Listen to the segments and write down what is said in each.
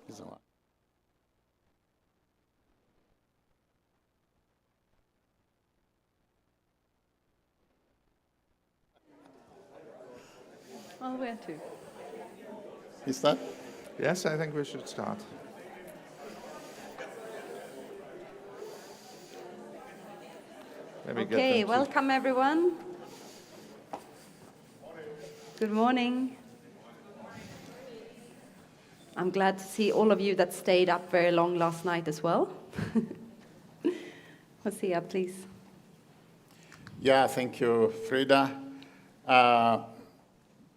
Is a lot. where to? Is that? Yes, I think we should start. Okay, welcome everyone. Good morning. I'm glad to see all of you that stayed up very long last night as well. Hosea, please. Yeah, thank you, Frida.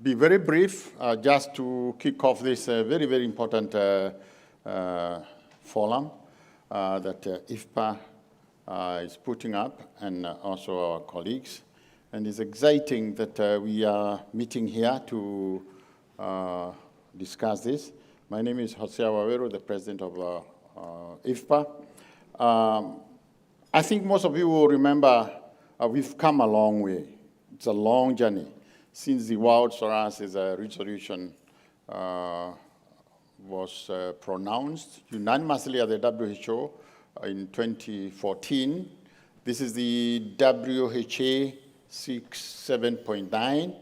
Be very brief, just to kick off this very, very important forum that IFPA is putting up, and also our colleagues. And it's exciting that we are meeting here to discuss this. My name is Hosea Waweru, the president of IFPA. I think most of you will remember we've come a long way. It's a long journey since the World Psoriasis Resolution was pronounced unanimously at the WHO in 2014. This is the WHA 67.9,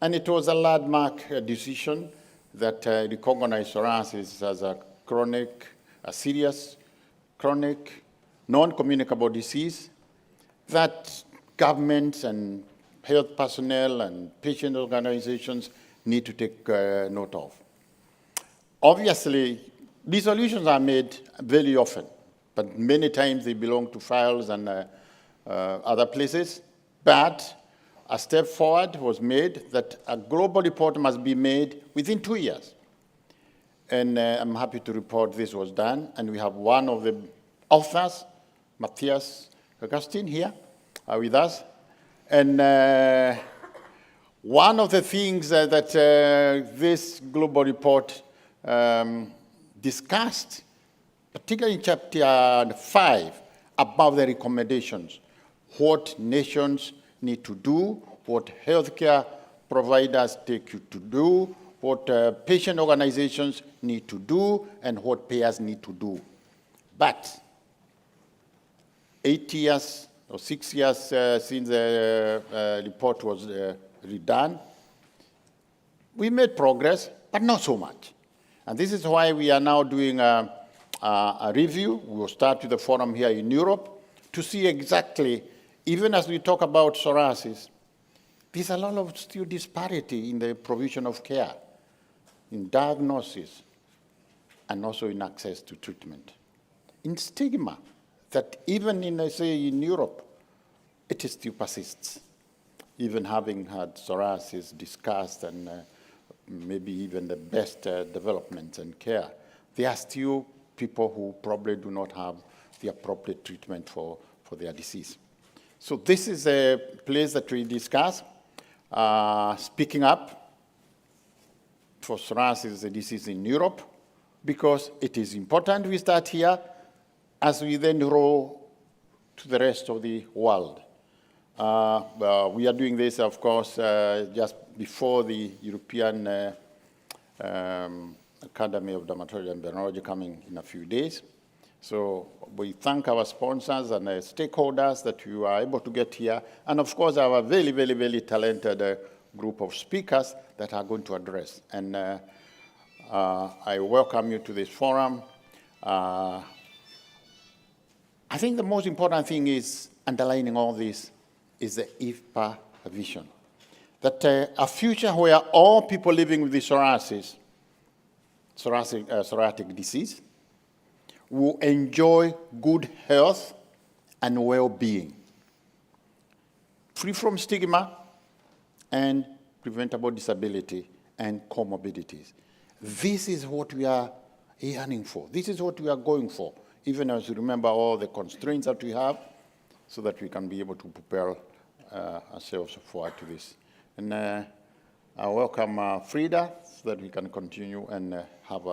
and it was a landmark decision that recognized psoriasis as a serious, chronic, non-communicable disease that governments and health personnel and patient organizations need to take note of. Obviously, resolutions are made very often, but many times they belong to files and other places. But a step forward was made that a global report must be made within 2 years. And I'm happy to report this was done. And we have one of the authors, Matthias Augustin, here with us. And one of the things that this global report discussed, particularly in chapter 5, about the recommendations, what nations need to do, what healthcare providers take you to do, what patient organizations need to do, and what payers need to do. But 8 years or 6 years since the report was redone, we made progress, but not so much. And this is why we are now doing a review. We will start with the forum here in Europe to see exactly, even as we talk about psoriasis, there's a lot of still disparity in the provision of care, in diagnosis, and also in access to treatment. In stigma, that even in, say, in Europe, it still persists. Even having had psoriasis discussed and maybe even the best developments and care, there are still people who probably do not have the appropriate treatment for their disease. So this is a place that we discuss. Speaking up for psoriasis, a disease in Europe, because it is important we start here as we then roll to the rest of the world. We are doing this, of course, just before the European Academy of Dermatology and Venereology coming in a few days. So we thank our sponsors and stakeholders that you are able to get here. And of course, our very, very, very talented group of speakers that are going to address. And I welcome you to this forum. I think the most important thing is underlining all this is the IFPA vision. That a future where all people living with the psoriatic disease will enjoy good health and well-being, free from stigma and preventable disability and comorbidities. This is what we are yearning for. This is what we are going for, even as we remember all the constraints that we have, so that we can be able to prepare ourselves forward to this. And I welcome Frida, so that we can continue and have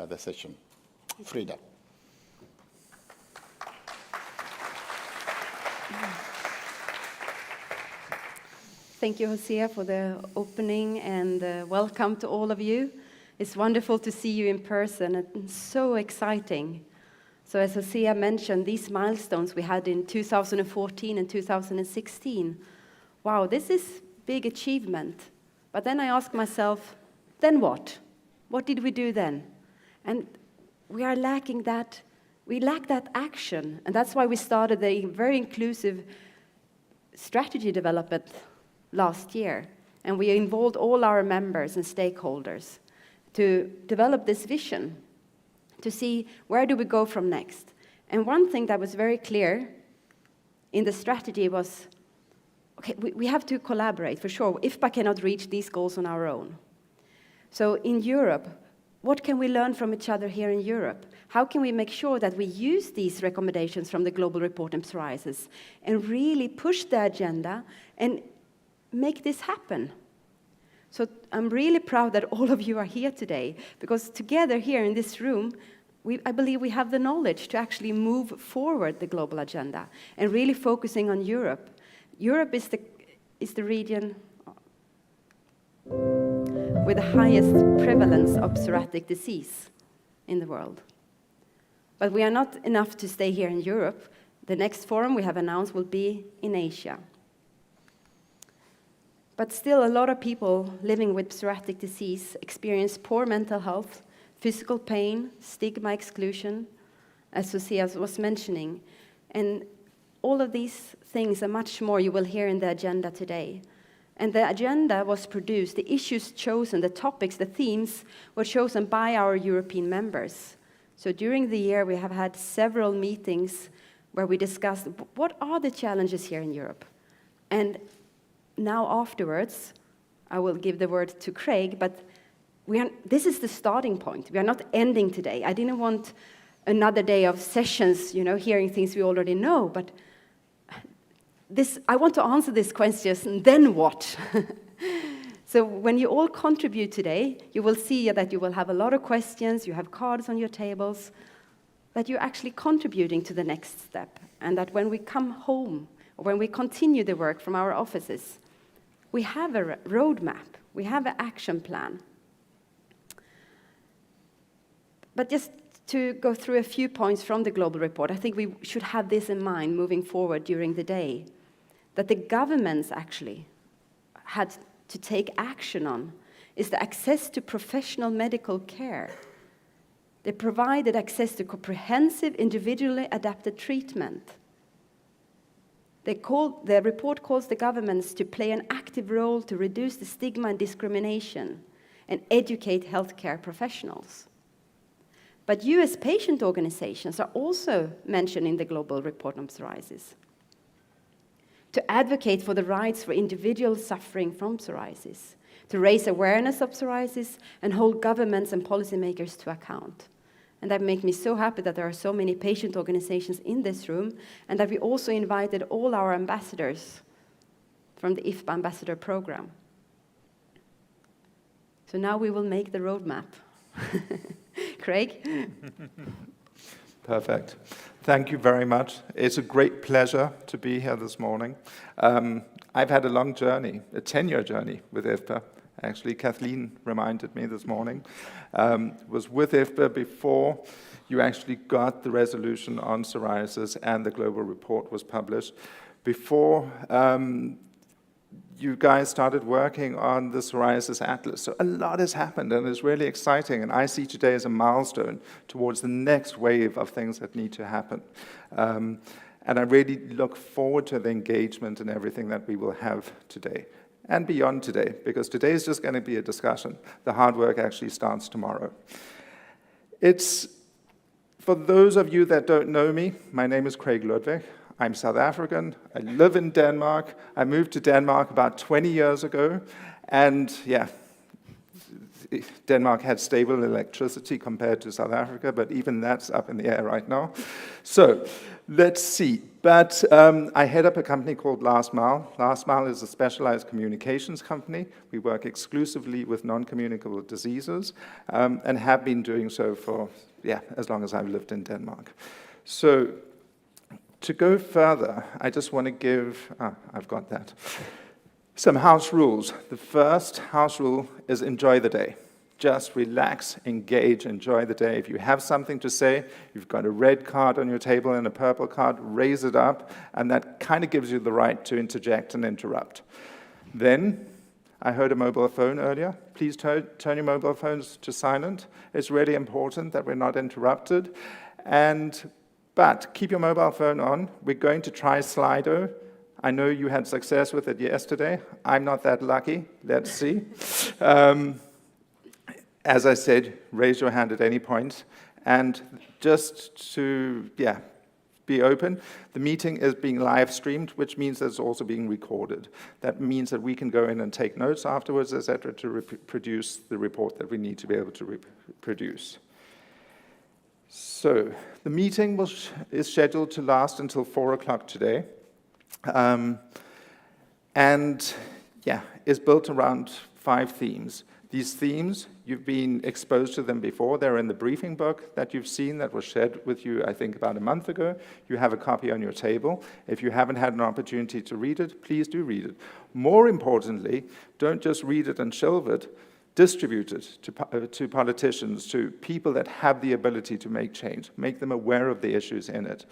the session. Frida. Thank you, Hosea, for the opening, and welcome to all of you. It's wonderful to see you in person, and so exciting. So as Hosea mentioned, these milestones we had in 2014 and 2016, wow, this is big achievement. But then I ask myself, then what? What did we do then? And we are lacking that. We lack that action, and that's why we started a very inclusive strategy development last year. And we involved all our members and stakeholders to develop this vision, to see where do we go from next. And one thing that was very clear in the strategy was, okay, we have to collaborate, for sure. IFPA cannot reach these goals on our own. So in Europe, what can we learn from each other here in Europe? How can we make sure that we use these recommendations from the Global Report on Psoriasis and really push the agenda and make this happen? So I'm really proud that all of you are here today, because together here in this room, I believe we have the knowledge to actually move forward the global agenda and really focusing on Europe. Europe is the region with the highest prevalence of psoriatic disease in the world. But we are not enough to stay here in Europe. The next forum we have announced will be in Asia. But still, a lot of people living with psoriatic disease experience poor mental health, physical pain, stigma exclusion, as Sophia was mentioning. And all of these things and much more you will hear in the agenda today. And the agenda was produced, the issues chosen, the topics, the themes were chosen by our European members. So during the year, we have had several meetings where we discussed what are the challenges here in Europe. And now afterwards, I will give the word to Craig, but this is the starting point. We are not ending today. I didn't want another day of sessions, hearing things we already know, but I want to answer this question, then what? So when you all contribute today, you will see that you will have a lot of questions, you have cards on your tables, that you're actually contributing to the next step, and that when we come home, or when we continue the work from our offices, we have a roadmap, we have an action plan. But just to go through a few points from the global report, I think we should have this in mind moving forward during the day, that the governments actually had to take action on is the access to professional medical care. They provided access to comprehensive, individually adapted treatment. The report calls the governments to play an active role to reduce the stigma and discrimination and educate healthcare professionals. But US patient organizations are also mentioned in the Global Report on Psoriasis, to advocate for the rights for individuals suffering from psoriasis, to raise awareness of psoriasis and hold governments and policymakers to account. And that makes me so happy that there are so many patient organizations in this room, and that we also invited all our ambassadors from the IFPA Ambassador Program. So now we will make the roadmap. Craig? Perfect. Thank you very much. It's a great pleasure to be here this morning. I've had a long journey, a 10-year journey with IFPA. Actually, Kathleen reminded me this morning. Was with IFPA before you actually got the resolution on psoriasis and the global report was published. Before you guys started working on the Psoriasis Atlas. So a lot has happened, and it's really exciting. And I see today as a milestone towards the next wave of things that need to happen. And I really look forward to the engagement and everything that we will have today and beyond today, because today is just going to be a discussion. The hard work actually starts tomorrow. For those of you that don't know me, my name is Craig Ludwig. I'm South African. I live in Denmark. I moved to Denmark about 20 years ago. And yeah, Denmark had stable electricity compared to South Africa, but even that's up in the air right now. So let's see. But I head up a company called Last Mile. Last Mile is a specialized communications company. We work exclusively with non-communicable diseases and have been doing so for, as long as I've lived in Denmark. So to go further, I just want to give, I've got that, some house rules. The first house rule is enjoy the day. Just relax, engage, enjoy the day. If you have something to say, you've got a red card on your table and a purple card, raise it up, and that kind of gives you the right to interject and interrupt. Then, I heard a mobile phone earlier. Please turn your mobile phones to silent. It's really important that we're not interrupted. But keep your mobile phone on. We're going to try Slido. I know you had success with it yesterday. I'm not that lucky. Let's see. As I said, raise your hand at any point. And just to, be open, the meeting is being live streamed, which means that it's also being recorded. That means that we can go in and take notes afterwards, etc., to produce the report that we need to be able to produce. So the meeting is scheduled to last until 4 o'clock today. Is built around 5 themes. These themes, you've been exposed to them before. They're in the briefing book that you've seen that was shared with you, I think, about a month ago. You have a copy on your table. If you haven't had an opportunity to read it, please do read it. More importantly, don't just read it and shelve it. Distribute it to politicians, to people that have the ability to make change. Make them aware of the issues in it.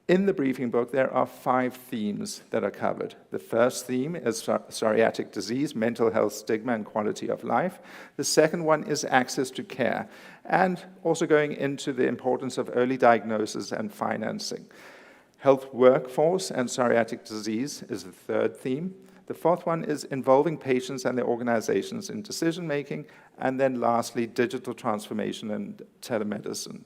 In the briefing book, there are 5 themes that are covered. The first theme is psoriatic disease, mental health, stigma, and quality of life. The second one is access to care, and also going into the importance of early diagnosis and financing. Health workforce and psoriatic disease is the third theme. The fourth one is involving patients and their organizations in decision-making, and then lastly, digital transformation and telemedicine.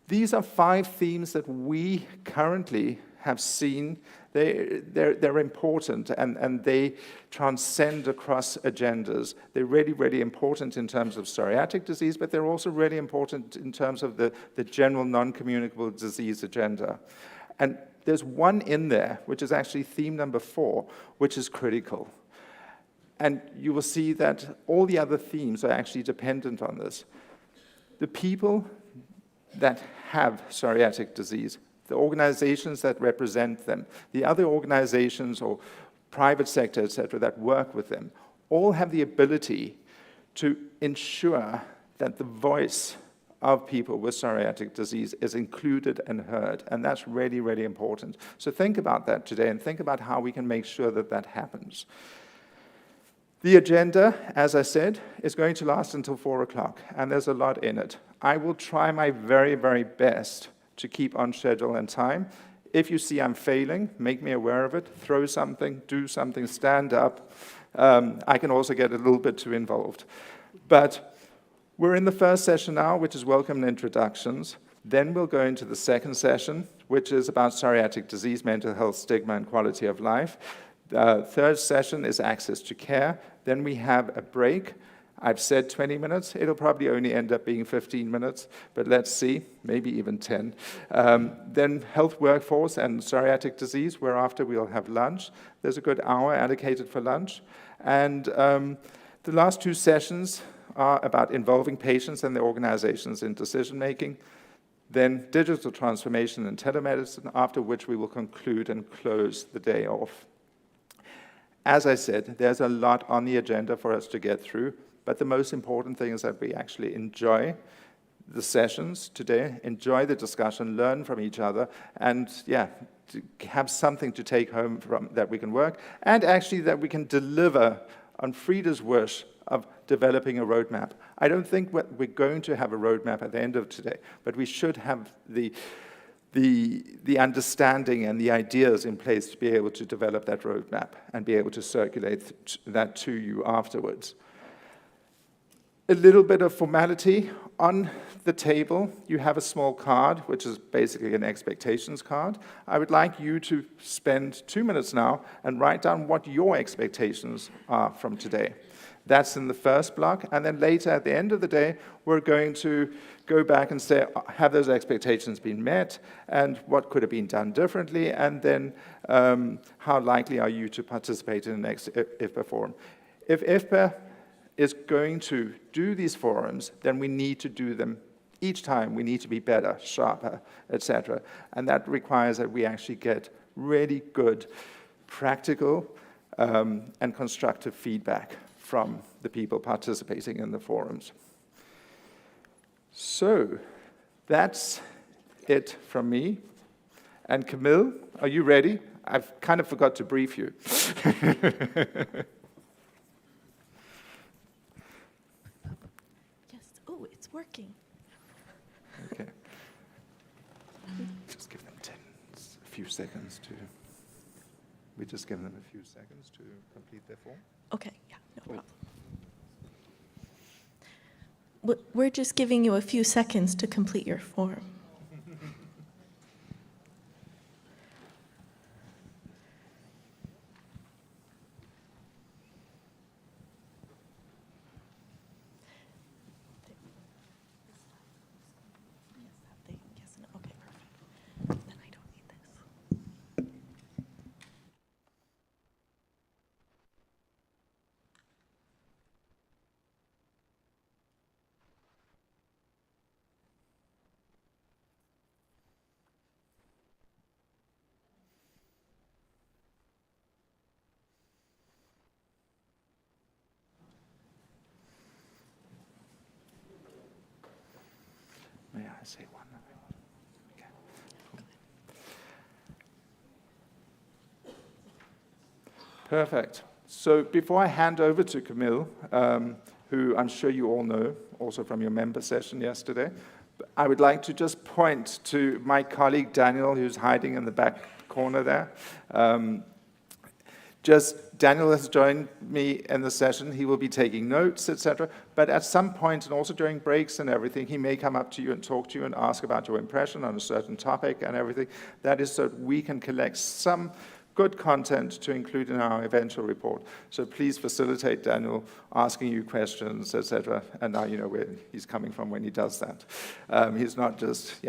These are 5 themes that we currently have seen. They're important, and they transcend across agendas. They're really, really important in terms of psoriatic disease, but they're also really important in terms of the general non-communicable disease agenda. And there's one in there, which is actually theme number 4, which is critical. And you will see that all the other themes are actually dependent on this. The people that have psoriatic disease, the organizations that represent them, the other organizations or private sector, etc., that work with them, all have the ability to ensure that the voice of people with psoriatic disease is included and heard, and that's really, really important. So think about that today, and think about how we can make sure that that happens. The agenda, as I said, is going to last until 4 o'clock, and there's a lot in it. I will try my very, very best to keep on schedule and time. If you see I'm failing, make me aware of it, throw something, do something, stand up. I can also get a little bit too involved. But we're in the first session now, which is welcome and introductions. Then we'll go into the second session, which is about psoriatic disease, mental health, stigma, and quality of life. The third session is access to care. Then we have a break. I've said 20 minutes. It'll probably only end up being 15 minutes, but let's see, maybe even 10. Then health workforce and psoriatic disease, whereafter we'll have lunch. There's a good hour allocated for lunch. And the last 2 sessions are about involving patients and their organizations in decision-making. Then digital transformation and telemedicine, after which we will conclude and close the day off. As I said, there's a lot on the agenda for us to get through, but the most important thing is that we actually enjoy the sessions today, enjoy the discussion, learn from each other, and to have something to take home from that we can work, and actually that we can deliver on Frida's wish of developing a roadmap. I don't think we're going to have a roadmap at the end of today, but we should have the understanding and the ideas in place to be able to develop that roadmap and be able to circulate that to you afterwards. A little bit of formality. On the table, you have a small card, which is basically an expectations card. I would like you to spend 2 minutes now and write down what your expectations are from today. That's in the first block, and then later at the end of the day, we're going to go back and say, have those expectations been met, and what could have been done differently, and then how likely are you to participate in the next IFPA Forum. If IFPA is going to do these forums, then we need to do them each time. We need to be better, sharper, etc. And that requires that we actually get really good, practical, and constructive feedback from the people participating in the forums. So that's it from me. And Camille, are you ready? I've kind of forgot to brief you. few seconds to, we just give them a few seconds to complete their form. Okay, yeah, no problem. We're just giving you a few seconds to complete your form. Yes, no, okay, perfect. Then I don't need this. May I say one? Okay. Perfect. So before I hand over to Camille, who I'm sure you all know, also from your member session yesterday, I would like to just point to my colleague Daniel, who's hiding in the back corner there. Daniel has joined me in the session. He will be taking notes, etc. But at some point, and also during breaks and everything, he may come up to you and talk to you and ask about your impression on a certain topic and everything. That is so that we can collect some good content to include in our eventual report. So please facilitate Daniel asking you questions, etc. And now you know where he's coming from when he does that. He's not just,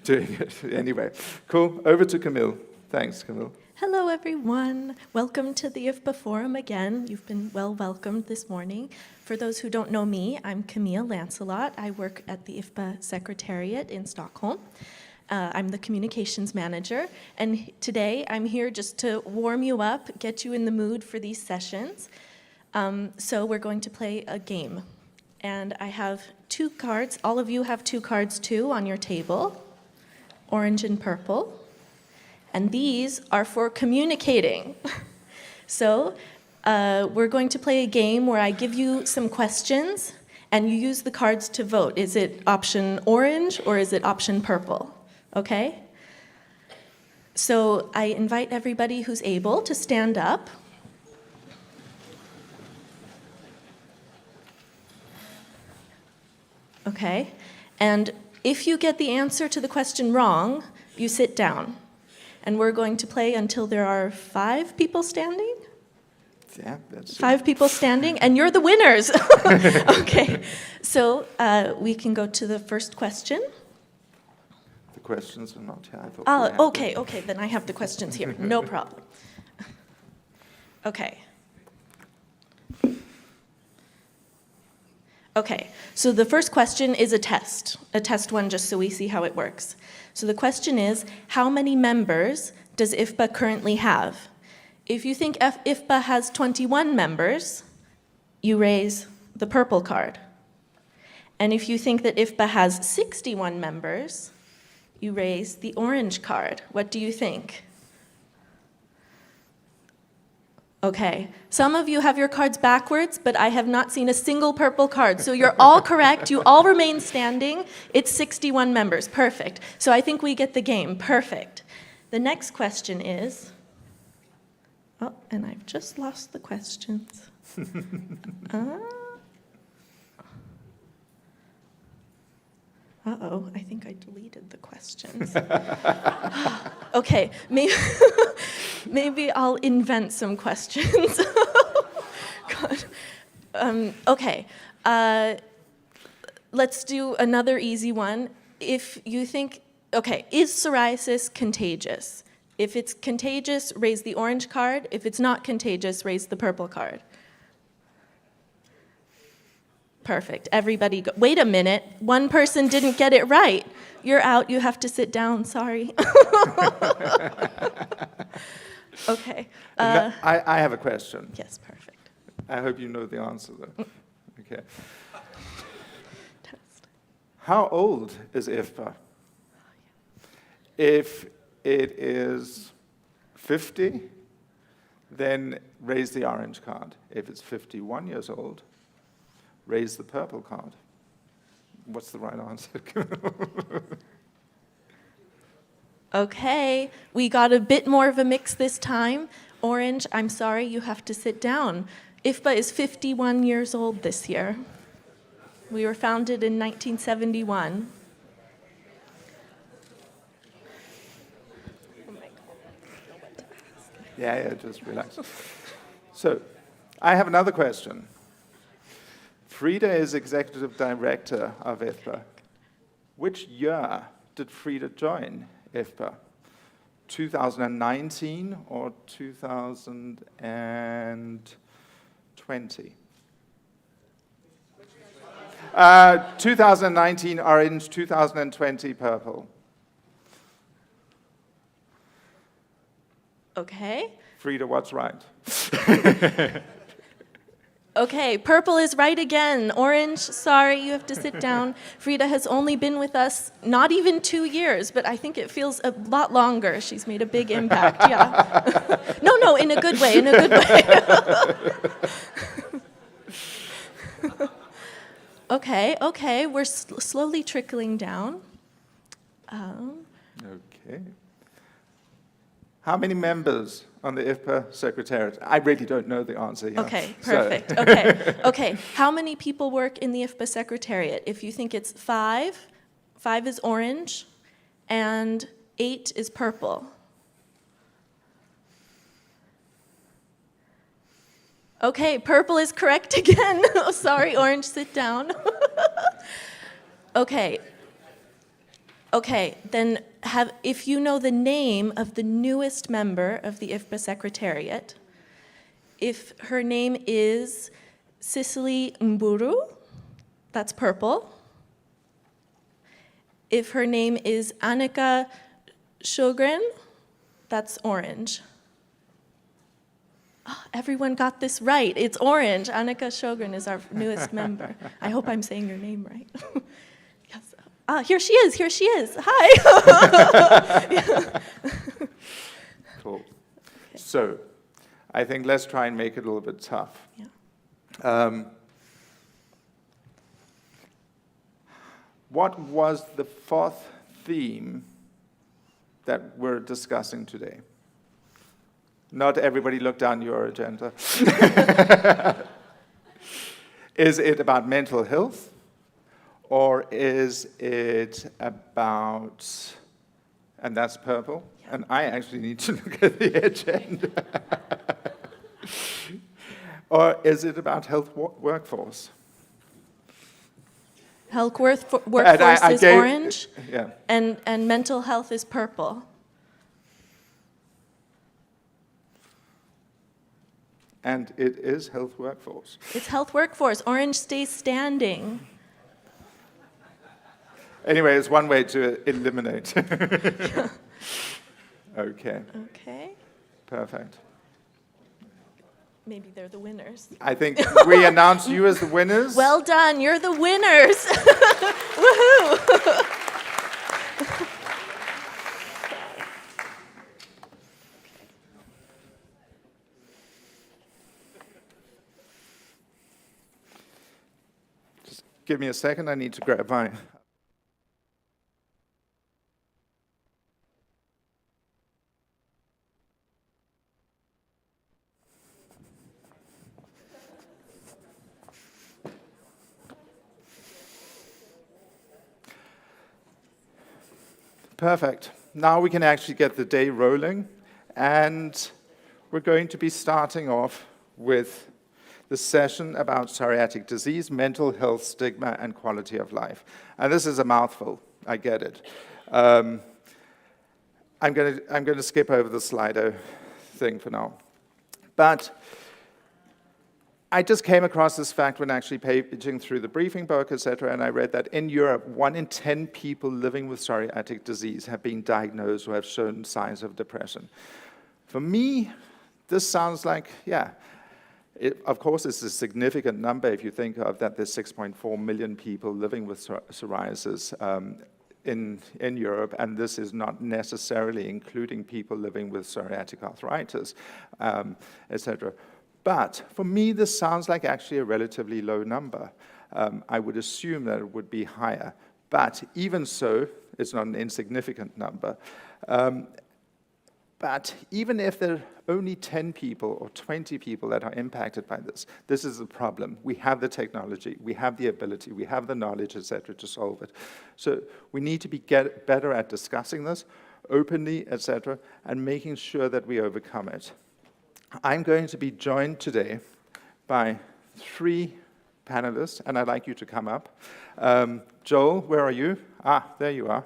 doing it. Anyway, cool. Over to Camille. Thanks, Camille. Hello, everyone. Welcome to the IFPA Forum again. You've been well welcomed this morning. For those who don't know me, I'm Camille Lancelot. I work at the IFPA Secretariat in Stockholm. I'm the communications manager, and today I'm here just to warm you up, get you in the mood for these sessions. So we're going to play a game. And I have 2 cards. All of you have 2 cards too on your table, orange and purple. And these are for communicating. So we're going to play a game where I give you some questions and you use the cards to vote. Is it option orange or is it option purple? Okay? So I invite everybody who's able to stand up. Okay? And if you get the answer to the question wrong, you sit down. And we're going to play until there are 5 people standing? Yeah, that's 5 people standing, and you're the winners. Okay, so we can go to the first question. The questions are not here. I thought we had them. Okay, then I have the questions here, no problem. Okay, so the first question is a test one just so we see how it works. So the question is, how many members does IFPA currently have? If you think IFPA has 21 members, you raise the purple card. And if you think that IFPA has 61 members, you raise the orange card. What do you think? Okay, some of you have your cards backwards, but I have not seen a single purple card. So you're all correct, you all remain standing. It's 61 members, perfect. So I think we get the game, perfect. The next question is, oh, and I've just lost the questions. Uh-oh, I think I deleted the questions. Okay, maybe I'll invent some questions. God. Okay, let's do another easy one. If you think, okay, is psoriasis contagious? If it's contagious, raise the orange card. If it's not contagious, raise the purple card. Perfect. Everybody go. Wait a minute. One person didn't get it right. You're out. You have to sit down. Sorry. Okay. I have a question. Yes, perfect. I hope you know the answer, though. Okay. Test. How old is IFPA? If it is 50, then raise the orange card. If it's 51 years old, raise the purple card. What's the right answer? Okay, we got a bit more of a mix this time. Orange, I'm sorry, you have to sit down. IFPA is 51 years old this year. We were founded in 1971. Yeah, just relax. So, I have another question. Frida is executive director of IFPA. Which year did Frida join IFPA? 2019 or 2020? 2019 orange, 2020 purple. Okay. Frida, what's right? Okay, purple is right again. Orange, sorry, you have to sit down. Frida has only been with us not even 2 years, but I think it feels a lot longer. She's made a big impact, yeah. No, in a good way, in a good way. Okay, we're slowly trickling down. Okay. How many members on the IFPA Secretariat? I really don't know the answer here. Okay, So- perfect. Okay. How many people work in the IFPA Secretariat? If you think it's 5 is orange, and 8 is purple. Okay, purple is correct again. Oh, sorry, orange, sit down. Okay, then if you know the name of the newest member of the IFPA Secretariat, if her name is Cicely Mburu, that's purple. If her name is Annika Sjogren, that's orange. Oh, everyone got this right. It's orange. Annika Sjogren is our newest member. I hope I'm saying your name right. Yes. Here she is. Hi. Cool. So, I think let's try and make it a little bit tough. Yeah. What was the fourth theme that we're discussing today? Not everybody look down your agenda. Is it about mental health? Or is it about, and that's purple, and I actually need to look at the agenda. Or is it about health workforce? Health workforce is orange, Yeah. and mental health is purple. And it is health workforce. It's health workforce. Orange stays standing. Anyway, it's one way to eliminate. Okay, Okay. perfect. Maybe they're the winners. I think we announce you as the winners. Well done. You're the winners. Woohoo. Just give me a second. I need to grab my... Perfect. Now we can actually get the day rolling, and we're going to be starting off with the session about psoriatic disease, mental health, stigma, and quality of life. And this is a mouthful, I get it. I'm going to skip over the Slido thing for now. But I just came across this fact when actually paging through the briefing book, etc., and I read that in Europe, 1 in 10 people living with psoriatic disease have been diagnosed or have shown signs of depression. For me, this sounds like, of course, it's a significant number if you think of that there's 6.4 million people living with psoriasis in Europe, and this is not necessarily including people living with psoriatic arthritis, etc. But for me, this sounds like actually a relatively low number. I would assume that it would be higher. But even so, it's not an insignificant number. But even if there are only 10 people or 20 people that are impacted by this, this is a problem. We have the technology, we have the ability, we have the knowledge, etc., to solve it. So we need to get better at discussing this openly, etc., and making sure that we overcome it. I'm going to be joined today by 3 panelists, and I'd like you to come up. Joel, where are you? Ah, there you are.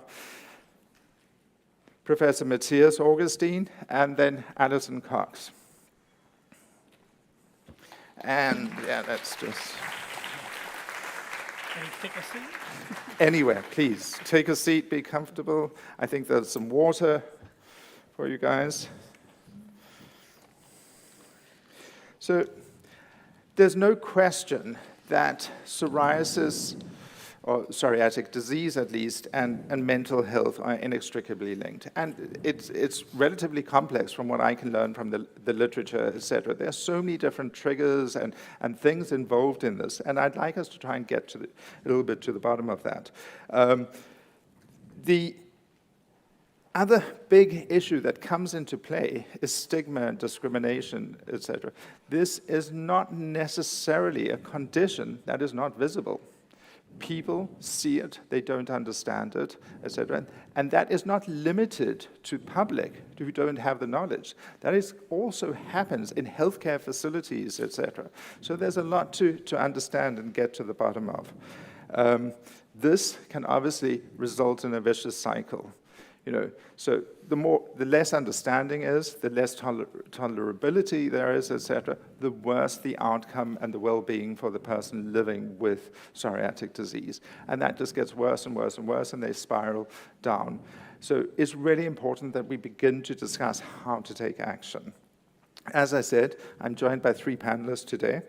Professor Matthias Augustine, and then Alison Cox. And yeah, that's just... Can you take a seat? Anywhere, please. Take a seat, be comfortable. I think there's some water for you guys. So there's no question that psoriasis, or psoriatic disease at least, and mental health are inextricably linked. And it's relatively complex from what I can learn from the literature, etc. There are so many different triggers and things involved in this, and I'd like us to try and get a little bit to the bottom of that. The other big issue that comes into play is stigma and discrimination, etc. This is not necessarily a condition that is not visible. People see it, they don't understand it, etc. And that is not limited to public who don't have the knowledge. That is also happens in healthcare facilities, etc. So there's a lot to understand and get to the bottom of. This can obviously result in a vicious cycle. So the less understanding is, the less tolerability there is, etc., the worse the outcome and the well-being for the person living with psoriatic disease. And that just gets worse and worse and worse, and they spiral down. So it's really important that we begin to discuss how to take action. As I said, I'm joined by 3 panelists today.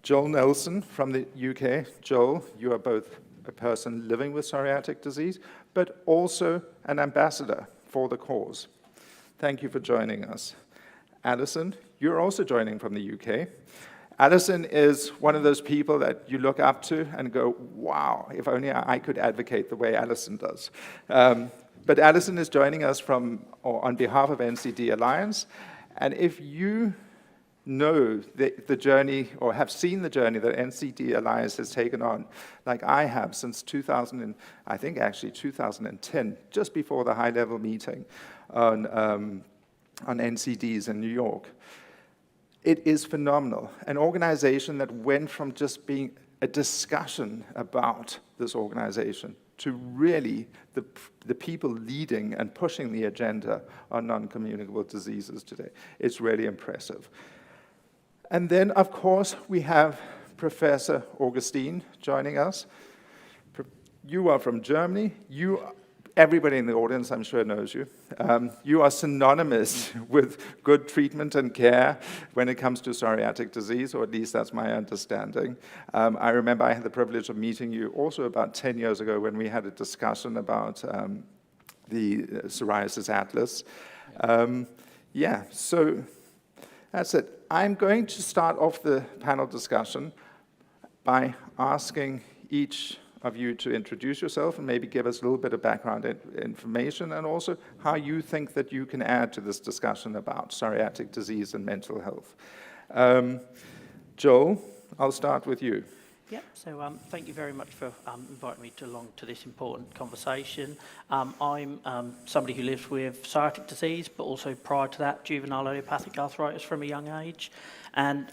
Joel Nelson from the UK. Joel, you are both a person living with psoriatic disease, but also an ambassador for the cause. Thank you for joining us. Alison, you're also joining from the UK. Alison is one of those people that you look up to and go, wow, if only I could advocate the way Alison does. But Alison is joining us on behalf of NCD Alliance, and if you know the journey, or have seen the journey that NCD Alliance has taken on, like I have since 2010, just before the high-level meeting on NCDs in New York. It is phenomenal. An organization that went from just being a discussion about this organization to really the people leading and pushing the agenda on non-communicable diseases today. It's really impressive. And then, of course, we have Professor Augustine joining us. You are from Germany. Everybody in the audience, I'm sure, knows you. You are synonymous with good treatment and care when it comes to psoriatic disease, or at least that's my understanding. I remember I had the privilege of meeting you also about 10 years ago when we had a discussion about the Psoriasis Atlas. So that's it. I'm going to start off the panel discussion by asking each of you to introduce yourself and maybe give us a little bit of background information, and also how you think that you can add to this discussion about psoriatic disease and mental health. Joel, I'll start with you. Yep, so thank you very much for inviting me along to this important conversation. I'm somebody who lives with psoriatic disease, but also prior to that, juvenile idiopathic arthritis from a young age. And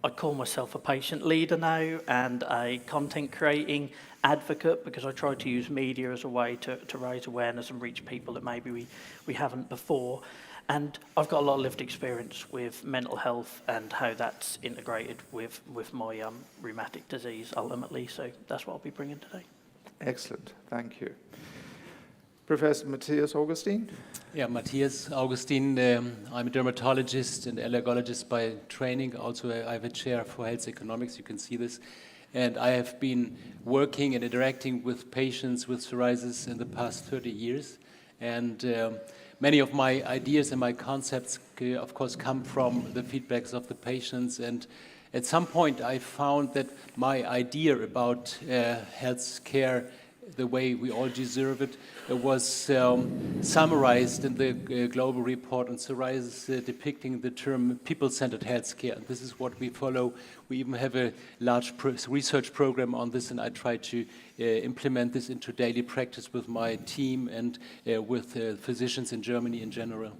I call myself a patient leader now and a content creating advocate, because I try to use media as a way to raise awareness and reach people that maybe we haven't before. And I've got a lot of lived experience with mental health and how that's integrated with my rheumatic disease ultimately. So that's what I'll be bringing today. Excellent, thank you. Professor Matthias Augustine? Yeah, Matthias Augustine. I'm a dermatologist and allergologist by training. Also, I have a chair for health economics. You can see this. And I have been working and interacting with patients with psoriasis in the past 30 years. And many of my ideas and my concepts, of course, come from the feedbacks of the patients. And at some point, I found that my idea about health care the way we all deserve it, was summarized in the global report on psoriasis, depicting the term people-centered healthcare. This is what we follow. We even have a large research program on this, and I try to implement this into daily practice with my team and with physicians in Germany in general.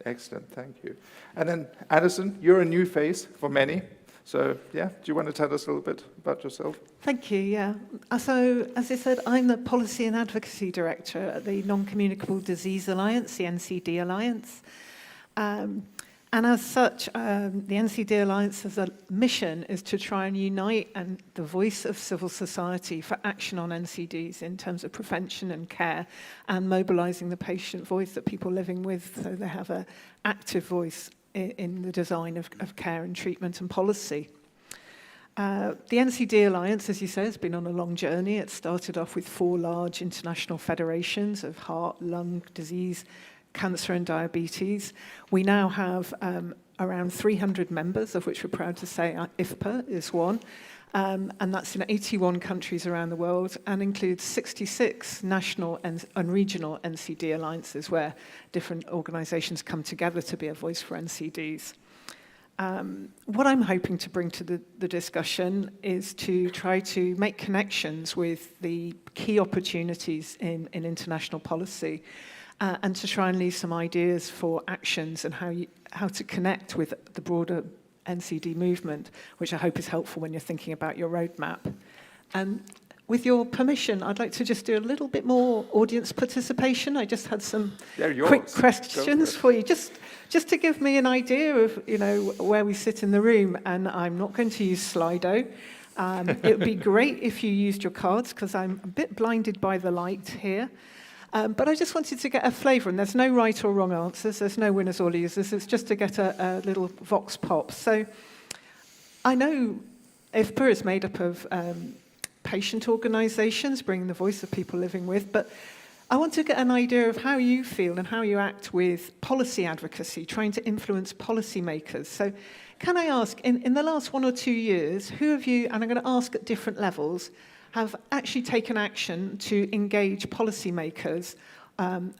Excellent, thank you. And then, Addison, you're a new face for many. So, yeah, do you want to tell us a little bit about yourself? Thank you, yeah. So, as I said, I'm the Policy and Advocacy Director at the Non-Communicable Disease Alliance, the NCD Alliance. And as such, the NCD Alliance's mission is to try and unite the voice of civil society for action on NCDs in terms of prevention and care, and mobilizing the patient voice that people living with, so they have an active voice in the design of care and treatment and policy. The NCD Alliance, as you say, has been on a long journey. It started off with 4 large international federations of heart, lung disease, cancer and diabetes. We now have around 300 members, of which we're proud to say IFPA is one. And that's in 81 countries around the world, and includes 66 national and regional NCD alliances where different organizations come together to be a voice for NCDs. What I'm hoping to bring to the discussion is to try to make connections with the key opportunities in international policy, and to try and leave some ideas for actions and how to connect with the broader NCD movement, which I hope is helpful when you're thinking about your roadmap. And with your permission, I'd like to just do a little bit more audience participation. I just had some quick questions for you, just to give me an idea of, where we sit in the room. And I'm not going to use Slido. It would be great if you used your cards, because I'm a bit blinded by the light here. But I just wanted to get a flavour, and there's no right or wrong answers, there's no winners or losers, it's just to get a little vox pop. So I know IFPA is made up of patient organisations, bringing the voice of people living with, but I want to get an idea of how you feel and how you act with policy advocacy, trying to influence policymakers. So can I ask, in the last 1 or 2 years, who of you, and I'm going to ask at different levels, have actually taken action to engage policymakers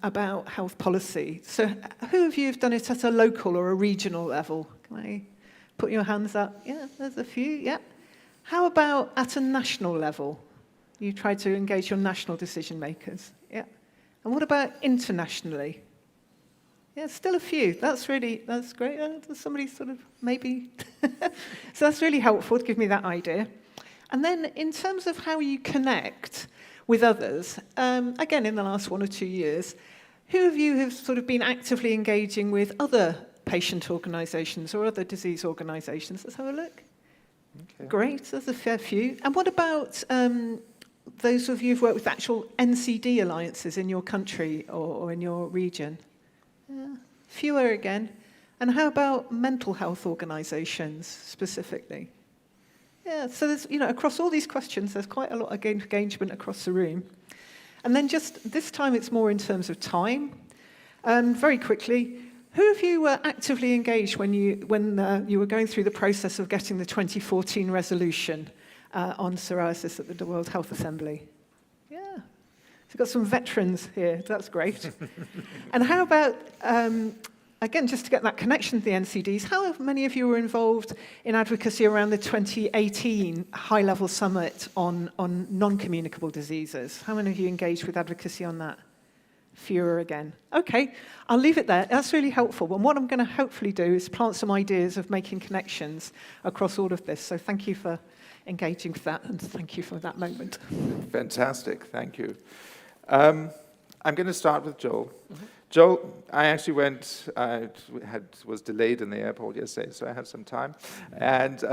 about health policy? So who of you have done it at a local or a regional level? Can I put your hands up? Yeah, there's a few, yeah. How about at a national level? You tried to engage your national decision makers, yeah. And what about internationally? Yeah, still a few. That's great. Somebody sort of maybe. So that's really helpful to give me that idea. And then in terms of how you connect with others, again, in the last 1 or 2 years, who of you have sort of been actively engaging with other patient organisations or other disease organisations? Let's have a look. Okay. Great, there's a fair few. And what about those of you who've worked with actual NCD alliances in your country or in your region? Fewer again. And how about mental health organisations specifically? Yeah, so there's, across all these questions, there's quite a lot of engagement across the room. And then just this time, it's more in terms of time. And very quickly, who of you were actively engaged when you were going through the process of getting the 2014 resolution on psoriasis at the World Health Assembly? Yeah, so we've got some veterans here. That's great. And how about again, just to get that connection to the NCDs, how many of you were involved in advocacy around the 2018 high-level summit on non-communicable diseases? How many of you engaged with advocacy on that? Fewer again. Okay, I'll leave it there. That's really helpful. And what I'm going to hopefully do is plant some ideas of making connections across all of this. So thank you for engaging with that, and thank you for that moment. Fantastic, thank you. I'm going to start with Joel. Mm-hmm. Joel, I actually was delayed in the airport yesterday, so I had some time. And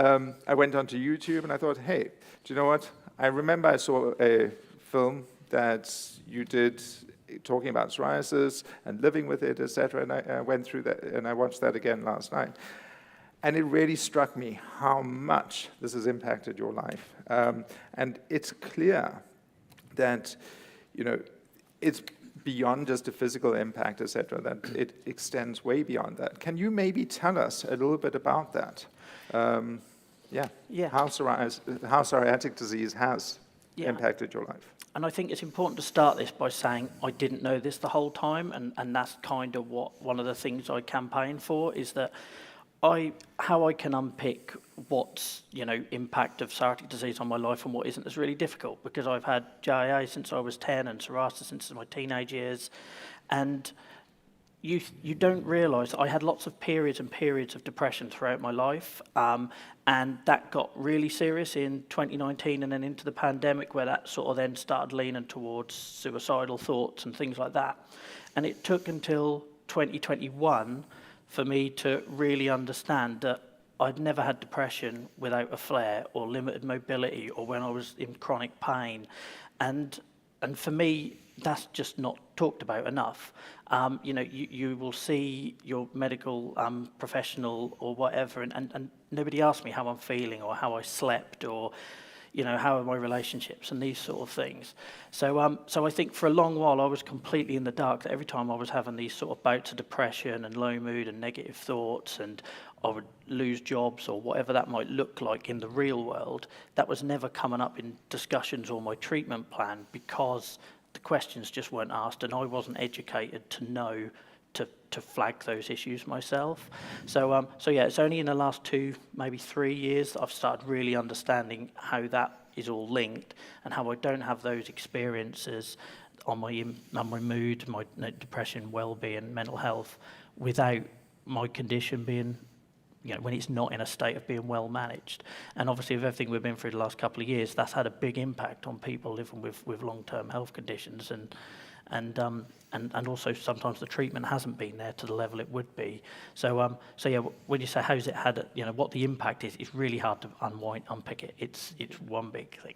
I went onto YouTube and I thought, hey, do you know what? I remember I saw a film that you did talking about psoriasis and living with it, etc. And I went through that and I watched that again last night. And it really struck me how much this has impacted your life. And it's clear that, it's beyond just a physical impact, etc., that it extends way beyond that. Can you maybe tell us a little bit about that? How psoriatic disease has Yeah. impacted your life? And I think it's important to start this by saying I didn't know this the whole time, and that's kind of what one of the things I campaign for is that how I can unpick what's, impact of psoriatic disease on my life and what isn't is really difficult, because I've had JIA since I was 10 and psoriasis since my teenage years, and you don't realise I had lots of periods and periods of depression throughout my life, and that got really serious in 2019 and then into the pandemic, where that sort of then started leaning towards suicidal thoughts and things like that. And it took until 2021 for me to really understand that I'd never had depression without a flare or limited mobility or when I was in chronic pain. And for me, that's just not talked about enough. You will see your medical professional or whatever, and nobody asks me how I'm feeling or how I slept or, how are my relationships and these sort of things. So I think for a long while I was completely in the dark. Every time I was having these sort of bouts of depression and low mood and negative thoughts, and I would lose jobs or whatever that might look like in the real world, that was never coming up in discussions or my treatment plan, because the questions just weren't asked and I wasn't educated to know to flag those issues myself. So yeah, it's only in the last 2, maybe 3 years that I've started really understanding how that is all linked and how I don't have those experiences on my mood, my depression, well-being, mental health, without my condition being, when it's not in a state of being well managed. And obviously with everything we've been through the last couple of years, that's had a big impact on people living with long-term health conditions, and also sometimes the treatment hasn't been there to the level it would be. So yeah, when you say how's it had, what the impact is, it's really hard to unpick it. It's one big thing.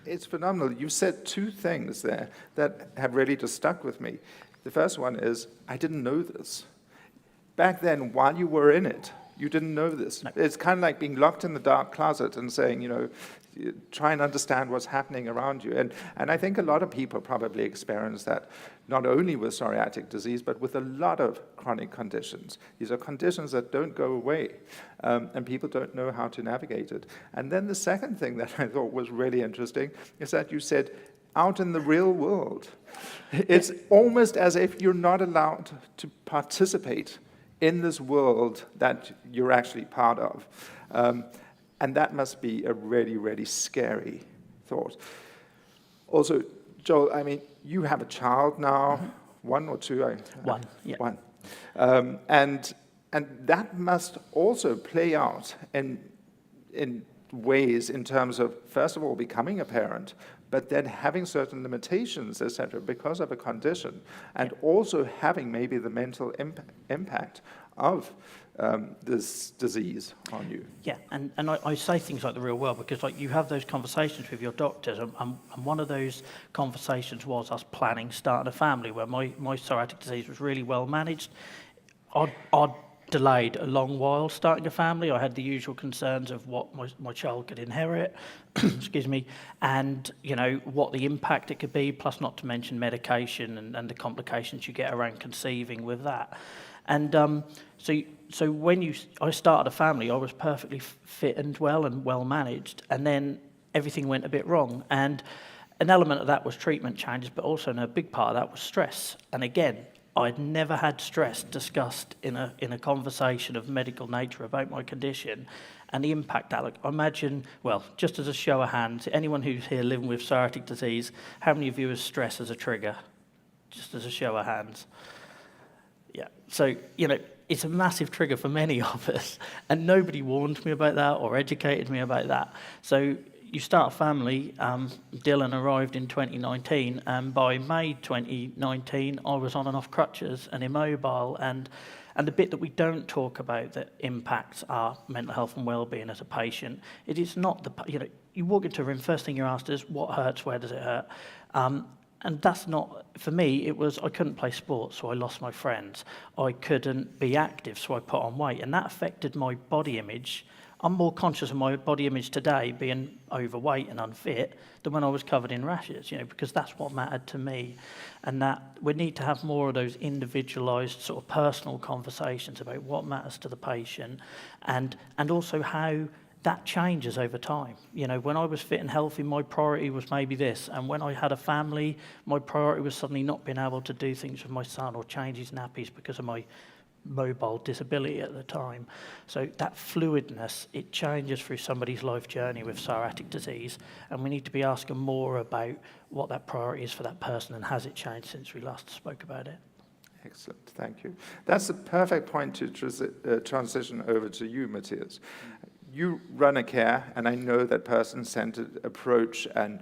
It's phenomenal. You said 2 things there that have really just stuck with me. The first one is, I didn't know this. Back then, while you were in it, you didn't know this. No. It's kind of like being locked in the dark closet and saying, try and understand what's happening around you. And I think a lot of people probably experience that, not only with psoriatic disease, but with a lot of chronic conditions. These are conditions that don't go away, and people don't know how to navigate it. And then the second thing that I thought was really interesting is that you said, out in the real world, it's almost as if you're not allowed to participate in this world that you're actually part of. And that must be a really, really scary thought. Also, Joel, you have a child now, 1 or 2? One, yeah. 1. And that must also play out in ways in terms of, first of all, becoming a parent, but then having certain limitations, etc., because of a condition, and also having maybe the mental impact of this disease on you. Yeah, and I say things like the real world because you have those conversations with your doctors, and one of those conversations was us planning starting a family, where my psoriatic disease was really well managed. I'd delayed a long while starting a family. I had the usual concerns of what my child could inherit, excuse me, and what the impact it could be, plus not to mention medication and the complications you get around conceiving with that. And so when I started a family, I was perfectly fit and well managed, and then everything went a bit wrong. And an element of that was treatment changes, but also a big part of that was stress. And again, I'd never had stress discussed in a conversation of medical nature about my condition and the impact that, imagine, well, just as a show of hands, anyone who's here living with psoriatic disease, how many of you has stress as a trigger? Just as a show of hands. Yeah, so, it's a massive trigger for many of us, and nobody warned me about that or educated me about that. So you start a family. Dylan arrived in 2019, and by May 2019, I was on and off crutches and immobile, and the bit that we don't talk about that impacts our mental health and well-being as a patient, it is not you walk into a room, first thing you're asked is, what hurts, where does it hurt? And that's not, for me, it was I couldn't play sports, so I lost my friends. I couldn't be active, so I put on weight, and that affected my body image. I'm more conscious of my body image today being overweight and unfit than when I was covered in rashes, because that's what mattered to me. And that we need to have more of those individualised sort of personal conversations about what matters to the patient, and also how that changes over time. You know, when I was fit and healthy, my priority was maybe this. And when I had a family, my priority was suddenly not being able to do things with my son or change his nappies because of my mobile disability at the time. So that fluidness, it changes through somebody's life journey with psoriatic disease. And we need to be asking more about what that priority is for that person and has it changed since we last spoke about it. Excellent, thank you. That's the perfect point to transition over to you, Matthias. You run a care, and I know that person-centered approach and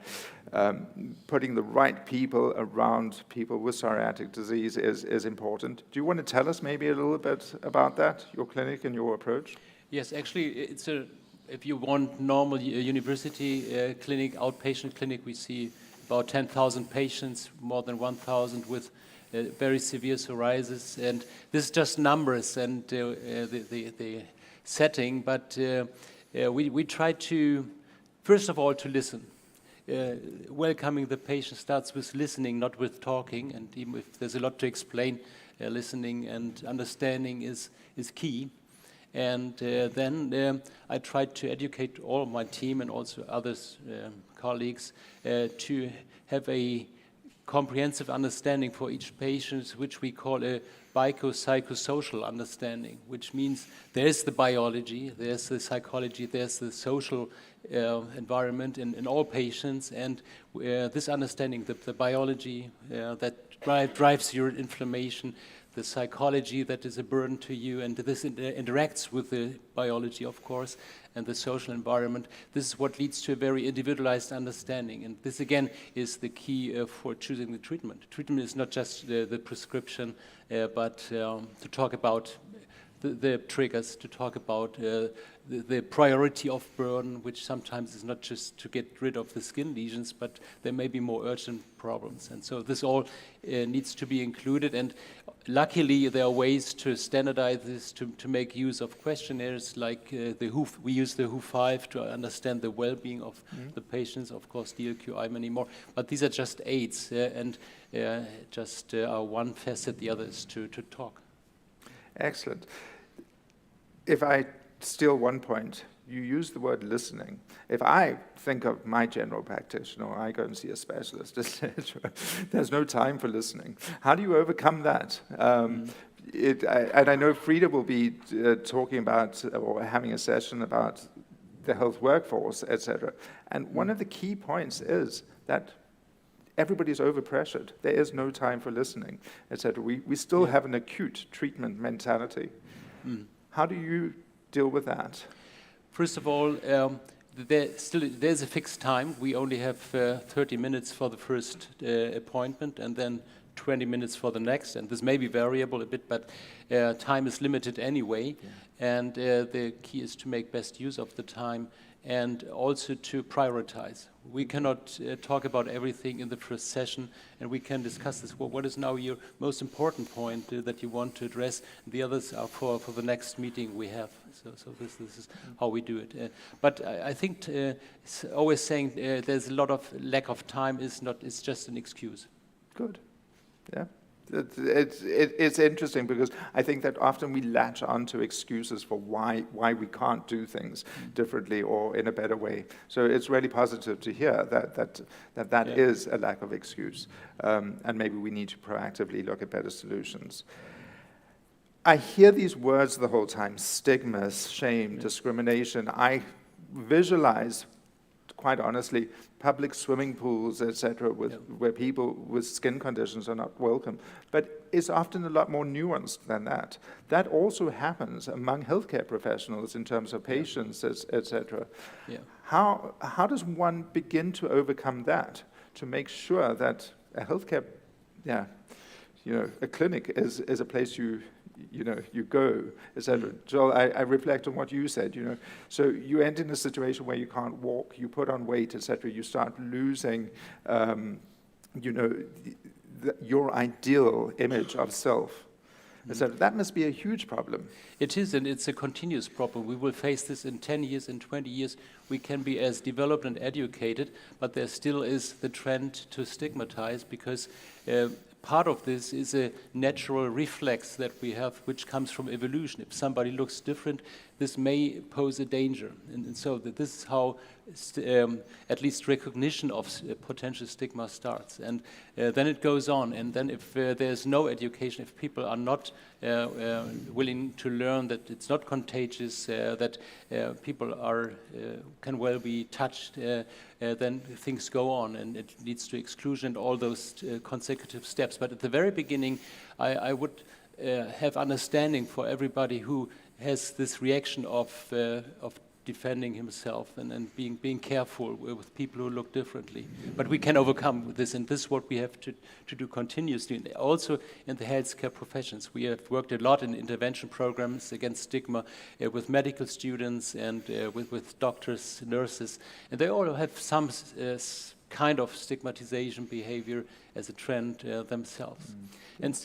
putting the right people around people with psoriatic disease is important. Do you want to tell us maybe a little bit about that, your clinic and your approach? Yes, actually, if you want normal university clinic, outpatient clinic, we see about 10,000 patients, more than 1,000 with very severe psoriasis, and this is just numbers and the setting, but we try to, first of all, to listen. Welcoming the patient starts with listening, not with talking, and even if there's a lot to explain, listening and understanding is key. And then I try to educate all of my team and also others, colleagues, to have a comprehensive understanding for each patient, which we call a biopsychosocial understanding, which means there's the biology, there's the psychology, there's the social environment in all patients, and this understanding, the biology that drives your inflammation, the psychology that is a burden to you, and this interacts with the biology, of course, and the social environment. This is what leads to a very individualized understanding, and this again is the key for choosing the treatment. Treatment is not just the prescription, but to talk about the triggers, to talk about the priority of burden, which sometimes is not just to get rid of the skin lesions, but there may be more urgent problems. And so this all needs to be included. And luckily, there are ways to standardize this, to make use of questionnaires like we use the WHO5 to understand the well-being of the patients, of course, DLQI many more. But these are just aids and just one facet, the other is to talk. Excellent. If I steal one point, you use the word listening. If I think of my general practitioner, or I go and see a specialist, etc., there's no time for listening. How do you overcome that? And I know Frida will be talking about or having a session about the health workforce, etc. And one of the key points is that everybody's overpressured. There is no time for listening, etc. We still have an acute treatment mentality. How do you deal with that? First of all, there's a fixed time. We only have 30 minutes for the first appointment and then 20 minutes for the next. And this may be variable a bit, but time is limited anyway. Yeah. And the key is to make best use of the time and also to prioritize. We cannot talk about everything in the first session, and we can discuss this. Well, what is now your most important point that you want to address? The others are for the next meeting we have. So this is how we do it. But I think always saying there's a lot of lack of time it's just an excuse. Good. Yeah. It's interesting because I think that often we latch onto excuses for why we can't do things differently or in a better way. So it's really positive to hear that is a lack of excuse, and maybe we need to proactively look at better solutions. I hear these words the whole time: stigma, shame, discrimination. I visualize, quite honestly, public swimming pools, etc., where people with skin conditions are not welcome. But it's often a lot more nuanced than that. That also happens among healthcare professionals in terms of patients, etc. Yeah. How does one begin to overcome that, to make sure that a healthcare, a clinic is a place you go, etc. Joel, I reflect on what you said, So you end in a situation where you can't walk, you put on weight, etc. You start losing, your ideal image of self. So that must be a huge problem. It is, and it's a continuous problem. We will face this in 10 years, in 20 years. We can be as developed and educated, but there still is the trend to stigmatize because part of this is a natural reflex that we have, which comes from evolution. If somebody looks different, this may pose a danger. And so this is how at least recognition of potential stigma starts. And then it goes on. And then if there's no education, if people are not willing to learn that it's not contagious, that people can well be touched, then things go on, and it leads to exclusion and all those consecutive steps. But at the very beginning, I would have understanding for everybody who has this reaction of defending himself and being careful with people who look differently. But we can overcome this, and this is what we have to do continuously. And also in the healthcare professions, we have worked a lot in intervention programs against stigma with medical students and with doctors, nurses, and they all have some kind of stigmatization behavior as a trend themselves. And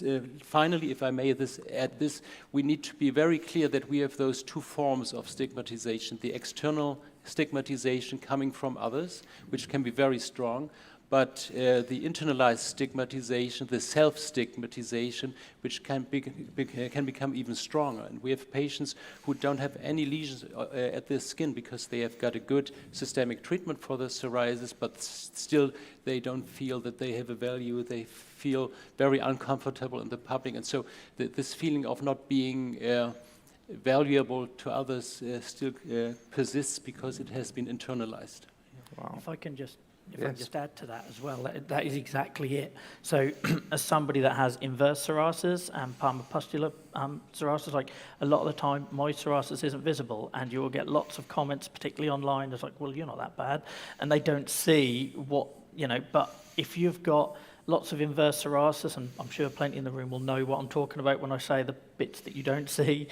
finally, if I may add this, we need to be very clear that we have those two forms of stigmatization: the external stigmatization coming from others, which can be very strong, but the internalized stigmatization, the self-stigmatization, which can become even stronger. And we have patients who don't have any lesions at their skin because they have got a good systemic treatment for the psoriasis, but still they don't feel that they have a value. They feel very uncomfortable in the public. And so this feeling of not being valuable to others still persists because it has been internalized. Wow. If I can just Yes. add to that as well, that is exactly it. So as somebody that has inverse psoriasis and palmopuscular psoriasis, like a lot of the time my psoriasis isn't visible, and you will get lots of comments, particularly online, it's like, well, you're not that bad, and they don't see what, but if you've got lots of inverse psoriasis, and I'm sure plenty in the room will know what I'm talking about when I say the bits that you don't see,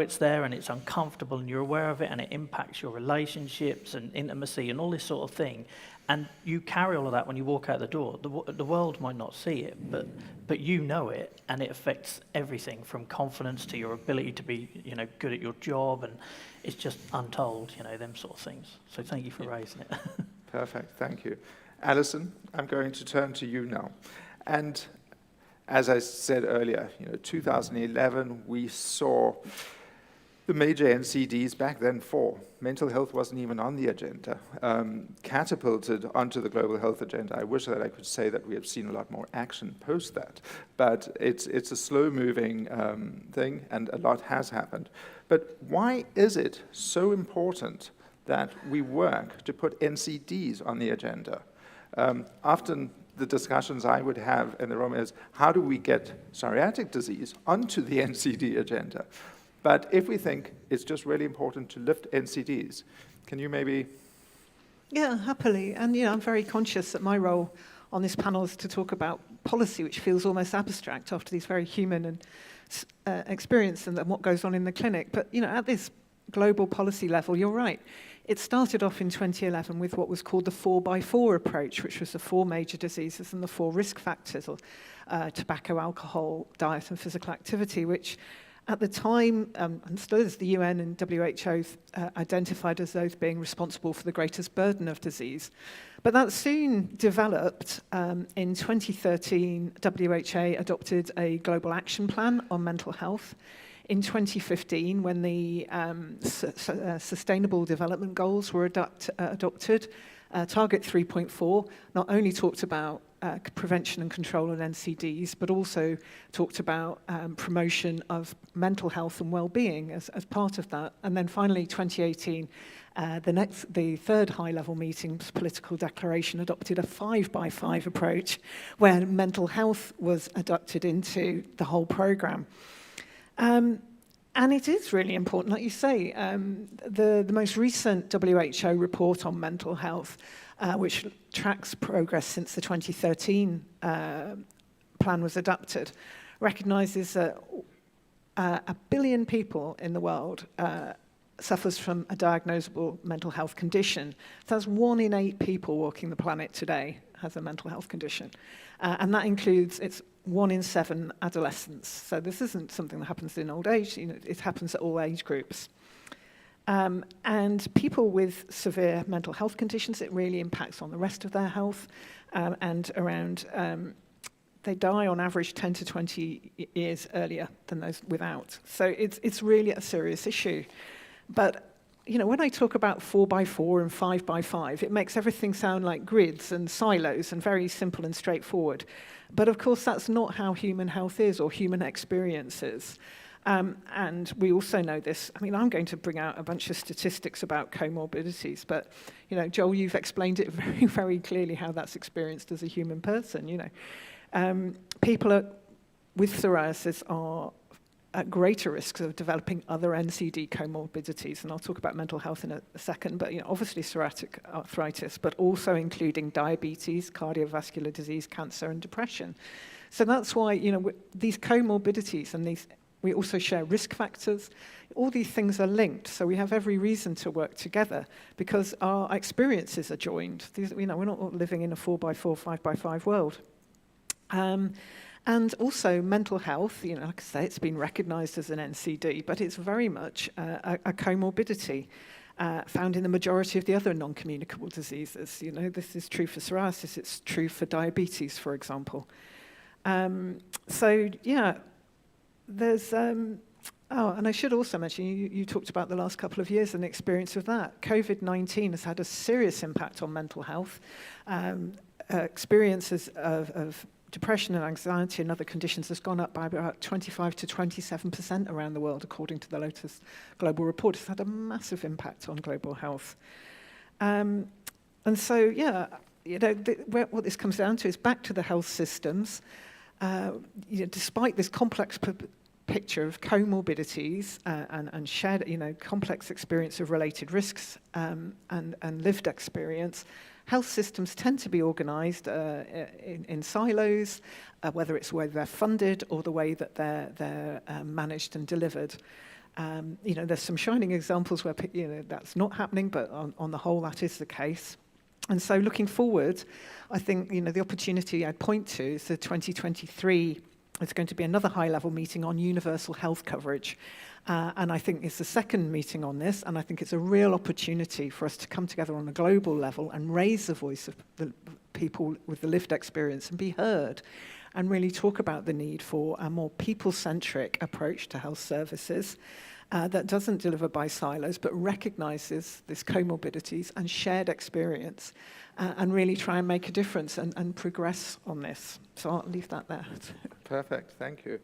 it's there and it's uncomfortable and you're aware of it, and it impacts your relationships and intimacy and all this sort of thing. And you carry all of that when you walk out the door. The world might not see it, but you know it, and it affects everything from confidence to your ability to be, good at your job, and it's just untold, them sort of things. So thank you for raising it. Perfect, thank you. Alison, I'm going to turn to you now. And as I said earlier, 2011, we saw the major NCDs back then 4. Mental health wasn't even on the agenda, catapulted onto the global health agenda. I wish that I could say that we have seen a lot more action post that, but it's a slow-moving thing, and a lot has happened. But why is it so important that we work to put NCDs on the agenda? Often the discussions I would have in the room is, how do we get psoriatic disease onto the NCD agenda? But if we think it's just really important to lift NCDs, can you maybe... Yeah, happily. And, I'm very conscious that my role on this panel is to talk about policy, which feels almost abstract after these very human and experience and what goes on in the clinic. But, at this global policy level, you're right. It started off in 2011 with what was called the 4x4 approach, which was the 4 major diseases and the 4 risk factors, tobacco, alcohol, diet, and physical activity, which at the time, and still is, the UN and WHO identified as those being responsible for the greatest burden of disease. But that soon developed. In 2013, WHO adopted a global action plan on mental health. In 2015, when the Sustainable Development Goals were adopted, Target 3.4 not only talked about prevention and control of NCDs, but also talked about promotion of mental health and well-being as part of that. And then finally, 2018, the third high-level meeting's political declaration adopted a 5x5 approach, where mental health was adopted into the whole programme. And it is really important, like you say. The most recent WHO report on mental health, which tracks progress since the 2013 plan was adopted, recognises that 1 billion people in the world suffers from a diagnosable mental health condition. So that's 1 in 8 people walking the planet today has a mental health condition. And that includes, it's 1 in 7 adolescents. So this isn't something that happens in old age, it happens at all age groups. And people with severe mental health conditions, it really impacts on the rest of their health and around they die on average 10 to 20 years earlier than those without. So it's really a serious issue. But when I talk about 4x4 and 5x5, it makes everything sound like grids and silos and very simple and straightforward. But of course, that's not how human health is or human experience is. And we also know this. I mean, I'm going to bring out a bunch of statistics about comorbidities, but, Joel, you've explained it very, very clearly how that's experienced as a human person, People with psoriasis are at greater risks of developing other NCD comorbidities, and I'll talk about mental health in a second, but obviously psoriatic arthritis, but also including diabetes, cardiovascular disease, cancer, and depression. So that's why, these comorbidities and we also share risk factors. All these things are linked, so we have every reason to work together because our experiences are joined. We're not all living in a 4x4, 5x5 world. And also mental health, like I say, it's been recognized as an NCD, but it's very much a comorbidity found in the majority of the other non-communicable diseases. This is true for psoriasis, it's true for diabetes, for example. There's, and I should also mention, you talked about the last couple of years and the experience of that. COVID-19 has had a serious impact on mental health. Experiences of depression and anxiety and other conditions has gone up by about 25 to 27% around the world, according to the latest global report. It's had a massive impact on global health. What this comes down to is back to the health systems. Despite this complex picture of comorbidities and shared, complex experience of related risks and lived experience, health systems tend to be organized in silos, whether it's the way they're funded or the way that they're managed and delivered. There's some shining examples where that's not happening, but on the whole, that is the case. And so looking forward, I think, the opportunity I'd point to is the 2023, it's going to be another high-level meeting on universal health coverage. And I think it's the second meeting on this, and I think it's a real opportunity for us to come together on a global level and raise the voice of the people with the lived experience and be heard, and really talk about the need for a more people-centric approach to health services that doesn't deliver by silos, but recognizes these comorbidities and shared experience, and really try and make a difference and progress on this. So I'll leave that there. Perfect, thank you.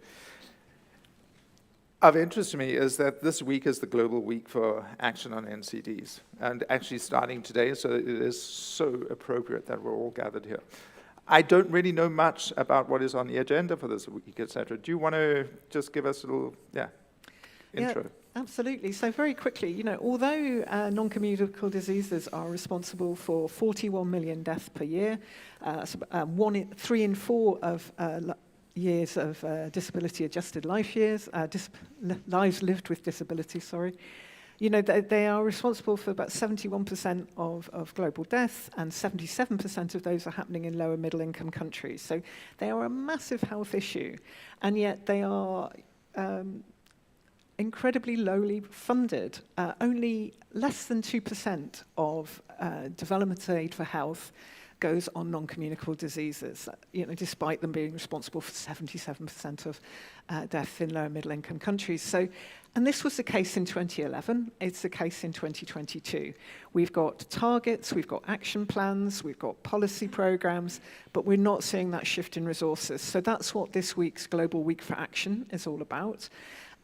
Of interest to me is that this week is the global week for action on NCDs, and actually starting today, so it is so appropriate that we're all gathered here. I don't really know much about what is on the agenda for this week, etc. Do you want to just give us a little, intro? Yeah, absolutely. So very quickly, although non-communicable diseases are responsible for 41 million deaths per year, 3 in 4 of years of disability-adjusted life years, lives lived with disability, they are responsible for about 71% of global deaths, and 77% of those are happening in lower middle-income countries. So they are a massive health issue, and yet they are incredibly lowly funded. Only less than 2% of development aid for health goes on non-communicable diseases, despite them being responsible for 77% of deaths in lower middle income countries. So, and this was the case in 2011, it's the case in 2022. We've got targets, we've got action plans, we've got policy programs, but we're not seeing that shift in resources. So that's what this week's Global Week for Action is all about.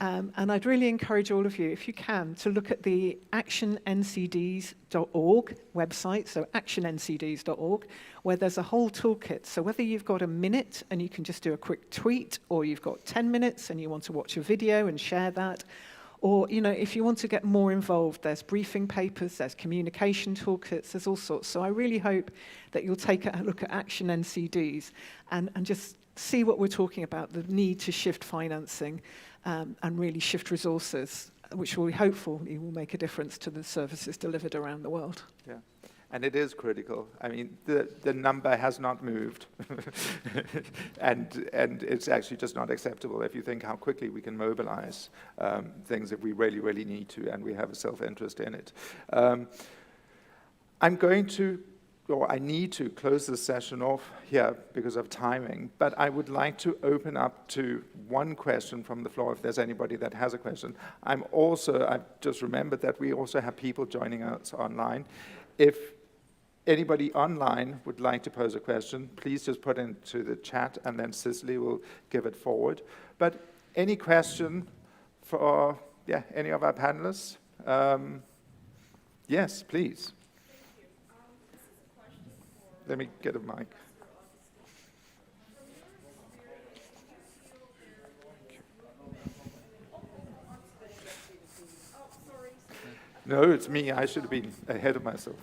And I'd really encourage all of you, if you can, to look at the actionncds.org website, so actionncds.org, where there's a whole toolkit. So whether you've got a minute and you can just do a quick tweet, or you've got 10 minutes and you want to watch a video and share that, or if you want to get more involved, there's briefing papers, there's communication toolkits, there's all sorts. So I really hope that you'll take a look at Action NCDs and just see what we're talking about, the need to shift financing and really shift resources, which will hopefully will make a difference to the services delivered around the world. Yeah, and it is critical. I mean, the number has not moved, and it's actually just not acceptable if you think how quickly we can mobilize things that we really, really need to, and we have a self-interest in it. I'm going to or I need to close this session off here because of timing, but I would like to open up to one question from the floor if there's anybody that has a question. I've just remembered that we also have people joining us online. If anybody online would like to pose a question, please just put it into the chat and then Cicely will give it forward. But any question for any of our panelists? Yes, please. Let me get a mic. No, it's me. I should have been ahead of myself.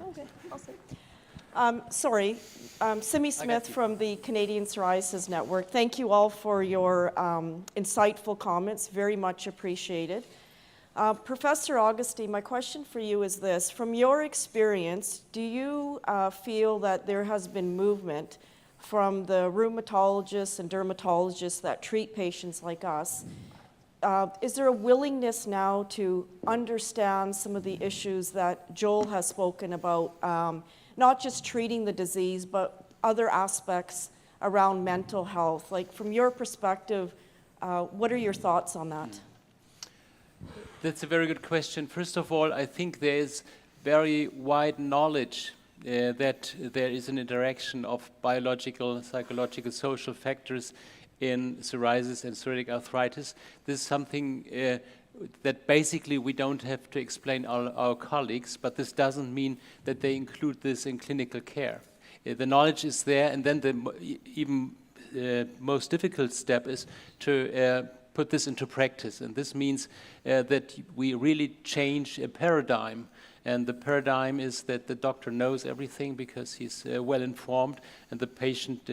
Okay, awesome. Sorry, Simi Smith from the Canadian Psoriasis Network. Thank you all for your insightful comments, very much appreciated. Professor Augustine, my question for you is this. From your experience, do you feel that there has been movement from the rheumatologists and dermatologists that treat patients like us? Is there a willingness now to understand some of the issues that Joel has spoken about, not just treating the disease, but other aspects around mental health? Like, from your perspective, what are your thoughts on that? That's a very good question. First of all, I think there is very wide knowledge that there is an interaction of biological, psychological, social factors in psoriasis and psoriatic arthritis. This is something that basically we don't have to explain our colleagues, but this doesn't mean that they include this in clinical care. The knowledge is there, and then the even most difficult step is to put this into practice. And this means that we really change a paradigm. And the paradigm is that the doctor knows everything because he's well informed, and the patient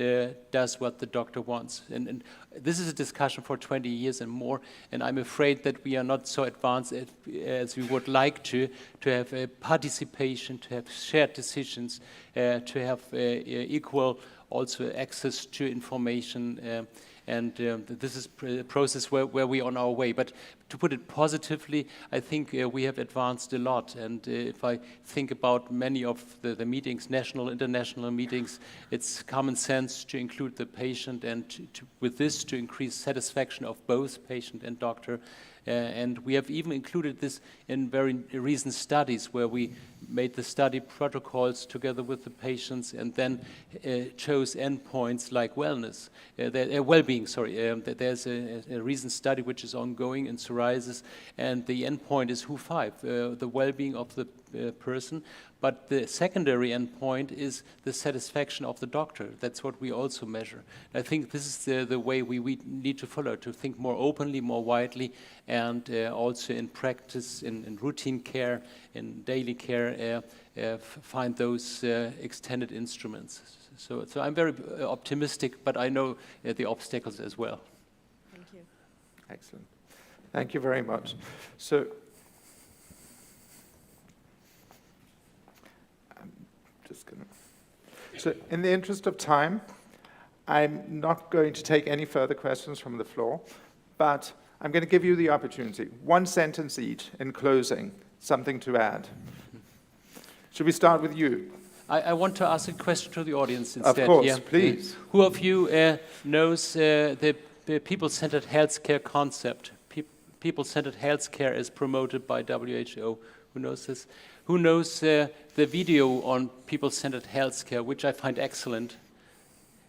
does what the doctor wants. And this is a discussion for 20 years and more, and I'm afraid that we are not so advanced as we would like to have a participation, to have shared decisions, to have equal also access to information. And this is a process where we're on our way. But to put it positively, I think we have advanced a lot. And if I think about many of the meetings, national, international meetings, it's common sense to include the patient and with this to increase satisfaction of both patient and doctor. And we have even included this in very recent studies where we made the study protocols together with the patients and then chose endpoints like wellness, well-being. There's a recent study which is ongoing in psoriasis, and the endpoint is WHO5, the well-being of the person. But the secondary endpoint is the satisfaction of the doctor. That's what we also measure. I think this is the way we need to follow, to think more openly, more widely, and also in practice, in routine care, in daily care, find those extended instruments. So I'm very optimistic, but I know the obstacles as well. Thank you. Excellent. Thank you very much. So in the interest of time, I'm not going to take any further questions from the floor, but I'm going to give you the opportunity. One sentence each in closing, something to add. Should we start with you? I want to ask a question to the audience instead. Of course, please. Who of you knows the people-centered healthcare concept? People-centered healthcare is promoted by WHO. Who knows this? Who knows the video on people-centered healthcare, which I find excellent?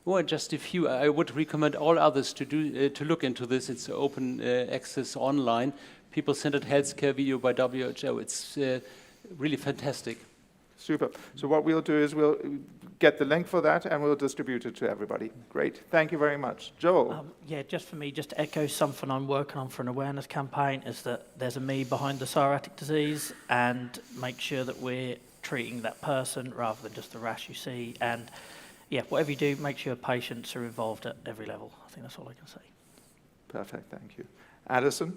Well, just a few. I would recommend all others to look into this. It's open access online. People-centered healthcare video by WHO. It's really fantastic. Super. So what we'll do is we'll get the link for that and we'll distribute it to everybody. Great. Thank you very much. Joel? Yeah, just for me, just to echo something I'm working on for an awareness campaign is that there's a me behind the psoriatic disease, and make sure that we're treating that person rather than just the rash you see. And yeah, whatever you do, make sure patients are involved at every level. I think that's all I can say. Perfect. Thank you. Addison?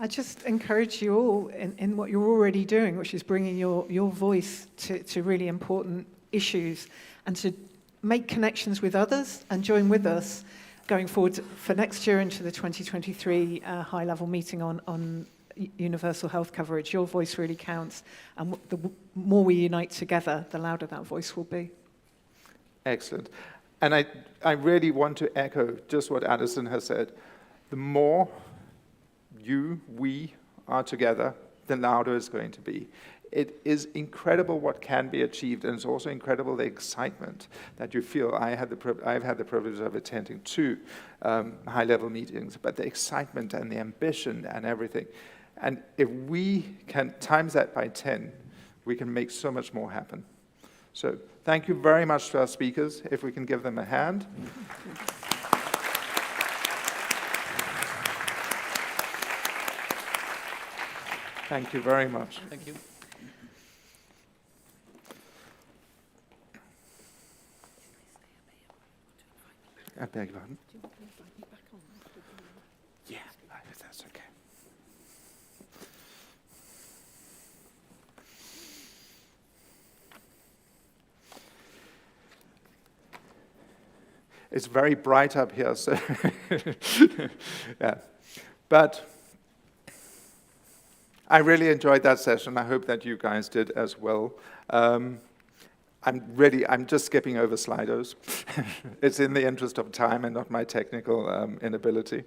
I just encourage you all in what you're already doing, which is bringing your voice to really important issues and to make connections with others and join with us going forward for next year into the 2023 high-level meeting on universal health coverage. Your voice really counts, and the more we unite together, the louder that voice will be. Excellent. And I really want to echo just what Alison has said. The more we are together, the louder it's going to be. It is incredible what can be achieved, and it's also incredible the excitement that you feel. I've had the privilege of attending 2 high-level meetings, but the excitement and the ambition and everything. And if we can times that by 10, we can make so much more happen. So thank you very much to our speakers. If we can give them a hand. Thank you very much. Thank you. I beg your pardon? Yeah, if that's okay. It's very bright up here, so yeah. But I really enjoyed that session. I hope that you guys did as well. I'm just skipping over Slidos. It's in the interest of time and not my technical inability.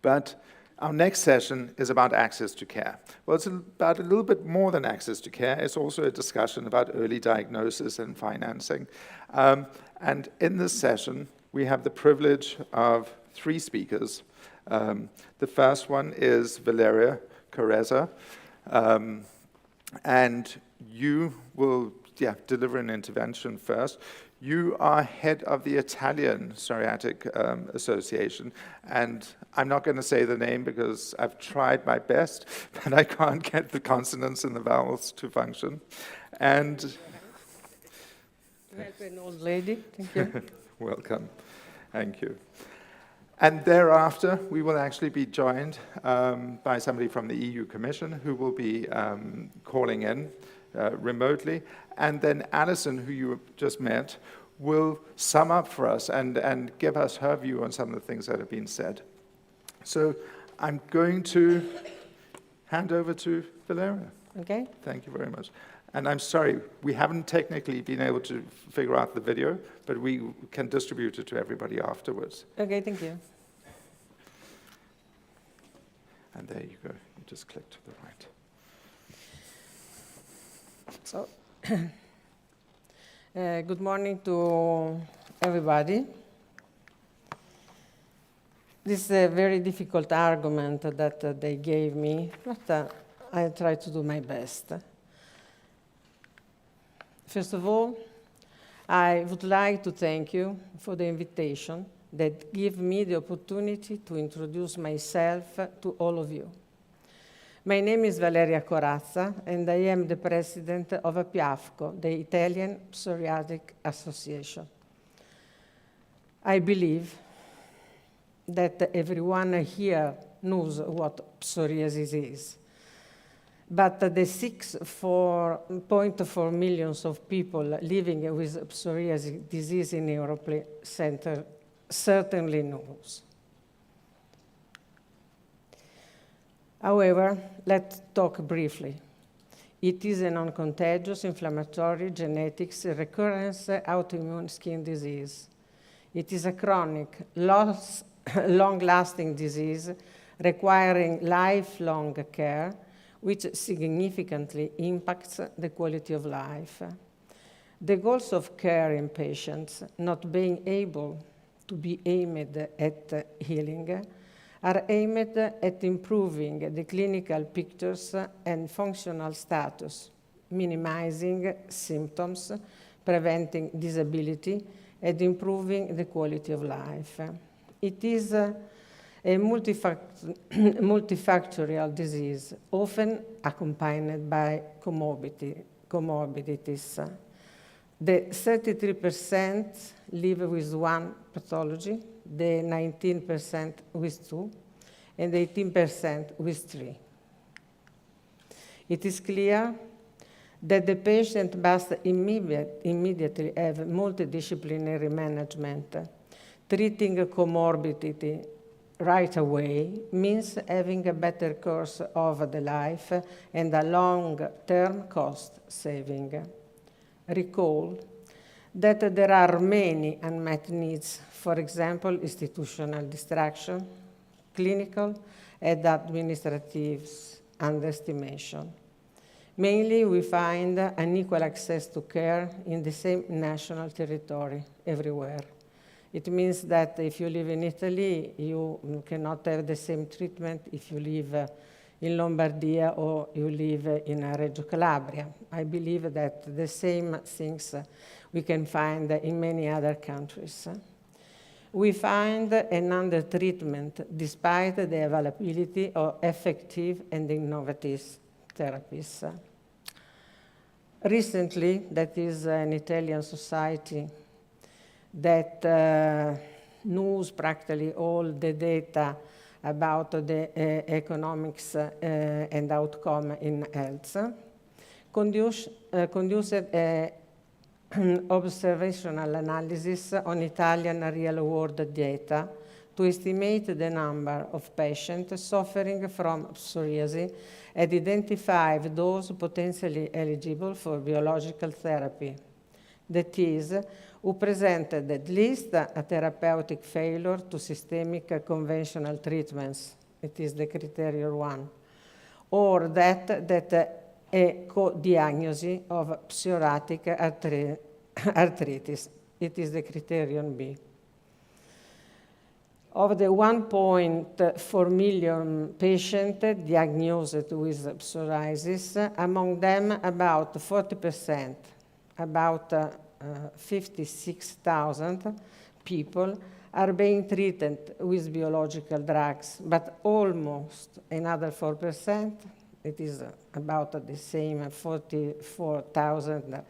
But our next session is about access to care. Well, it's about a little bit more than access to care. It's also a discussion about early diagnosis and financing. And in this session, we have the privilege of 3 speakers. The first one is Valeria Carezza, and you will deliver an intervention first. You are head of the Italian Psoriatic Association, and I'm not going to say the name because I've tried my best, but I can't get the consonants and the vowels to function. And Help an old lady. Thank you. welcome. Thank you. And thereafter, we will actually be joined by somebody from the EU Commission who will be calling in remotely. And then Alison, who you just met, will sum up for us and give us her view on some of the things that have been said. So I'm going to hand over to Valeria. Okay. Thank you very much. And I'm sorry, we haven't technically been able to figure out the video, but we can distribute it to everybody afterwards. Okay, thank you. And there you go. You just click to the right. So, good morning to everybody. This is a very difficult argument that they gave me, but I try to do my best. First of all, I would like to thank you for the invitation that give me the opportunity to introduce myself to all of you. My name is Valeria Corazza, and I am the president of IFPA, the Italian Psoriatic Association. I believe that everyone here knows what psoriasis is. But the 6.4 million of people living with psoriasis disease in Europe certainly knows. However, let's talk briefly. It is a non-contagious, inflammatory, genetics, recurrence, autoimmune skin disease. It is a chronic, long-lasting disease requiring lifelong care, which significantly impacts the quality of life. The goals of care in patients not being able to be aimed at healing are aimed at improving the clinical pictures and functional status, minimizing symptoms, preventing disability, and improving the quality of life. It is a multifactorial disease, often accompanied by comorbidities. The 33% live with one pathology, the 19% with two, and 18% with three. It is clear that the patient must immediately have multidisciplinary management, treating comorbidity right away means having a better course of the life and a long-term cost saving. Recall that there are many unmet needs, for example, institutional distraction, clinical and administrative underestimation. Mainly, we find unequal access to care in the same national territory everywhere. It means that if you live in Italy, you cannot have the same treatment if you live in Lombardia or you live in Reggio Calabria. I believe that the same things we can find in many other countries. We find an under-treatment despite the availability of effective and innovative therapies. Recently, that is an Italian society that knows practically all the data about the economics and outcome in health, conduced an observational analysis on Italian real-world data to estimate the number of patients suffering from psoriasis and identify those potentially eligible for biological therapy. That is, who presented at least a therapeutic failure to systemic conventional treatments. It is the criterion 1. Or that a co-diagnosis of psoriatic arthritis. It is the criterion B. Of the 1.4 million patients diagnosed with psoriasis, among them about 40%, about 56,000 people are being treated with biological drugs, but almost another 4%, it is about the same 44,000,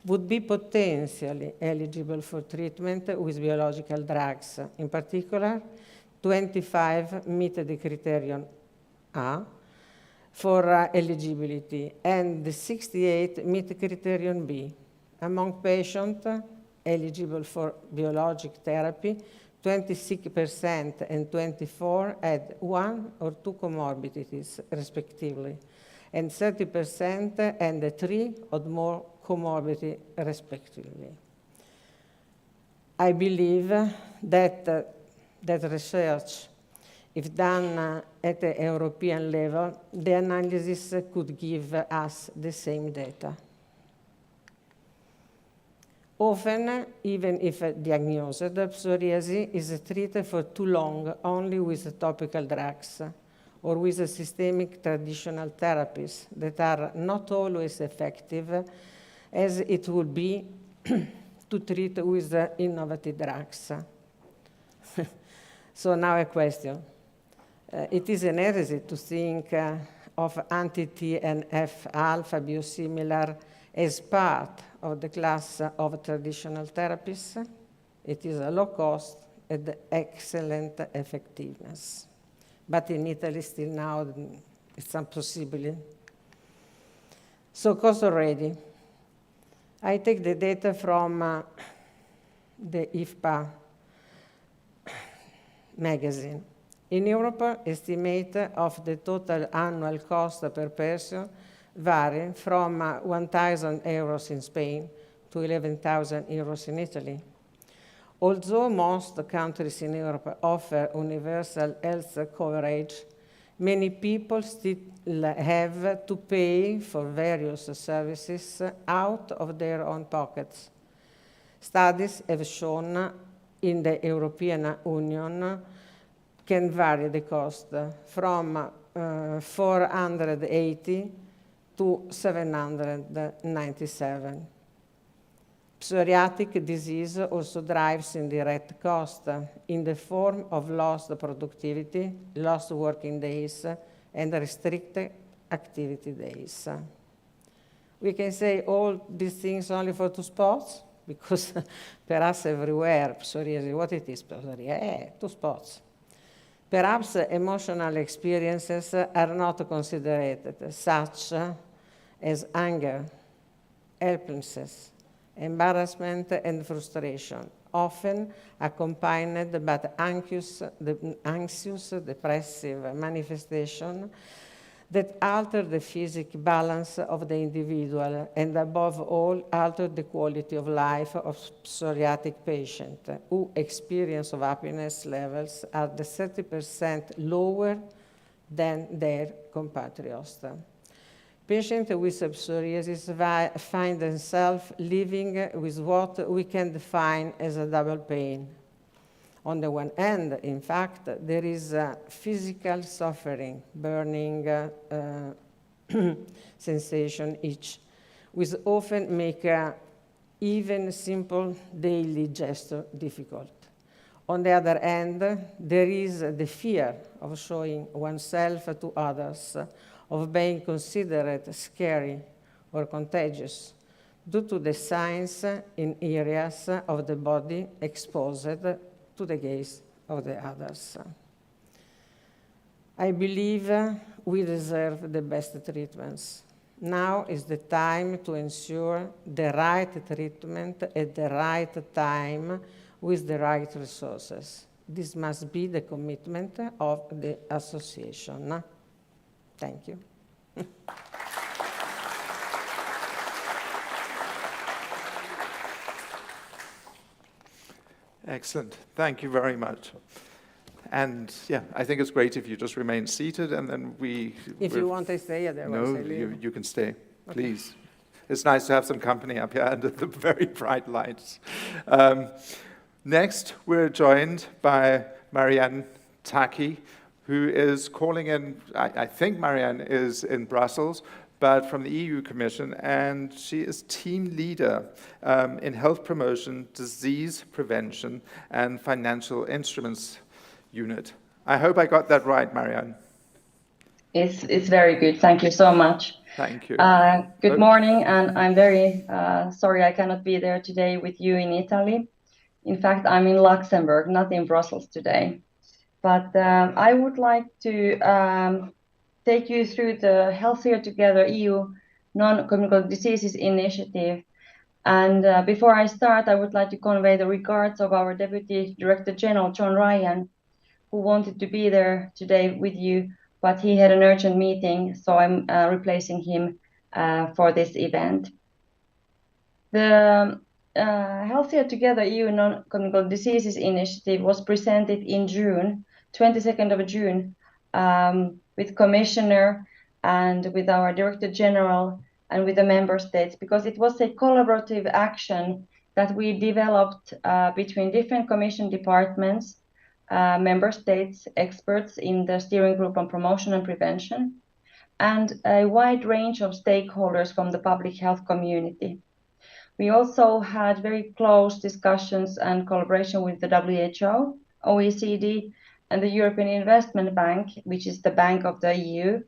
would be potentially eligible for treatment with biological drugs. In particular, 25 meet the criterion A for eligibility, and the 68 meet the criterion B. Among patients eligible for biologic therapy, 26% and 24% had 1 or 2 comorbidities, respectively, and 30% and 3 or more comorbidity, respectively. I believe that research, if done at the European level, the analysis could give us the same data. Often, even if diagnosed, psoriasis is treated for too long only with topical drugs or with systemic traditional therapies that are not always effective as it would be to treat with innovative drugs. So now a question. It is an heresy to think of anti-TNF-alpha biosimilar as part of the class of traditional therapies. It is a low cost and excellent effectiveness. But in Italy, still now, it's impossible. So cost already. I take the data from the IFPA magazine. In Europe, estimate of the total annual cost per person vary from 1,000 euros in Spain to 11,000 euros in Italy. Although most countries in Europe offer universal health coverage, many people still have to pay for various services out of their own pockets. Studies have shown in the European Union can vary the cost from 480 to 797. Psoriatic disease also drives indirect cost in the form of lost productivity, lost working days, and restricted activity days. We can say all these things only for 2 spots, because perhaps everywhere, psoriasis, what it is psoriasis? 2 spots. Perhaps emotional experiences are not considered, such as anger, helplessness, embarrassment, and frustration, often accompanied by anxious, depressive manifestation that alter the physical balance of the individual and, above all, alter the quality of life of psoriatic patients who experience of happiness levels are 30% lower than their compatriots. Patients with psoriasis find themselves living with what we can define as a double pain. On the one hand, in fact, there is physical suffering, burning sensation itch, which often make even simple daily gesture difficult. On the other hand, there is the fear of showing oneself to others, of being considered scary or contagious, due to the signs in areas of the body exposed to the gaze of the others. I believe we deserve the best treatments. Now is the time to ensure the right treatment at the right time with the right resources. This must be the commitment of the association. Thank you. Excellent. Thank you very much. And yeah, I think it's great if you just remain seated and then If you want to stay, otherwise No, I leave. you can stay, please. It's nice to have some company up here under the very bright lights. Next, we're joined by Marianne Taki, who is calling in, I think Marianne is in Brussels, but from the EU Commission, and she is team leader in health promotion, disease prevention, and financial instruments unit. I hope I got that right, Marianne. It's very good. Thank you so much. Thank you. Good morning, and I'm very sorry I cannot be there today with you in Italy. In fact, I'm in Luxembourg, not in Brussels today. But I would like to take you through the Healthier Together EU Non-Communicable Diseases Initiative. And before I start, I would like to convey the regards of our Deputy Director General, John Ryan, who wanted to be there today with you, but he had an urgent meeting, so I'm replacing him for this event. The Healthier Together EU Non-Communicable Diseases Initiative was presented in June, 22nd of June, with Commissioner and with our Director General and with the member states, because it was a collaborative action that we developed between different Commission departments, member states, experts in the steering group on promotion and prevention, and a wide range of stakeholders from the public health community. We also had very close discussions and collaboration with the WHO, OECD, and the European Investment Bank, which is the bank of the EU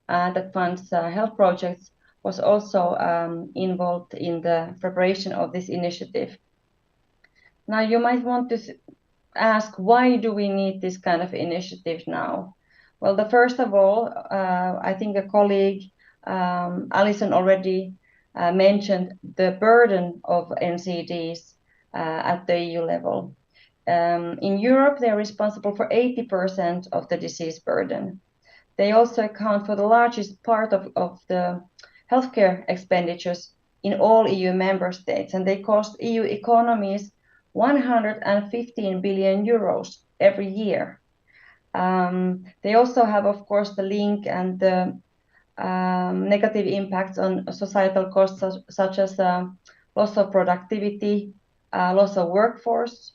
that funds health projects, was also involved in the preparation of this initiative. Now, you might want to ask, why do we need this kind of initiative now? Well, first of all, I think a colleague, Alison, already mentioned the burden of NCDs at the EU level. In Europe, they're responsible for 80% of the disease burden. They also account for the largest part of the healthcare expenditures in all EU member states, and they cost EU economies 115 billion euros every year. They also have, of course, the link and the negative impacts on societal costs, such as loss of productivity, loss of workforce,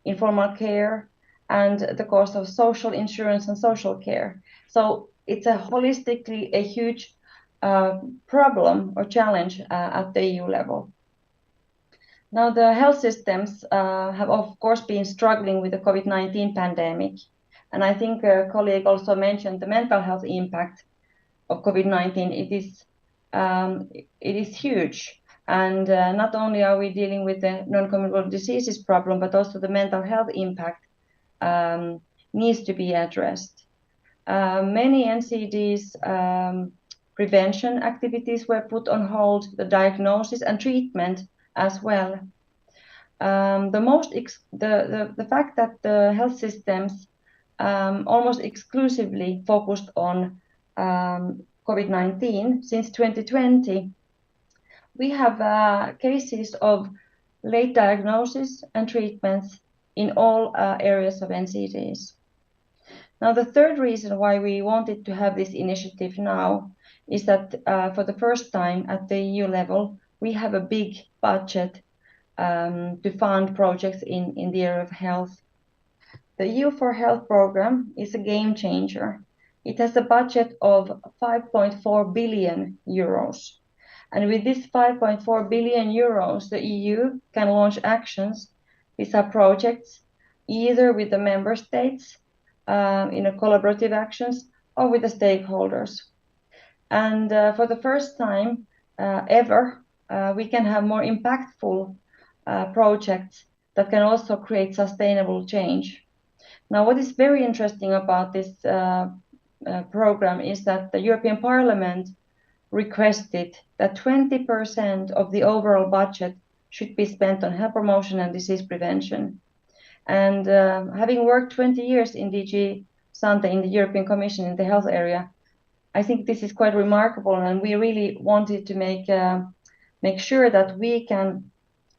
informal care, and the cost of social insurance and social care. So it's holistically a huge problem or challenge at the EU level. Now, the health systems have, of course, been struggling with the COVID-19 pandemic. And I think a colleague also mentioned the mental health impact of COVID-19. It is huge. And not only are we dealing with the non-communicable diseases problem, but also the mental health impact needs to be addressed. Many NCDs prevention activities were put on hold. The diagnosis and treatment as well. The fact that the health systems almost exclusively focused on COVID-19 since 2020, we have cases of late diagnosis and treatments in all areas of NCDs. Now, the third reason why we wanted to have this initiative now is that for the first time at the EU level, we have a big budget to fund projects in the area of health. The EU for Health program is a game changer. It has a budget of 5.4 billion euros. And with this 5.4 billion euros, the EU can launch actions, these are projects, either with the member states in a collaborative actions or with the stakeholders. And for the first time ever, we can have more impactful projects that can also create sustainable change. Now, what is very interesting about this program is that the European Parliament requested that 20% of the overall budget should be spent on health promotion and disease prevention. And having worked 20 years in DG Sante in the European Commission in the health area, I think this is quite remarkable, and we really wanted to make sure that we can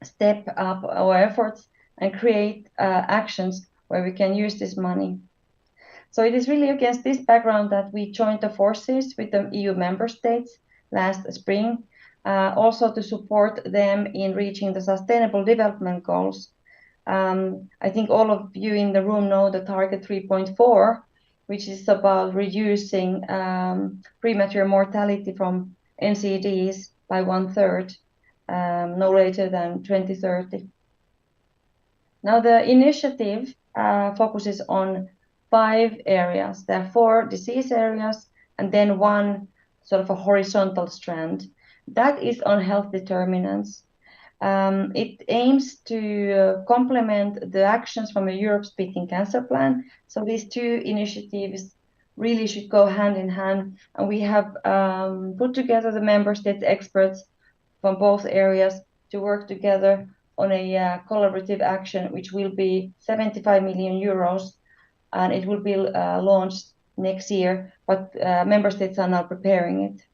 step up our efforts and create actions where we can use this money. So it is really against this background that we joined the forces with the EU member states last spring, also to support them in reaching the Sustainable Development Goals. I think all of you in the room know the target 3.4, which is about reducing premature mortality from NCDs by 1/3, no later than 2030. Now the initiative focuses on 5 areas. There are 4 disease areas and then 1 sort of a horizontal strand. That is on health determinants. It aims to complement the actions from a Europe-speaking cancer plan. So these 2 initiatives really should go hand in hand. And we have put together the member states experts from both areas to work together on a collaborative action, which will be 75 million euros, and it will be launched next year, but member states are now preparing it.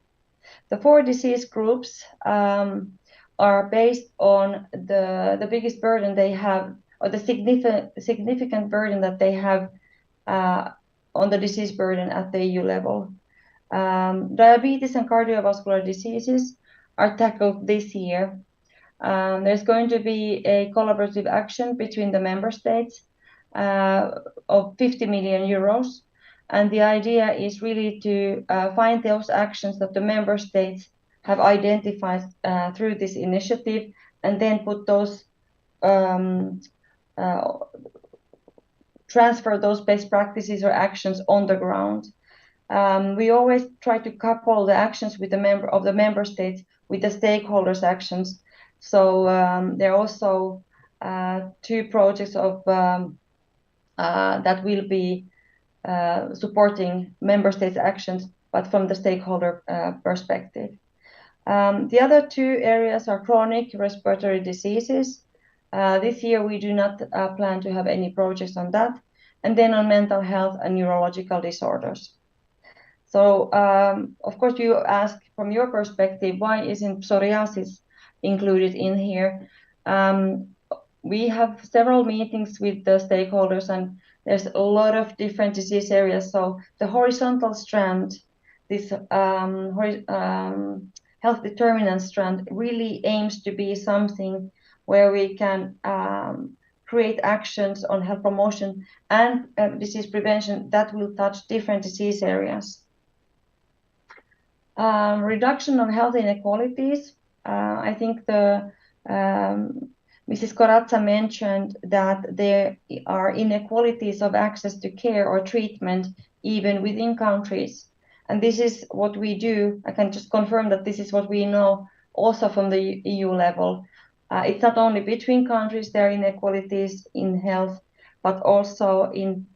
The 4 disease groups are based on the biggest burden they have, or the significant burden that they have on the disease burden at the EU level. Diabetes and cardiovascular diseases are tackled this year. There's going to be a collaborative action between the member states of 50 million euros. And the idea is really to find those actions that the member states have identified through this initiative, and then put those, transfer those best practices or actions on the ground. We always try to couple the actions with the member states with the stakeholders' actions. So there are also 2 projects of that will be supporting member states' actions, but from the stakeholder perspective. The other 2 areas are chronic respiratory diseases. This year we do not plan to have any projects on that. And then on mental health and neurological disorders. So of course you ask from your perspective, why isn't psoriasis included in here? We have several meetings with the stakeholders, and there's a lot of different disease areas. So the horizontal strand, this health determinant strand, really aims to be something where we can create actions on health promotion and disease prevention that will touch different disease areas. Reduction of health inequalities. I think the Mrs. Corazza mentioned that there are inequalities of access to care or treatment even within countries. And this is what we do. I can just confirm that this is what we know also from the EU level. It's not only between countries there are inequalities in health, but also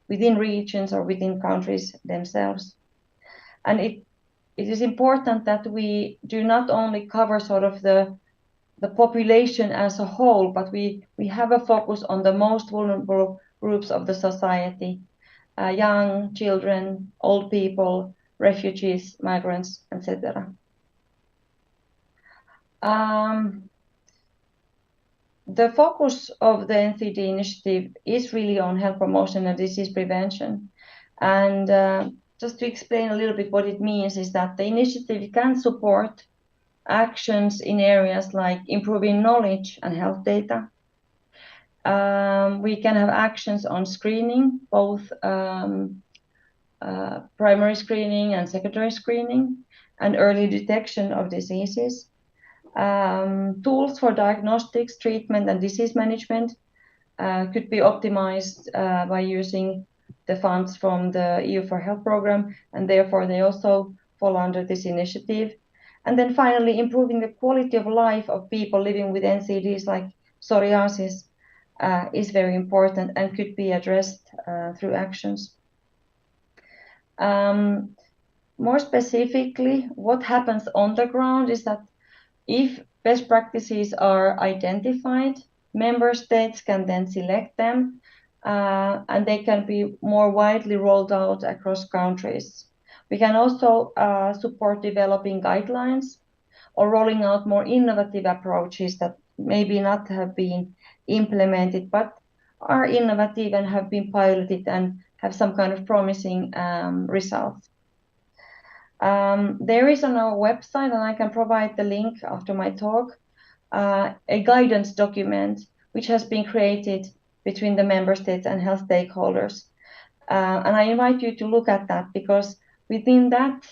within regions or within countries themselves. And it is important that we do not only cover sort of the the population as a whole, but we have a focus on the most vulnerable groups of the society, young, children, old people, refugees, migrants, etc. The focus of the NCD initiative is really on health promotion and disease prevention. And just to explain a little bit what it means is that the initiative can support actions in areas like improving knowledge and health data. We can have actions on screening, both primary screening and secondary screening, and early detection of diseases. Tools for diagnostics, treatment, and disease management could be optimized by using the funds from the EU for Health program, and therefore they also fall under this initiative. And then finally, improving the quality of life of people living with NCDs like psoriasis is very important and could be addressed through actions. More specifically, what happens on the ground is that if best practices are identified, member states can then select them and they can be more widely rolled out across countries. We can also support developing guidelines or rolling out more innovative approaches that maybe not have been implemented, but are innovative and have been piloted and have some kind of promising results. There is on our website, and I can provide the link after my talk, a guidance document which has been created between the member states and health stakeholders. And I invite you to look at that, because within that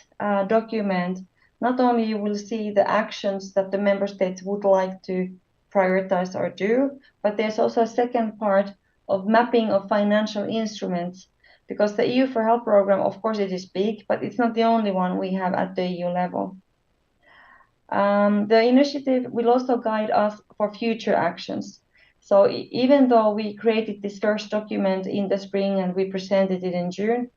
document, not only you will see the actions that the member states would like to prioritize or do, but there's also a second part of mapping of financial instruments, because the EU for Health program, of course, it is big, but it's not the only one we have at the EU level. The initiative will also guide us for future actions. So even though we created this first document in the spring and we presented it in June,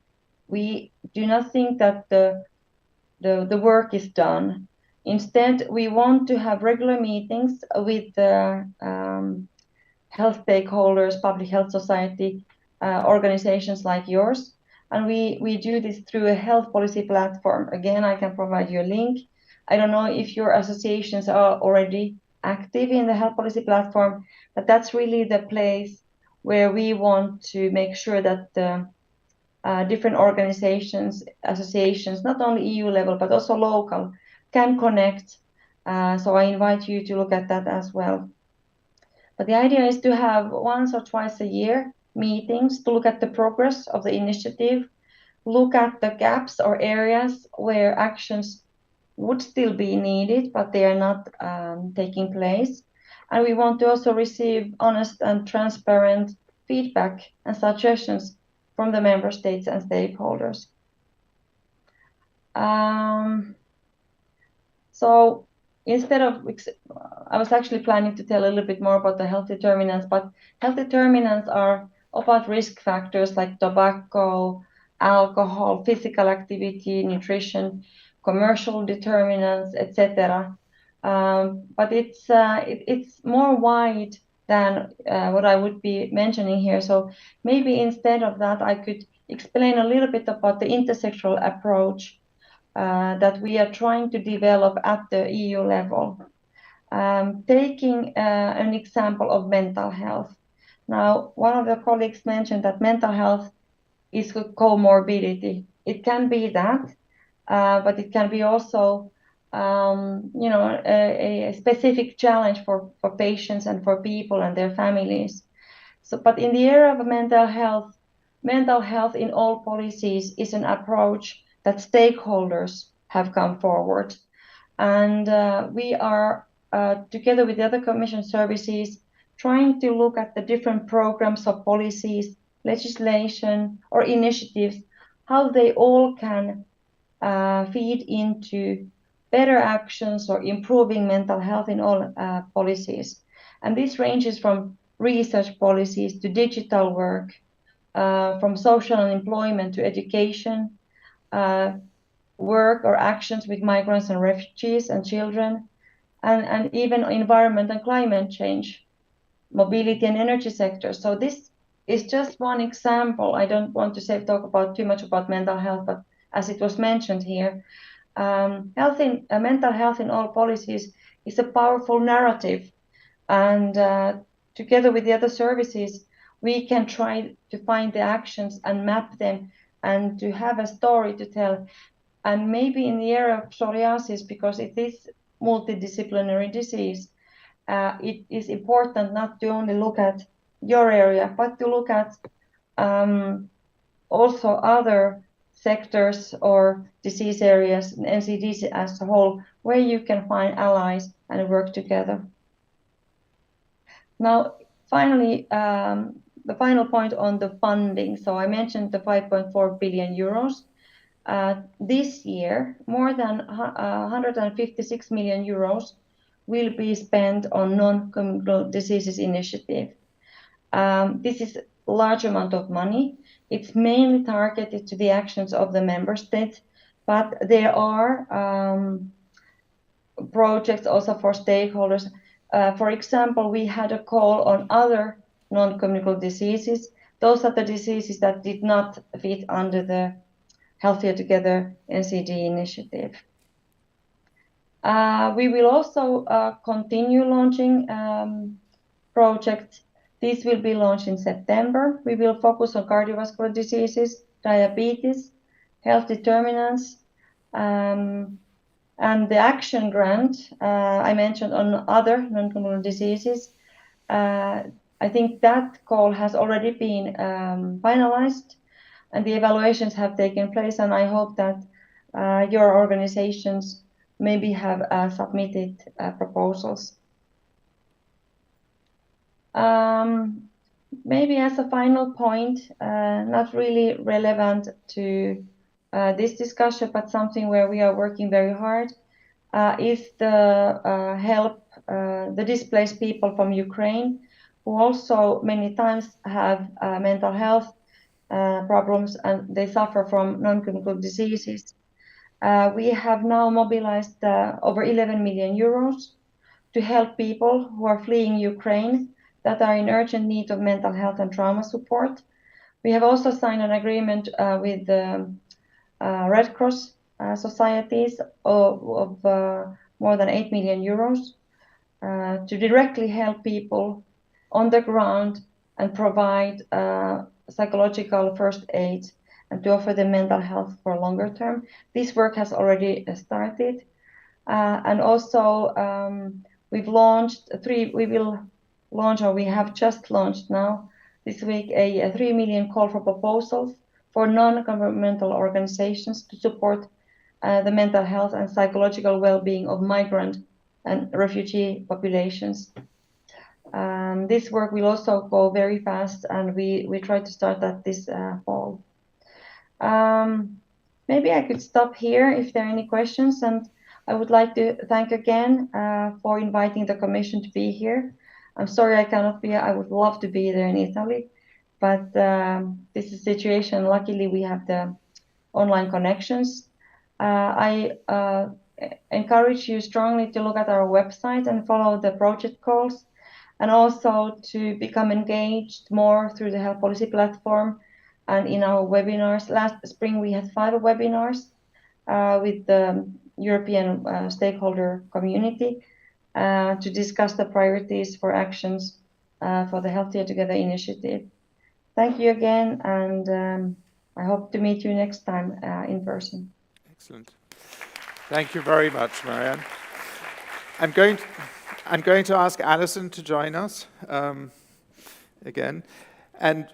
we do not think that the work is done. Instead, we want to have regular meetings with the health stakeholders, public health society, organizations like yours. And we do this through a health policy platform. Again, I can provide you a link. I don't know if your associations are already active in the health policy platform, but that's really the place where we want to make sure that the different organizations, associations, not only EU level, but also local, can connect. So I invite you to look at that as well. But the idea is to have once or twice a year meetings to look at the progress of the initiative, look at the gaps or areas where actions would still be needed, but they are not taking place. And we want to also receive honest and transparent feedback and suggestions from the member states and stakeholders. So instead of, I was actually planning to tell a little bit more about the health determinants, but health determinants are about risk factors like tobacco, alcohol, physical activity, nutrition, commercial determinants, etc. But it's more wide than what I would be mentioning here. So maybe instead of that, I could explain a little bit about the intersectoral approach that we are trying to develop at the EU level. Taking an example of mental health. Now, one of the colleagues mentioned that mental health is a comorbidity. It can be that, but it can be also a specific challenge for patients and for people and their families. So, but in the area of mental health in all policies is an approach that stakeholders have come forward. And we are, together with the other Commission services, trying to look at the different programs of policies, legislation, or initiatives, how they all can feed into better actions or improving mental health in all policies. And this ranges from research policies to digital work, from social and employment to education, work or actions with migrants and refugees and children, and even environment and climate change, mobility and energy sectors. So this is just one example. I don't want to talk about too much about mental health, but as it was mentioned here, mental health in all policies is a powerful narrative, and together with the other services, we can try to find the actions and map them and to have a story to tell. And maybe in the area of psoriasis, because it is multidisciplinary disease, it is important not to only look at your area, but to look at also other sectors or disease areas, NCDs as a whole, where you can find allies and work together. Now, finally, the final point on the funding. So I mentioned the 5.4 billion euros. This year, more than 156 million euros will be spent on non-communicable diseases initiative. This is a large amount of money. It's mainly targeted to the actions of the member states, but there are projects also for stakeholders. For example, we had a call on other non-communicable diseases. Those are the diseases that did not fit under the Healthier Together NCD initiative. We will also continue launching projects. These will be launched in September. We will focus on cardiovascular diseases, diabetes, health determinants, and the action grant I mentioned on other non-communicable diseases. I think that call has already been finalized, and the evaluations have taken place, and I hope that your organizations maybe have submitted proposals. Maybe as a final point, not really relevant to this discussion, but something where we are working very hard, is the help the displaced people from Ukraine, who also many times have mental health problems, and they suffer from non-communicable diseases. We have now mobilized over 11 million euros to help people who are fleeing Ukraine that are in urgent need of mental health and trauma support. We have also signed an agreement with the Red Cross societies of more than 8 million euros to directly help people on the ground and provide psychological first aid and to offer them mental health for longer term. This work has already started. And also we've launched we have just launched now this week a 3 million call for proposals for non-governmental organizations to support the mental health and psychological well-being of migrant and refugee populations. This work will also go very fast, and we try to start that this fall. Maybe I could stop here if there are any questions, and I would like to thank again for inviting the Commission to be here. I'm sorry I cannot be. I would love to be there in Italy, but this is a situation. Luckily, we have the online connections. I encourage you strongly to look at our website and follow the project calls, and also to become engaged more through the health policy platform and in our webinars. Last spring, we had 5 webinars with the European stakeholder community to discuss the priorities for actions for the Healthier Together initiative. Thank you again, and I hope to meet you next time in person. Excellent. Thank you very much, Marianne. I'm going to ask Alison to join us again. And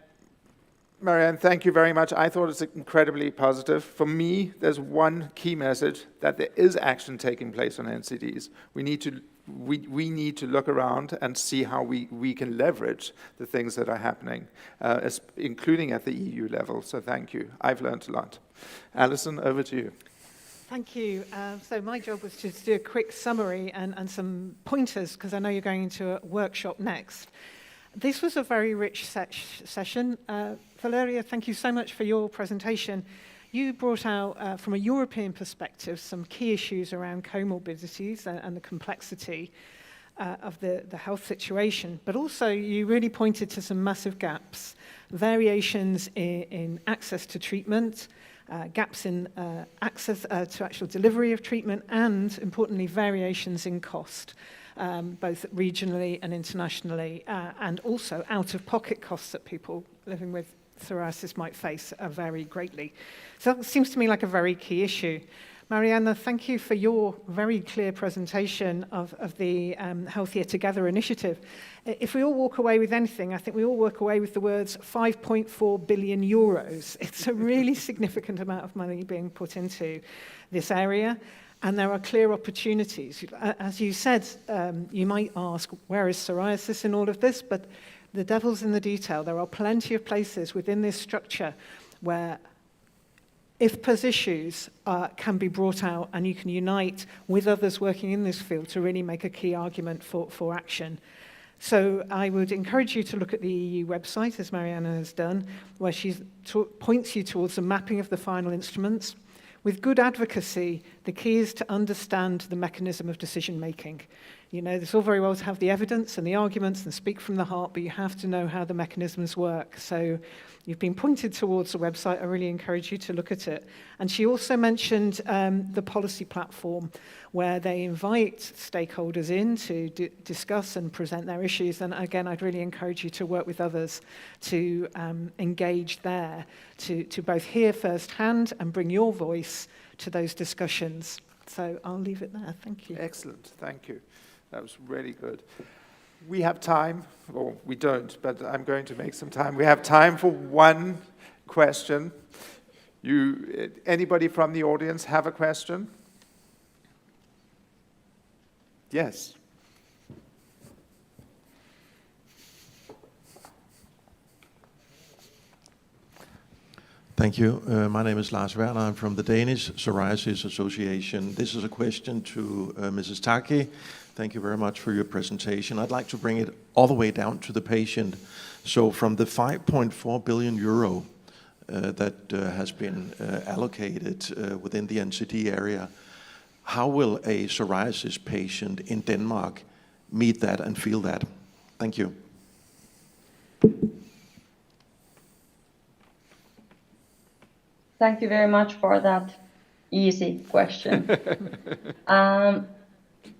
Marianne, thank you very much. I thought it's incredibly positive. For me, there's one key message, that there is action taking place on NCDs. We need to look around and see how we can leverage the things that are happening, including at the EU level. So thank you. I've learned a lot. Alison, over to you. Thank you. So my job was to do a quick summary and some pointers, because I know you're going into a workshop next. This was a very rich session. Valeria, thank you so much for your presentation. You brought out, from a European perspective, some key issues around comorbidities and the complexity of the health situation, but also you really pointed to some massive gaps, variations in access to treatment, gaps in access to actual delivery of treatment, and importantly, variations in cost, both regionally and internationally, and also out-of-pocket costs that people living with psoriasis might face vary greatly. So that seems to me like a very key issue. Mariana, thank you for your very clear presentation of the Healthier Together initiative. If we all walk away with anything, I think we all walk away with the words 5.4 billion euros. It's a really significant amount of money being put into this area, and there are clear opportunities. As you said, you might ask, where is psoriasis in all of this? But the devil's in the detail. There are plenty of places within this structure where IFPA's issues can be brought out, and you can unite with others working in this field to really make a key argument for action. So I would encourage you to look at the EU website, as Mariana has done, where she points you towards a mapping of the final instruments. With good advocacy, the key is to understand the mechanism of decision-making. You know, it's all very well to have the evidence and the arguments and speak from the heart, but you have to know how the mechanisms work. So you've been pointed towards the website. I really encourage you to look at it. And she also mentioned the policy platform, where they invite stakeholders in to discuss and present their issues. And again, I'd really encourage you to work with others to engage there, to both hear firsthand and bring your voice to those discussions. So I'll leave it there. Thank you. Excellent. Thank you. That was really good. We have time, or we don't, but I'm going to make some time. We have time for one question. Anybody from the audience have a question? Yes. Thank you. My name is Lars Werner. I'm from the Danish Psoriasis Association. This is a question to Mrs. Taki. Thank you very much for your presentation. I'd like to bring it all the way down to the patient. So from the 5.4 billion euro that has been allocated within the NCD area, how will a psoriasis patient in Denmark meet that and feel that? Thank you. Thank you very much for that easy question.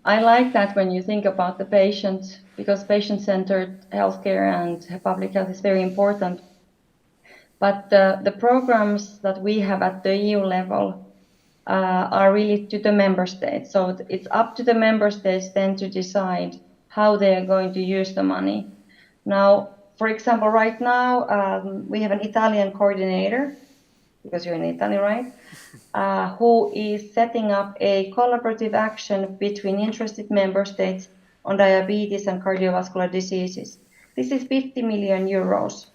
I like that when you think about the patient, because patient-centered healthcare and public health is very important. But the programs that we have at the EU level are really to the member states. So it's up to the member states then to decide how they are going to use the money. Now, for example, right now we have an Italian coordinator, because you're in Italy, right? Who is setting up a collaborative action between interested member states on diabetes and cardiovascular diseases. This is 50 million euros.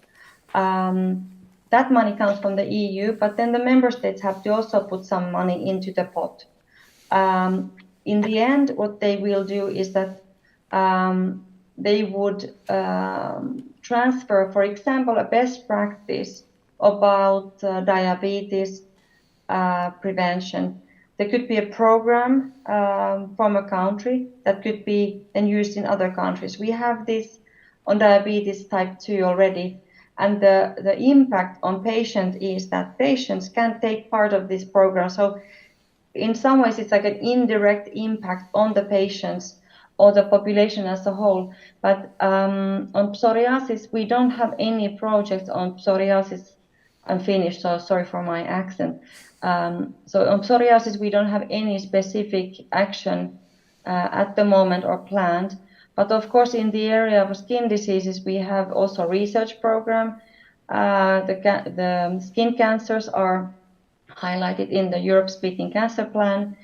That money comes from the EU, but then the member states have to also put some money into the pot. In the end, what they will do is that they would transfer, for example, a best practice about diabetes prevention. There could be a program from a country that could be then used in other countries. We have this on diabetes type 2 already, and the impact on patients is that patients can take part of this program. So in some ways it's like an indirect impact on the patients or the population as a whole. But on psoriasis, we don't have any projects on psoriasis. I'm Finnish, so sorry for my accent. So on psoriasis, we don't have any specific action at the moment or planned. But of course, in the area of skin diseases, we have also a research program. The skin cancers are highlighted in the Europe Speaking Cancer Plan.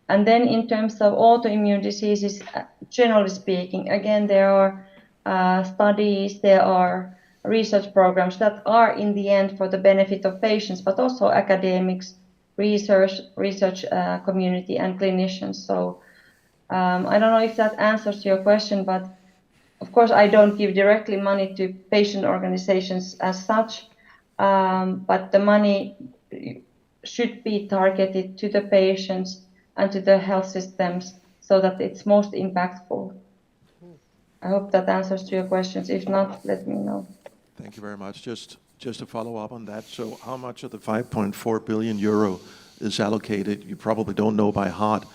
And then in terms of autoimmune diseases, generally speaking, again, there are studies, there are research programs that are in the end for the benefit of patients, but also academics, research community and clinicians. So I don't know if that answers your question, but of course I don't give directly money to patient organizations as such, but the money should be targeted to the patients and to the health systems so that it's most impactful. I hope that answers to your questions. If not, let me know. Thank you very much. Just to follow up on that, so how much of the 5.4 billion euro is allocated? You probably don't know by heart,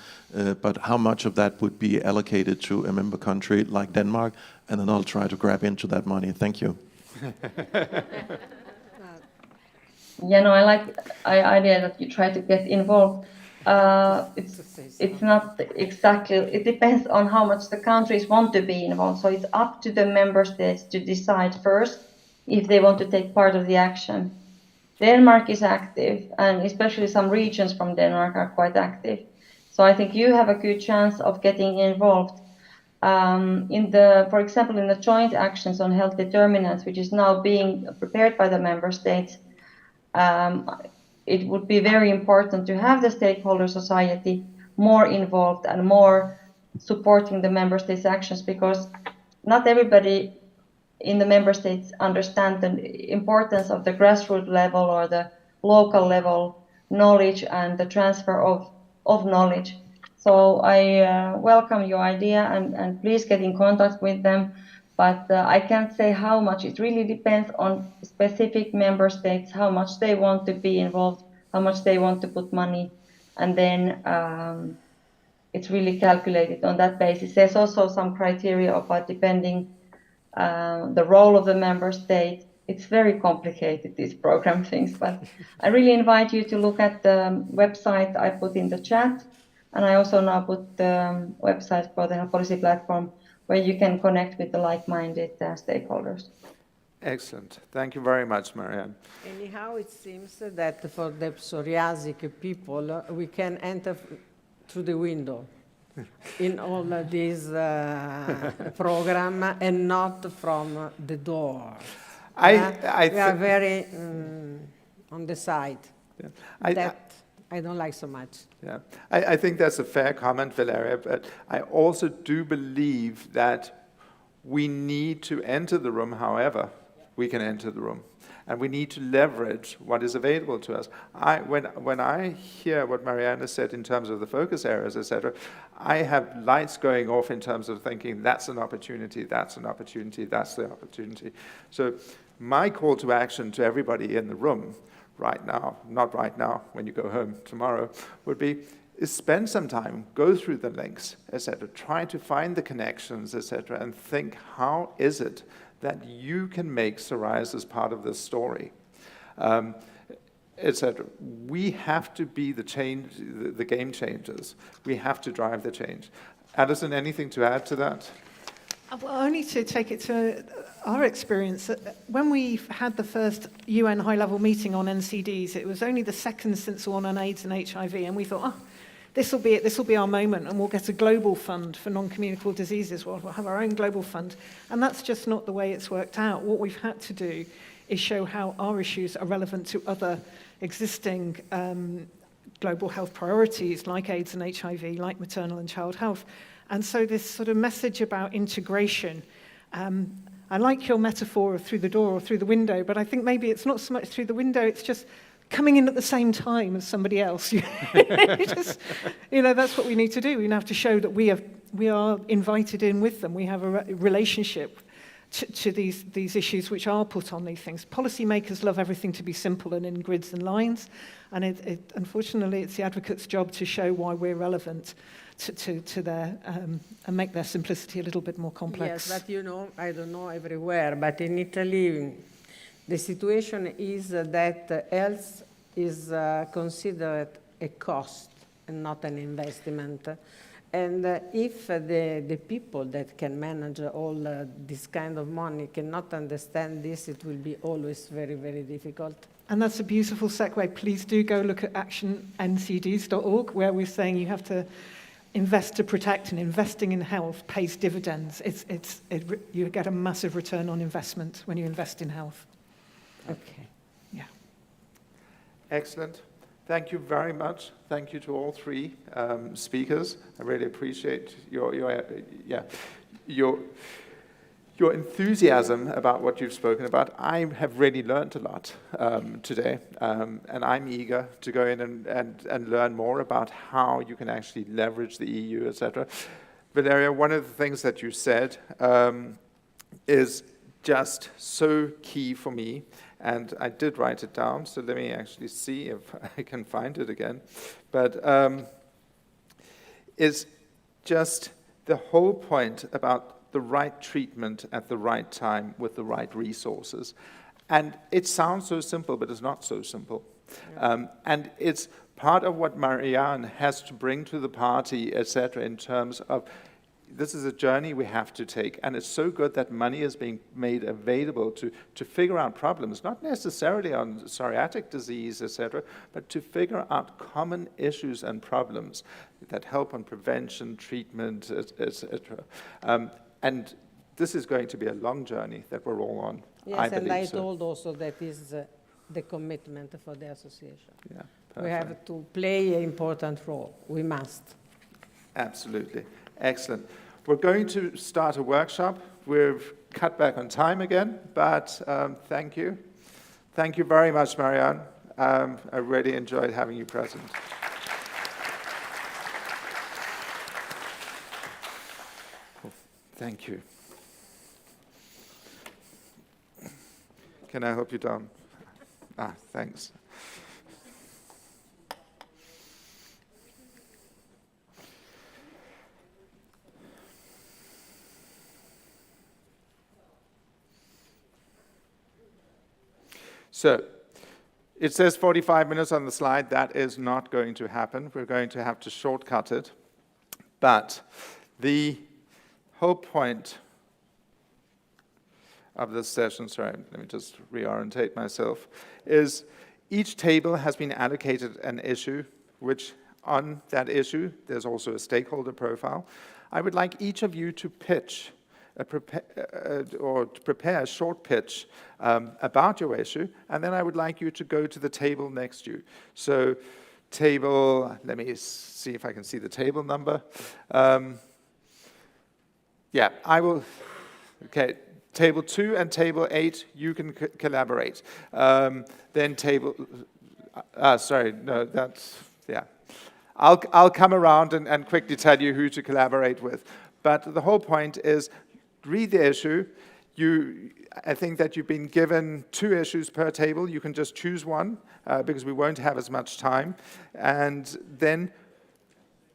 but how much of that would be allocated to a member country like Denmark? And then I'll try to grab into that money. Thank you. Yeah, no, I like the idea that you try to get involved. It's not exactly, it depends on how much the countries want to be involved. So it's up to the member states to decide first if they want to take part of the action. Denmark is active, and especially some regions from Denmark are quite active. So I think you have a good chance of getting involved. For example, in the joint actions on health determinants, which is now being prepared by the member states, it would be very important to have the stakeholder society more involved and more supporting the member states' actions, because not everybody in the member states understand the importance of the grassroots level or the local level knowledge and the transfer of knowledge. So I welcome your idea, and please get in contact with them. But I can't say how much. It really depends on specific member states, how much they want to be involved, how much they want to put money. And then it's really calculated on that basis. There's also some criteria about depending the role of the member state. It's very complicated, these program things, but I really invite you to look at the website I put in the chat. And I also now put the website for the health policy platform where you can connect with the like-minded stakeholders. Excellent. Thank you very much, Marianne. Anyhow, it seems that for the psoriatic people, we can enter through the window in all these program and not from the door. We are very on the side. Yeah. I don't like so much. Yeah, I think that's a fair comment, Valeria, but I also do believe that we need to enter the room however we can enter the room. And we need to leverage what is available to us. When I hear what Marianne said in terms of the focus areas, etc., I have lights going off in terms of thinking that's an opportunity, that's an opportunity, that's the opportunity. So my call to action to everybody in the room right now, not right now, when you go home tomorrow, would be is spend some time, go through the links, etc., try to find the connections, etc., and think, how is it that you can make psoriasis part of this story, etc. We have to be the game changers. We have to drive the change. Alison, anything to add to that? Well, only to take it to our experience. When we had the first UN high-level meeting on NCDs, it was only the second since the one on AIDS and HIV, and we thought, this will be it, this will be our moment, and we'll get a global fund for non-communicable diseases. We'll have our own global fund. And that's just not the way it's worked out. What we've had to do is show how our issues are relevant to other existing global health priorities like AIDS and HIV, like maternal and child health. And so this sort of message about integration, I like your metaphor of through the door or through the window, but I think maybe it's not so much through the window, it's just coming in at the same time as somebody else. Just, that's what we need to do. We have to show that we are invited in with them. We have a relationship to these issues which are put on these things. Policymakers love everything to be simple and in grids and lines, and unfortunately it's the advocates' job to show why we're relevant to their and make their simplicity a little bit more complex. Yes, but I don't know everywhere, but in Italy the situation is that health is considered a cost and not an investment. And if the people that can manage all this kind of money cannot understand this, it will be always very, very difficult. And that's a beautiful segue. Please do go look at actionncds.org, where we're saying you have to invest to protect, and investing in health pays dividends. You get a massive return on investment when you invest in health. Okay. Yeah. Excellent. Thank you very much. Thank you to all three speakers. I really appreciate your your enthusiasm about what you've spoken about. I have really learned a lot today, and I'm eager to go in and learn more about how you can actually leverage the EU, etc. Valeria, one of the things that you said is just so key for me, and I did write it down, so let me actually see if I can find it again. But is just the whole point about the right treatment at the right time with the right resources. And it sounds so simple, but it's not so simple. Yeah. And it's part of what Marianne has to bring to the party, etc., in terms of this is a journey we have to take, and it's so good that money is being made available to figure out problems, not necessarily on psoriatic disease, etc., but to figure out common issues and problems that help on prevention, treatment, etc. And this is going to be a long journey that we're all on. Yes, and I told also that is the commitment for the association. Yeah, we have to play an important role. We must. Absolutely. Excellent. We're going to start a workshop. We've cut back on time again, but thank you. Thank you very much, Marianne. I really enjoyed having you present. Thank you. Can I help you down? Thanks. So, it says 45 minutes on the slide. That is not going to happen. We're going to have to shortcut it. But the whole point of this session, sorry, let me just reorientate myself, is each table has been allocated an issue, which on that issue, there's also a stakeholder profile. I would like each of you to pitch or to prepare a short pitch about your issue, and then I would like you to go to the table next to you. So table, let me see if I can see the table number. Yeah, I will, okay, table 2 and table 8, you can collaborate. Then table, sorry, no, that's, yeah. I'll come around and quickly tell you who to collaborate with. But the whole point is, read the issue. I think that you've been given 2 issues per table. You can just choose one because we won't have as much time. And then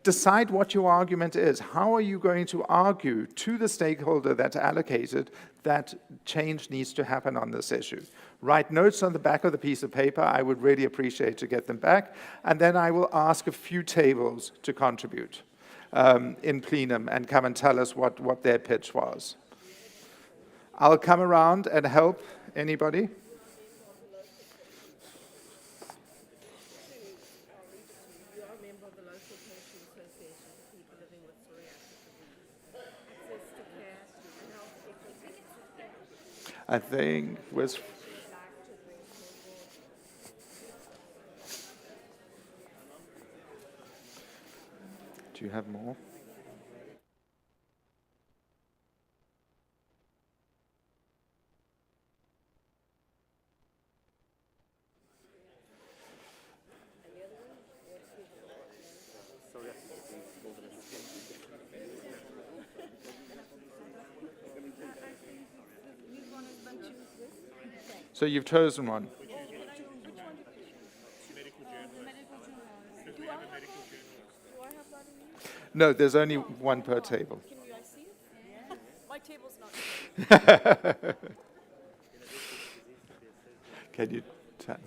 decide what your argument is. How are you going to argue to the stakeholder that's allocated that change needs to happen on this issue? Write notes on the back of the piece of paper. I would really appreciate to get them back. And then I will ask a few tables to contribute in plenum and come and tell us what their pitch was. I'll come around and help anybody. I think was. Do you have more? So you've chosen one. No, there's only one per table. Can I see it? My table's not. Can you tell?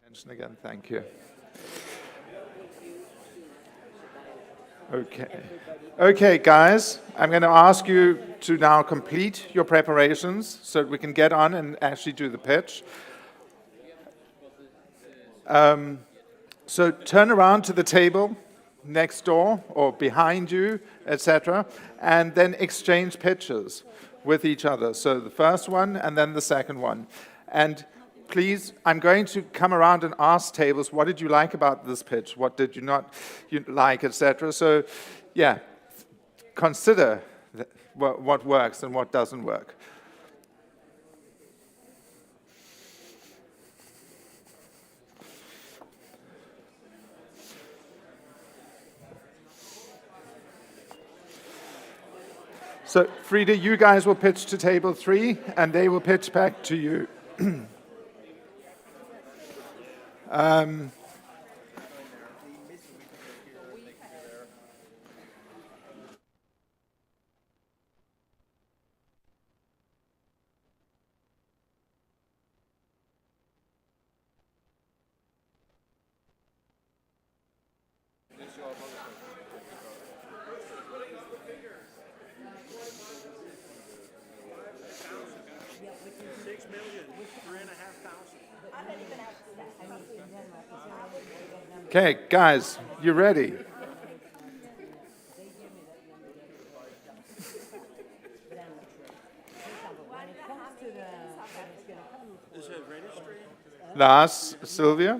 Mention again, thank you. Okay. Okay, guys, I'm going to ask you to now complete your preparations so that we can get on and actually do the pitch. So turn around to the table next door or behind you, etc., and then exchange pitches with each other. So the first one and then the second one. And please, I'm going to come around and ask tables, what did you like about this pitch? What did you not like, etc.? So, yeah, consider what works and what doesn't work. So, Frida, you guys will pitch to table 3, and they will pitch back to you. Okay, guys, you ready? Lars, Sylvia,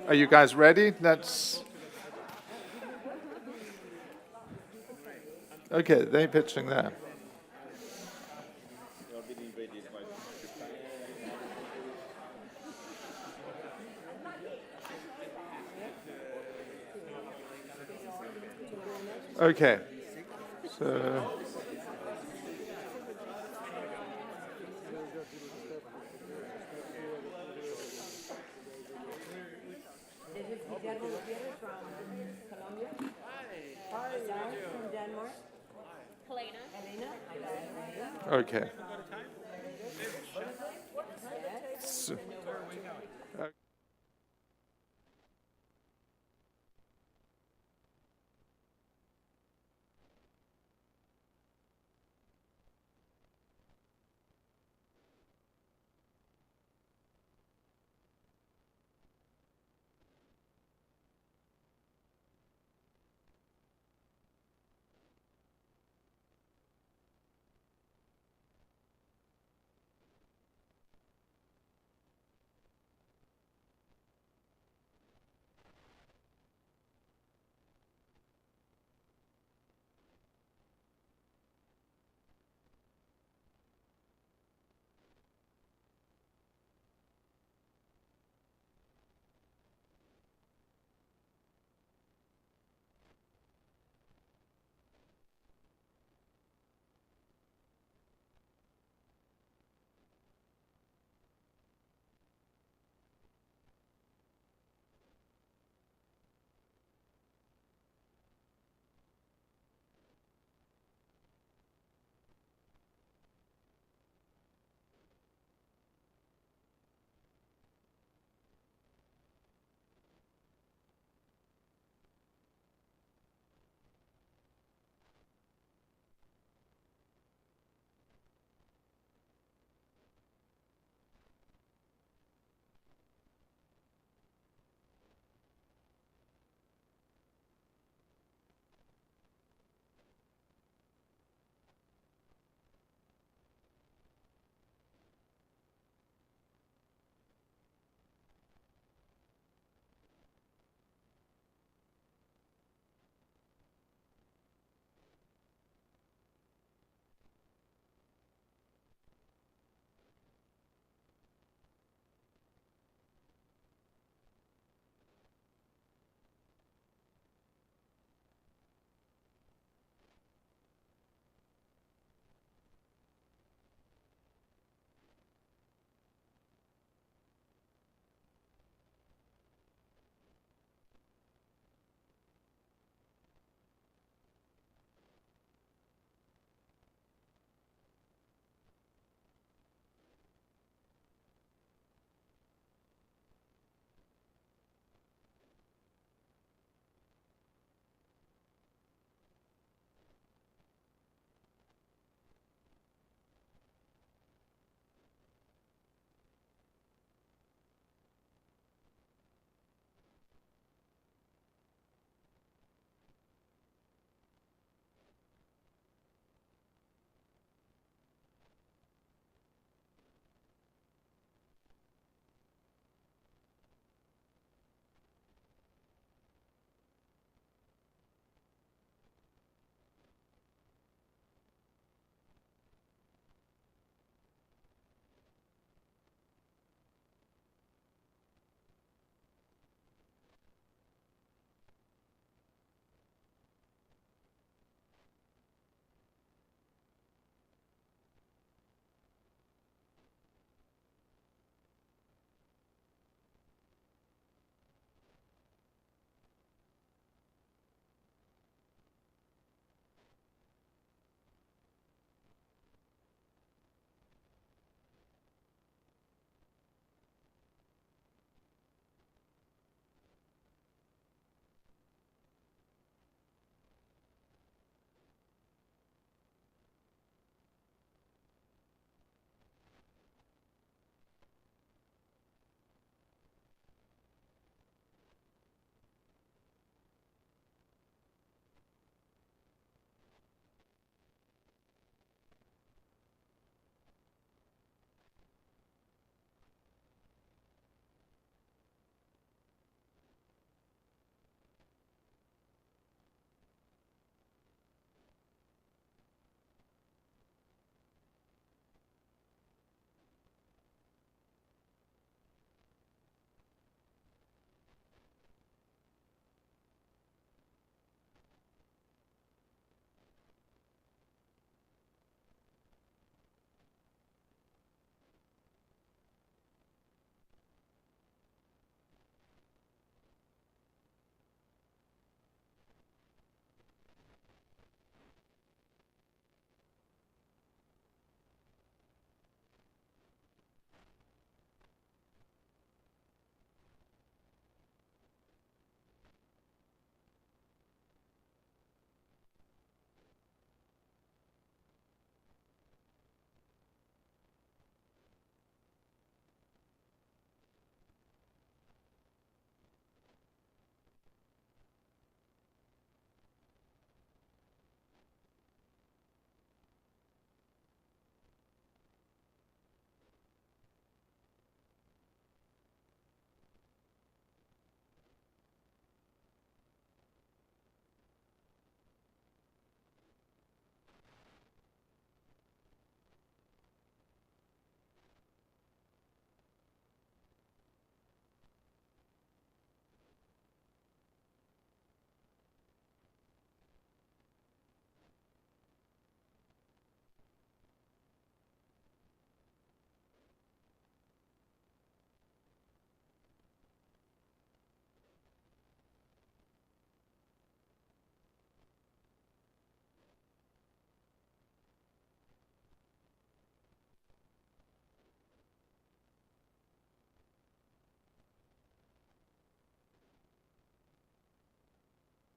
are you guys ready? Okay, they're pitching there. Okay, so... Okay. So,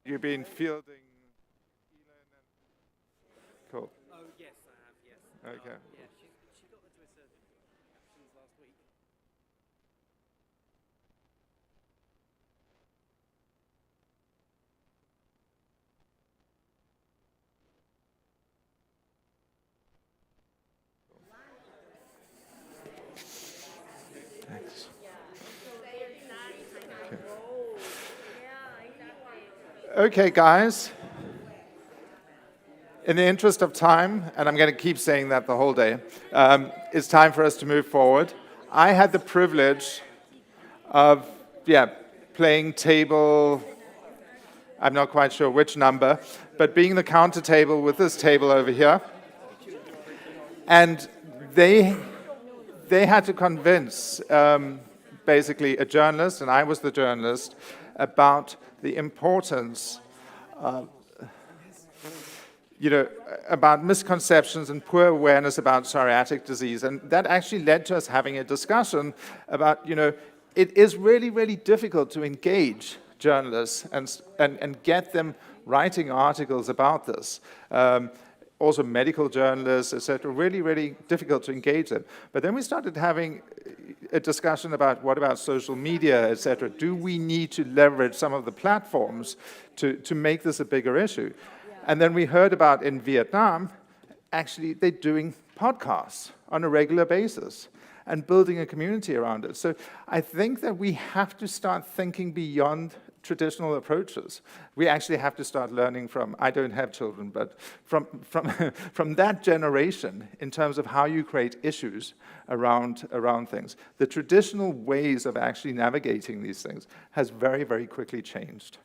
You've been fielding Milan and... Cool. Oh, yes, I have, yes. Okay. Yeah, she got the Twitter captions last week. Thanks. Okay, guys. In the interest of time, and I'm going to keep saying that the whole day, it's time for us to move forward. I had the privilege of, playing table, I'm not quite sure which number, but being the counter table with this table over here. And they had to convince, basically, a journalist, and I was the journalist, about the importance about misconceptions and poor awareness about psoriatic disease. And that actually led to us having a discussion about, it is really, really difficult to engage journalists and get them writing articles about this. Also medical journalists, etc., really, really difficult to engage them. But then we started having a discussion about what about social media, etc. Do we need to leverage some of the platforms to make this a bigger issue? And then we heard about in Vietnam, actually they're doing podcasts on a regular basis and building a community around it. So I think that we have to start thinking beyond traditional approaches. We actually have to start learning from, I don't have children, but from that generation in terms of how you create issues around things. The traditional ways of actually navigating these things has very, very quickly changed.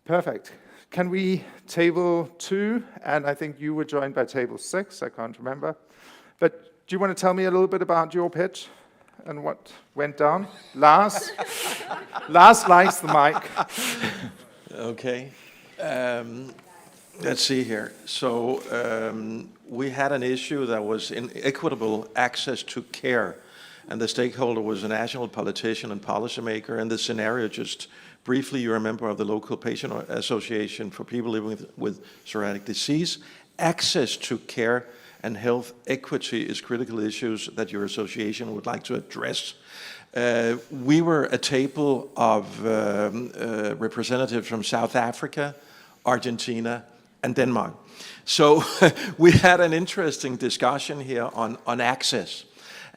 Perfect. Can we table 2? And I think you were joined by table 6, I can't remember. But do you want to tell me a little bit about your pitch and what went down? Lars? Lars likes the mic. Okay. Let's see here. So we had an issue that was inequitable access to care. And the stakeholder was a national politician and policymaker. And the scenario, just briefly, you're a member of the local patient association for people living with psoriatic disease. Access to care and health equity is critical issues that your association would like to address. We were a table of representatives from South Africa, Argentina, and Denmark. So we had an interesting discussion here on access.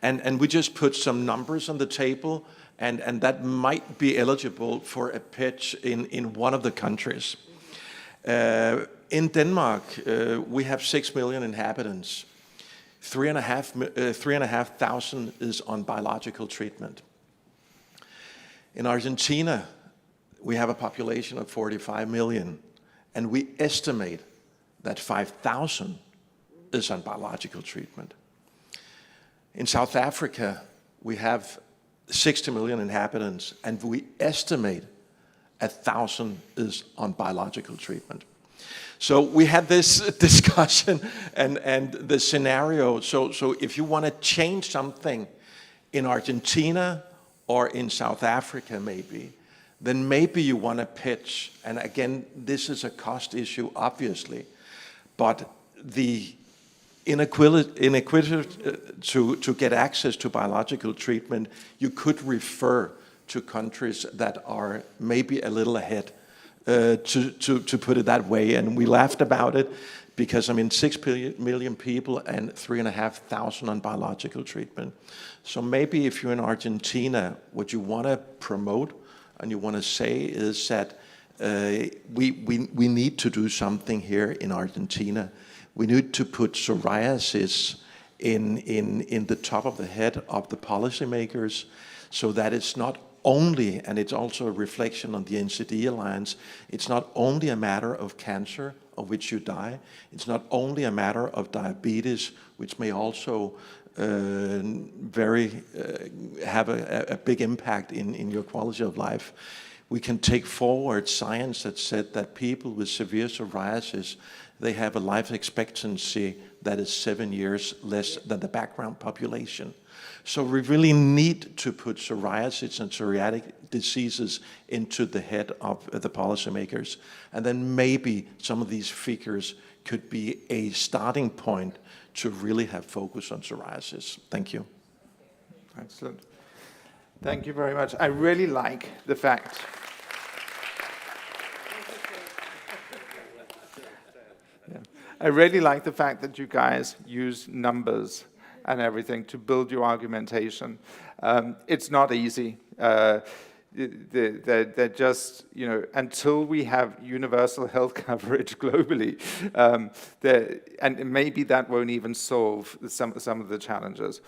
And we just put some numbers on the table, and that might be eligible for a pitch in one of the countries. In Denmark, we have 6 million inhabitants. 3,500 is on biological treatment. In Argentina, we have a population of 45 million, and we estimate that 5,000 is on biological treatment. In South Africa, we have 60 million inhabitants, and we estimate 1,000 is on biological treatment. So we had this discussion and the scenario. So if you want to change something in Argentina or in South Africa maybe, then maybe you want to pitch. And again, this is a cost issue, obviously. But the inequity to get access to biological treatment, you could refer to countries that are maybe a little ahead. To put it that way, and we laughed about it because 6 million people and 3,500 on biological treatment. So maybe if you're in Argentina, what you want to promote and you want to say is that we need to do something here in Argentina. We need to put psoriasis in the top of the head of the policymakers, so that it's not only, and it's also a reflection on the NCD Alliance, it's not only a matter of cancer of which you die, it's not only a matter of diabetes, which may also have a big impact in your quality of life. we can take forward science that said that people with severe psoriasis, they have a life expectancy that is 7 years less than the background population. So we really need to put psoriasis and psoriatic diseases into the head of the policymakers. And then maybe some of these figures could be a starting point to really have focus on psoriasis. Thank you. Excellent. Thank you very much. I really like the fact. Yeah. I really like the fact that you guys use numbers and everything to build your argumentation. It's not easy. They're just, you know, until we have universal health coverage globally, and maybe that won't even solve some of the challenges.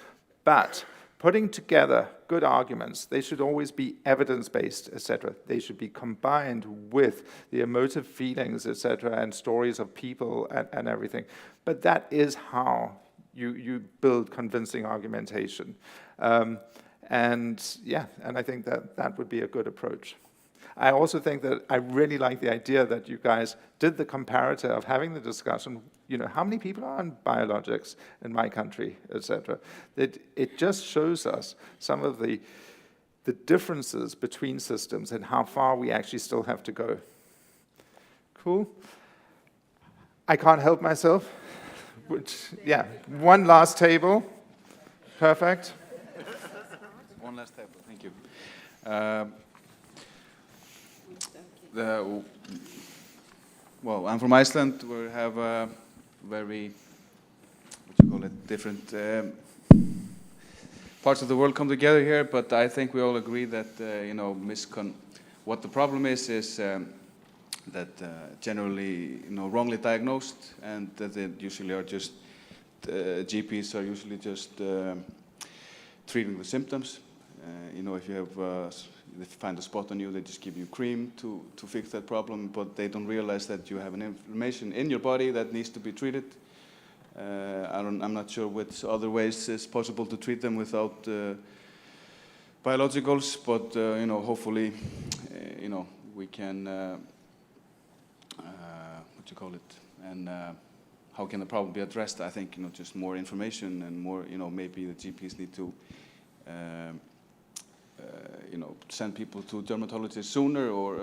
But putting together good arguments, they should always be evidence-based, etc. They should be combined with the emotive feelings, etc., and stories of people and everything. But that is how you build convincing argumentation. And I think that would be a good approach. I also think that I really like the idea that you guys did the comparator of having the discussion, you know, how many people are on biologics in my country, etc. It just shows us some of the differences between systems and how far we actually still have to go. Cool. I can't help myself. One last table. Perfect. One last table, thank you. Well, I'm from Iceland. We have a very, different parts of the world come together here, but I think we all agree that, what the problem is that generally, wrongly diagnosed, and that they usually are just, GPs are usually just treating the symptoms. If you have, if you find a spot on you, they just give you cream to fix that problem, but they don't realize that you have an inflammation in your body that needs to be treated. I'm not sure which other ways it's possible to treat them without biologicals, but hopefully, we can, and how can the problem be addressed? I think just more information and more, maybe the GPs need to. Send people to dermatologists sooner, or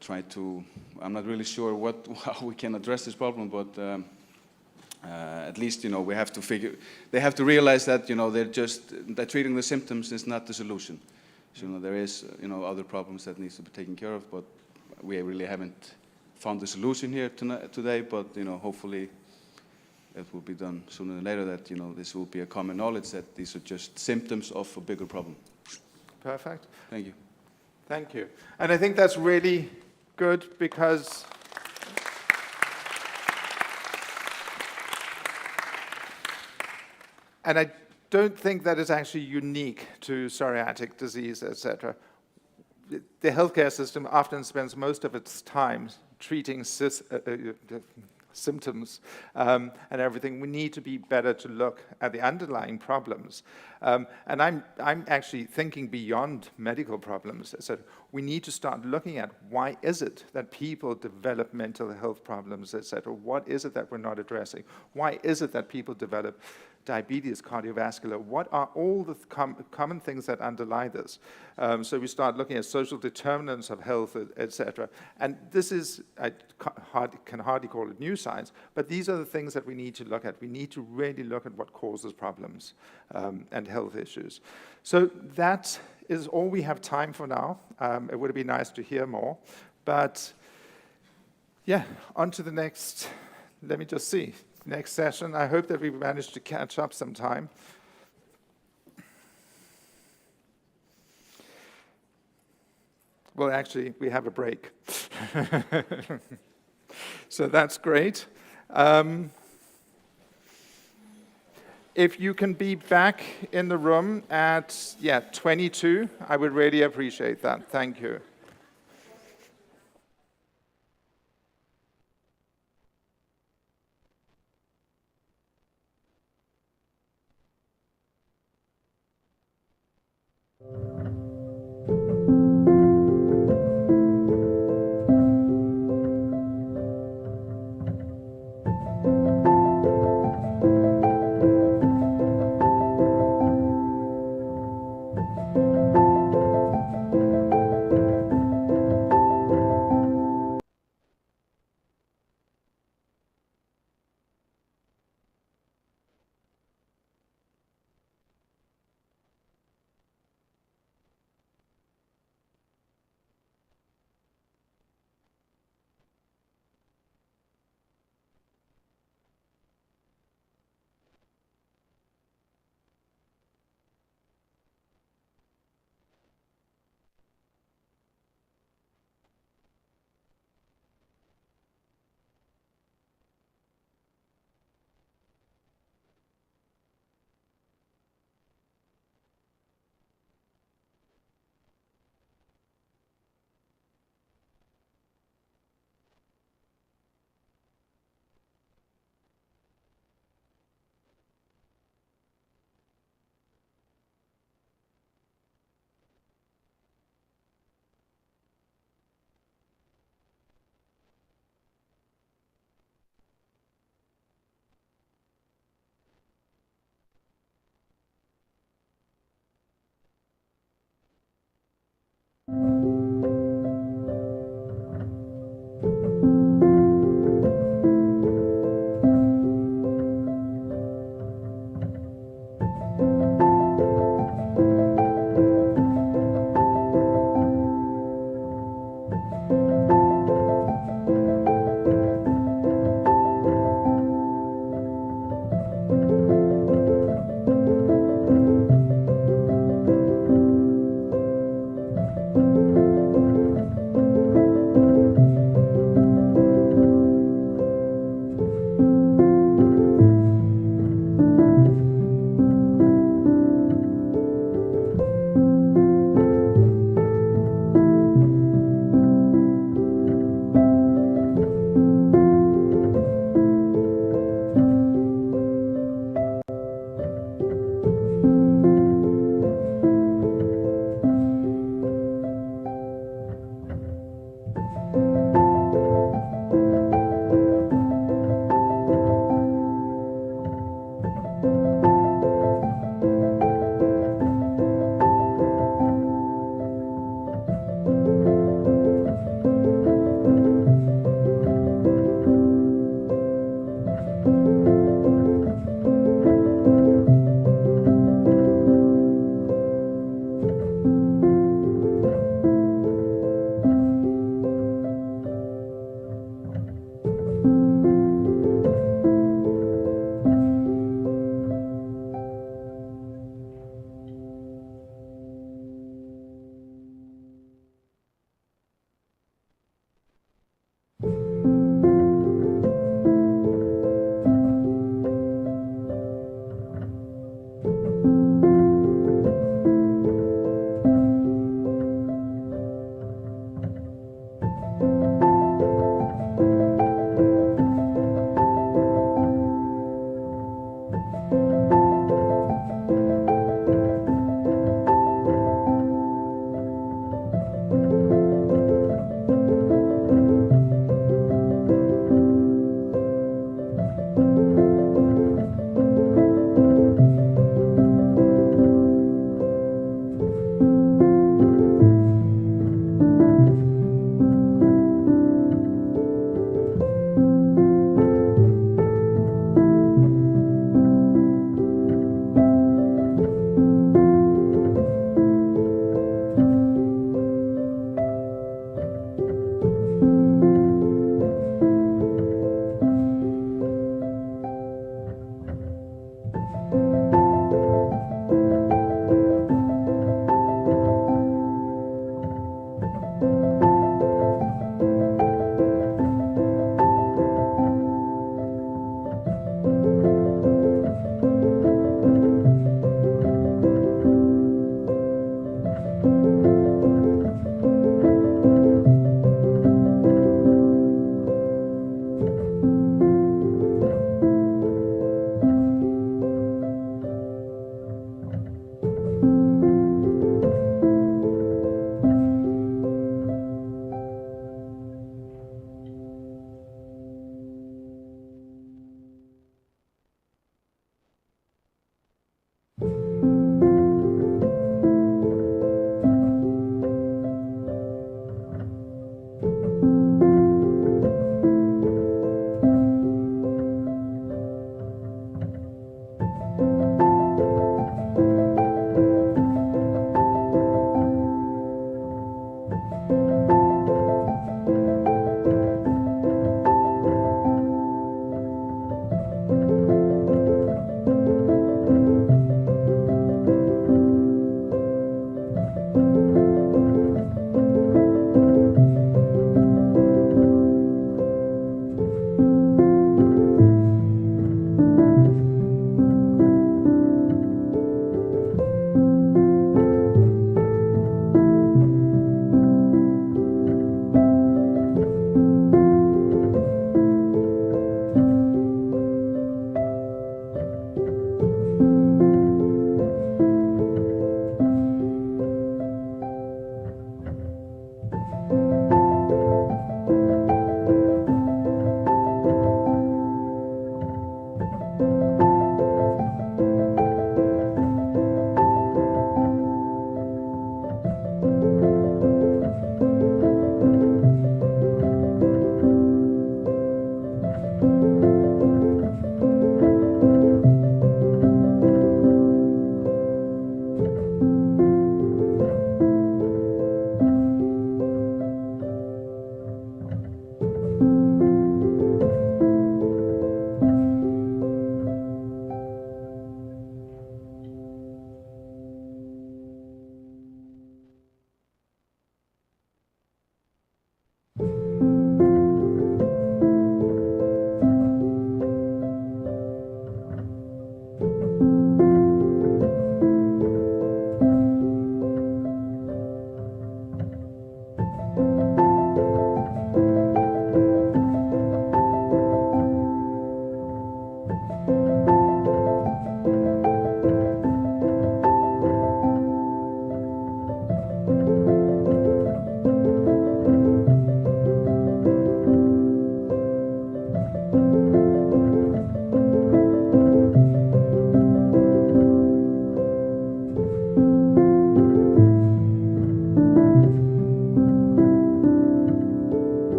try to. I'm not really sure how we can address this problem, but at least we have to figure. They have to realize that that treating the symptoms is not the solution. So there is other problems that needs to be taken care of, but we really haven't found the solution here today. But hopefully. It will be done sooner than later, that this will be a common knowledge that these are just symptoms of a bigger problem. Perfect. Thank you. Thank you. And I think that's really good because and I don't think that is actually unique to psoriatic disease, etc. The healthcare system often spends most of its time treating symptoms and everything. We need to be better to look at the underlying problems. And I'm actually thinking beyond medical problems. So we need to start looking at why is it that people develop mental health problems, etc. What is it that we're not addressing? Why is it that people develop diabetes, cardiovascular? What are all the common things that underlie this? So we start looking at social determinants of health, etc. And this is, I can hardly call it new science, but these are the things that we need to look at. We need to really look at what causes problems and health issues. So that is all we have time for now. It would be nice to hear more, but yeah, on to the next, let me just see. Next session. I hope that we managed to catch up some time. Well, actually, we have a break. So that's great. If you can be back in the room at 22, I would really appreciate that. Thank you.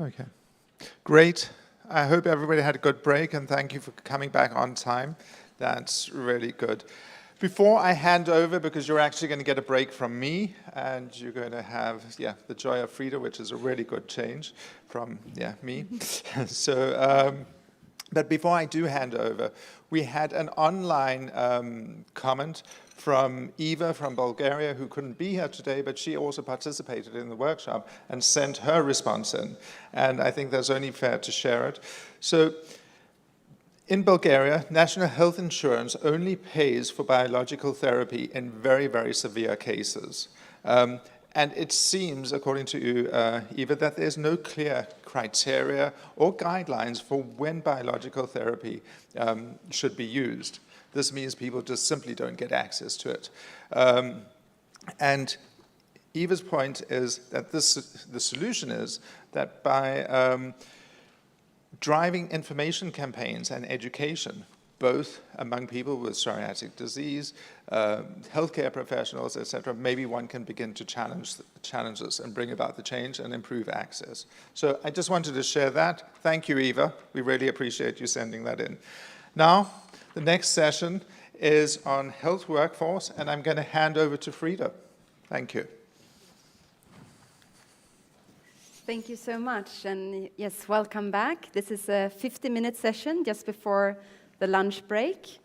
Okay, great. I hope everybody had a good break, and thank you for coming back on time. That's really good. Before I hand over, because you're actually going to get a break from me, and you're going to have, the joy of Frida, which is a really good change from, me. But before I do hand over, we had an online comment from Eva from Bulgaria, who couldn't be here today, but she also participated in the workshop and sent her response in. And I think that's only fair to share it. So in Bulgaria, national health insurance only pays for biological therapy in very, very severe cases. And it seems, according to you, Eva, that there's no clear criteria or guidelines for when biological therapy should be used. This means people just simply don't get access to it. And Eva's point is that the solution is that by driving information campaigns and education, both among people with psoriatic disease, healthcare professionals, etc., maybe one can begin to challenge this and bring about the change and improve access. So I just wanted to share that. Thank you, Eva. We really appreciate you sending that in. Now, the next session is on health workforce, and I'm going to hand over to Frida. Thank you. Thank you so much. And yes, welcome back. This is a 50-minute session just before the lunch break.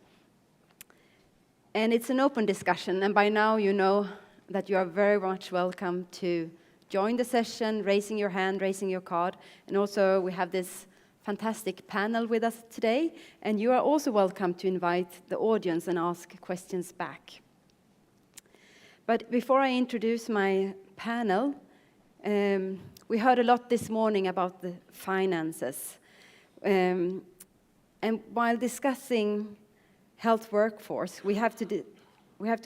And it's an open discussion, and by now you know that you are very much welcome to join the session, raising your hand, raising your card. And also we have this fantastic panel with us today, and you are also welcome to invite the audience and ask questions back. But before I introduce my panel, we heard a lot this morning about the finances. And while discussing health workforce, we have to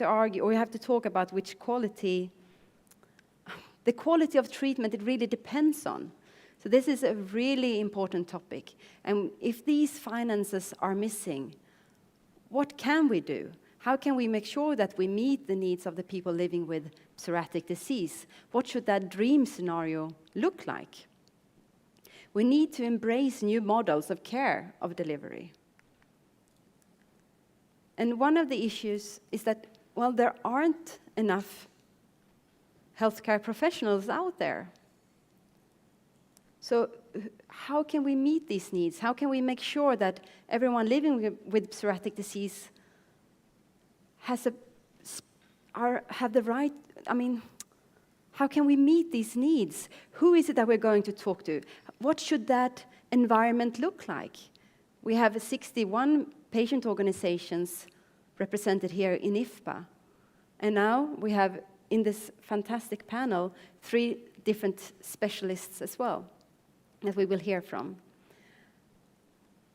argue, or we have to talk about which quality, the quality of treatment it really depends on. So this is a really important topic. And if these finances are missing, what can we do? How can we make sure that we meet the needs of the people living with psoriatic disease? What should that dream scenario look like? We need to embrace new models of care, of delivery. And one of the issues is that, well, there aren't enough healthcare professionals out there. So how can we meet these needs? How can we make sure that everyone living with psoriatic disease have the right, how can we meet these needs? Who is it that we're going to talk to? What should that environment look like? We have 61 patient organizations represented here in IFPA. And now we have, in this fantastic panel, 3 different specialists as well that we will hear from.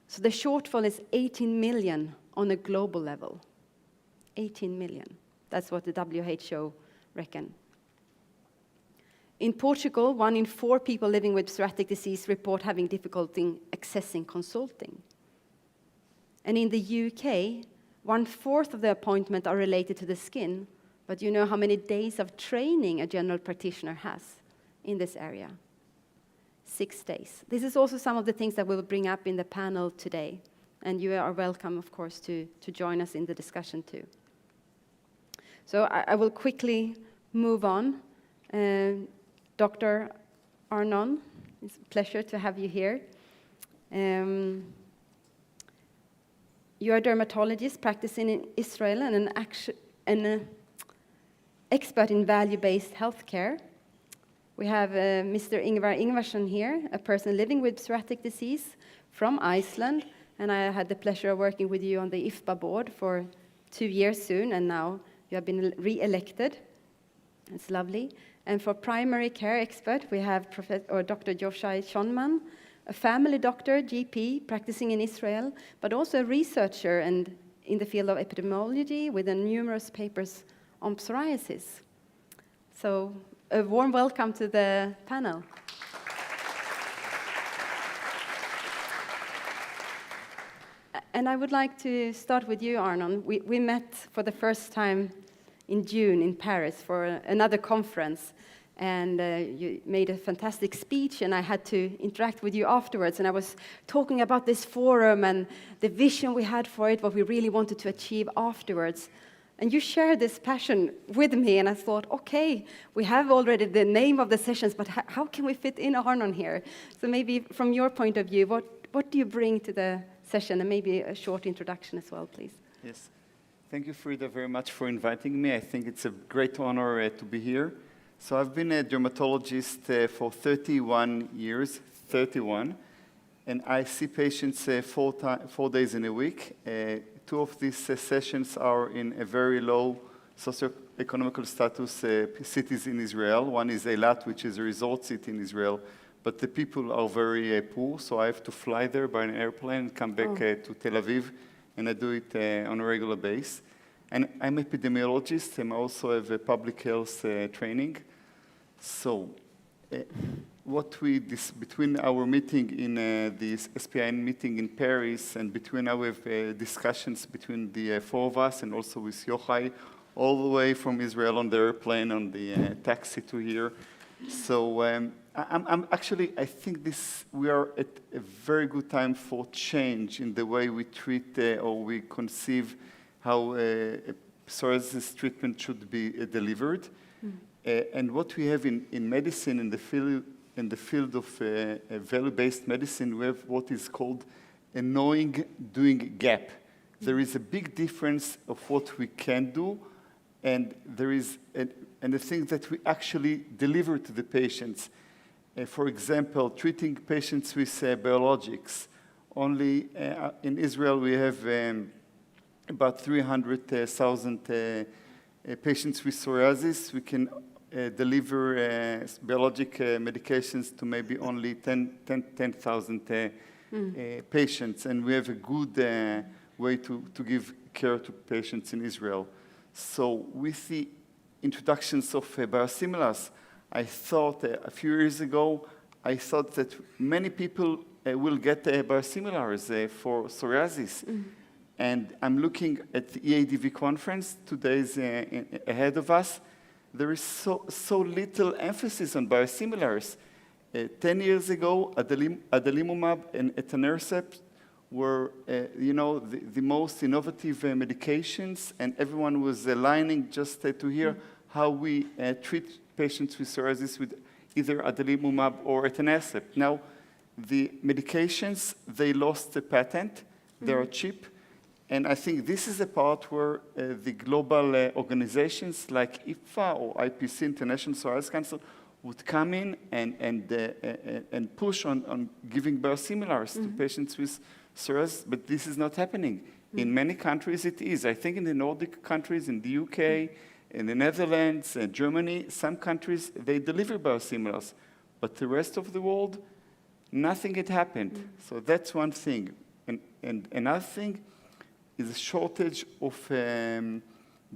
So the shortfall is 18 million on a global level. 18 million. That's what the WHO reckon. In Portugal, 1 in 4 people living with psoriatic disease report having difficulty accessing consulting. And in the UK, 1/4 of the appointments are related to the skin, but you know how many days of training a general practitioner has in this area? 6 days. This is also some of the things that we will bring up in the panel today, and you are welcome, of course, to join us in the discussion too. So I will quickly move on. Dr. Arnon, it's a pleasure to have you here. You are a dermatologist practicing in Israel and an expert in value-based healthcare. We have Mr. Ingvar Ingvarsson here, a person living with psoriatic disease from Iceland, and I had the pleasure of working with you on the IFPA board for 2 years soon, and now you have been re-elected. It's lovely. And for primary care expert, we have Dr. Joshai Shonman, a family doctor, GP, practicing in Israel, but also a researcher and in the field of epidemiology with numerous papers on psoriasis. So a warm welcome to the panel. And I would like to start with you, Arnon. We met for the first time in June in Paris for another conference, and you made a fantastic speech, and I had to interact with you afterwards, and I was talking about this forum and the vision we had for it, what we really wanted to achieve afterwards. And you shared this passion with me, and I thought, okay, we have already the name of the sessions, but how can we fit in Arnon here? So maybe from your point of view, what do you bring to the session? And maybe a short introduction as well, please. Yes. Thank you, Frida, very much for inviting me. I think it's a great honor to be here. So I've been a dermatologist for 31 years, 31, and I see patients 4 days in a week. 2 of these sessions are in a very low socioeconomical status cities in Israel. One is Eilat, which is a resort city in Israel, but the people are very poor, so I have to fly there by an airplane and come back to Tel Aviv, and I do it on a regular basis. And I'm an epidemiologist, and I also have a public health training. So between our meeting in the SPIN meeting in Paris and between our discussions between the 4 of us and also with Yochai, all the way from Israel on the airplane, on the taxi to here. So I think we are at a very good time for change in the way we treat or we conceive how psoriasis treatment should be delivered. And what we have in medicine, in the field of value-based medicine, we have what is called knowing, doing gap. There is a big difference of what we can do, and the things that we actually deliver to the patients. For example, treating patients with biologics. Only in Israel we have about 300,000 patients with psoriasis. We can deliver biologic medications to maybe only 10,000 patients, and we have a good way to give care to patients in Israel. So with the introductions of biosimilars, I thought a few years ago, I thought that many people will get biosimilars for psoriasis. And I'm looking at the EADV conference, 2 days ahead of us. There is so little emphasis on biosimilars. 10 years ago, adalimumab and etanercept were, the most innovative medications, and everyone was lining just to hear how we treat patients with psoriasis with either adalimumab or etanercept. Now, the medications, they lost the patent. They are cheap. And I think this is a part where the global organizations like IFPA or IPC, International Psoriasis Council, would come in and push on giving biosimilars to patients with psoriasis, but this is not happening. In many countries it is. I think in the Nordic countries, in the UK, in the Netherlands, Germany, some countries, they deliver biosimilars. But the rest of the world, nothing had happened. So that's one thing. And another thing is a shortage of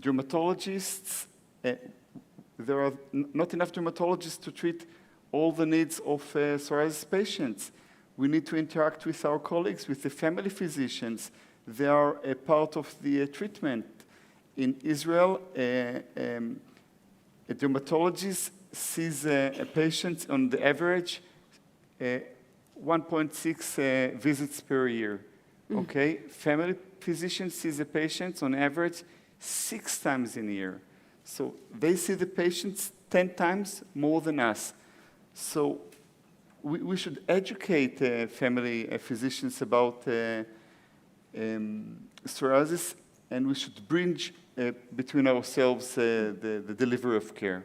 dermatologists. There are not enough dermatologists to treat all the needs of psoriasis patients. We need to interact with our colleagues, with the family physicians. They are a part of the treatment. In Israel, a dermatologist sees a patient on the average 1.6 visits per year. Okay, family physician sees a patient on average 6 times in a year. So they see the patients 10 times more than us. So we should educate family physicians about psoriasis, and we should bridge between ourselves the delivery of care.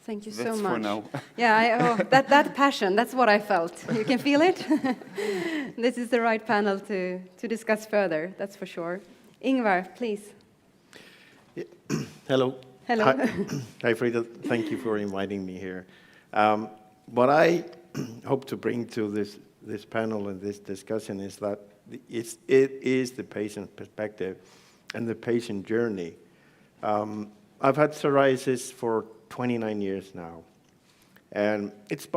Thank you so That's much. for now. Yeah, that passion, that's what I felt. You can feel it? This is the right panel to discuss further, that's for sure. Ingvar, please. Hello. Hello. Hi, Frida. Thank you for inviting me here. What I hope to bring to this panel and this discussion is that it is the patient perspective and the patient journey. I've had psoriasis for 29 years now, and it's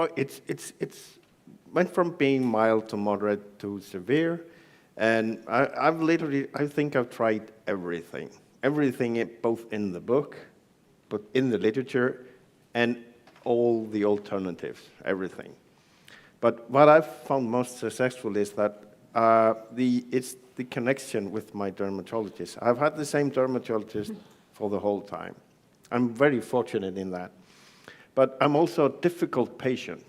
went from being mild to moderate to severe, and I think I've tried everything both in the book, but in the literature, and all the alternatives, everything. But what I've found most successful is that it's the connection with my dermatologist. I've had the same dermatologist for the whole time. I'm very fortunate in that. But I'm also a difficult patient.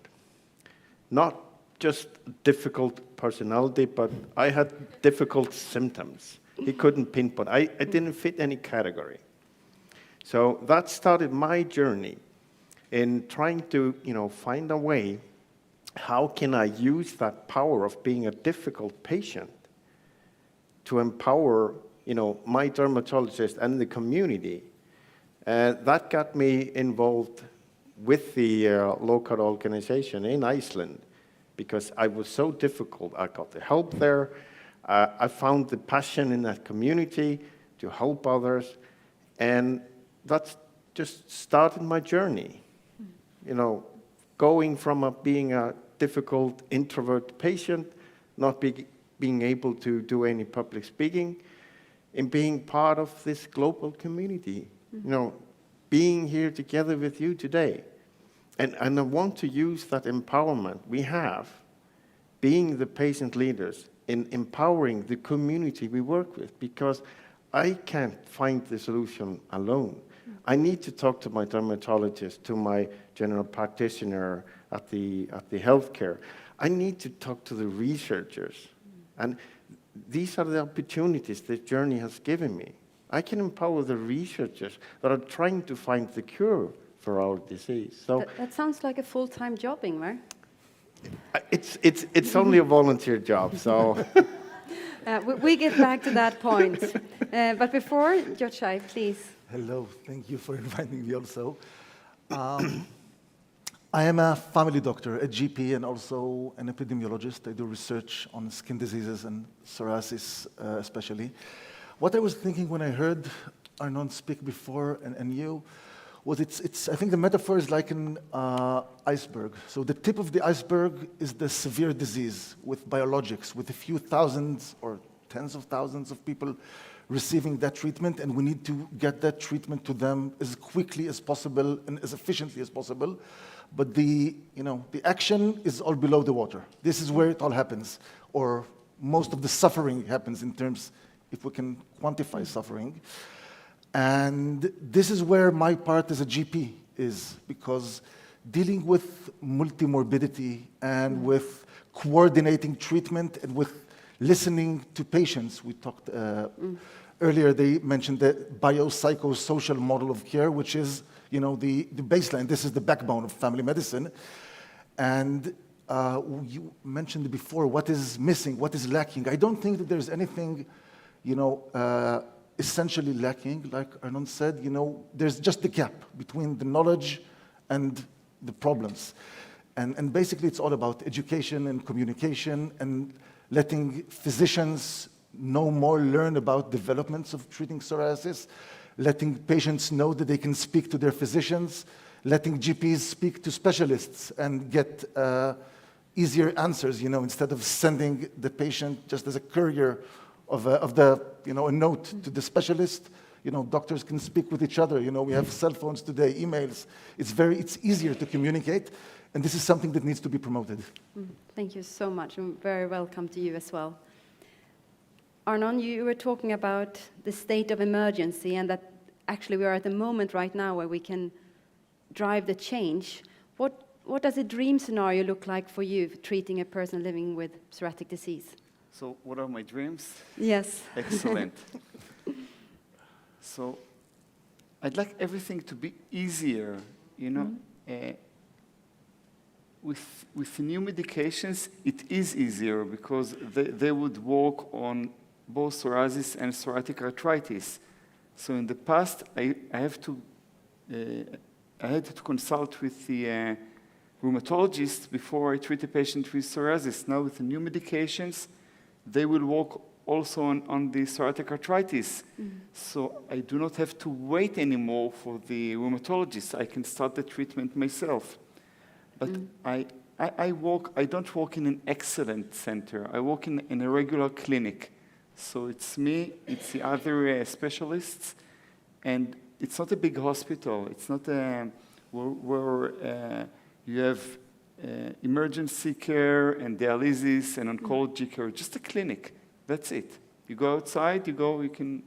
Not just difficult personality, but I had difficult symptoms. He couldn't pinpoint. I didn't fit any category. So that started my journey in trying to, find a way, how can I use that power of being a difficult patient to empower, my dermatologist and the community. That got me involved with the local organization in Iceland because I was so difficult. I got the help there. I found the passion in that community to help others, and that's just started my journey. Going from being a difficult introvert patient, not being able to do any public speaking, and being part of this global community. Being here together with you today. And I want to use that empowerment we have, being the patient leaders, in empowering the community we work with, because I can't find the solution alone. I need to talk to my dermatologist, to my general practitioner at the healthcare. I need to talk to the researchers And these are the opportunities this journey has given me. I can empower the researchers that are trying to find the cure for our disease. So That sounds like a full-time job, Ingmar. it's only a volunteer job, so. We get back to that point. But before, Jochai, please. Hello, thank you for inviting me also. I am a family doctor, a GP, and also an epidemiologist. I do research on skin diseases and psoriasis especially. What I was thinking when I heard Arnon speak before and you, was I think the metaphor is like an iceberg. So the tip of the iceberg is the severe disease with biologics, with a few thousands or tens of thousands of people receiving that treatment, and we need to get that treatment to them as quickly as possible and as efficiently as possible. But the action is all below the water. This is where it all happens, or most of the suffering happens in terms, if we can quantify suffering. And this is where my part as a GP is, because dealing with multimorbidity and with coordinating treatment and with listening to patients, we talked earlier, they mentioned the biopsychosocial model of care, which is the baseline. This is the backbone of family medicine. And you mentioned before what is missing, what is lacking. I don't think that there's anything, essentially lacking, like Arnon said. There's just the gap between the knowledge and the problems. And basically it's all about education and communication and letting physicians know more, learn about developments of treating psoriasis, letting patients know that they can speak to their physicians, letting GPs speak to specialists and get easier answers, instead of sending the patient just as a courier of a note to the specialist. Doctors can speak with each other. We have cell phones today, emails. It's easier to communicate, and this is something that needs to be promoted. Thank you so much, and very welcome to you as well. Arnon, you were talking about the state of emergency, and that actually we are at a moment right now where we can drive the change. What does a dream scenario look like for you treating a person living with psoriatic disease? So what are my dreams? Yes. Excellent. So I'd like everything to be easier, with new medications, it is easier because they would work on both psoriasis and psoriatic arthritis. So in the past, I had to consult with the rheumatologist before I treat a patient with psoriasis. Now with the new medications, they will work also on the psoriatic arthritis. So I do not have to wait anymore for the rheumatologist. I can start the treatment myself. But I don't work in an excellent center. I work in a regular clinic. So it's me, it's the other specialists, and it's not a big hospital. It's not where you have emergency care and dialysis and oncology care, just a clinic. That's it. You go outside, you can,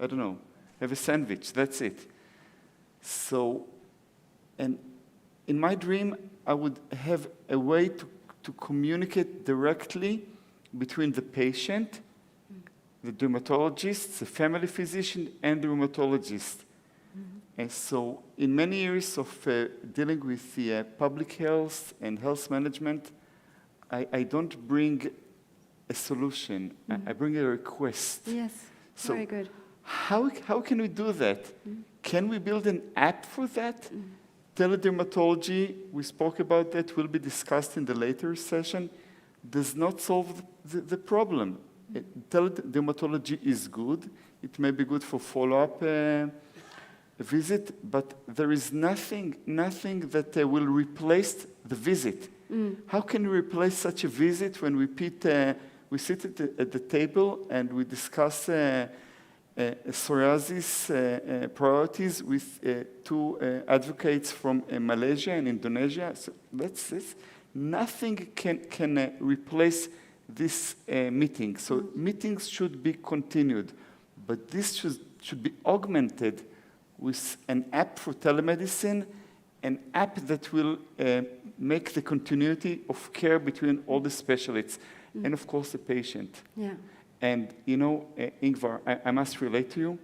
I don't know, have a sandwich. That's it. So, and in my dream, I would have a way to communicate directly between the patient, the dermatologist, the family physician, and the rheumatologist. And so in many years of dealing with the public health and health management, I don't bring a solution. I bring a request. Yes, so very good. How can we do that? Can we build an app for that? Teledermatology, we spoke about that, will be discussed in the later session, does not solve the problem. Teledermatology is good. It may be good for follow-up visit, but there is nothing that will replace the visit. How can we replace such a visit when we sit at the table and we discuss psoriasis priorities with two advocates from Malaysia and Indonesia? So that's this. Nothing can replace this meeting. So meetings should be continued, but this should be augmented with an app for telemedicine, an app that will make the continuity of care between all the specialists. and of course the patient. Yeah. And you know, Ingvar, I must relate to you.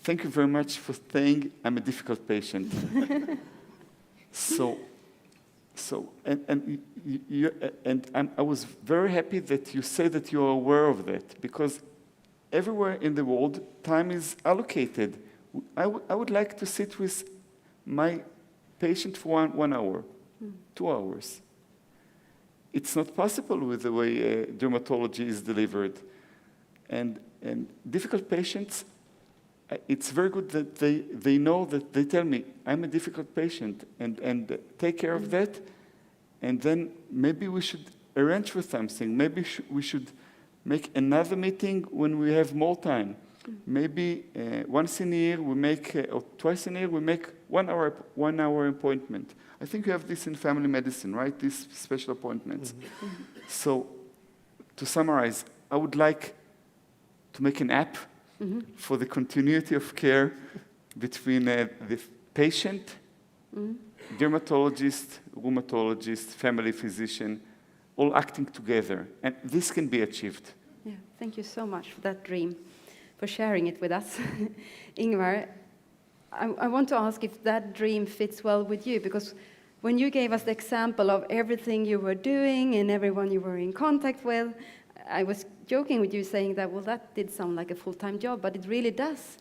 Thank you very much for saying I'm a difficult patient. I was very happy that you say that you are aware of that, because everywhere in the world, time is allocated. I would like to sit with my patient for 1 hour, 2 hours. It's not possible with the way dermatology is delivered. And difficult patients, it's very good that they know that they tell me, I'm a difficult patient, and take care of that. And then maybe we should arrange for something. Maybe we should make another meeting when we have more time. Maybe once in a year we make, or twice in a year we make 1 hour appointment. I think you have this in family medicine, right? These special appointments. So to summarize, I would like to make an app for the continuity of care between the patient, dermatologist, rheumatologist, family physician, all acting together. And this can be achieved. Yeah, thank you so much for that dream, for sharing it with us. Ingvar, I want to ask if that dream fits well with you, because when you gave us the example of everything you were doing and everyone you were in contact with, I was joking with you saying that, well, that did sound like a full-time job, but it really does.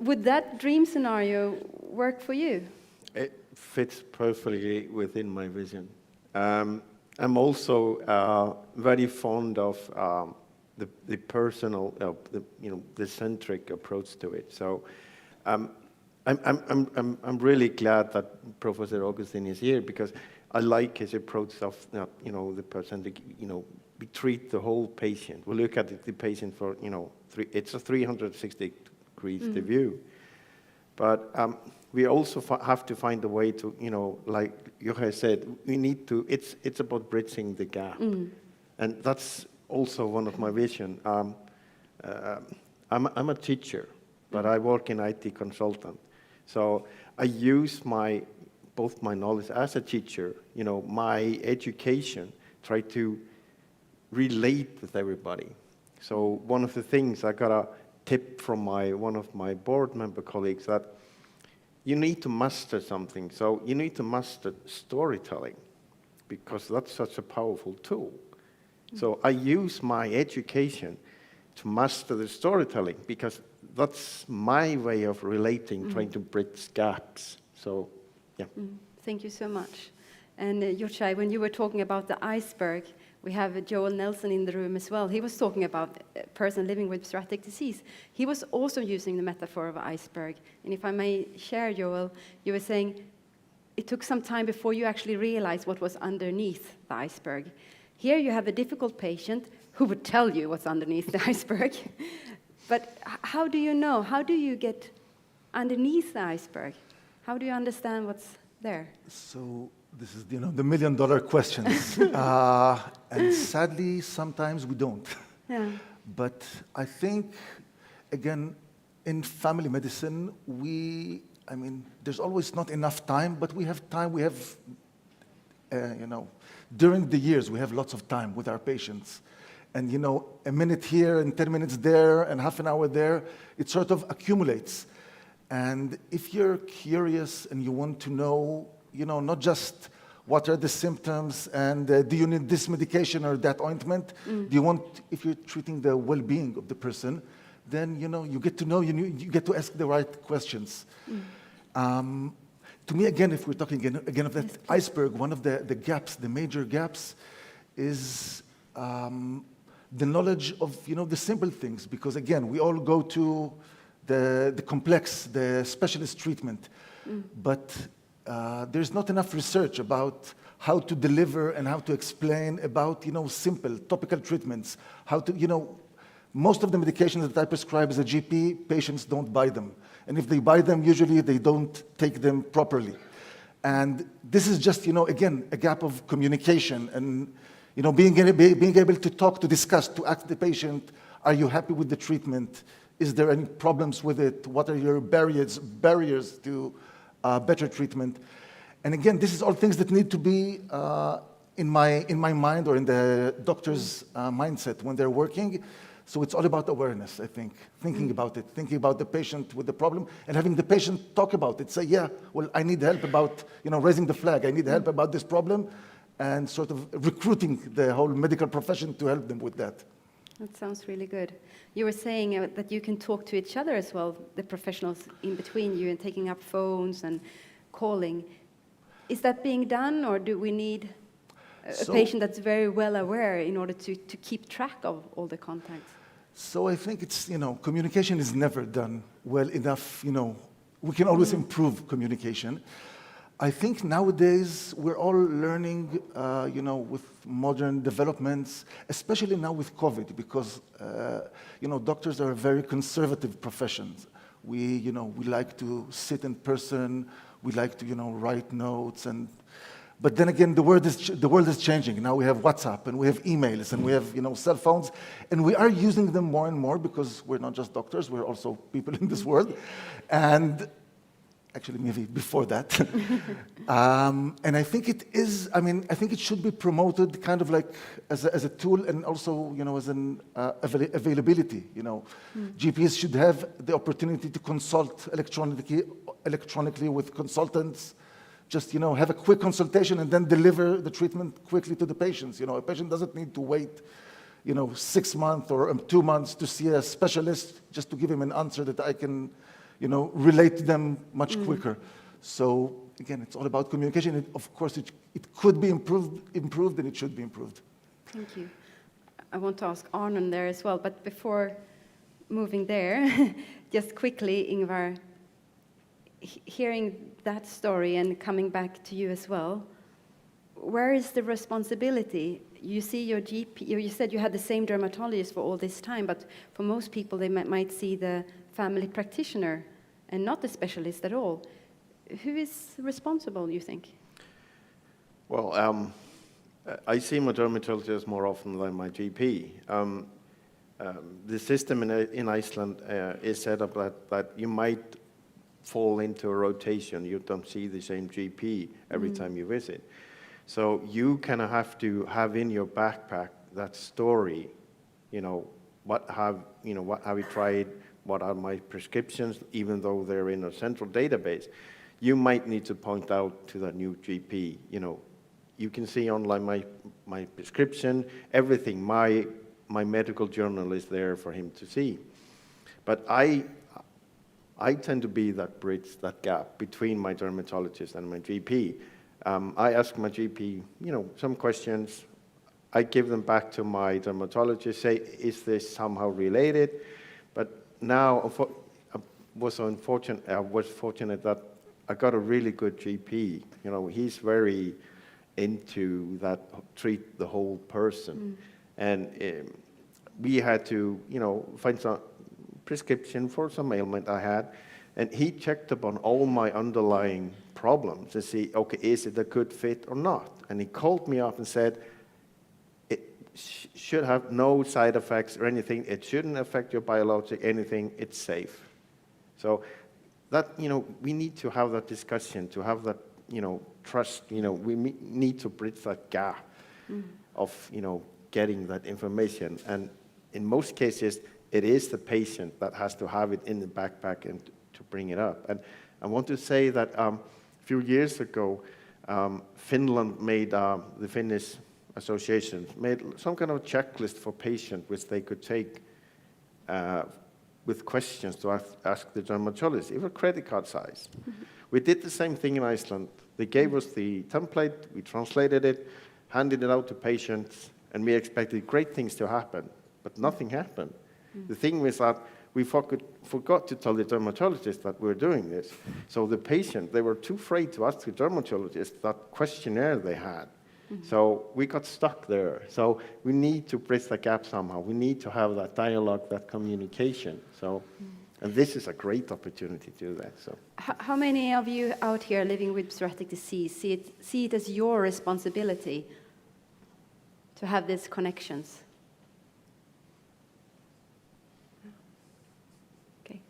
Would that dream scenario work for you? It fits perfectly within my vision. I'm also very fond of the personal, the centric approach to it. So I'm really glad that Professor Augustin is here, because I like his approach of the person. We treat the whole patient. We look at the patient for it's a 360 degrees the view, but we also have to find a way to like Joachim said, we need to. It's about bridging the gap, and that's also one of my vision. I'm a teacher, but I work in IT consultant, so I use both my knowledge as a teacher, my education, try to relate with everybody. So one of the things I got a tip from one of my board member colleagues, that you need to master something. So you need to master storytelling, because that's such a powerful tool. So I use my education to master the storytelling, because that's my way of relating, trying to bridge gaps. So, yeah. Thank you so much. And Yochai, when you were talking about the iceberg, we have Joel Nelson in the room as well. He was talking about a person living with psoriatic disease. He was also using the metaphor of iceberg. And if I may share, Joel, you were saying it took some time before you actually realized what was underneath the iceberg. Here you have a difficult patient who would tell you what's underneath the iceberg. But how do you know? How do you get underneath the iceberg? How do you understand what's there? So this is, the million-dollar questions. And sadly, sometimes we don't. Yeah. But I think, again, in family medicine, there's always not enough time, but we have time. We have, during the years, we have lots of time with our patients. And, a minute here and 10 minutes there and half an hour there, it sort of accumulates. And if you're curious and you want to know, not just what are the symptoms and do you need this medication or that ointment, if you're treating the well-being of the person, then, you get to know, you get to ask the right questions. To me, again, if we're talking again of that iceberg, one of the gaps, the major gaps, is the knowledge of, the simple things. Because, again, we all go to the complex, the specialist treatment. But there's not enough research about how to deliver and how to explain about, simple topical treatments. How to, most of the medications that I prescribe as a GP, patients don't buy them. And if they buy them, usually they don't take them properly. And this is just, again, a gap of communication and, being able to talk, to discuss, to ask the patient, are you happy with the treatment? Is there any problems with it? What are your barriers to better treatment? And again, this is all things that need to be in my mind or in the doctor's mindset when they're working. So it's all about awareness, I think, thinking about it, thinking about the patient with the problem, and having the patient talk about it. Say, yeah, well, I need help about, raising the flag. I need help about this problem, and sort of recruiting the whole medical profession to help them with that. That sounds really good. You were saying that you can talk to each other as well, the professionals in between you, and taking up phones and calling. Is that being done, or do we need a patient that's very well aware in order to keep track of all the contacts? So I think it's, communication is never done well enough. We can always improve communication. I think nowadays we're all learning, with modern developments, especially now with COVID, because, doctors are a very conservative profession. We like to sit in person, we like to, write notes, but then again, the world is changing. Now we have WhatsApp, and we have emails, and we have, cell phones, and we are using them more and more because we're not just doctors, we're also people in this world. And actually, maybe before that. And I think it is, I think it should be promoted kind of like as a tool, and also, as an availability, GPs should have the opportunity to consult electronically with consultants, just, have a quick consultation and then deliver the treatment quickly to the patients. A patient doesn't need to wait, 6 months or 2 months to see a specialist just to give him an answer that I can, relate to them much quicker. So again, it's all about communication. Of course, it could be improved, and it should be improved. Thank you. I want to ask Arnon there as well, but before moving there, just quickly, Ingvar, hearing that story and coming back to you as well, where is the responsibility? You see your GP, you said you had the same dermatologist for all this time, but for most people, they might see the family practitioner and not the specialist at all. Who is responsible, you think? Well, I see my dermatologist more often than my GP. The system in Iceland is set up that you might fall into a rotation. You don't see the same GP every time you visit. So you kind of have to have in your backpack that story, what have you tried, what are my prescriptions, even though they're in a central database. You might need to point out to the new GP, you can see online my prescription, everything, my medical journal is there for him to see. But I tend to be that bridge, that gap between my dermatologist and my GP. I ask my GP, some questions. I give them back to my dermatologist, say, is this somehow related? But now I was fortunate that I got a really good GP. He's very into that, treat the whole person. And we had to, find some prescription for some ailment I had, and he checked upon all my underlying problems to see, okay, is it a good fit or not? And he called me up and said, it should have no side effects or anything. It shouldn't affect your biologic anything. It's safe. So that, we need to have that discussion, to have that, trust. We need to bridge that gap of, getting that information. And in most cases, it is the patient that has to have it in the backpack and to bring it up. And I want to say that a few years ago, Finland made, the Finnish Association made some kind of checklist for patients which they could take with questions to ask the dermatologist, even credit card size. We did the same thing in Iceland. They gave us the template, we translated it, handed it out to patients, and we expected great things to happen, but nothing happened. The thing was that we forgot to tell the dermatologist that we were doing this. So the patient, they were too afraid to ask the dermatologist that questionnaire they had. So we got stuck there. So we need to bridge the gap somehow. We need to have that dialogue, that communication. So, and this is a great opportunity to do that. So, how many of you out here living with psoriatic disease see it as your responsibility to have these connections? Okay,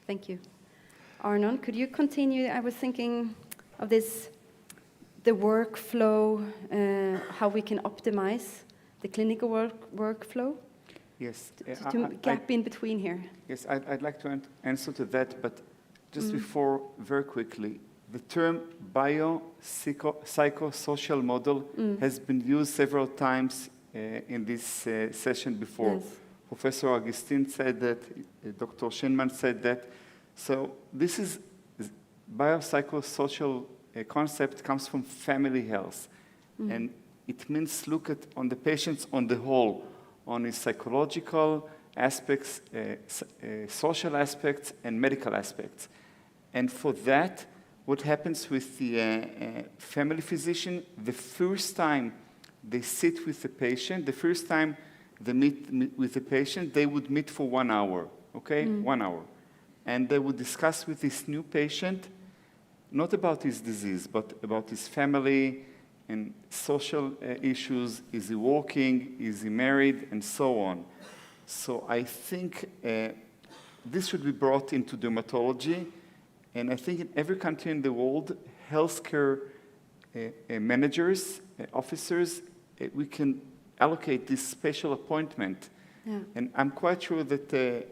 thank you. Arnon, could you continue? I was thinking of this the workflow, how we can optimize the clinical workflow? Yes. Gap in between here. Yes, I'd like to answer to that, but just before, very quickly, the term biopsychosocial model has been used several times in this session before. Yes. Professor Augustine said that, Dr. Schinman said that. So this is biopsychosocial concept comes from family health. And it means look at on the patients on the whole, on his psychological aspects, social aspects, and medical aspects. And for that, what happens with the family physician, the first time they sit with the patient, the first time they meet with the patient, they would meet for 1 hour, okay? 1 hour. And they would discuss with this new patient, not about his disease, but about his family and social issues. Is he working? Is he married? And so on. So I think this should be brought into dermatology. And I think in every country in the world, healthcare managers, officers, we can allocate this special appointment. Yeah. And I'm quite sure that,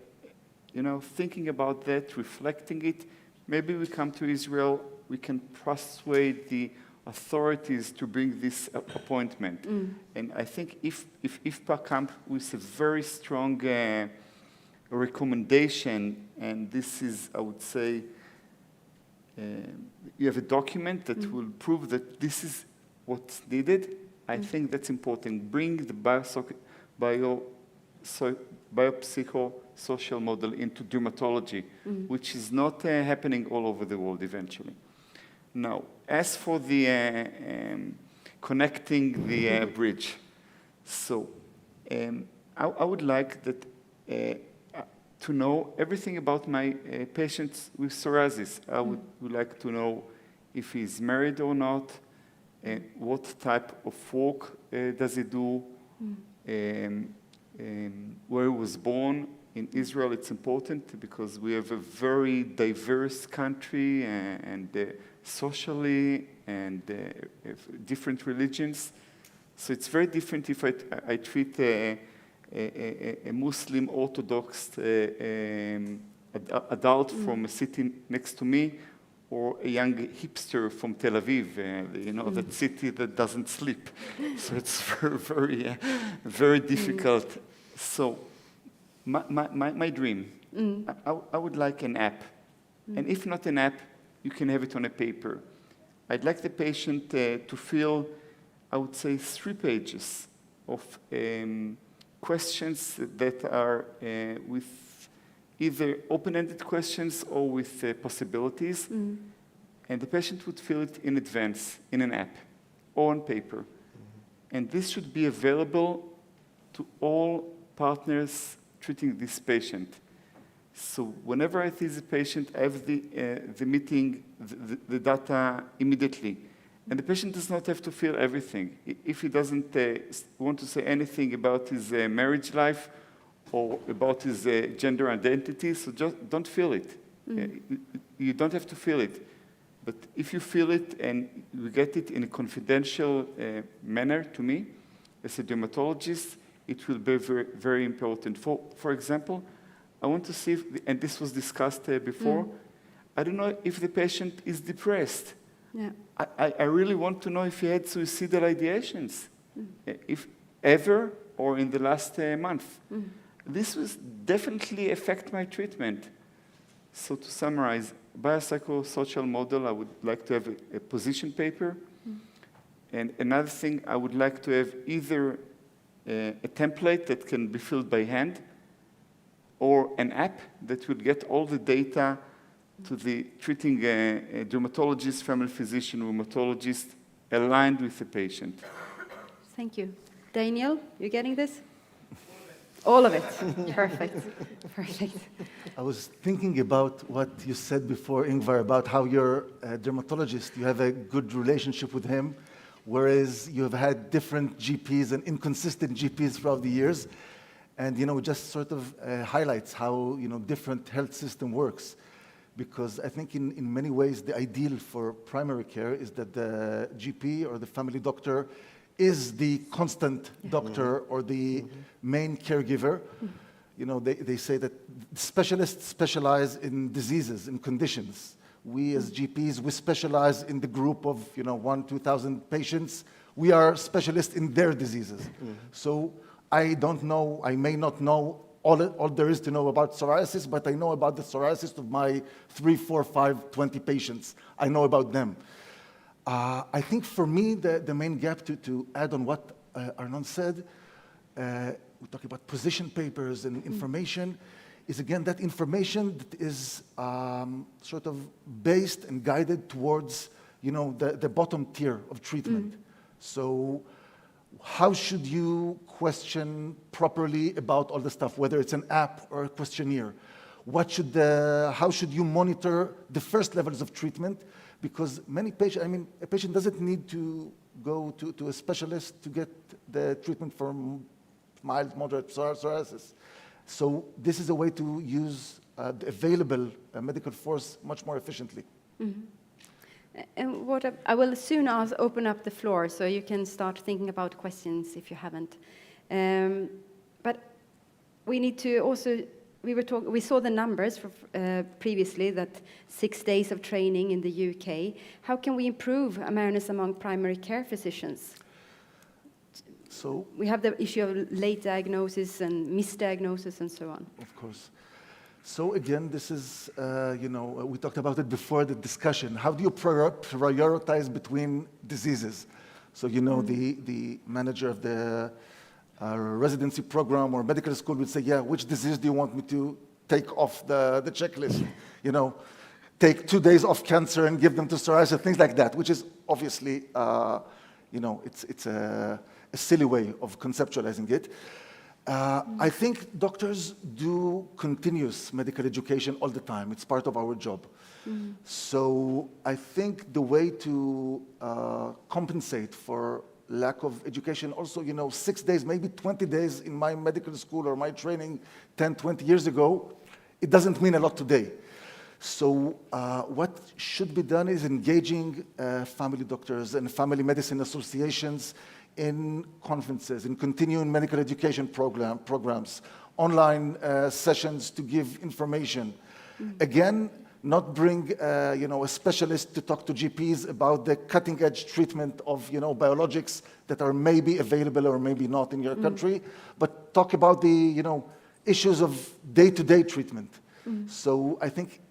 thinking about that, reflecting it, maybe we come to Israel, we can persuade the authorities to bring this appointment. And I think if IFPA comes with a very strong recommendation, and this is, I would say, you have a document that will prove that this is what's needed. I think that's important. Bring the biopsychosocial model into dermatology, which is not happening all over the world eventually. Now, as for the connecting the bridge, so I would like that to know everything about my patients with psoriasis. I would like to know if he's married or not, what type of work does he do, where he was born. In Israel, it's important because we have a very diverse country and socially and different religions. So it's very different if I treat a Muslim Orthodox adult from a city next to me, or a young hipster from Tel Aviv, that city that doesn't sleep. So it's very, very difficult. So my dream, I would like an app. And if not an app, you can have it on a paper. I'd like the patient to fill, I would say, 3 pages of questions that are with either open-ended questions or with possibilities. And the patient would fill it in advance in an app or on paper. And this should be available to all partners treating this patient. So whenever I see the patient, I have the meeting, the data immediately. And the patient does not have to fill everything. If he doesn't want to say anything about his marriage life or about his gender identity, so just don't fill it. You don't have to fill it. But if you fill it and you get it in a confidential manner to me, as a dermatologist, it will be very, very important. For example, I want to see, and this was discussed before, I don't know if the patient is depressed. Yeah. I really want to know if he had suicidal ideations, if ever or in the last month. This will definitely affect my treatment. So to summarize, biopsychosocial model, I would like to have a position paper. And another thing, I would like to have either a template that can be filled by hand or an app that will get all the data to the treating dermatologist, family physician, rheumatologist, aligned with the patient. Thank you. Daniel, you getting this? All of it. Perfect. Perfect. I was thinking about what you said before, Ingvar, about how you're a dermatologist. You have a good relationship with him, whereas you have had different GPs and inconsistent GPs throughout the years. And, just sort of highlights how, different health system works. because I think in many ways the ideal for primary care is that the GP or the family doctor is the constant doctor or the main caregiver. You know, they say that specialists specialize in diseases, in conditions. We as GPs, we specialize in the group of, 1,000-2,000 patients. We are specialists in their diseases. So I don't know, I may not know all there is to know about psoriasis, but I know about the psoriasis of my 3, 4, 5, 20 patients. I know about them. I think for me, the main gap to add on what Arnon said, we talk about position papers and information, is again that information that is sort of based and guided towards, the bottom tier of treatment. So how should you question properly about all the stuff, whether it's an app or a questionnaire? How should you monitor the first levels of treatment? Because many patients, a patient doesn't need to go to a specialist to get the treatment for mild, moderate psoriasis. So this is a way to use the available medical force much more efficiently. And I will soon open up the floor, so you can start thinking about questions if you haven't. But we need to also, we saw the numbers previously, that 6 days of training in the UK. How can we improve awareness among primary care physicians? So we have the issue of late diagnosis and misdiagnosis and so on. Of course. So again, this is, we talked about it before the discussion. How do you prioritize between diseases? So, the manager of the residency program or medical school would say, yeah, which disease do you want me to take off the checklist? Take 2 days off cancer and give them to psoriasis, things like that, which is obviously, it's a silly way of conceptualizing it. I think doctors do continuous medical education all the time. It's part of our job. So I think the way to compensate for lack of education, also, 6 days, maybe 20 days in my medical school or my training 10, 20 years ago, it doesn't mean a lot today. So what should be done is engaging family doctors and family medicine associations in conferences, in continuing medical education programs, online sessions to give information. Again, not bring a specialist to talk to GPs about the cutting-edge treatment of biologics that are maybe available or maybe not in your country, but talk about the issues of day-to-day treatment. So I think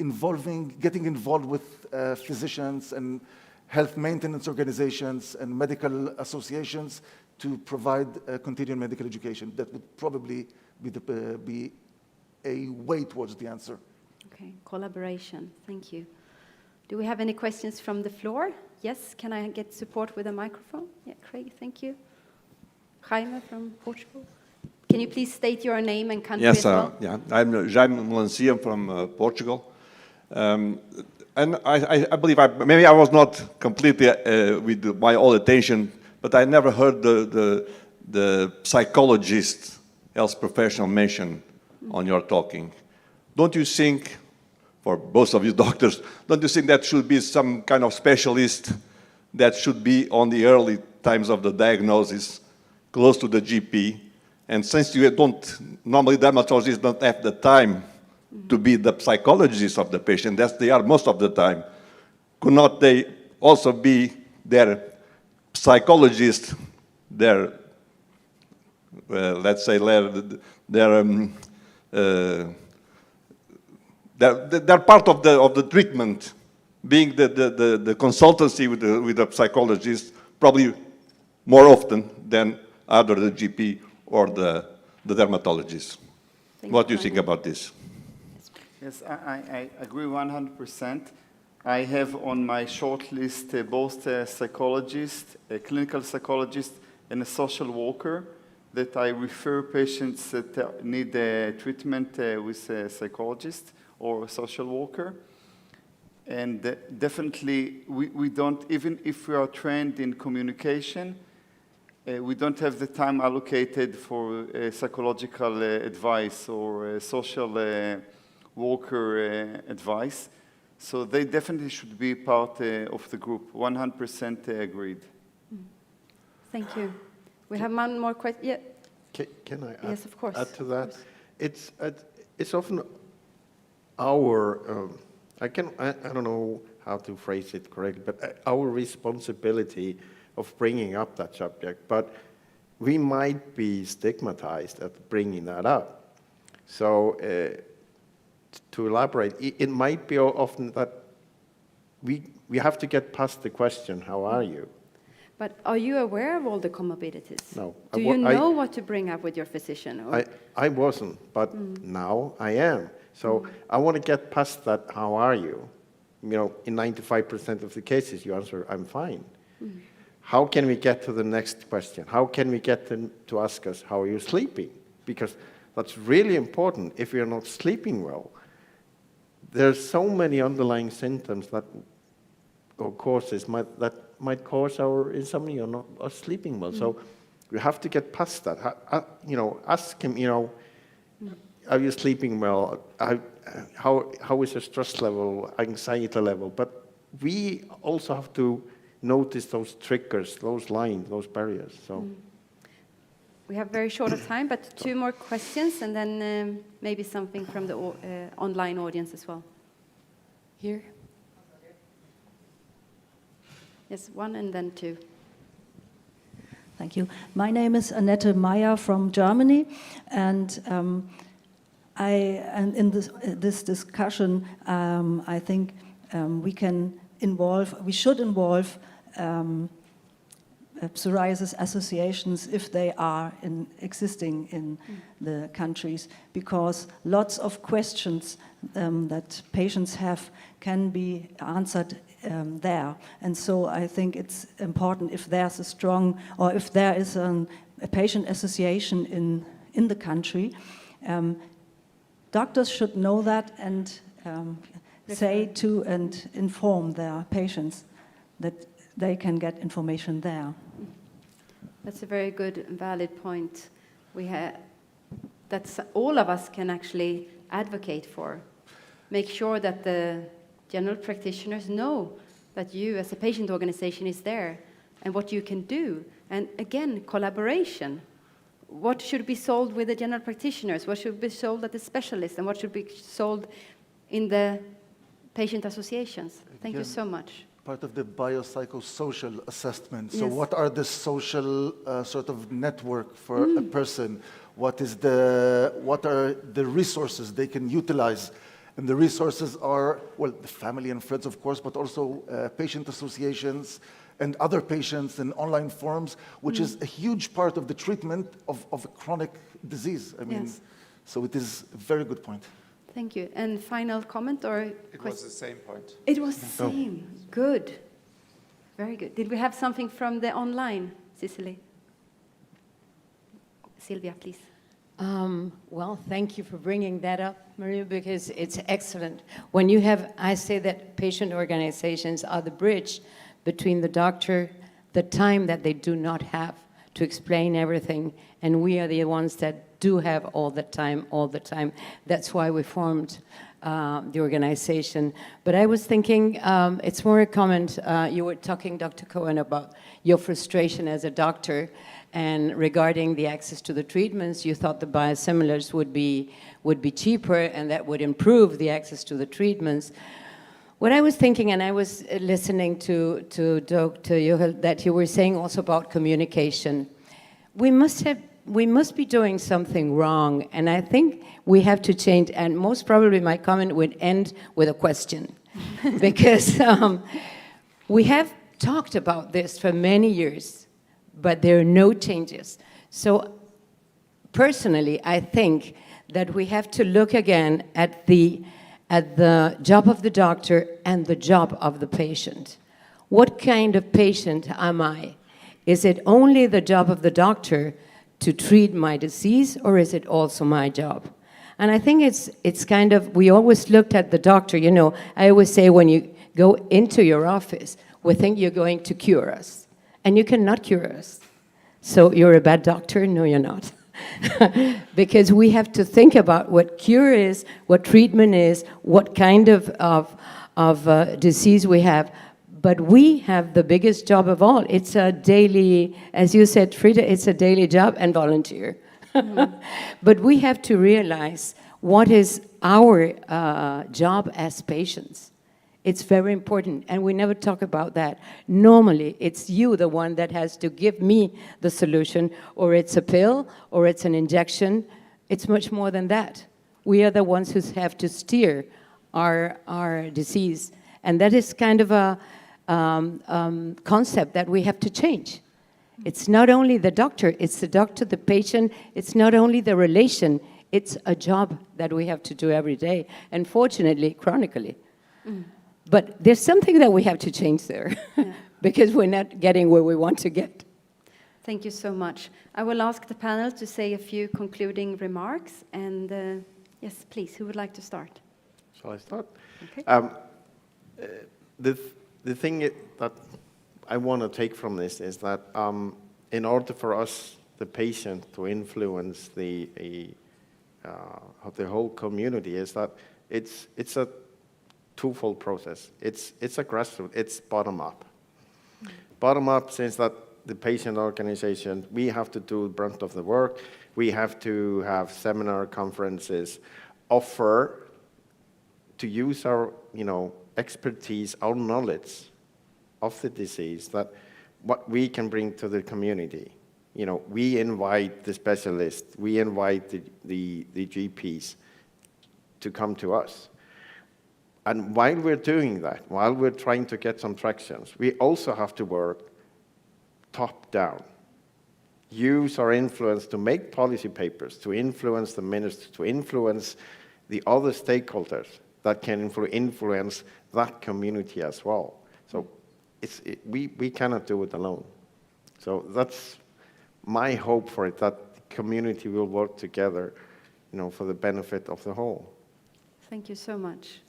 getting involved with physicians and health maintenance organizations and medical associations to provide continuing medical education. That would probably be a way towards the answer. Okay, collaboration. Thank you. Do we have any questions from the floor? Yes, can I get support with a microphone? Yeah, Craig, thank you. Jaime from Portugal. Can you please state your name and country as well? Yeah, I'm Jaime Melancia from Portugal. And I believe maybe I was not completely with my all attention, but I never heard the psychologist, health professional mentioned on your talking. Don't you think, for both of you doctors, don't you think that should be some kind of specialist that should be on the early times of the diagnosis, close to the GP? And since you normally dermatologists don't have the time to be the psychologist of the patient, as they are most of the time, could not they also be their psychologist, their, let's say, they're part of the treatment, being the consultancy with the psychologist, probably more often than either the GP or the dermatologist. What do you think about this? Yes, I agree 100%. I have on my short list both a psychologist, a clinical psychologist, and a social worker that I refer patients that need treatment with a psychologist or a social worker. And definitely, we don't, even if we are trained in communication, we don't have the time allocated for psychological advice or social worker advice. So they definitely should be part of the group. 100% agreed. Thank you. We have one more question. Yeah. Can I add, Yes, of course. add to that? It's often our, I don't know how to phrase it correctly, but our responsibility of bringing up that subject, but we might be stigmatized at bringing that up. So to elaborate, it might be often that we have to get past the question, how are you? But are you aware of all the comorbidities? No. Do you know what to bring up with your physician? Or? I wasn't, but now I am. So I want to get past that, how are you? You know, in 95% of the cases, you answer, I'm fine. How can we get to the next question? How can we get them to ask us, how are you sleeping? Because that's really important. If you're not sleeping well, there's so many underlying symptoms that, or causes that might cause our insomnia or not or sleeping well. So we have to get past that. Ask him, are you sleeping well? How is your stress level, anxiety level? But we also have to notice those triggers, those lines, those barriers. So we have very short of time, but 2 more questions, and then maybe something from the online audience as well. Here. Yes, 1 and then 2. Thank you. My name is Annette Meyer from Germany, and in this discussion, I think we should involve psoriasis associations if they are existing in the countries, because lots of questions that patients have can be answered there. And so I think it's important if there's a strong, or if there is a patient association in the country, doctors should know that and say to and inform their patients that they can get information there. That's a very good and valid point. That's all of us can actually advocate for. Make sure that the general practitioners know that you as a patient organization is there and what you can do. And again, collaboration. What should be sold with the general practitioners? What should be sold at the specialists? And what should be sold in the patient associations? Thank you so much. Part of the biopsychosocial assessment. So Yes. what are the social sort of network for a person? What are the resources they can utilize? And the resources are, well, the family and friends, of course, but also patient associations and other patients and online forums, which is a huge part of the treatment of a chronic disease. I mean, Yes. So it is a very good point. Thank you. And final comment or It was the same point. It was the same. Good. Very good. Did we have something from the online, Cicely? Sylvia, please. Well, thank you for bringing that up, Maria, because it's excellent. When you have, I say that patient organizations are the bridge between the doctor, the time that they do not have to explain everything, and we are the ones that do have all the time. That's why we formed the organization. But I was thinking, it's more a comment, you were talking, Dr. Cohen, about your frustration as a doctor, and regarding the access to the treatments, you thought the biosimilars would be cheaper, and that would improve the access to the treatments. What I was thinking, and I was listening to Dr. Juhel, that you were saying also about communication. We must be doing something wrong, and I think we have to change, and most probably my comment would end with a question. Because we have talked about this for many years, but there are no changes. So personally, I think that we have to look again at the job of the doctor and the job of the patient. What kind of patient am I? Is it only the job of the doctor to treat my disease, or is it also my job? And I think it's kind of, we always looked at the doctor, you know, I always say when you go into your office, we think you're going to cure us, and you cannot cure us. So you're a bad doctor? No, you're not. Because we have to think about what cure is, what treatment is, what kind of disease we have. But we have the biggest job of all. It's a daily, as you said, Frida, it's a daily job and volunteer. But we have to realize what is our job as patients. It's very important, and we never talk about that. Normally, it's you, the one that has to give me the solution, or it's a pill, or it's an injection. It's much more than that. We are the ones who have to steer our disease, and that is kind of a concept that we have to change. It's not only the doctor, it's the doctor, the patient, it's not only the relation, it's a job that we have to do every day, and fortunately, chronically. But there's something that we have to change there, because we're not getting where we want to get. Thank you so much. I will ask the panel to say a few concluding remarks, and yes, please, who would like to start? Shall I start? Okay. The thing that I want to take from this is that in order for us, the patient, to influence the whole community, is that it's a twofold process. It's a grassroots, it's bottom up. Bottom up since that the patient organization, we have to do the brunt of the work. We have to have seminar conferences, offer to use our, expertise, our knowledge of the disease, that what we can bring to the community. We invite the specialists, we invite the GPs to come to us. And while we're doing that, while we're trying to get some tractions, we also have to work top down. Use our influence to make policy papers, to influence the ministers, to influence the other stakeholders that can influence that community as well. So we cannot do it alone. So that's my hope for it, that the community will work together, for the benefit of the whole. Thank you so much.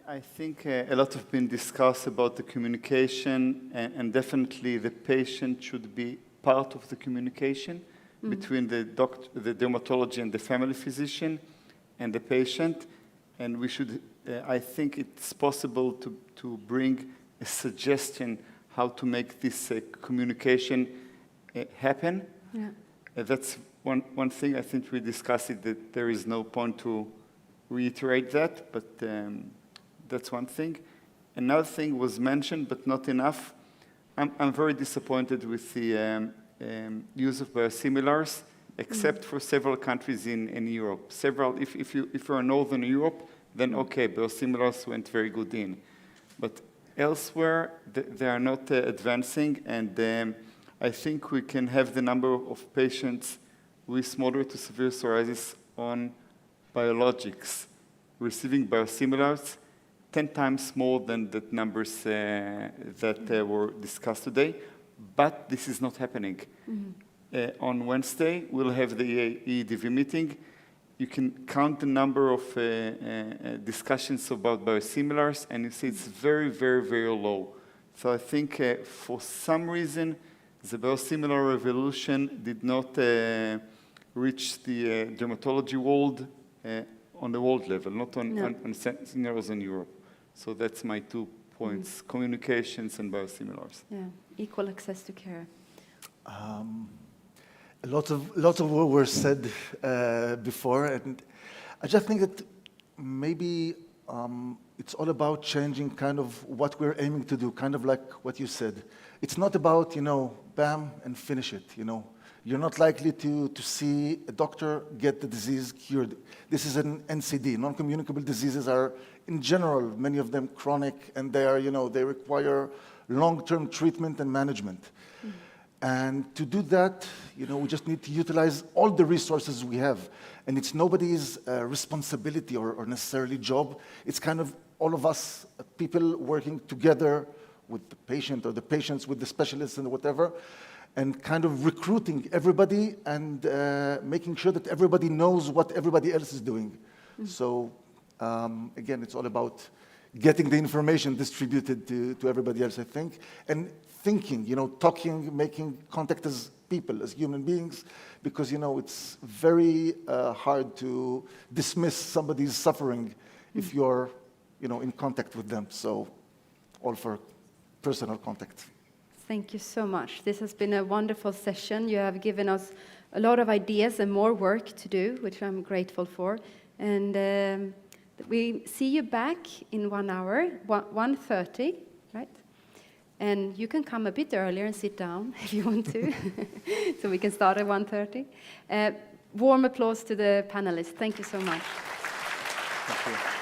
I think a lot has been discussed about the communication, and definitely the patient should be part of the communication between the dermatology and the family physician and the patient. And we should, I think it's possible to bring a suggestion how to make this communication happen. Yeah. That's one thing. I think we discussed it, that there is no point to reiterate that, but that's one thing. Another thing was mentioned, but not enough. I'm very disappointed with the use of biosimilars, except for several countries in Europe. If you're in Northern Europe, then okay, biosimilars went very good in. But elsewhere, they are not advancing, and I think we can have the number of patients with moderate to severe psoriasis on biologics receiving biosimilars 10 times more than the numbers that were discussed today, but this is not happening. On Wednesday, we'll have the EDV meeting. You can count the number of discussions about biosimilars, and you see it's very, very, very low. So I think for some reason, the biosimilar revolution did not reach the dermatology world on the world level, not on seniors in Europe. So that's my 2 points, communications and biosimilars. Yeah, equal access to care. Lots of what were said before, and I just think that maybe it's all about changing kind of what we're aiming to do, kind of like what you said. It's not about, bam, and finish it, You're not likely to see a doctor get the disease cured. This is an NCD. Non-communicable diseases are, in general, many of them chronic, and they are, they require long-term treatment and management. And to do that, we just need to utilize all the resources we have. And it's nobody's responsibility or necessarily job. It's kind of all of us, people working together with the patient or the patients with the specialists and whatever, and kind of recruiting everybody and making sure that everybody knows what everybody else is doing. So again, it's all about getting the information distributed to everybody else, I think, and thinking, talking, making contact as people, as human beings, because, it's very hard to dismiss somebody's suffering if you're in contact with them. So all for personal contact. Thank you so much. This has been a wonderful session. You have given us a lot of ideas and more work to do, which I'm grateful for. And we see you back in 1 hour, 1:30, right? And you can come a bit earlier and sit down if you want to, so we can start at 1:30. Warm applause to the panelists. Thank you so much. Thank you.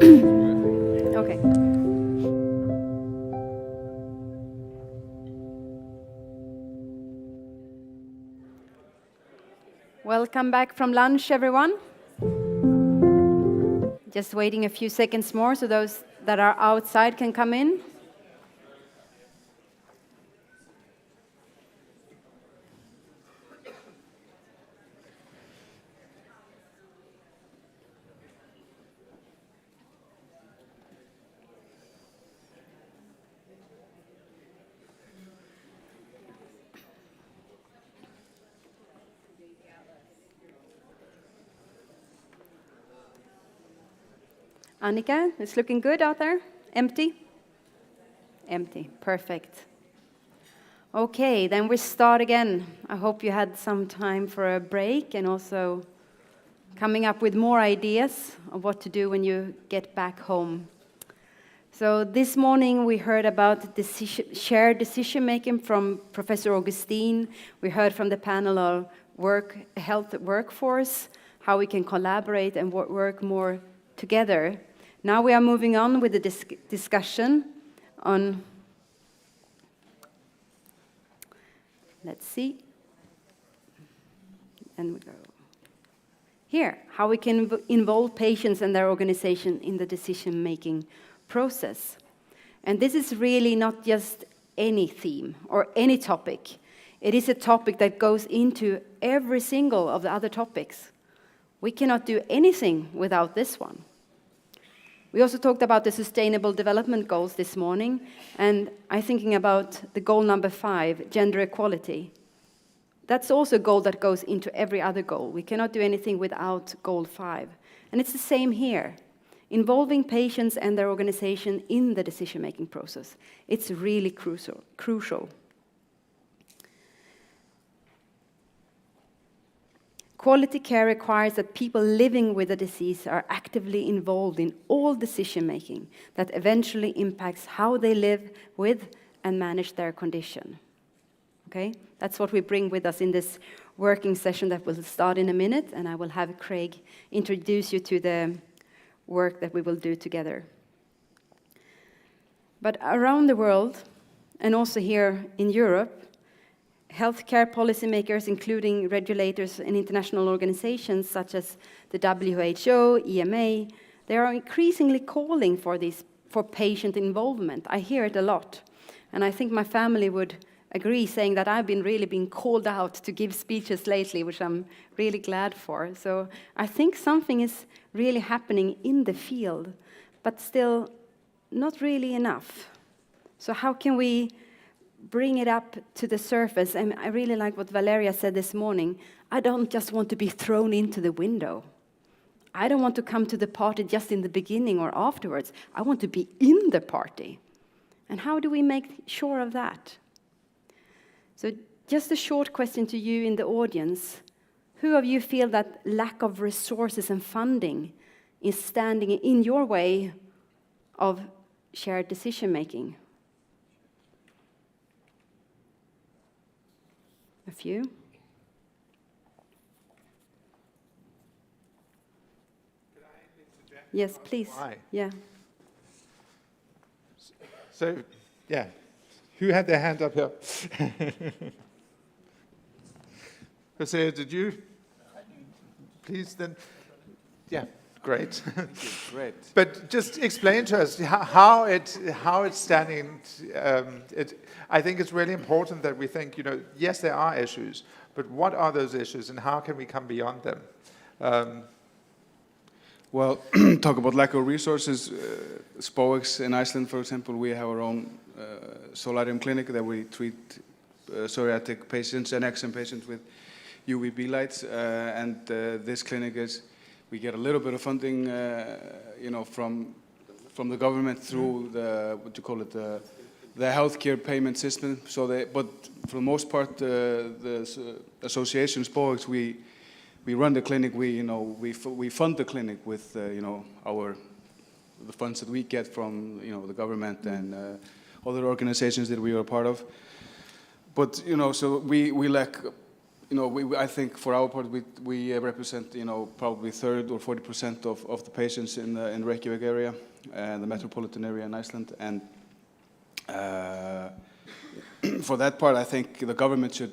Okay. Welcome back from lunch, everyone. Just waiting a few seconds more so those that are outside can come in. Annika, it's looking good out there? Empty? Empty, perfect. Okay, then we start again. I hope you had some time for a break and also coming up with more ideas of what to do when you get back home. So this morning we heard about shared decision-making from Professor Augustine. We heard from the panel of health workforce, how we can collaborate and work more together. Now we are moving on with the discussion on, let's see, and we go here, how we can involve patients and their organization in the decision-making process. And this is really not just any theme or any topic. It is a topic that goes into every single of the other topics. We cannot do anything without this one. We also talked about the Sustainable Development Goals this morning, and I'm thinking about the goal number 5, gender equality. That's also a goal that goes into every other goal. We cannot do anything without goal 5. And it's the same here. Involving patients and their organization in the decision-making process. It's really crucial. Quality care requires that people living with a disease are actively involved in all decision-making that eventually impacts how they live with and manage their condition. Okay? That's what we bring with us in this working session that will start in a minute, and I will have Craig introduce you to the work that we will do together. But around the world, and also here in Europe, healthcare policymakers, including regulators and international organizations such as the WHO, EMA, they are increasingly calling for patient involvement. I hear it a lot. And I think my family would agree, saying that I've really been called out to give speeches lately, which I'm really glad for. So I think something is really happening in the field, but still not really enough. So how can we bring it up to the surface? And I really like what Valeria said this morning. I don't just want to be thrown into the window. I don't want to come to the party just in the beginning or afterwards. I want to be in the party. And how do we make sure of that? So just a short question to you in the audience. Who of you feel that lack of resources and funding is standing in your way of shared decision-making? A few? Yes, please. Why? Yeah. So, yeah. Who had their hand up here? Jose, did you? Please, then. Yeah, great. Thank you. Great. But just explain to us how it's standing. I think it's really important that we think, yes, there are issues, but what are those issues and how can we come beyond them? Well, talk about lack of resources. SPOEX in Iceland, for example, we have our own solarium clinic that we treat psoriatic patients and eczema patients with UVB lights. And this clinic we get a little bit of funding, from the government through the the healthcare payment system. But for the most part, the association SPOEX, we run the clinic. We fund the clinic with the funds that we get from the government and other organizations that we are part of. But so we lack I think for our part, we represent, probably 30 or 40% of the patients in the Reykjavik area, the metropolitan area in Iceland. And for that part, I think the government should,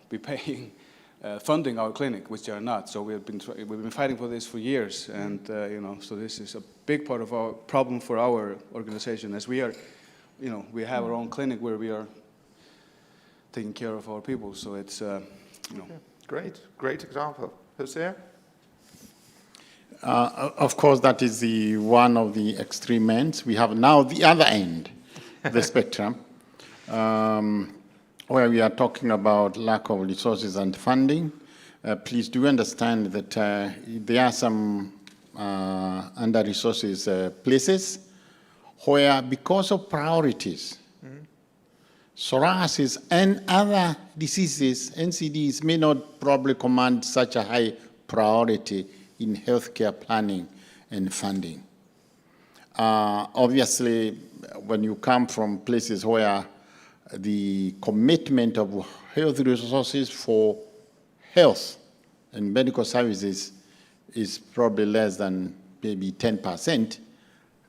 be paying, funding our clinic, which they are not. So we've been fighting for this for years, and so this is a big part of our problem for our organization, as we are, we have our own clinic where we are taking care of our people. So it's, Okay. Great example. Jose? Of course, that is one of the extreme ends. We have now the other end, the spectrum, where we are talking about lack of resources and funding. Please do understand that there are some under-resourced places where, because of priorities, psoriasis and other diseases, NCDs, may not probably command such a high priority in healthcare planning and funding. Obviously, when you come from places where the commitment of health resources for health and medical services is probably less than maybe 10%,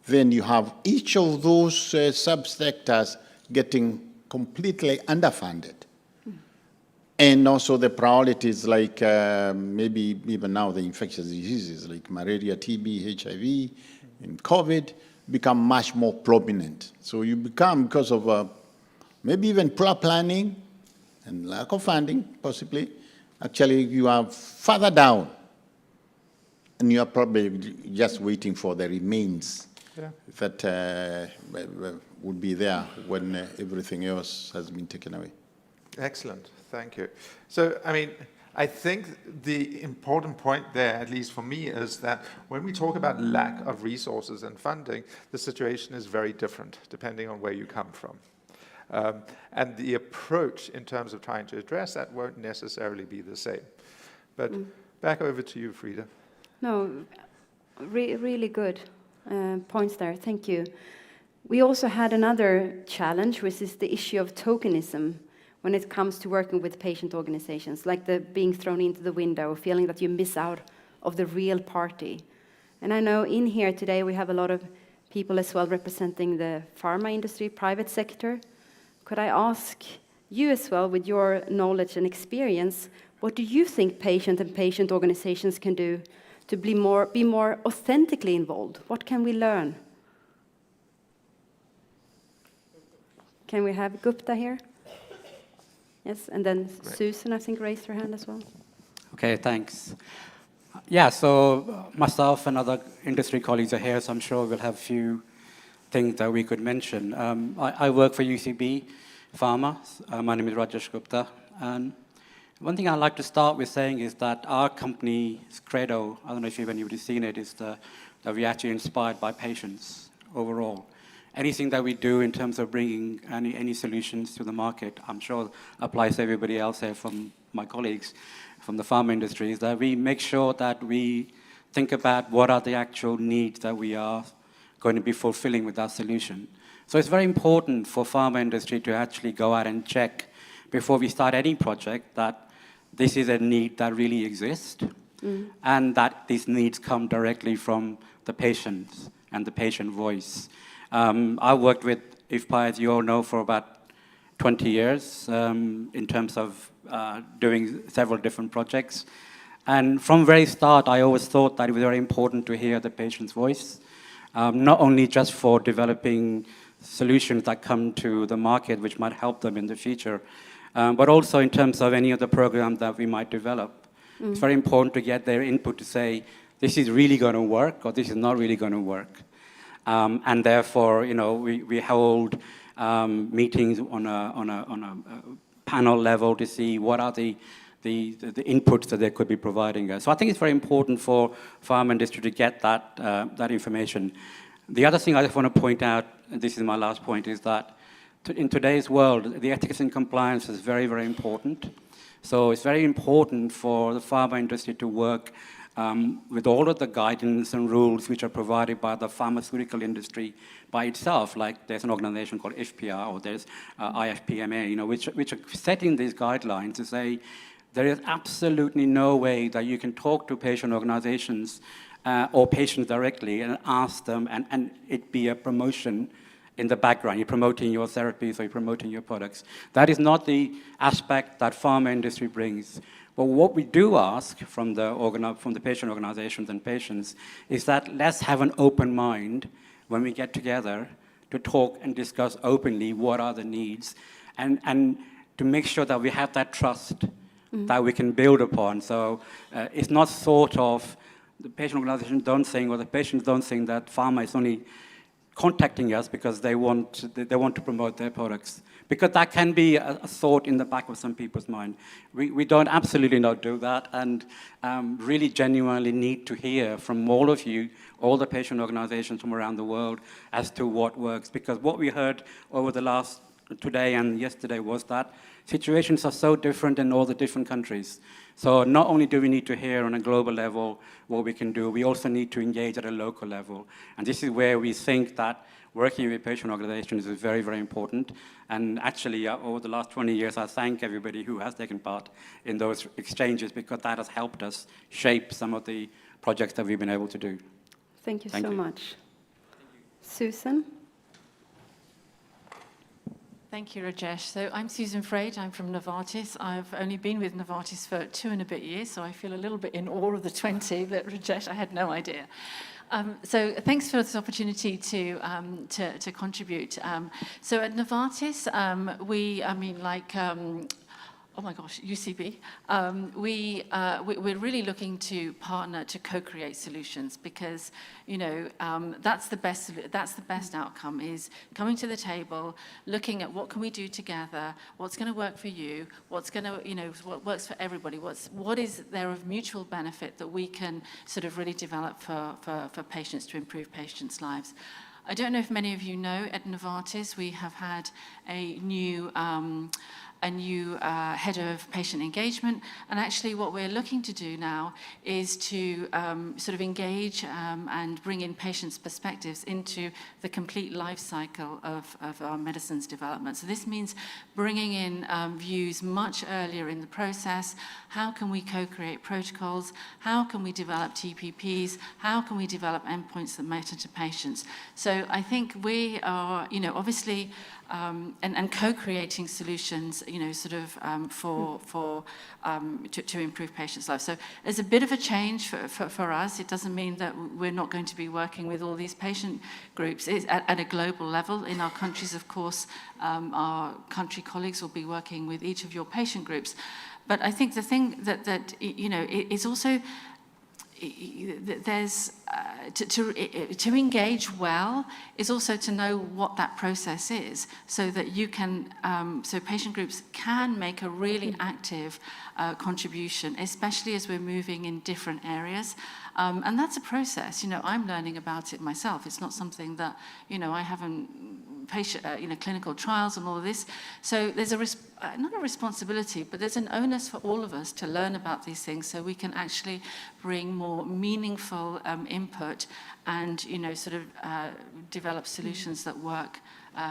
then you have each of those subsectors getting completely underfunded. And also the priorities like maybe even now the infectious diseases like malaria, TB, HIV, and COVID become much more prominent. So you become, because of maybe even poor planning and lack of funding, possibly, actually you are further down. And you are probably just waiting for the remains that would be there when everything else has been taken away. Excellent, thank you. So, I think the important point there, at least for me, is that when we talk about lack of resources and funding, the situation is very different depending on where you come from. And the approach in terms of trying to address that won't necessarily be the same. But back over to you, Frida. No, really good points there. Thank you. We also had another challenge, which is the issue of tokenism when it comes to working with patient organizations, like the being thrown into the window, or feeling that you miss out of the real party. And I know in here today we have a lot of people as well representing the pharma industry, private sector. Could I ask you as well, with your knowledge and experience, what do you think patient and patient organizations can do to be more authentically involved? What can we learn? Can we have Gupta here? Yes, and then Susan, I think, raised her hand as well. Okay, thanks. Yeah, so myself and other industry colleagues are here, so I'm sure we'll have a few things that we could mention. I work for UCB Pharma. My name is Rajesh Gupta. And one thing I'd like to start with saying is that our company's credo, I don't know if anybody's seen it, is that we're actually inspired by patients overall. Anything that we do in terms of bringing any solutions to the market, I'm sure applies to everybody else here from my colleagues from the pharma industry, is that we make sure that we think about what are the actual needs that we are going to be fulfilling with our solution. So it's very important for pharma industry to actually go out and check before we start any project that this is a need that really exists and that these needs come directly from the patients and the patient voice. I worked with IFPA, as you all know, for about 20 years in terms of doing several different projects. And from very start, I always thought that it was very important to hear the patient's voice, not only just for developing solutions that come to the market, which might help them in the future, but also in terms of any of the programs that we might develop. It's very important to get their input to say, this is really going to work, or this is not really going to work. And therefore, we hold meetings on a panel level to see what are the inputs that they could be providing us. So I think it's very important for pharma industry to get that information. The other thing I just want to point out, and this is my last point, is that in today's world, the ethics and compliance is very, very important. So it's very important for the pharma industry to work with all of the guidance and rules which are provided by the pharmaceutical industry by itself. Like there's an organization called IFPA, or there's IFPA, which are setting these guidelines to say, There is absolutely no way that you can talk to patient organizations or patients directly and ask them, and it be a promotion in the background. You're promoting your therapies or you're promoting your products. That is not the aspect that pharma industry brings. But what we do ask from the patient organizations and patients is that let's have an open mind when we get together to talk and discuss openly what are the needs, and to make sure that we have that trust that we can build upon. So it's not sort of the patient organizations don't think, or the patients don't think that pharma is only contacting us because they want to promote their products. Because that can be a thought in the back of some people's mind. We don't absolutely not do that, and really genuinely need to hear from all of you, all the patient organizations from around the world, as to what works. Because what we heard over the last today and yesterday was that situations are so different in all the different countries. So not only do we need to hear on a global level what we can do, we also need to engage at a local level. And this is where we think that working with patient organizations is very, very important. And actually, over the last 20 years, I thank everybody who has taken part in those exchanges, because that has helped us shape some of the projects that we've been able to do. Thank you so much. Susan? Thank you, Rajesh. So I'm Susan Frade. I'm from Novartis. I've only been with Novartis for 2 and a bit years, so I feel a little bit in awe of the 20, but Rajesh, I had no idea. So thanks for this opportunity to contribute. So at Novartis, oh my gosh, UCB, we're really looking to partner to co-create solutions, because that's the best outcome, is coming to the table, looking at what can we do together, what's going to work for you, what's going to what works for everybody, what is there of mutual benefit that we can sort of really develop for patients, to improve patients' lives. I don't know if many of you know, at Novartis we have had a new head of patient engagement, and actually what we're looking to do now is to sort of engage and bring in patients' perspectives into the complete life cycle of our medicines development. So this means bringing in views much earlier in the process. How can we co-create protocols? How can we develop TPPs? How can we develop endpoints that matter to patients? So I think we are, obviously, and co-creating solutions, to improve patients' lives. So there's a bit of a change for us. It doesn't mean that we're not going to be working with all these patient groups at a global level. In our countries, of course, our country colleagues will be working with each of your patient groups. But I think the thing that is also there's to engage well is also to know what that process is, so that you can so patient groups can make a really active contribution, especially as we're moving in different areas. And that's a process. I'm learning about it myself. It's not something that I haven't clinical trials and all of this. So there's not a responsibility, but there's an onus for all of us to learn about these things, so we can actually bring more meaningful input and develop solutions that work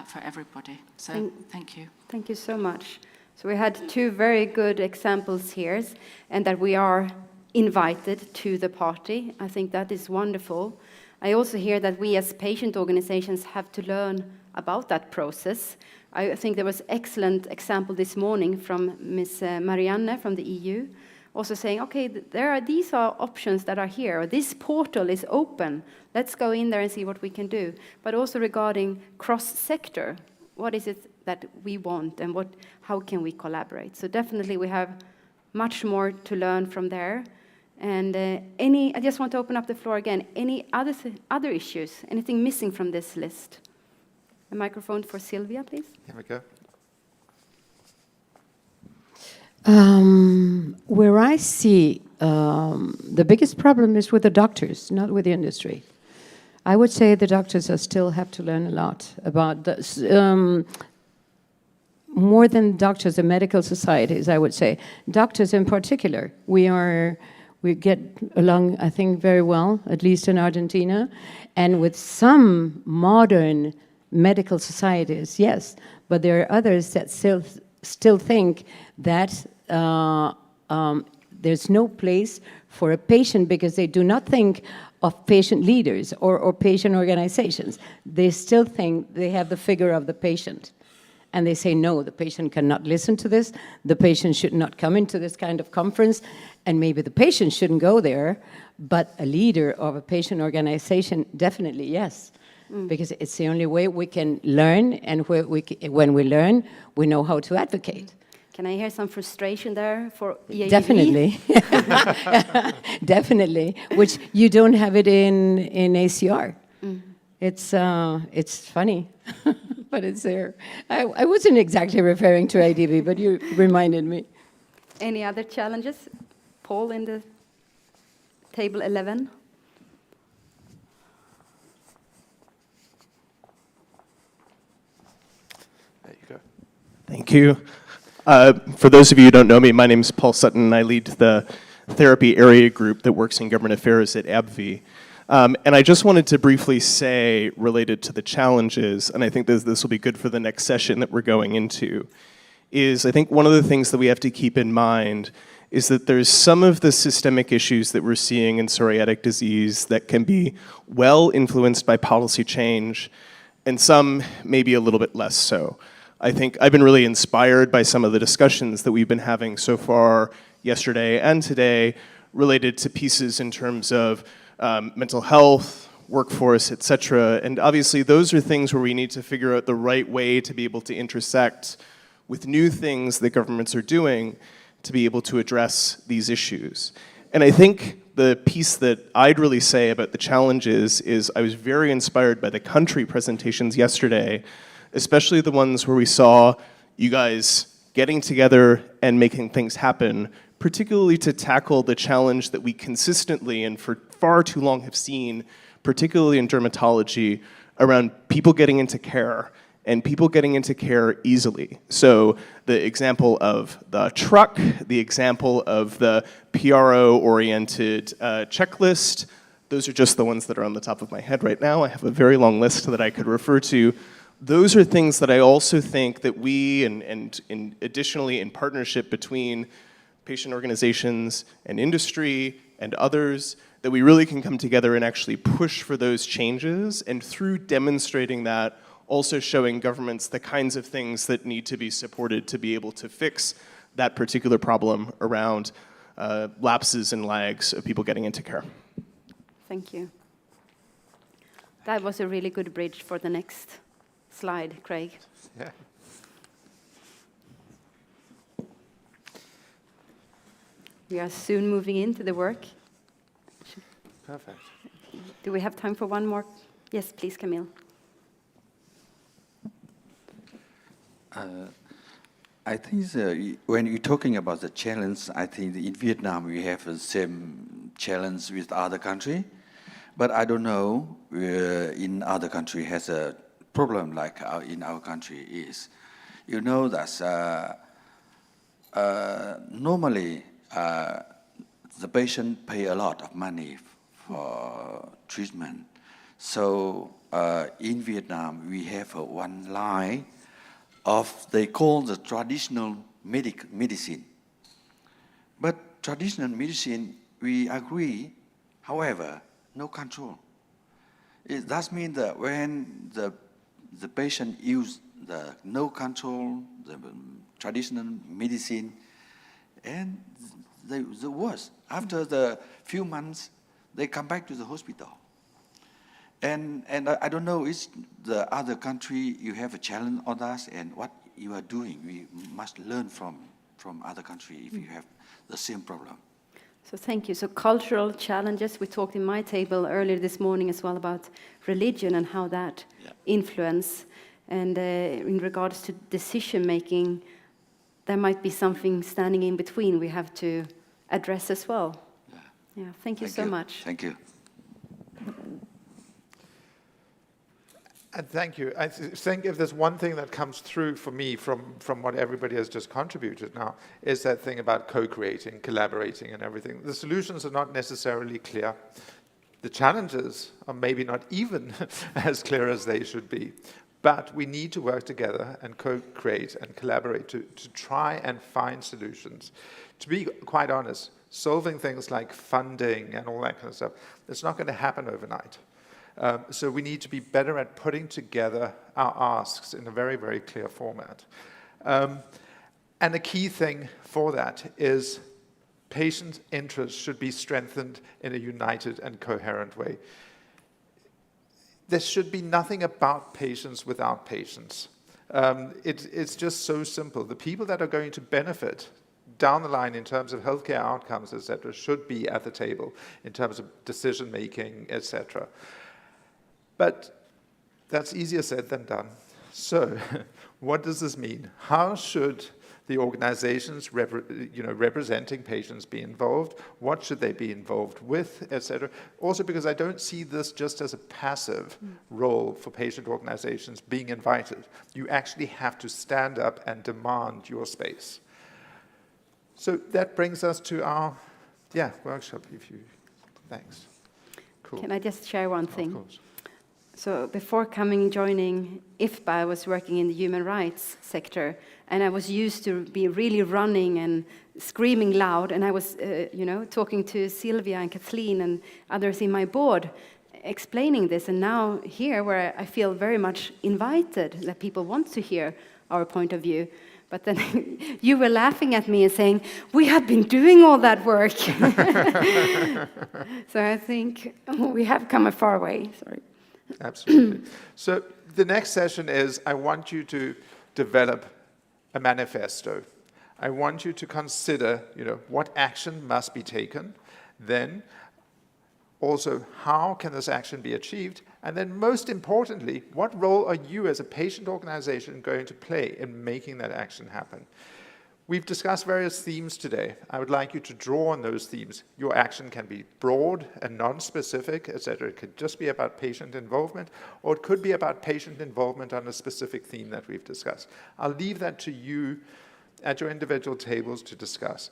for everybody. So thank you. Thank you so much. So we had 2 very good examples here, and that we are invited to the party. I think that is wonderful. I also hear that we as patient organizations have to learn about that process. I think there was excellent example this morning from Ms. Marianne from the EU, also saying, okay, these are options that are here, or this portal is open. Let's go in there and see what we can do. But also regarding cross-sector, what is it that we want, and how can we collaborate? So definitely we have much more to learn from there. And I just want to open up the floor again. Any other issues? Anything missing from this list? A microphone for Sylvia, please. Here we go. Where I see the biggest problem is with the doctors, not with the industry. I would say the doctors still have to learn a lot about this. More than doctors and medical societies, I would say. Doctors in particular, we get along, I think, very well, at least in Argentina. And with some modern medical societies, yes, but there are others that still think that there's no place for a patient because they do not think of patient leaders or patient organizations. They still think they have the figure of the patient. And they say, no, the patient cannot listen to this. The patient should not come into this kind of conference. And maybe the patient shouldn't go there, but a leader of a patient organization, definitely yes. Because it's the only way we can learn, and when we learn, we know how to advocate. Can I hear some frustration there for EADV? Definitely. Definitely, which you don't have it in ACR. It's funny, but it's there. I wasn't exactly referring to IDV, but you reminded me. Any other challenges? Paul in the table 11. There you go. Thank you. For those of you who don't know me, my name is Paul Sutton, and I lead the therapy area group that works in government affairs at AbbVie. And I just wanted to briefly say, related to the challenges, and I think this will be good for the next session that we're going into, is I think one of the things that we have to keep in mind is that there's some of the systemic issues that we're seeing in psoriatic disease that can be well influenced by policy change, and some maybe a little bit less so. I think I've been really inspired by some of the discussions that we've been having so far yesterday and today related to pieces in terms of mental health, workforce, et cetera. And obviously those are things where we need to figure out the right way to be able to intersect with new things that governments are doing to be able to address these issues. And I think the piece that I'd really say about the challenges is I was very inspired by the country presentations yesterday, especially the ones where we saw you guys getting together and making things happen, particularly to tackle the challenge that we consistently and for far too long have seen, particularly in dermatology, around people getting into care and people getting into care easily. So the example of the truck, the example of the PRO-oriented checklist, those are just the ones that are on the top of my head right now. I have a very long list that I could refer to. Those are things that I also think that we, and additionally in partnership between patient organizations and industry and others, that we really can come together and actually push for those changes, and through demonstrating that, also showing governments the kinds of things that need to be supported to be able to fix that particular problem around lapses and lags of people getting into care. Thank you. That was a really good bridge for the next slide, Craig. Yeah. We are soon moving into the work. Perfect. Do we have time for one more? Yes, please, Camille. I think when you're talking about the challenge, I think in Vietnam we have the same challenge with other country, but I don't know in other country has a problem like in our country is. You know that normally the patient pay a lot of money for treatment. So in Vietnam we have one line of they call the traditional medicine. But traditional medicine, we agree, however, no control. It does mean that when the patient use the no control, the traditional medicine, and the worst, after the few months, they come back to the hospital. And I don't know, is the other country you have a challenge on us, and what you are doing, we must learn from other country if you have the same problem. So thank you. So cultural challenges, we talked in my table earlier this morning as well about religion and how that influence. And in regards to decision making, there might be something standing in between we have to address as well. Yeah, thank you so much. Thank you. And thank you. I think if there's one thing that comes through for me from what everybody has just contributed now, is that thing about co-creating, collaborating and everything. The solutions are not necessarily clear. The challenges are maybe not even as clear as they should be. But we need to work together and co-create and collaborate to try and find solutions. To be quite honest, solving things like funding and all that kind of stuff, it's not going to happen overnight. So we need to be better at putting together our asks in a very, very clear format. And the key thing for that is patient interests should be strengthened in a united and coherent way. There should be nothing about patients without patients. It's just so simple. The people that are going to benefit down the line in terms of healthcare outcomes, etc., should be at the table in terms of decision-making, etc. But that's easier said than done. So what does this mean? How should the organizations representing patients be involved? What should they be involved with, etc.? Also because I don't see this just as a passive role for patient organizations being invited. You actually have to stand up and demand your space. So that brings us to our workshop. Thanks. Cool. Can I just share one thing? Of course. So before joining IFPA, I was working in the human rights sector, and I was used to be really running and screaming loud, and I was, talking to Sylvia and Kathleen and others in my board, explaining this, and now here, where I feel very much invited, that people want to hear our point of view. But then you were laughing at me and saying, we have been doing all that work. So I think we have come a far way. Sorry. Absolutely. So the next session is, I want you to develop a manifesto. I want you to consider, what action must be taken. Then also, how can this action be achieved? And then most importantly, what role are you as a patient organization going to play in making that action happen? We've discussed various themes today. I would like you to draw on those themes. Your action can be broad and non-specific, etc. It could just be about patient involvement, or it could be about patient involvement on a specific theme that we've discussed. I'll leave that to you at your individual tables to discuss.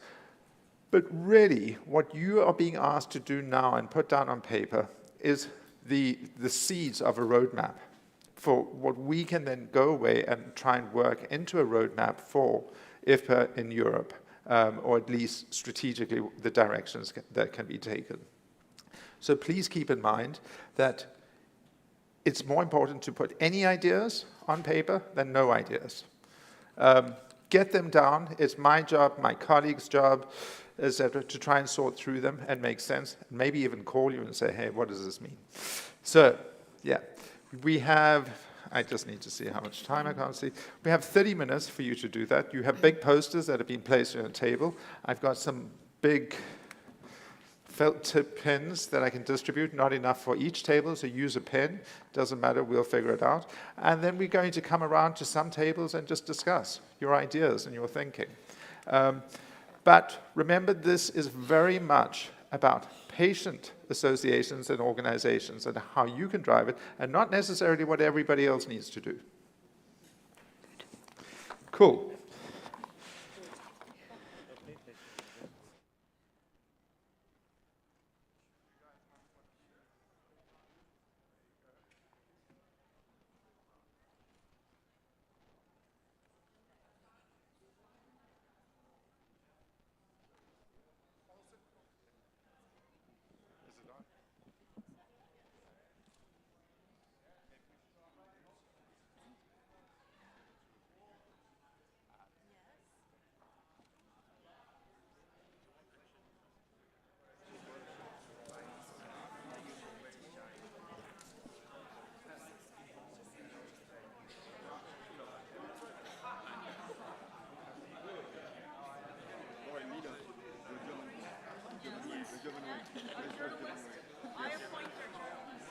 But really, what you are being asked to do now and put down on paper is the seeds of a roadmap for what we can then go away and try and work into a roadmap for IFPA in Europe, or at least strategically the directions that can be taken. So please keep in mind that it's more important to put any ideas on paper than no ideas. Get them down. It's my job, my colleague's job, etc., to try and sort through them and make sense, and maybe even call you and say, hey, what does this mean? So, we have, I just need to see how much time I can't see. We have 30 minutes for you to do that. You have big posters that have been placed on a table. I've got some big felt tip pens that I can distribute, not enough for each table, so use a pen. Doesn't matter, we'll figure it out. And then we're going to come around to some tables and just discuss your ideas and your thinking. But remember, this is very much about patient associations and organizations and how you can drive it, and not necessarily what everybody else needs to do. Cool.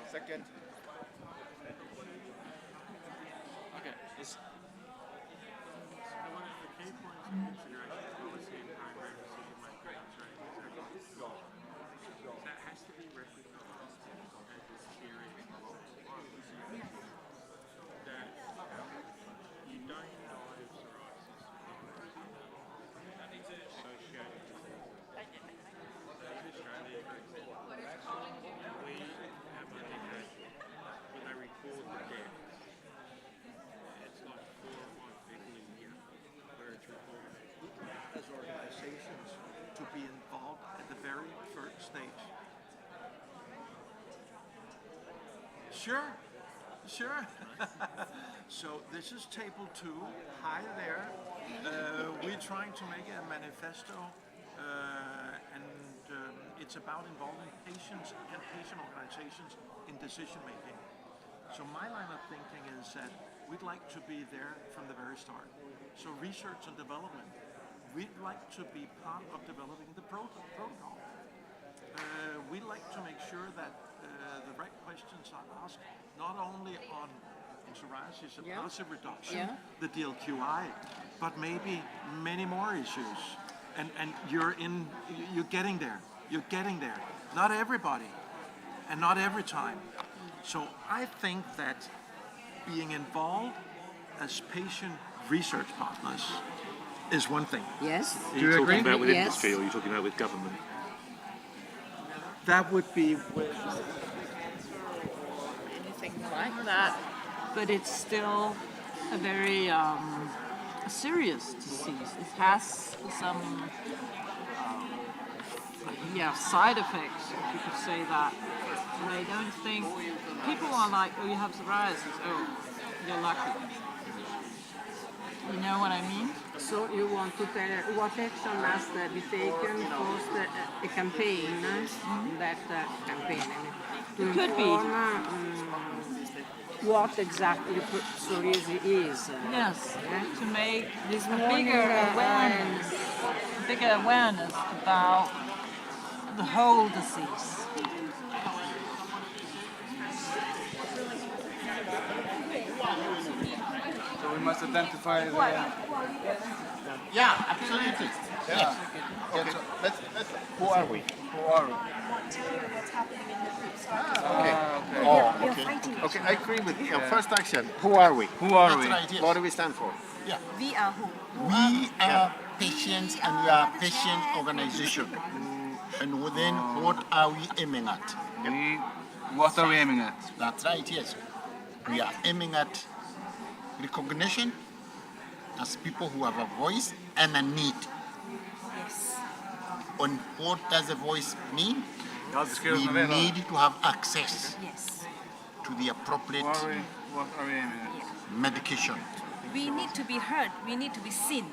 Second. Okay. One of the key points of consideration policy and primary decision making that has to be recognized as this theory that you don't know if psoriasis that is associated with in Australia, for example, we have undertaken when they record the death Sure, sure. So this is table 2. Hi there. We're trying to make a manifesto, and it's about involving patients and patient organizations in decision making. So my line of thinking is that we'd like to be there from the very start. So research and development. We'd like to be part of developing the protocol. We'd like to make sure that the right questions are asked, not only on in psoriasis and ulcer reduction, the DLQI, but maybe many more issues. And you're getting there. You're getting there. Not everybody, and not every time. So I think that being involved as patient research partners is one thing. Yes. Do you agree? Talking about with Yes. industry, or are you talking about with government? That would be with anything like that, but it's still a very serious disease. It has some side effects, if you could say that. And I don't think people are like, oh, you have psoriasis, oh, you're lucky. You know what I mean? So you want to tell what action must be taken post a campaign, that campaign, to It could be. inform what exactly psoriasis is. Yes, to make This a morning, bigger awareness about the whole disease. So we must identify the... Yeah, absolutely. Yeah. Okay, so let's, who are we? Who are we? Okay. Okay. Okay. Okay, I agree with you. First action, who are we? Who are That's we? right, yes. What do we stand for? Yeah. We are who? We are patients and we are patient organization. And then what are we aiming at? What are we aiming at? That's right, yes. We are aiming at recognition as people who have a voice and a need. Yes. And what does a voice mean? We We need to have access Yes. to the appropriate What are we aiming at? medication. We need to be heard. We need to be seen.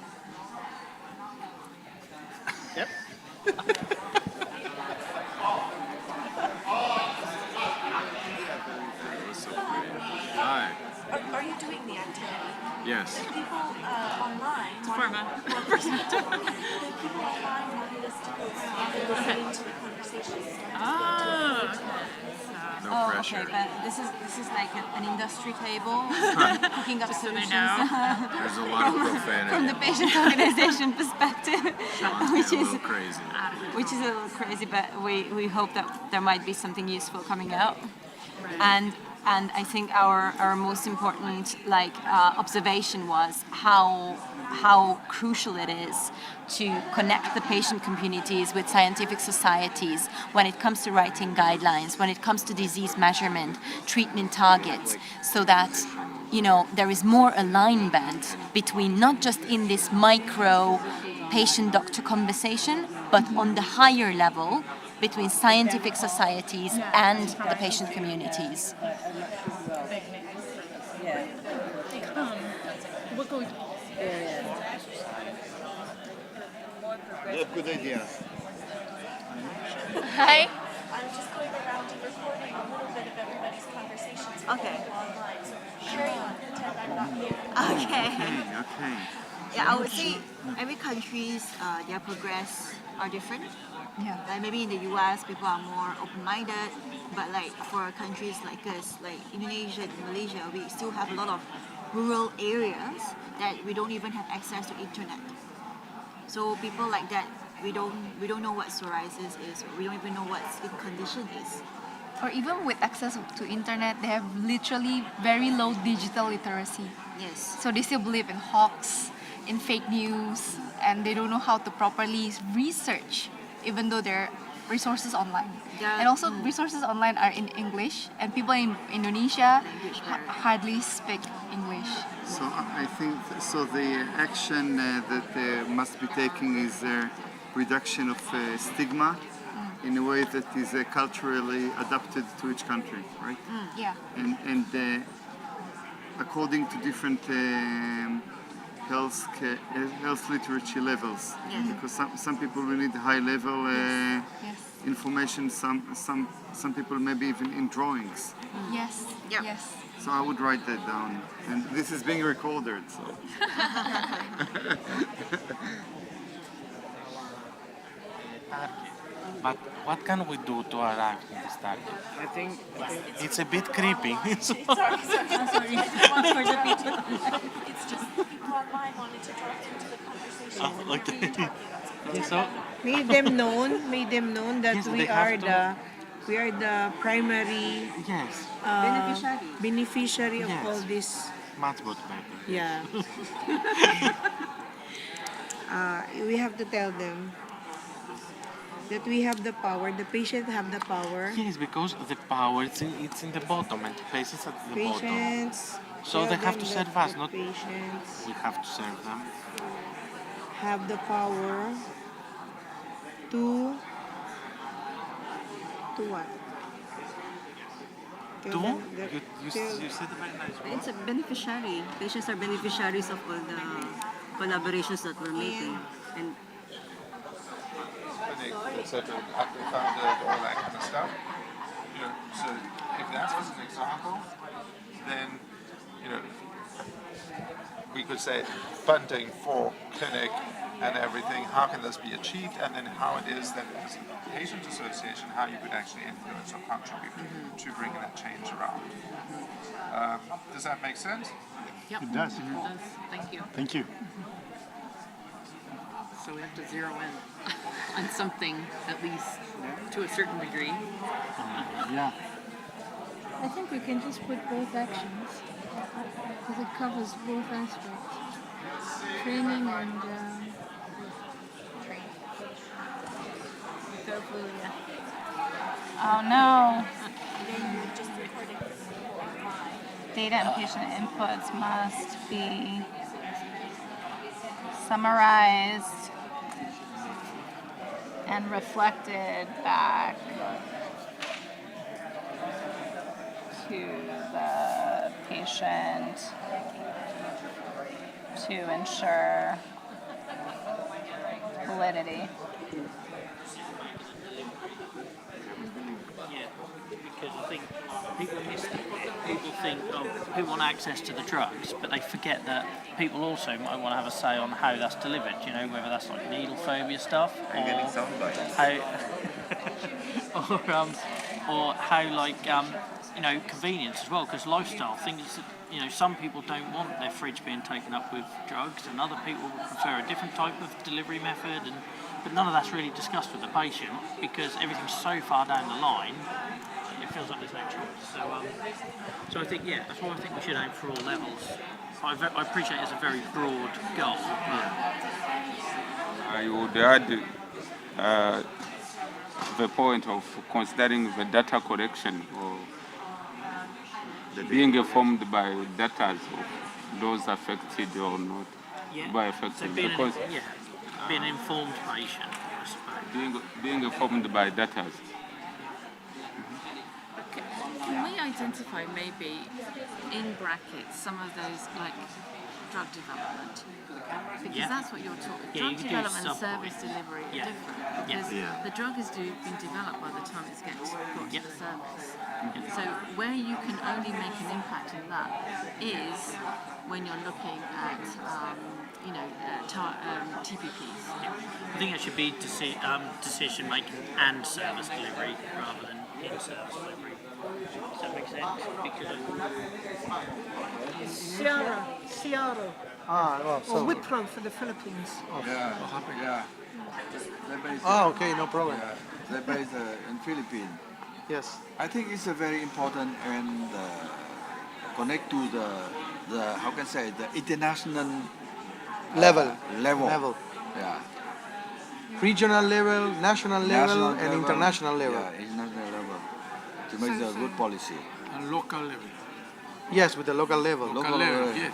Yep. Hi. Are you doing the activity? Yes. People online. It's a pharma. People online wanted us to go around listening to the conversations. Ah, No pressure. Okay, but this is like an industry table, cooking up Just so they solutions. know. There's a lot of profanity. From the patient organization perspective, which a is little crazy. a little crazy, but we hope that there might be something useful coming out. And I think our most important observation was how crucial it is to connect the patient communities with scientific societies when it comes to writing guidelines, when it comes to disease measurement, treatment targets, so that there is more alignment between not just in this micro patient-doctor conversation, but on the higher level between scientific societies and the patient communities. Good idea. Hi. I'm just going around and recording a little bit of everybody's conversations online. So carry on, pretend I'm not here. Okay. Okay. Yeah, I would say every country's their progress are different. Yeah. Like maybe in the US, people are more open-minded, but for countries like us, like Indonesia and Malaysia, we still have a lot of rural areas that we don't even have access to internet. So people like that, we don't know what psoriasis is, or we don't even know what skin condition is. Or even with access to internet, they have literally very low digital literacy. Yes. So they still believe in hoax, in fake news, and they don't know how to properly research, even though there are resources online. Yeah. And also resources online are in English, and people in Indonesia hardly speak English. So I think the action that must be taken is reduction of stigma in a way that is culturally adapted to each country, right? Yeah. And according to different health literacy levels. Yes. Because some people will need high level Yes. information, some people maybe even in drawings. Yes. Yes. So I would write that down. And this is being recorded, so. But what can we do to arrive in this target? I think it's a bit creepy. Sorry. I just want for the people. It's just people online wanted to drop into the conversation. Okay. So Made them known that Yes, we they are have the primary yes, beneficiary of Yes. all this. much better. Yeah. We have to tell them that we have the power. The patient have the power. Yes, because the power it's in the bottom and patients at the bottom. Patients. So tell they have them to that serve us, the not patients we have to serve them. have the power to what? Tell Do them that- you said a very nice word. It's a beneficiary. Patients are beneficiaries of all the collaborations that we're making. And etc. Funded, all that kind of stuff. You know, so if that was an example, then we could say funding for clinic and everything. How can this be achieved, and then how it is that as a patient association, how you could actually influence or contribute to bringing that change around. Does that make sense? Yep. It does. It does. Thank you. Thank you. So we have to zero in on something, at least to a certain degree. Yeah. I think we can just put both actions because it covers both aspects. Training and Careful, yeah. Oh no. Data and patient inputs must be summarized and reflected back to the patient to ensure validity. Yeah, because I think people miss that bit. People think, oh, people want access to the drugs, but they forget that people also might want to have a say on how that's delivered, whether that's like needle phobia stuff, or how convenience as well, because lifestyle things that, some people don't want their fridge being taken up with drugs, and other people would prefer a different type of delivery method, but none of that's really discussed with the patient because everything's so far down the line, it feels like there's no choice. So I think, that's why I think we should aim for all levels. I appreciate it's a very broad goal. I would add the point of considering the data collection or being informed by data of those affected or not by affected. So being an informed patient, I suppose. Being informed by data. Can we identify maybe in brackets some of those like drug development? Because that's what you're talking. Yeah, Drug you could do development and sub-points. service delivery are Yeah. different because Yeah. the drug is being developed by the time it's got to the service. So where you can only make an impact in that is when you're looking at TPPs. I think it should be decision making and service delivery rather than in-service delivery. Does that make sense? Ciara. Well, Or Wipro for the Philippines. Yeah. Okay, no problem. They're based in Philippines. Yes. I think it's a very important and connect to the how can I say the international Level. Yeah. Regional level, national level, and international level. Yeah, international level to make the good policy. And local level. Yes, with the local level. Local level, yes.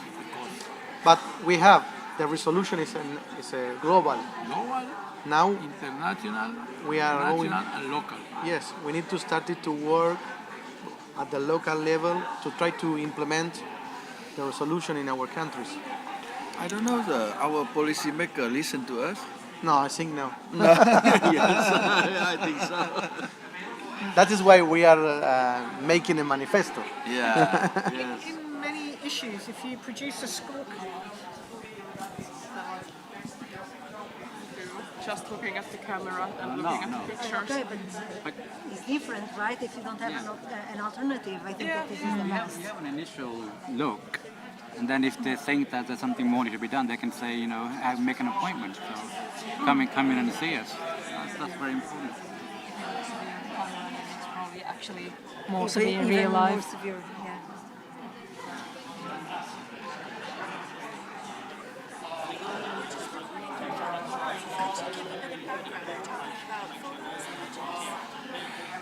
But we have the resolution is a global. Global, Now international, we are national, going. and local. Yes, we need to start it to work at the local level to try to implement the resolution in our countries. I don't know, our policymaker listen to us? No, I think no. Yes, I think so. That is why we are making a manifesto. Yeah, yes. In many issues, if you produce a scorecard, just looking at the camera and looking at the pictures. Okay, but it's different, right? If you don't have an alternative, I think that this is the best. You have an initial look, and then if they think that there's something more to be done, they can say, you know, make an appointment. So come in and see us. That's very important. It's probably actually more Even severe in more real life. severe, yeah.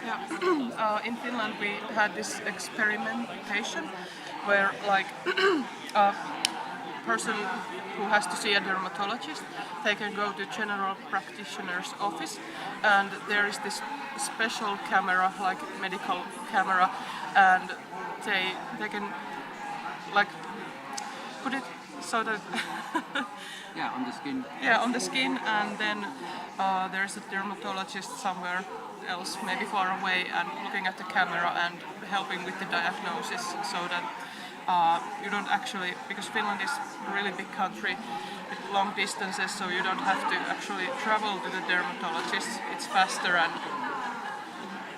Yeah. In Finland we had this experimentation where like a person who has to see a dermatologist, they can go to general practitioner's office and there is this special camera, like medical camera, and they can like put it so that Yeah, on the skin. yeah, on the skin, and then there's a dermatologist somewhere else, maybe far away, and looking at the camera and helping with the diagnosis, so that you don't actually, because Finland is a really big country with long distances, so you don't have to actually travel to the dermatologist. It's faster and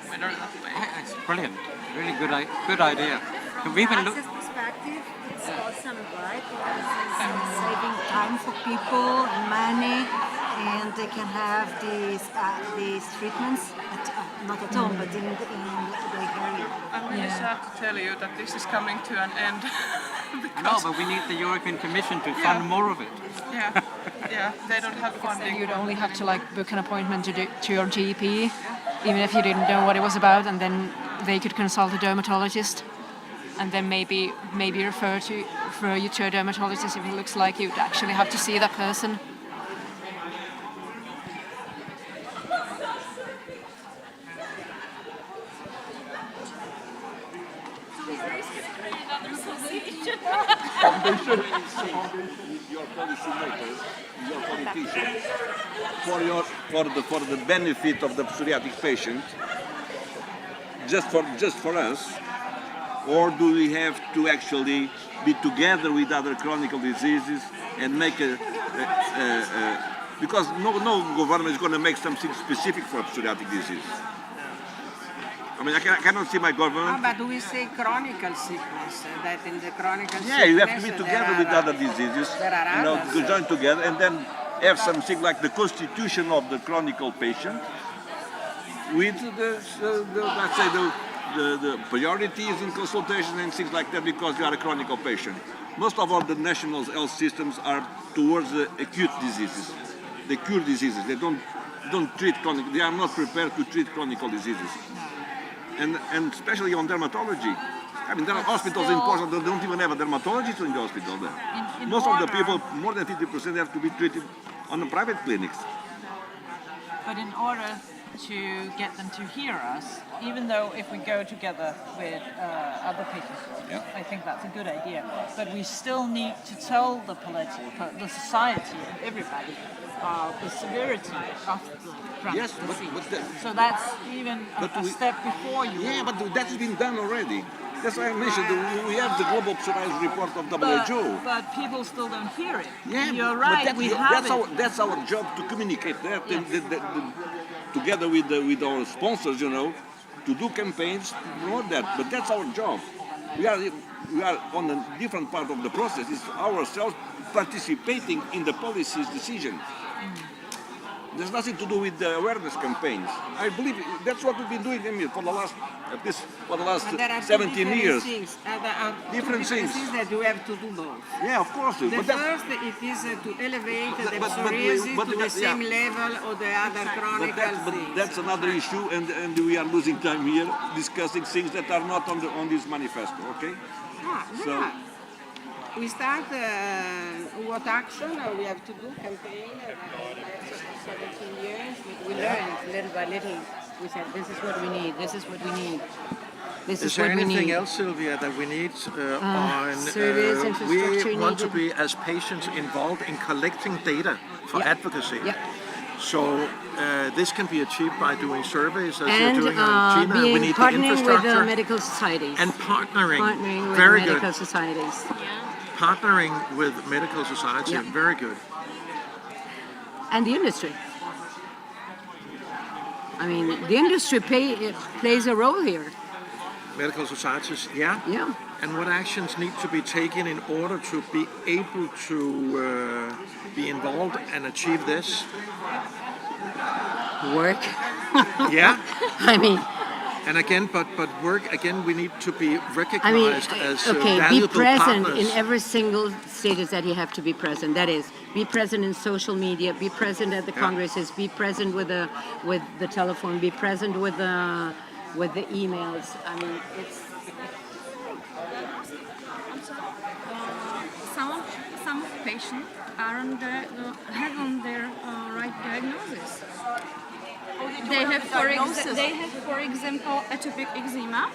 better that way. It's brilliant. Really good idea. We've been Access perspective, it's awesome, right? Because it's saving time for people and money, and they can have these treatments not at home, but in the area. I'm really sad to tell you that this is coming to an end. No, but we need the European Commission to fund more of it. Yeah, they don't have funding. You'd only have to like book an appointment to your GP, even if you didn't know what it was about, and then they could consult a dermatologist, and then maybe refer you to a dermatologist if it looks like you'd actually have to see that person. Foundation, your policymakers, your politicians, for the benefit of the psoriatic patient, just for us, or do we have to actually be together with other chronic diseases and make because no government is going to make something specific for psoriatic disease. I mean, I cannot see my government. But we say chronic sickness, that in the chronic sickness... Yeah, you have to be together with other diseases, to join together, and then have something like the constitution of the chronic patient with let's say the priorities in consultation and things like that, because you are a chronic patient. Most of all the national health systems are towards the acute diseases. They cure diseases. They don't treat chronic. They are not prepared to treat chronic diseases. And especially on dermatology. I mean, there are hospitals in Portugal that don't even have a dermatologist in the hospital there. Most of the people, more than 50%, have to be treated on the private clinics. But in order to get them to hear us, even though if we go together with other patients, I think that's a good idea. But we still need to tell the society, and everybody, the severity of the chronic disease. So that's even a step before you. Yeah, but that's been done already. That's why I mentioned we have the global psoriasis report of WHO. But people still don't hear it. Yeah, you're right. That's our job to communicate that, together with our sponsors, to do campaigns to promote that. But that's our job. We are on a different part of the process. It's ourselves participating in the policy's decision. There's nothing to do with the awareness campaigns. I believe that's what we've been doing for the last, at least for the last 17 years. Different things. That you have to do both. Yeah, of course. The first, it is to elevate the psoriasis to the same level of the other chronic but that's another issue, and we are losing time here discussing things that are not on this manifesto. Okay. We start what action we have to do, campaign, for 17 years, but we learn little by little. We said, this is what we need, this is what we need. This Is is there what we anything need. else, Sylvia, that we need on? Service, infrastructure We want to needed. be, as patients, involved in collecting data for advocacy. Yeah. So this can be achieved by doing surveys, as And you're doing on Gina. We being need the partnering with infrastructure. medical societies. And partnering. Partnering with Very medical good. societies. Partnering with medical society. Yeah. Very good. And the industry. I mean, the industry plays a role here. Medical societies, yeah? Yeah. And what actions need to be taken in order to be able to be involved and achieve this? Work. Yeah? I mean... And again, but work, again, we need to be recognized as okay, be valuable present partners. in every single status that you have to be present. That is, be present in social media, be present at the congresses, be present with the telephone, be present with the emails. I mean, it's... Some patients aren't have on their right diagnosis. They have, for example, atopic eczema.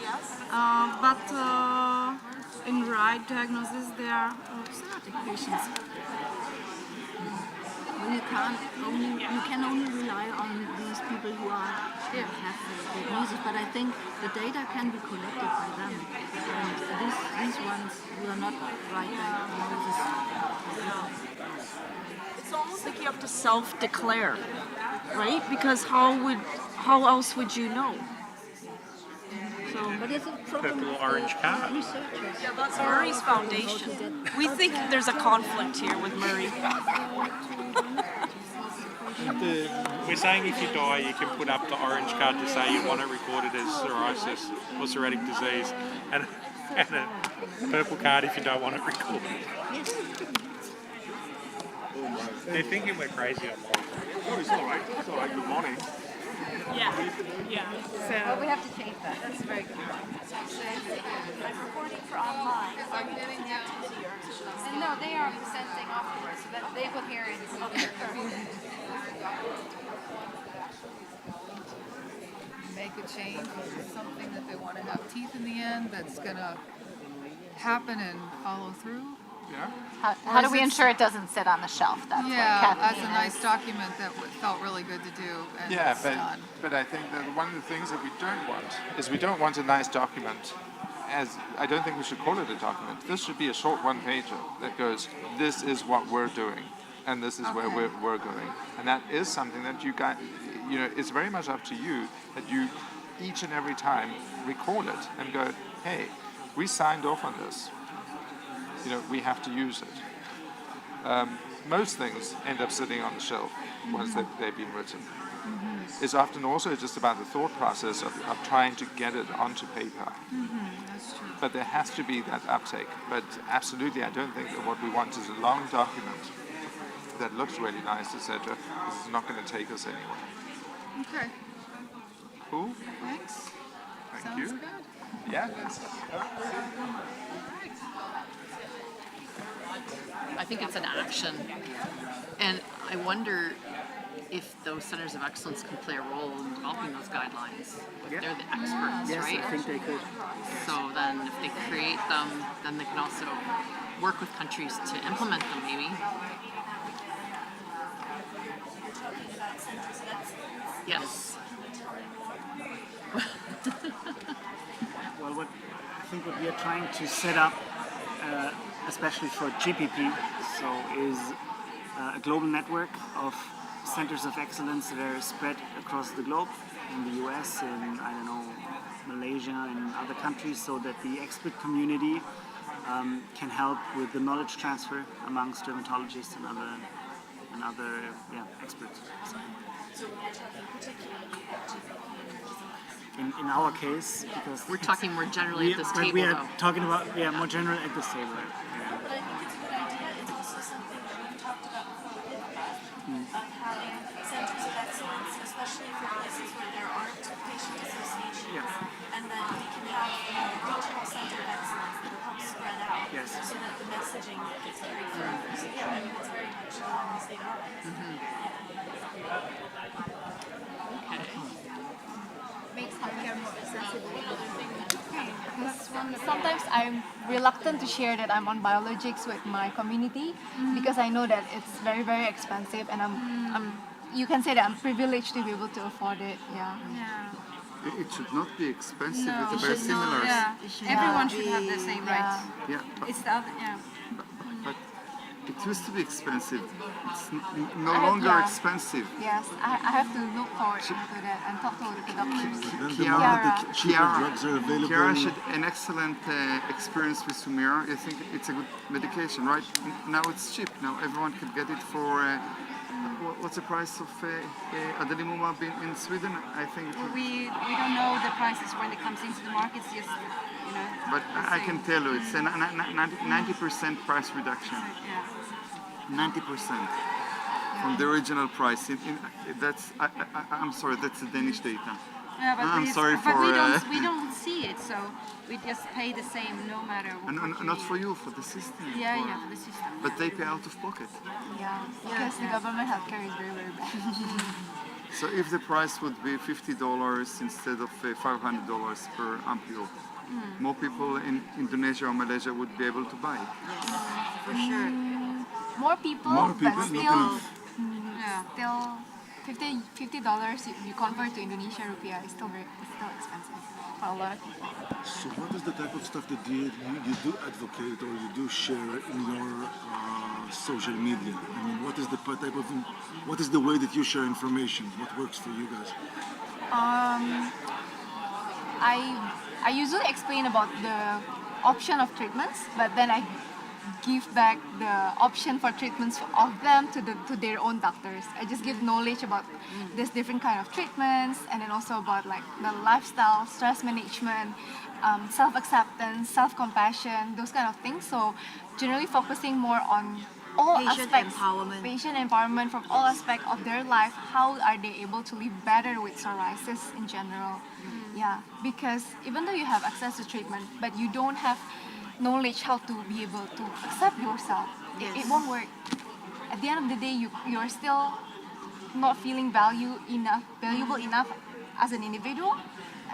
Yes. But in right diagnosis, they are psoriatic patients. You can only rely on these people who have the diagnosis, but I think the data can be collected by them. And these ones who are not right diagnosis. It's almost like you have to self-declare, right? Because how else would you know? But it's a problem Purple orange card. Yeah, that's Murray's foundation. We think there's a conflict here with Murray. We're saying if you die, you can put up the orange card to say you want it recorded as psoriasis or psoriatic disease, and a purple card if you don't want it recorded. They're thinking we're crazy online. Oh, it's all right. It's all right. Good morning. Yeah. So we have to change that. That's very good. I'm reporting for online. Are you doing that to yours? And no, they are presenting afterwards, but they will hear it. Make a change, something that they want to have teeth in the end, that's going to happen and follow through. Yeah. How do we ensure it doesn't sit on the shelf? That's Yeah, what that's a Kathleen nice is. document that felt really good to do. And Yeah, it's done. but I think that one of the things that we don't want is we don't want a nice document. I don't think we should call it a document. This should be a short one-pager that goes, this is what we're doing, and this is where we're going. And that is something that you guys, it's very much up to you that you each and every time record it and go, hey, we signed off on this. We have to use it. Most things end up sitting on the shelf once they've been written. It's often also just about the thought process of trying to get it onto paper. That's true. But there has to be that uptake. But absolutely, I don't think that what we want is a long document that looks really nice, etc. This is not going to take us anywhere. Okay. Cool. Thanks. Thank Sounds you. good. Yeah. I think it's an action. And I wonder if those centers of excellence can play a role in developing those guidelines. They're the experts, Yes, right? I think they could. So then if they create them, then they can also work with countries to implement them, maybe. Yes. Well, what we are trying to set up, especially for GPP, is a global network of centers of excellence that are spread across the globe, in the US, in, Malaysia, and other countries, so that the expert community can help with the knowledge transfer amongst dermatologists and other experts. In our case, because we're talking more generally at this table. We are talking about more general at this table. But I think it's a good idea. It's also something that we've talked about before, of having centers of excellence, especially for places where there aren't patient associations. Yes. And then we can have a regional center of excellence that helps spread out. Yes. so that the messaging gets carried through. So yeah, I mean, it's very much state of Makes healthcare more accessible. Sometimes I'm reluctant to share that I'm on biologics with my community because I know that it's very, very expensive, and you can say that I'm privileged to be able to afford it. Yeah. It should not be expensive No, with it the should not. biosimilars. Yeah. Everyone should have the same rights. Yeah, but, It's the other, yeah. but it used to be expensive. It's no I have- longer yeah. expensive. Yes, I have to look forward into that and talk to the doctors. Chiara had an excellent experience with Sumira. I think it's a good medication, right? Now it's cheap. Now everyone can get it for. What's the price of adalimumab in Sweden? I think. We don't know the prices when it comes into the markets. Just But I can tell you, it's a 90% price reduction. 90% from the original price. I'm sorry, that's the Danish data. Yeah, but I'm sorry for. we don't see it, so we just pay the same no matter what. Not for you, for the system. Yeah, for the system. But they pay out of pocket. Yeah, because the government healthcare is very, very bad. So if the price would be $50 instead of $500 per ampule, more people in Indonesia or Malaysia would be able to buy it. For sure. More people, but still $50 you convert to Indonesian rupiah is still expensive for a lot of people. So what is the type of stuff that you do advocate or you do share in your social media? I mean, what is the what is the way that you share information? What works for you guys? I usually explain about the option of treatments, but then I give back the option for treatments of them to their own doctors. I just give knowledge about this different kind of treatments, and then also about like the lifestyle, stress management, self-acceptance, self-compassion, those kind of things. So generally focusing more on all aspects, patient empowerment from all aspects of their life. How are they able to live better with psoriasis in general? Yeah, because even though you have access to treatment, but you don't have knowledge how to be able to accept yourself, it won't work. At the end of the day, you're still not feeling valuable enough as an individual,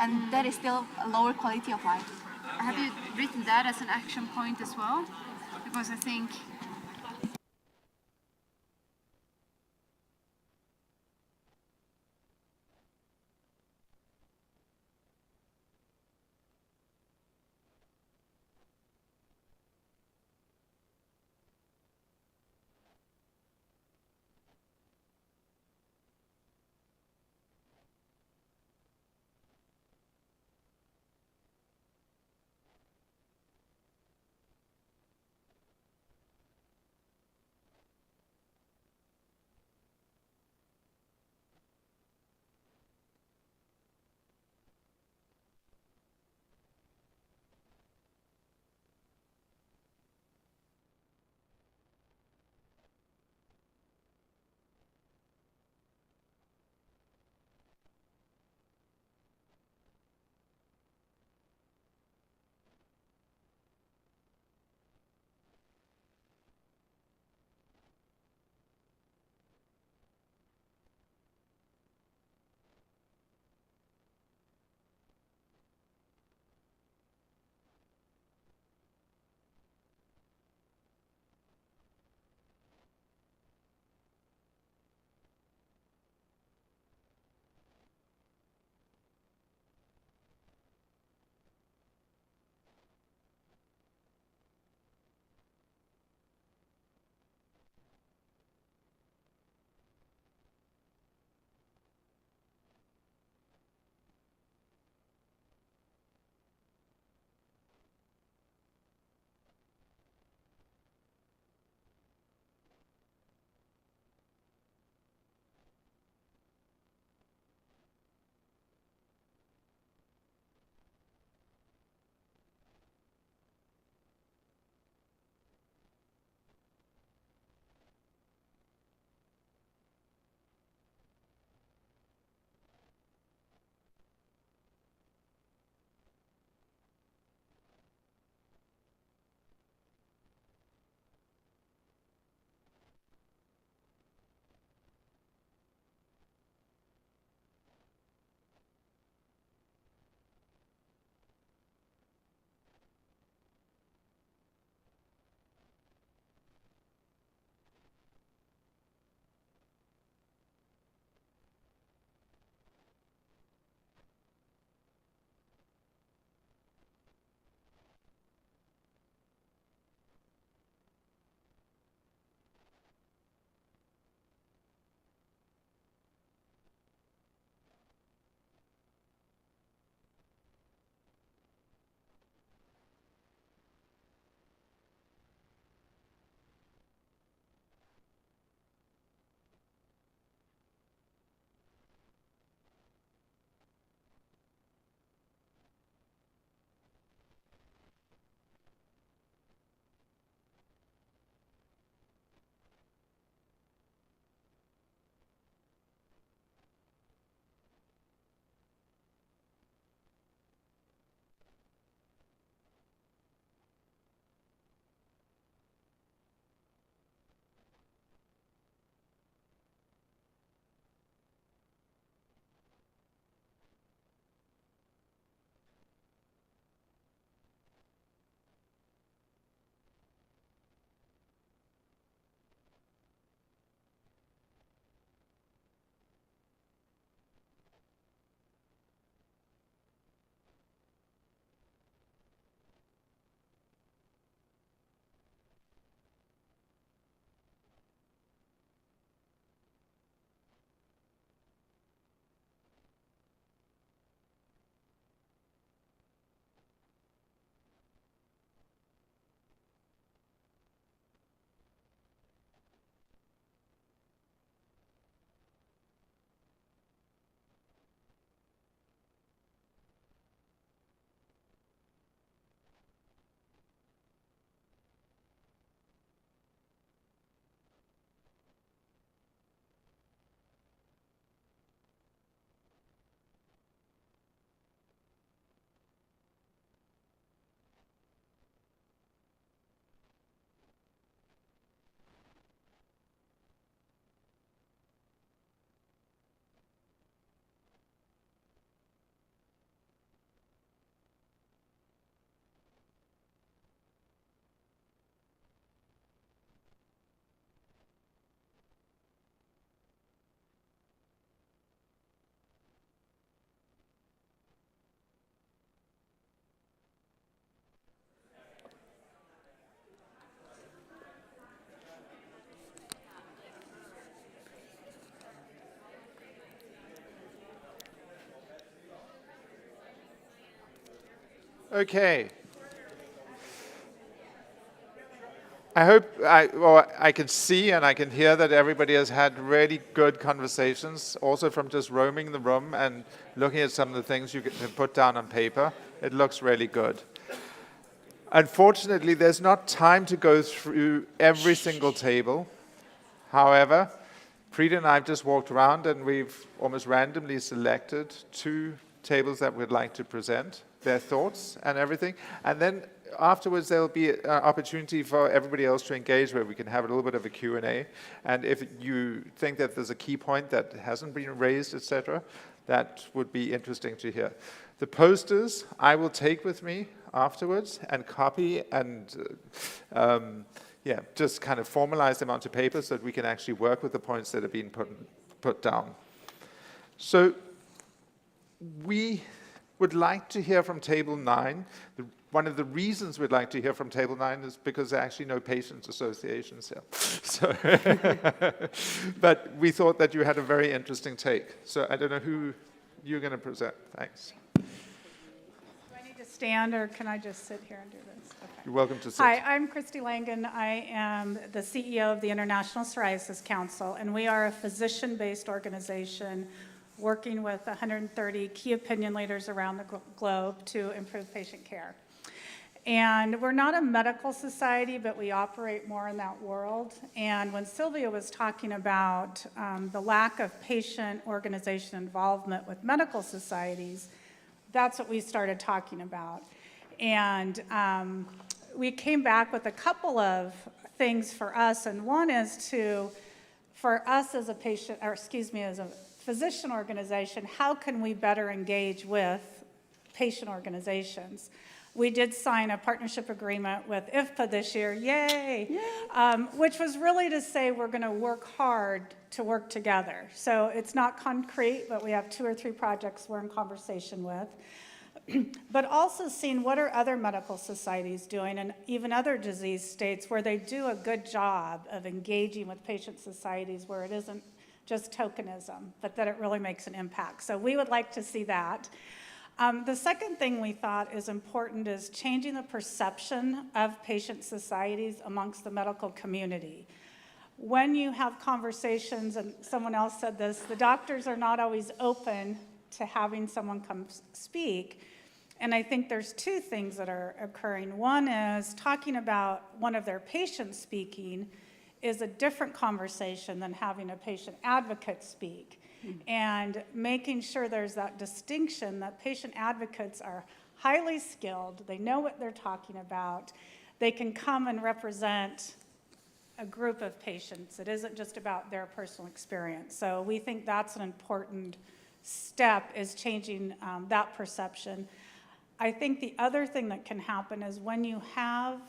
and that is still a lower quality of life. Have you written that as an action point as well? Because I think Okay. I hope I can see and I can hear that everybody has had really good conversations, also from just roaming the room and looking at some of the things you can put down on paper. It looks really good. Unfortunately, there's not time to go through every single table. However, Frida and I have just walked around and we've almost randomly selected 2 tables that we'd like to present, their thoughts and everything. And then afterwards, there'll be an opportunity for everybody else to engage where we can have a little bit of a Q&A. And if you think that there's a key point that hasn't been raised, etc., that would be interesting to hear. The posters I will take with me afterwards and copy and just kind of formalize them onto paper so that we can actually work with the points that have been put down. So we would like to hear from Table 9. One of the reasons we'd like to hear from Table 9 is because there are actually no patients' associations here. So but we thought that you had a very interesting take. So I don't know who you're going to present. Thanks. Do I need to stand or can I just sit here and do this? Okay. You're welcome to sit. Hi, I'm Christy Langen. I am the CEO of the International Psoriasis Council, and we are a physician-based organization working with 130 key opinion leaders around the globe to improve patient care. And we're not a medical society, but we operate more in that world. And when Sylvia was talking about the lack of patient organization involvement with medical societies, that's what we started talking about. And we came back with a couple of things for us, and one is for us as a patient, or excuse me, as a physician organization, how can we better engage with patient organizations? We did sign a partnership agreement with IFPA this year, yay! Which was really to say we're going to work hard to work together. So it's not concrete, but we have 2 or 3 projects we're in conversation with. But also seeing what are other medical societies doing and even other disease states where they do a good job of engaging with patient societies where it isn't just tokenism, but that it really makes an impact. So we would like to see that. The second thing we thought is important is changing the perception of patient societies amongst the medical community. When you have conversations, and someone else said this, the doctors are not always open to having someone come speak. And I think there's 2 things that are occurring. One is talking about one of their patients speaking is a different conversation than having a patient advocate speak. And making sure there's that distinction that patient advocates are highly skilled, they know what they're talking about, they can come and represent a group of patients. It isn't just about their personal experience. So we think that's an important step, is changing that perception. I think the other thing that can happen is when you have,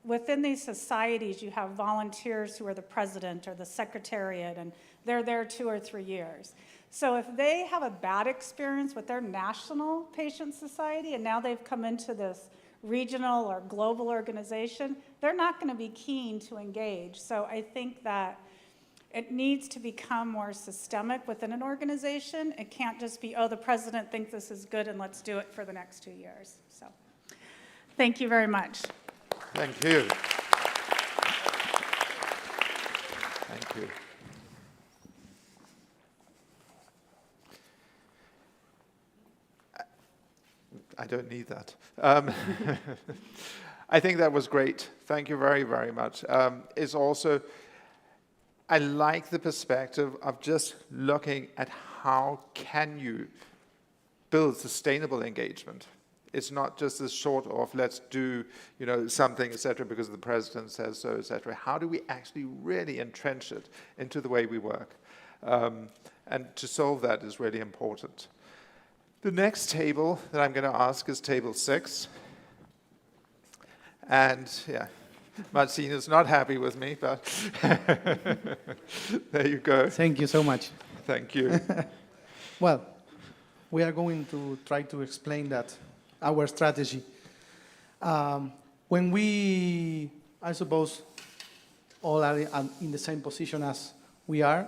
within these societies, you have volunteers who are the president or the secretariat, and they're there 2 or 3 years. So if they have a bad experience with their national patient society, and now they've come into this regional or global organization, they're not going to be keen to engage. So I think that it needs to become more systemic within an organization. It can't just be, oh, the president thinks this is good and let's do it for the next 2 years. So thank you very much. Thank you. Thank you. I don't need that. I think that was great. Thank you very, very much. It's also, I like the perspective of just looking at how can you build sustainable engagement. It's not just this short of let's do, something, etc., because the president says so, etc. How do we actually really entrench it into the way we work? And to solve that is really important. The next table that I'm going to ask is table 6. And yeah, Marcin is not happy with me, but there you go. Thank you so much. Thank you. Well, we are going to try to explain that, our strategy. When we, I suppose, all are in the same position as we are,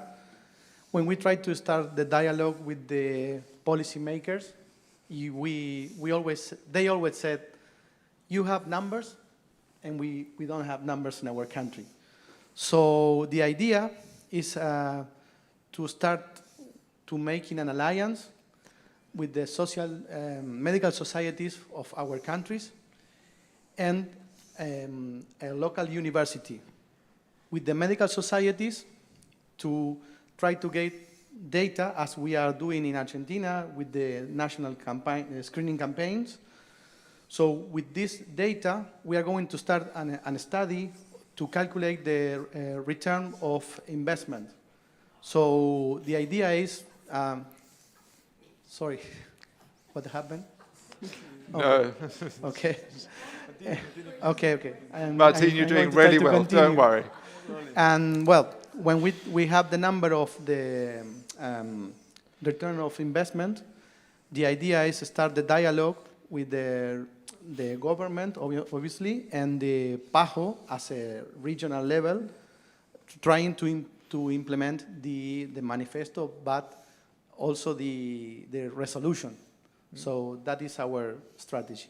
when we try to start the dialogue with the policymakers, they always said you have numbers, and we don't have numbers in our country. So the idea is to start to making an alliance with the social medical societies of our countries and a local university with the medical societies to try to get data, as we are doing in Argentina with the national campaign, screening campaigns. So with this data, we are going to start a study to calculate the return of investment. So the idea is, sorry, what happened? No. Okay. Okay. Martin, you're doing really well. Don't worry. And well, when we have the number of the return of investment, the idea is to start the dialogue with the government, obviously, and the PAHO as a regional level, trying to implement the manifesto, but also the resolution. So that is our strategy.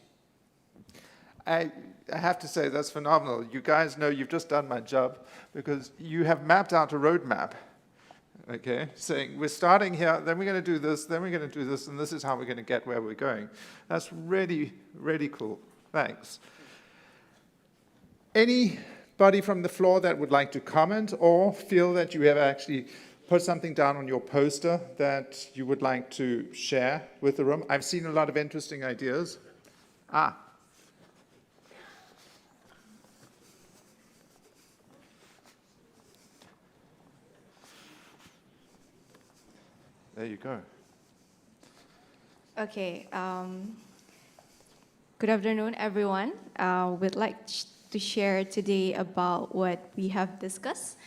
I have to say, that's phenomenal. You guys know you've just done my job, because you have mapped out a roadmap, okay, saying we're starting here, then we're going to do this, then we're going to do this, and this is how we're going to get where we're going. That's really, really cool. Thanks. Anybody from the floor that would like to comment or feel that you have actually put something down on your poster that you would like to share with the room? I've seen a lot of interesting ideas. There you go. Okay. Good afternoon, everyone. We'd like to share today about what we have discussed.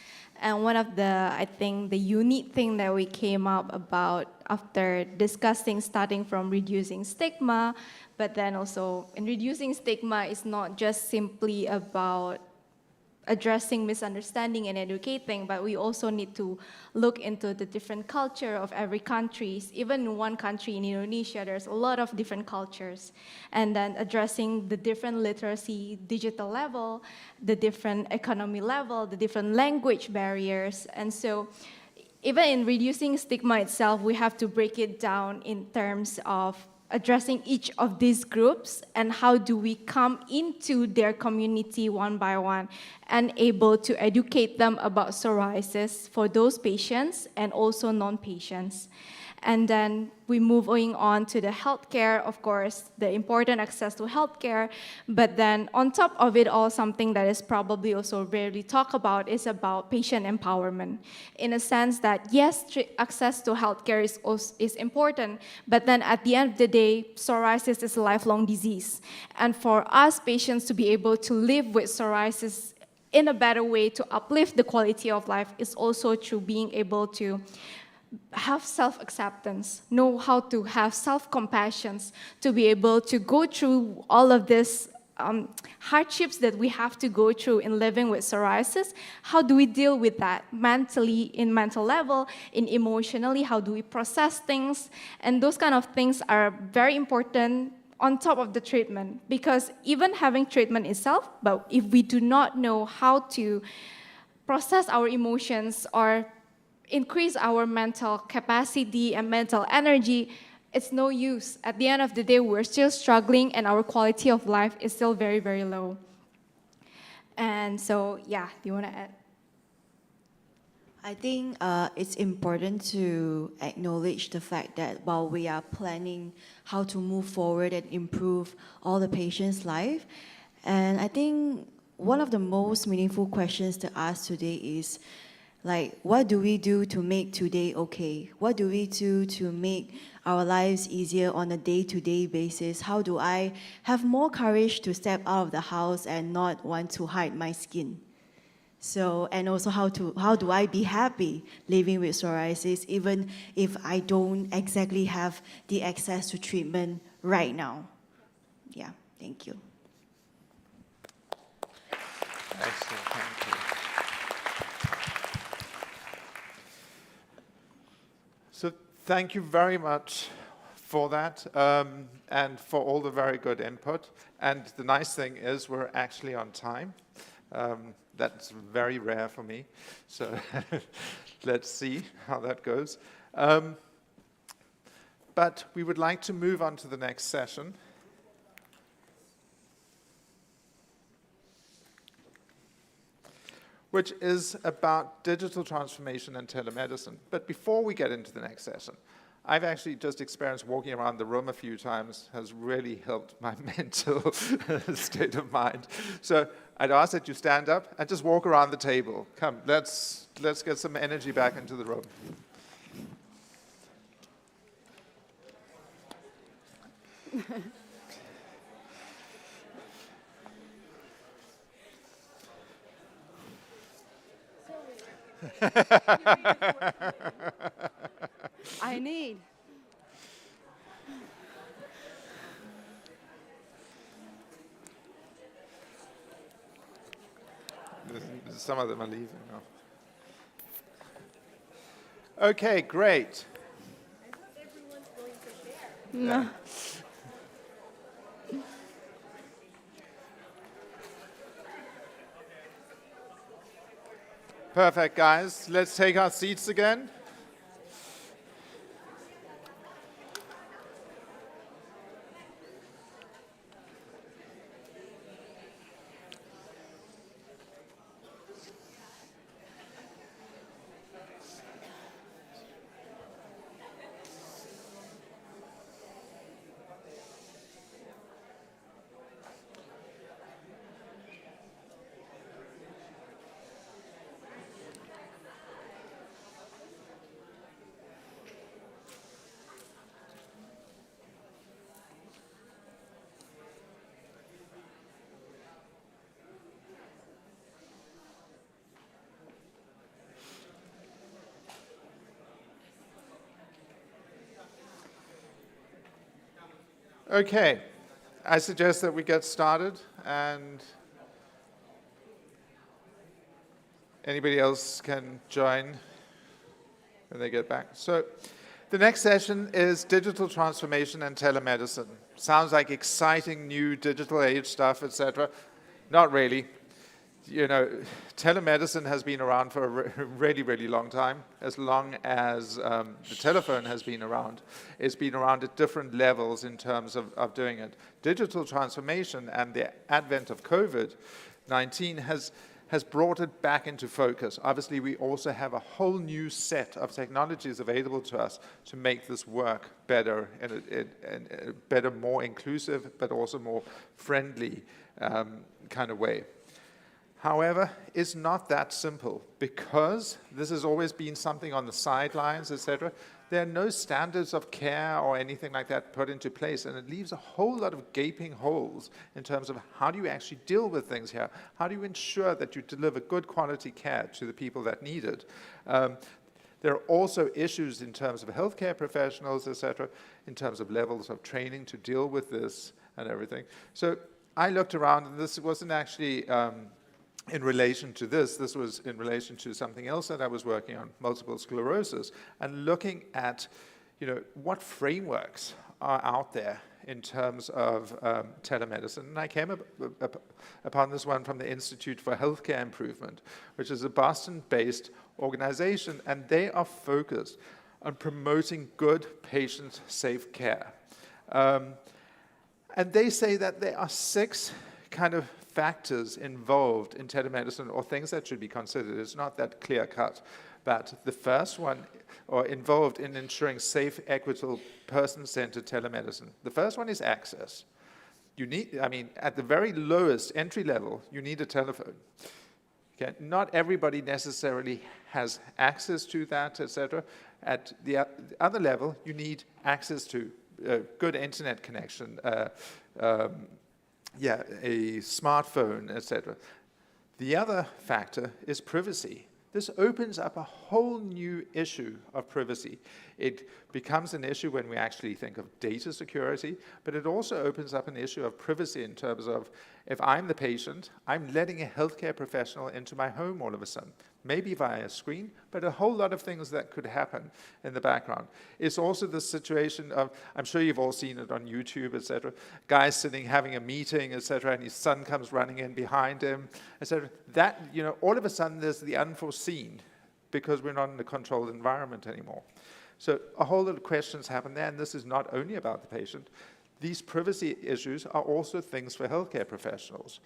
And one of the, I think, the unique thing that we came up about after discussing, starting from reducing stigma, but then also in reducing stigma, it's not just simply about addressing misunderstanding and educating, but we also need to look into the different culture of every country. Even in one country, in Indonesia, there's a lot of different cultures. And then addressing the different literacy, digital level, the different economy level, the different language barriers. And so even in reducing stigma itself, we have to break it down in terms of addressing each of these groups and how do we come into their community one by one and able to educate them about psoriasis for those patients and also non-patients. And then we moving on to the healthcare, of course, the important access to healthcare. But then on top of it all, something that is probably also rarely talked about is about patient empowerment. In a sense that, yes, access to healthcare is important, but then at the end of the day, psoriasis is a lifelong disease. And for us patients to be able to live with psoriasis in a better way to uplift the quality of life is also through being able to have self-acceptance, know how to have self-compassion, to be able to go through all of this hardships that we have to go through in living with psoriasis. How do we deal with that mentally, in mental level, in emotionally? How do we process things? And those kind of things are very important on top of the treatment, because even having treatment itself, but if we do not know how to process our emotions or increase our mental capacity and mental energy, it's no use. At the end of the day, we're still struggling and our quality of life is still very, very low. And so, yeah, do you want to add? I think it's important to acknowledge the fact that while we are planning how to move forward and improve all the patients' life, and I think one of the most meaningful questions to ask today is, like, what do we do to make today okay? What do we do to make our lives easier on a day-to-day basis? How do I have more courage to step out of the house and not want to hide my skin? So, and also how do I be happy living with psoriasis even if I don't exactly have the access to treatment right now? Yeah, thank you. Excellent, thank you. So thank you very much for that and for all the very good input. And the nice thing is we're actually on time. That's very rare for me. So let's see how that goes. But we would like to move on to the next session. Which is about digital transformation and telemedicine. But before we get into the next session, I've actually just experienced walking around the room a few times has really helped my mental state of mind. So I'd ask that you stand up and just walk around the table. Come, let's get some energy back into the room. I need. Some of them are leaving now. Okay, great. No. Perfect, guys. Let's take our seats again. Okay, I suggest that we get started, and anybody else can join when they get back. So the next session is digital transformation and telemedicine. Sounds like exciting new digital age stuff, etc. Not really. You know, telemedicine has been around for a really, really long time, as long as the telephone has been around. It's been around at different levels in terms of doing it. Digital transformation and the advent of COVID-19 has brought it back into focus. Obviously, we also have a whole new set of technologies available to us to make this work better, in a better, more inclusive, but also more friendly kind of way. However, it's not that simple, because this has always been something on the sidelines, etc. There are no standards of care or anything like that put into place, and it leaves a whole lot of gaping holes in terms of how do you actually deal with things here? How do you ensure that you deliver good quality care to the people that need it? There are also issues in terms of healthcare professionals, etc., in terms of levels of training to deal with this and everything. So I looked around, and this wasn't actually in relation to this was in relation to something else that I was working on, multiple sclerosis, and looking at, you know, what frameworks are out there in terms of telemedicine. And I came upon this one from the Institute for Healthcare Improvement, which is a Boston-based organization, and they are focused on promoting good patient-safe care. And they say that there are 6 kind of factors involved in telemedicine, or things that should be considered. It's not that clear-cut. But the first one, or involved in ensuring safe, equitable, person-centered telemedicine. The first one is access. You need, I mean, at the very lowest entry level, you need a telephone. Okay? Not everybody necessarily has access to that, etc. At the other level, you need access to good internet connection, a smartphone, etc. The other factor is privacy. This opens up a whole new issue of privacy. It becomes an issue when we actually think of data security, but it also opens up an issue of privacy in terms of If I'm the patient, I'm letting a healthcare professional into my home all of a sudden, maybe via a screen, but a whole lot of things that could happen in the background. It's also the situation of, I'm sure you've all seen it on YouTube, etc. Guys sitting having a meeting, etc., and his son comes running in behind him, etc. That, all of a sudden there's the unforeseen because we're not in a controlled environment anymore. So a whole lot of questions happen there, and this is not only about the patient. These privacy issues are also things for healthcare professionals.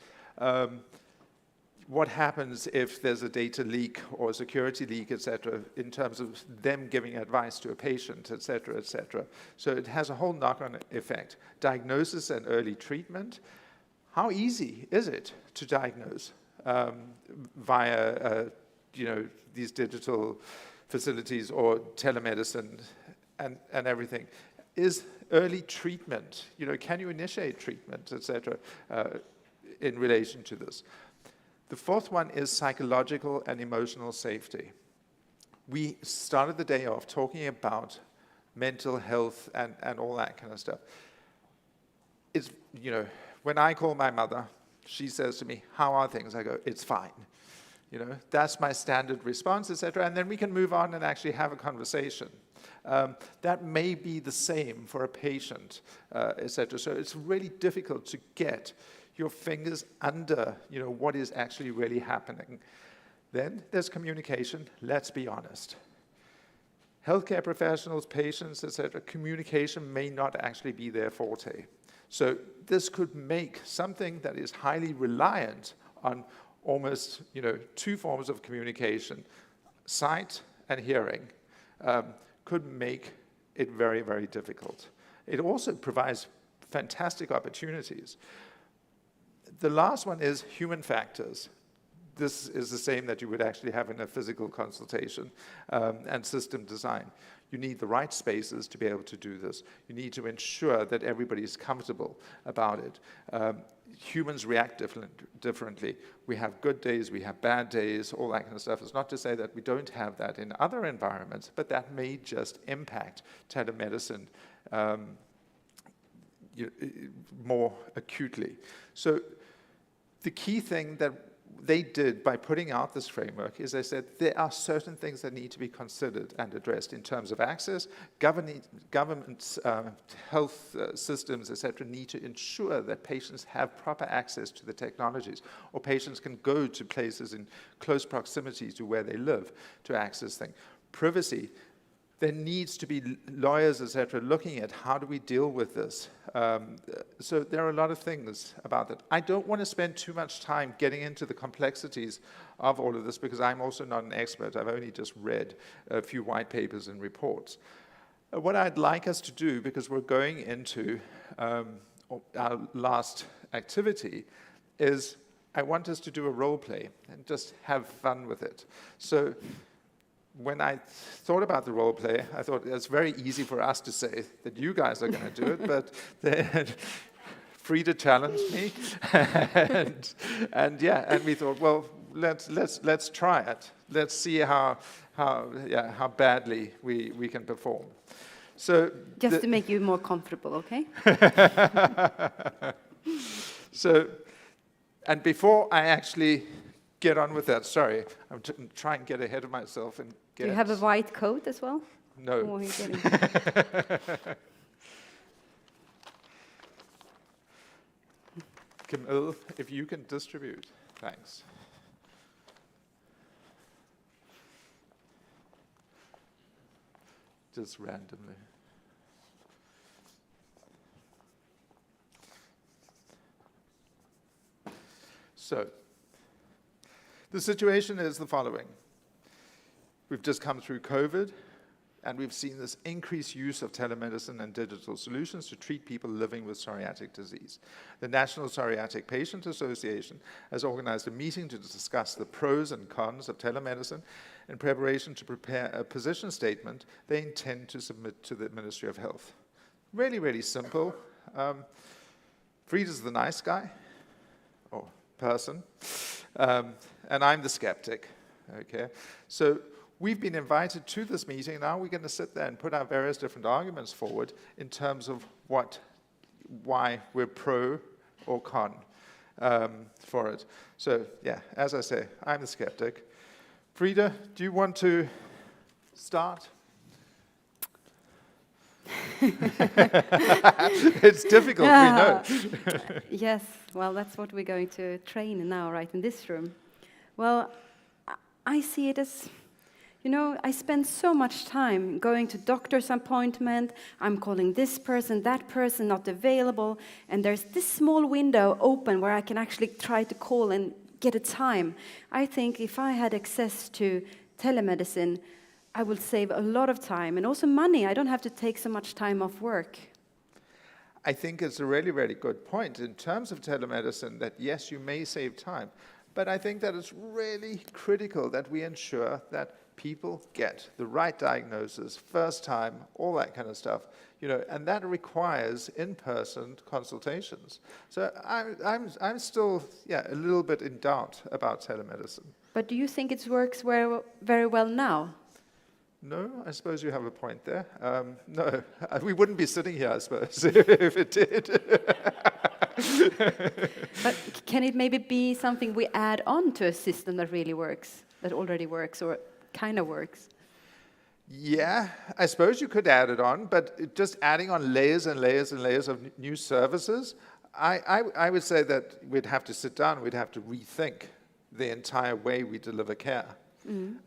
What happens if there's a data leak or a security leak, etc., in terms of them giving advice to a patient, etc., etc. So it has a whole knock-on effect. Diagnosis and early treatment. How easy is it to diagnose via, these digital facilities or telemedicine and everything? Is early treatment, can you initiate treatment, etc., in relation to this? The fourth one is psychological and emotional safety. We started the day off talking about mental health and all that kind of stuff. It's, when I call my mother, she says to me, "How are things?" I go, "It's fine." That's my standard response, etc. And then we can move on and actually have a conversation. That may be the same for a patient, etc. So it's really difficult to get your fingers under, what is actually really happening. Then there's communication. Let's be honest. Healthcare professionals, patients, etc., communication may not actually be their forte. So this could make something that is highly reliant on almost, two forms of communication, sight and hearing, could make it very, very difficult. It also provides fantastic opportunities. The last one is human factors. This is the same that you would actually have in a physical consultation and system design. You need the right spaces to be able to do this. You need to ensure that everybody is comfortable about it. Humans react differently. We have good days, we have bad days, all that kind of stuff. It's not to say that we don't have that in other environments, but that may just impact telemedicine more acutely. So the key thing that they did by putting out this framework is they said there are certain things that need to be considered and addressed in terms of access. Governments, health systems, etc., need to ensure that patients have proper access to the technologies, or patients can go to places in close proximity to where they live to access things. Privacy. There needs to be lawyers, etc., looking at how do we deal with this. So there are a lot of things about that. I don't want to spend too much time getting into the complexities of all of this because I'm also not an expert. I've only just read a few white papers and reports. What I'd like us to do, because we're going into our last activity, is I want us to do a role play and just have fun with it. So when I thought about the role play, I thought it's very easy for us to say that you guys are going to do it, but they're free to challenge me, and we thought, well, let's try it. Let's see how badly we can perform. So just to make you more comfortable, okay? So, and before I actually get on with that, sorry, I'm trying to get ahead of myself and get... Do you have a white coat as well? No. Or are you getting... Camille, if you can distribute, thanks. Just randomly. So, the situation is the following. We've just come through COVID, and we've seen this increased use of telemedicine and digital solutions to treat people living with psoriatic disease. The National Psoriatic Patient Association has organized a meeting to discuss the pros and cons of telemedicine in preparation to prepare a position statement they intend to submit to the Ministry of Health. Really, really simple. Frieda's the nice guy, or person, and I'm the skeptic, okay? So we've been invited to this meeting. Now we're going to sit there and put our various different arguments forward in terms of why we're pro or con. for it. So yeah, as I say, I'm a skeptic. Frida, do you want to start? It's difficult, we know. Yes, well, that's what we're going to train now, right, in this room. Well, I see it as, you know, I spend so much time going to doctor's appointment, I'm calling this person, that person not available, and there's this small window open where I can actually try to call and get a time. I think if I had access to telemedicine, I will save a lot of time and also money. I don't have to take so much time off work. I think it's a really, really good point in terms of telemedicine that yes, you may save time, but I think that it's really critical that we ensure that people get the right diagnosis, first time, all that kind of stuff, you know, and that requires in-person consultations. So I'm still, yeah, a little bit in doubt about telemedicine. But do you think it works very well now? No, I suppose you have a point there. No, we wouldn't be sitting here, I suppose, if it did. But can it maybe be something we add on to a system that really works, that already works, or kind of works? Yeah, I suppose you could add it on, but just adding on layers and layers and layers of new services, I would say that we'd have to sit down, we'd have to rethink the entire way we deliver care. And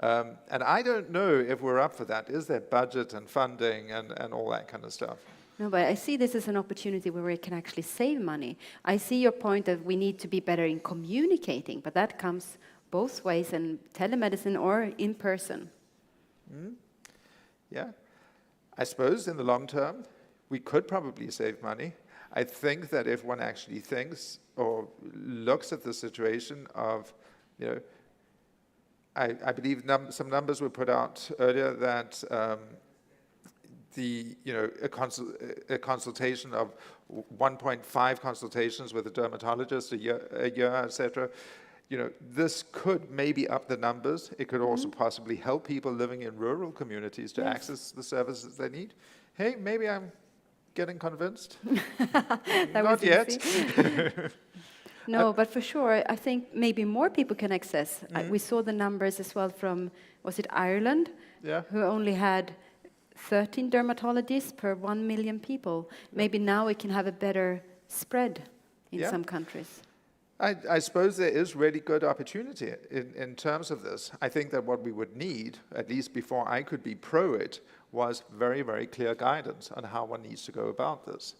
I don't know if we're up for that. Is there budget and funding and all that kind of stuff? No, but I see this as an opportunity where we can actually save money. I see your point that we need to be better in communicating, but that comes both ways, in telemedicine or in person. Yeah. I suppose in the long term, we could probably save money. I think that if one actually thinks or looks at the situation of, you know, I believe some numbers were put out earlier that a consultation of 1.5 consultations with a dermatologist a year, etc. You know, this could maybe up the numbers. It could also possibly help people living in rural communities to access the services they need. Hey, maybe I'm getting convinced. Not yet. No, but for sure, I think maybe more people can access. We saw the numbers as well from, was it Ireland? Yeah. Who only had 13 dermatologists per 1 million people. Maybe now we can have a better spread in some countries. I suppose there is really good opportunity in terms of this. I think that what we would need, at least before I could be pro it, was very, very clear guidance on how one needs to go about this.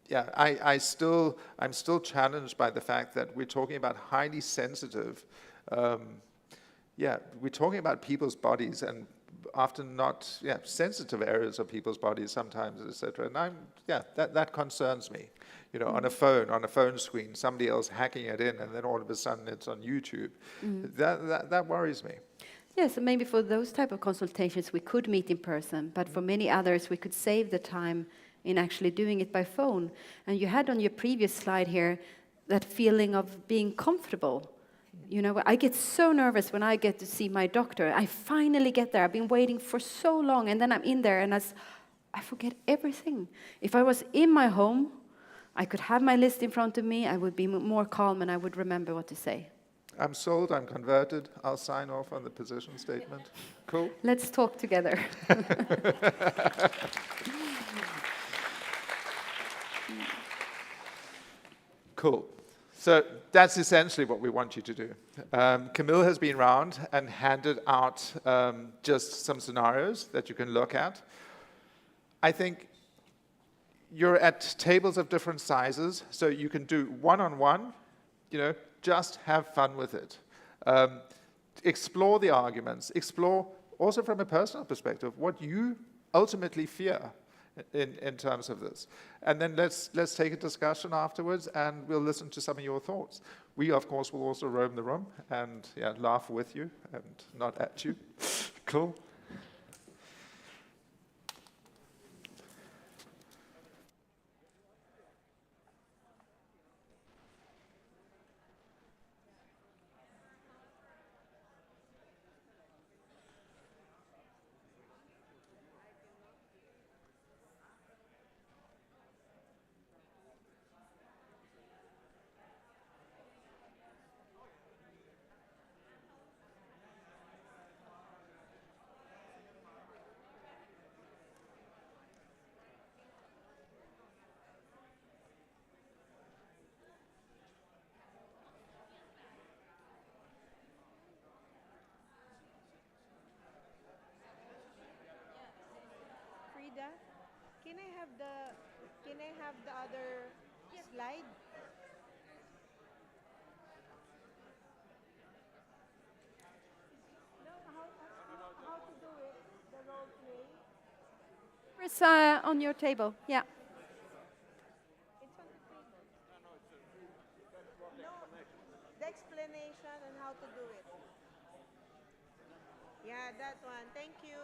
Yeah, I'm still challenged by the fact that we're talking about highly sensitive, we're talking about people's bodies and often not, sensitive areas of people's bodies sometimes, etc. And that concerns me. You know, on a phone screen, somebody else hacking it in, and then all of a sudden it's on YouTube. That worries me. Yes, so maybe for those type of consultations we could meet in person, but for many others we could save the time in actually doing it by phone. And you had on your previous slide here that feeling of being comfortable. You know, I get so nervous when I get to see my doctor. I finally get there. I've been waiting for so long, and then I'm in there and I forget everything. If I was in my home, I could have my list in front of me, I would be more calm and I would remember what to say. I'm sold, I'm converted. I'll sign off on the position statement. Cool. Let's talk together. Cool. So that's essentially what we want you to do. Camille has been around and handed out just some scenarios that you can look at. I think you're at tables of different sizes, so you can do one-on-one, you know, just have fun with it. Explore the arguments, explore also from a personal perspective what you ultimately fear in terms of this. And then let's take a discussion afterwards and we'll listen to some of your thoughts. We, of course, will also roam the room and laugh with you and not at you. Cool. Can I have the other slide? No, how to do it? The role play? It's on your table, yeah. It's on the table. No, the explanation on how to do it. Yeah, that one. Thank you.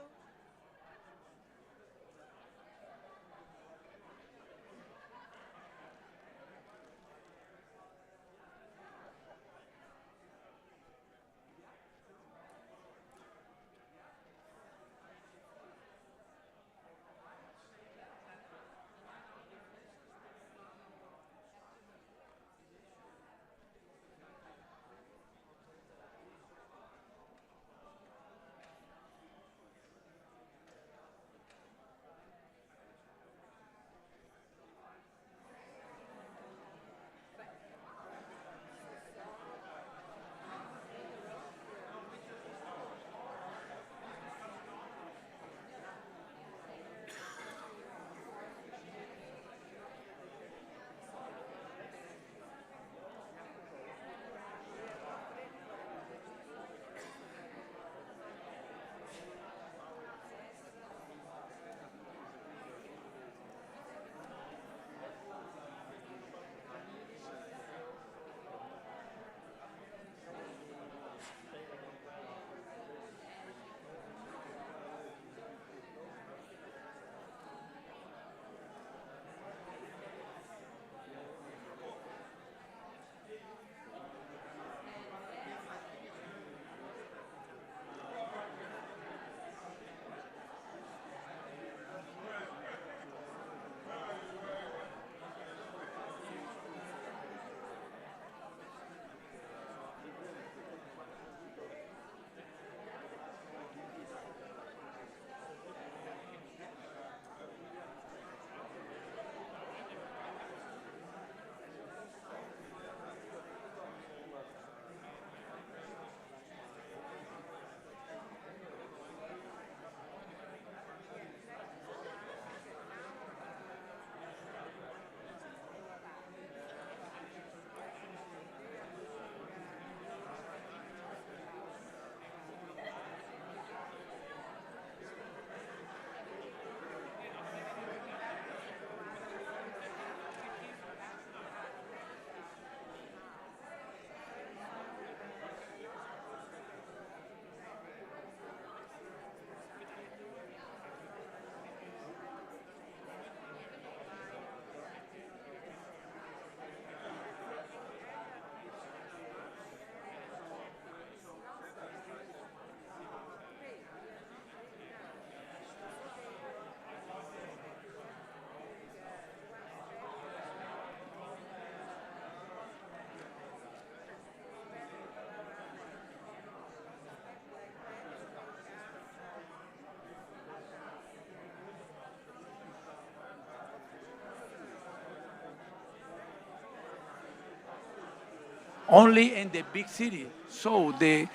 only in the big city. So the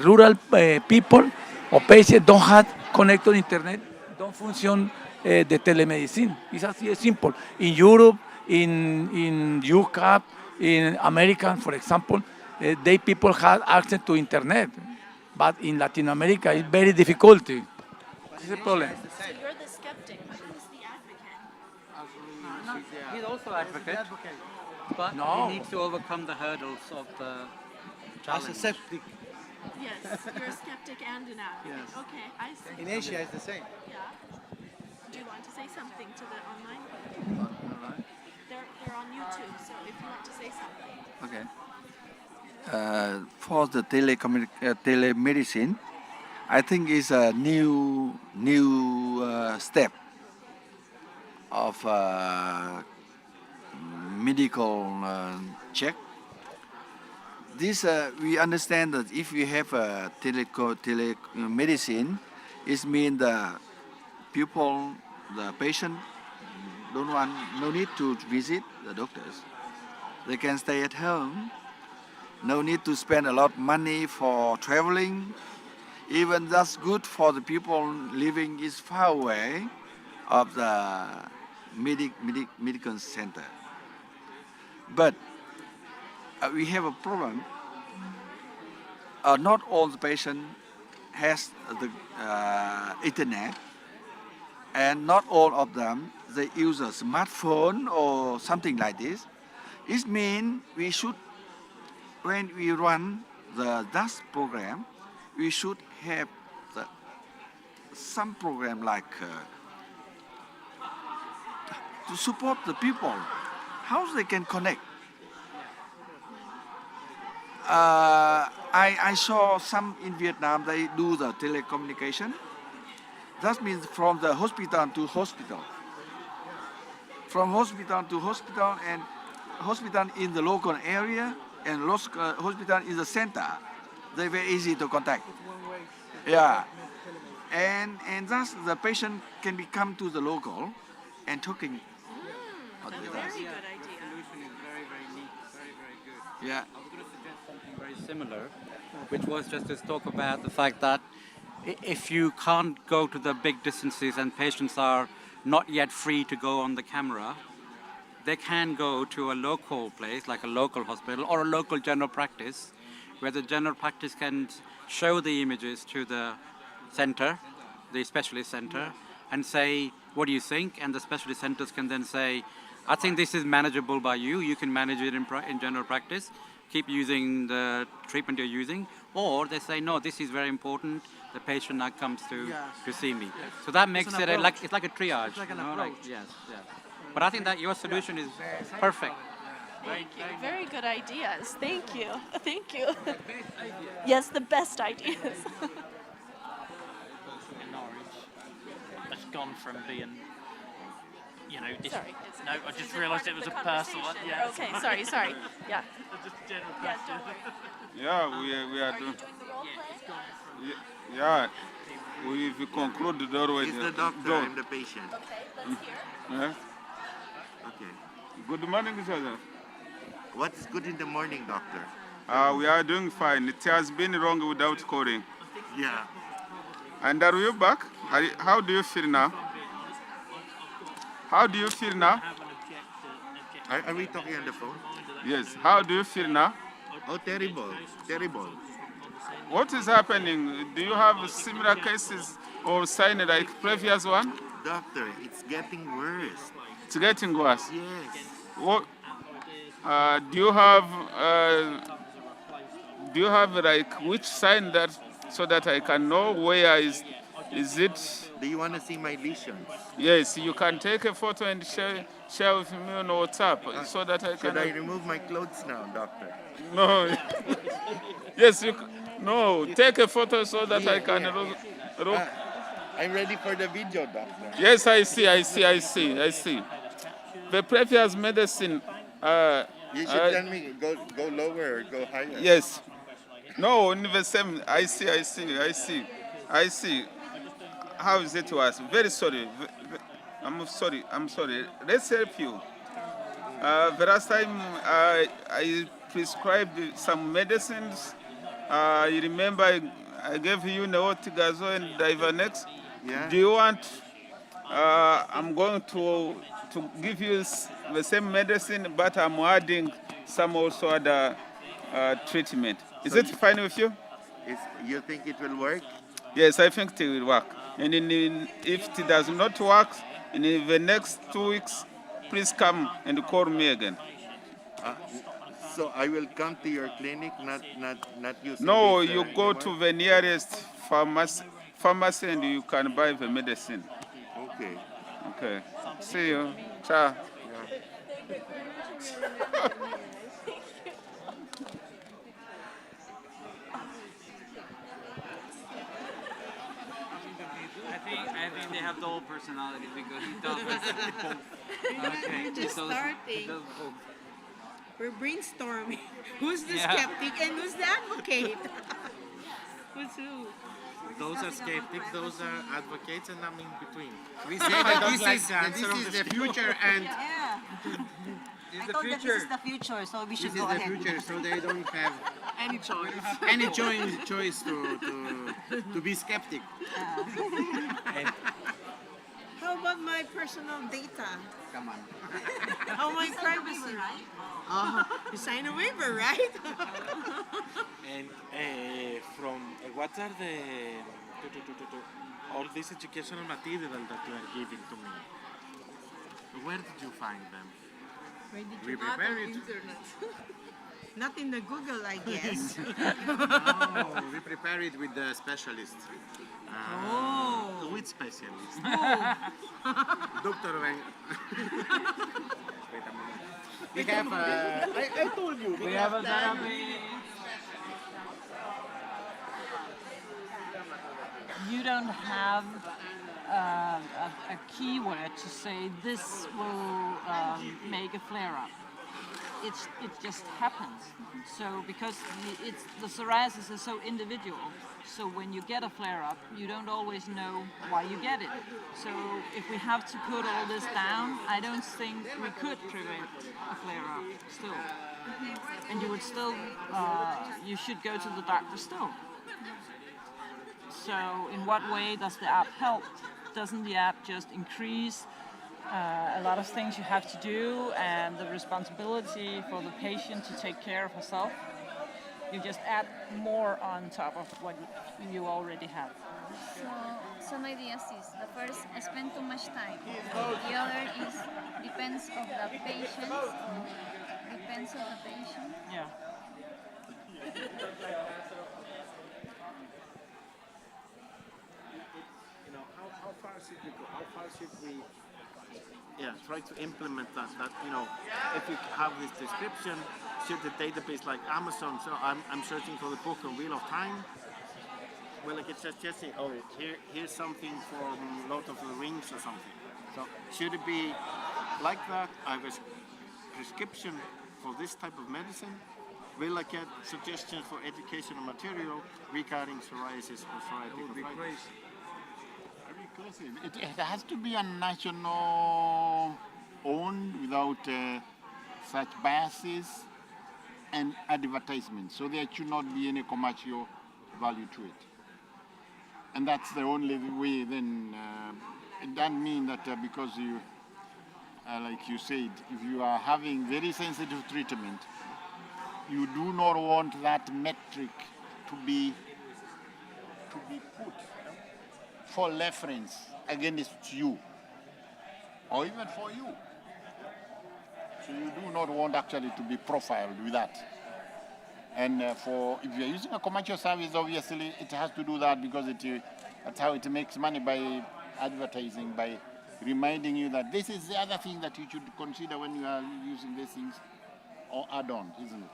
rural people or patients don't have connected internet, don't function the telemedicine. It's as simple. In Europe, in UK, in America, for example, they people have access to internet. But in Latin America, it's very difficult. This is the problem. So you're the skeptic, but who's the advocate? He's also advocate, but No. he needs to overcome the hurdles of the challenge. As a septic. Yes, you're a skeptic and an advocate. Yes. Okay, I see. In Asia, it's the same. Yeah. Do you want to say something to the online people? They're on YouTube, so if you want to say something. Okay. For the telemedicine, I think it's a new step of medical check. This we understand that if we have a telemedicine, it means the people, the patient, no need to visit the doctors. They can stay at home. No need to spend a lot of money for traveling. Even that's good for the people living is far away of the medical center. But we have a problem. Not all the patient has the internet, and not all of them they use a smartphone or something like this. It means we should, when we run the DAS program, we should have some program like to support the people, how they can connect. I saw some in Vietnam, they do the telecommunication. That means from the hospital to hospital. From hospital to hospital, and hospital in the local area and hospital in the center. They're very easy to contact. Yeah. And thus the patient can be come to the local and talking. Very good idea. Solution is very, very neat, very, very good. Yeah. I was going to suggest something very similar, which was just to talk about the fact that if you can't go to the big distances and patients are not yet free to go on the camera, they can go to a local place, like a local hospital or a local general practice, where the general practice can show the images to the center, the specialist center, and say, what do you think? And the specialist centers can then say, I think this is manageable by you. You can manage it in general practice. Keep using the treatment you're using. Or they say, no, this is very important. The patient now comes to see me. So that makes it it's like a triage. It's like an you know, approach. yes. But I think that your solution is perfect. Thank you. Very good ideas. Thank you. Thank you. Yes, the best ideas. In Norwich, that's gone from being, Sorry. No, I just realised it was a personal one. Yeah. Okay. Sorry. Yeah. Just a general Yeah. question. Yeah, we are doing. Yeah, we conclude the doorway. It's the doctor and the patient. Okay, let's hear. Yeah. Okay. Good morning, Joseph. What's good in the morning, doctor? We are doing fine. It has been long without calling. Yeah. And are you back? How do you feel now? How do you feel now? Are we talking on the phone? Yes. How do you feel now? Oh, terrible. Terrible. What is happening? Do you have similar cases or sign like previous one? Doctor, it's getting worse. It's getting worse. Yes. What? Do you have like which sign that so that I can know where is it? Do you want to see my lesions? Yes, you can take a photo and share with me on WhatsApp so that I can. Should I remove my clothes now, doctor? No. Yes, you. No, take a photo so that I can. I'm ready for the video, doctor. Yes, I see. The previous medicine. You should tell me go lower or go higher. Yes. No, only the same. I see. How is it was? Very sorry. I'm sorry. Let's help you. The last time I prescribed some medicines. You remember I gave you Neotigazo and Divanex. Yeah. Do you want? I'm going to give you the same medicine, but I'm adding some also other treatment. Is it fine with you? You think it will work? Yes, I think it will work. And if it does not work, in the next 2 weeks, please come and call me again. So I will come to your clinic, not using. No, this, you go anymore? to the nearest pharmacy and you can buy the medicine. Okay. Okay. See you. Ciao. I think they have dual personality because he does both. Okay. We're just starting. We're brainstorming. Who's the Yeah. skeptic and who's the advocate? Who's who? Those are skeptics, those are advocates, and I'm in between. We say that this is the future, and Yeah. It's I the thought that future. this is the future, so we should This go is the ahead. future, so they don't have Any choice. any choice to be skeptic. How about my personal data? Come on. How my privacy? You sign a waiver, right? And from what are the all this educational material that you are giving to me? Where did you find them? Where did We you prepare it. internet? Not in the Google, I guess. No, we prepare it with the specialists. Oh. Which specialist? Oh. Dr. Wang. Wait a minute. We have, I told you, we have a therapy. You don't have a keyword to say this will make a flare-up. It just happens. So because the psoriasis is so individual, so when you get a flare-up, you don't always know why you get it. So if we have to put all this down, I don't think we could prevent a flare-up still. And you would still, you should go to the doctor still. So in what way does the app help? Doesn't the app just increase a lot of things you have to do and the responsibility for the patient to take care of herself? You just add more on top of what you already have. So some ideas is the first, spend too much time. The other is depends of the patient. Depends of the patient. Yeah. You know, how far should we go? How far should we try to implement that? That, you know, if you have this description, should the database like Amazon, so I'm searching for the book on Wheel of Time, well, like it's just say, oh, here's something from Lord of the Rings or something. So should it be like that? I have a prescription for this type of medicine. Will I get suggestions for educational material regarding psoriasis or psoriatic arthritis? It has to be a national owned without such biases and advertisement, so there should not be any commercial value to it. And that's the only way then. It doesn't mean that because you, like you said, if you are having very sensitive treatment, you do not want that metric to be put for reference against you, or even for you. So you do not want actually to be profiled with that. And if you're using a commercial service, obviously it has to do that because that's how it makes money, by advertising, by reminding you that this is the other thing that you should consider when you are using these things, or add-on, isn't it?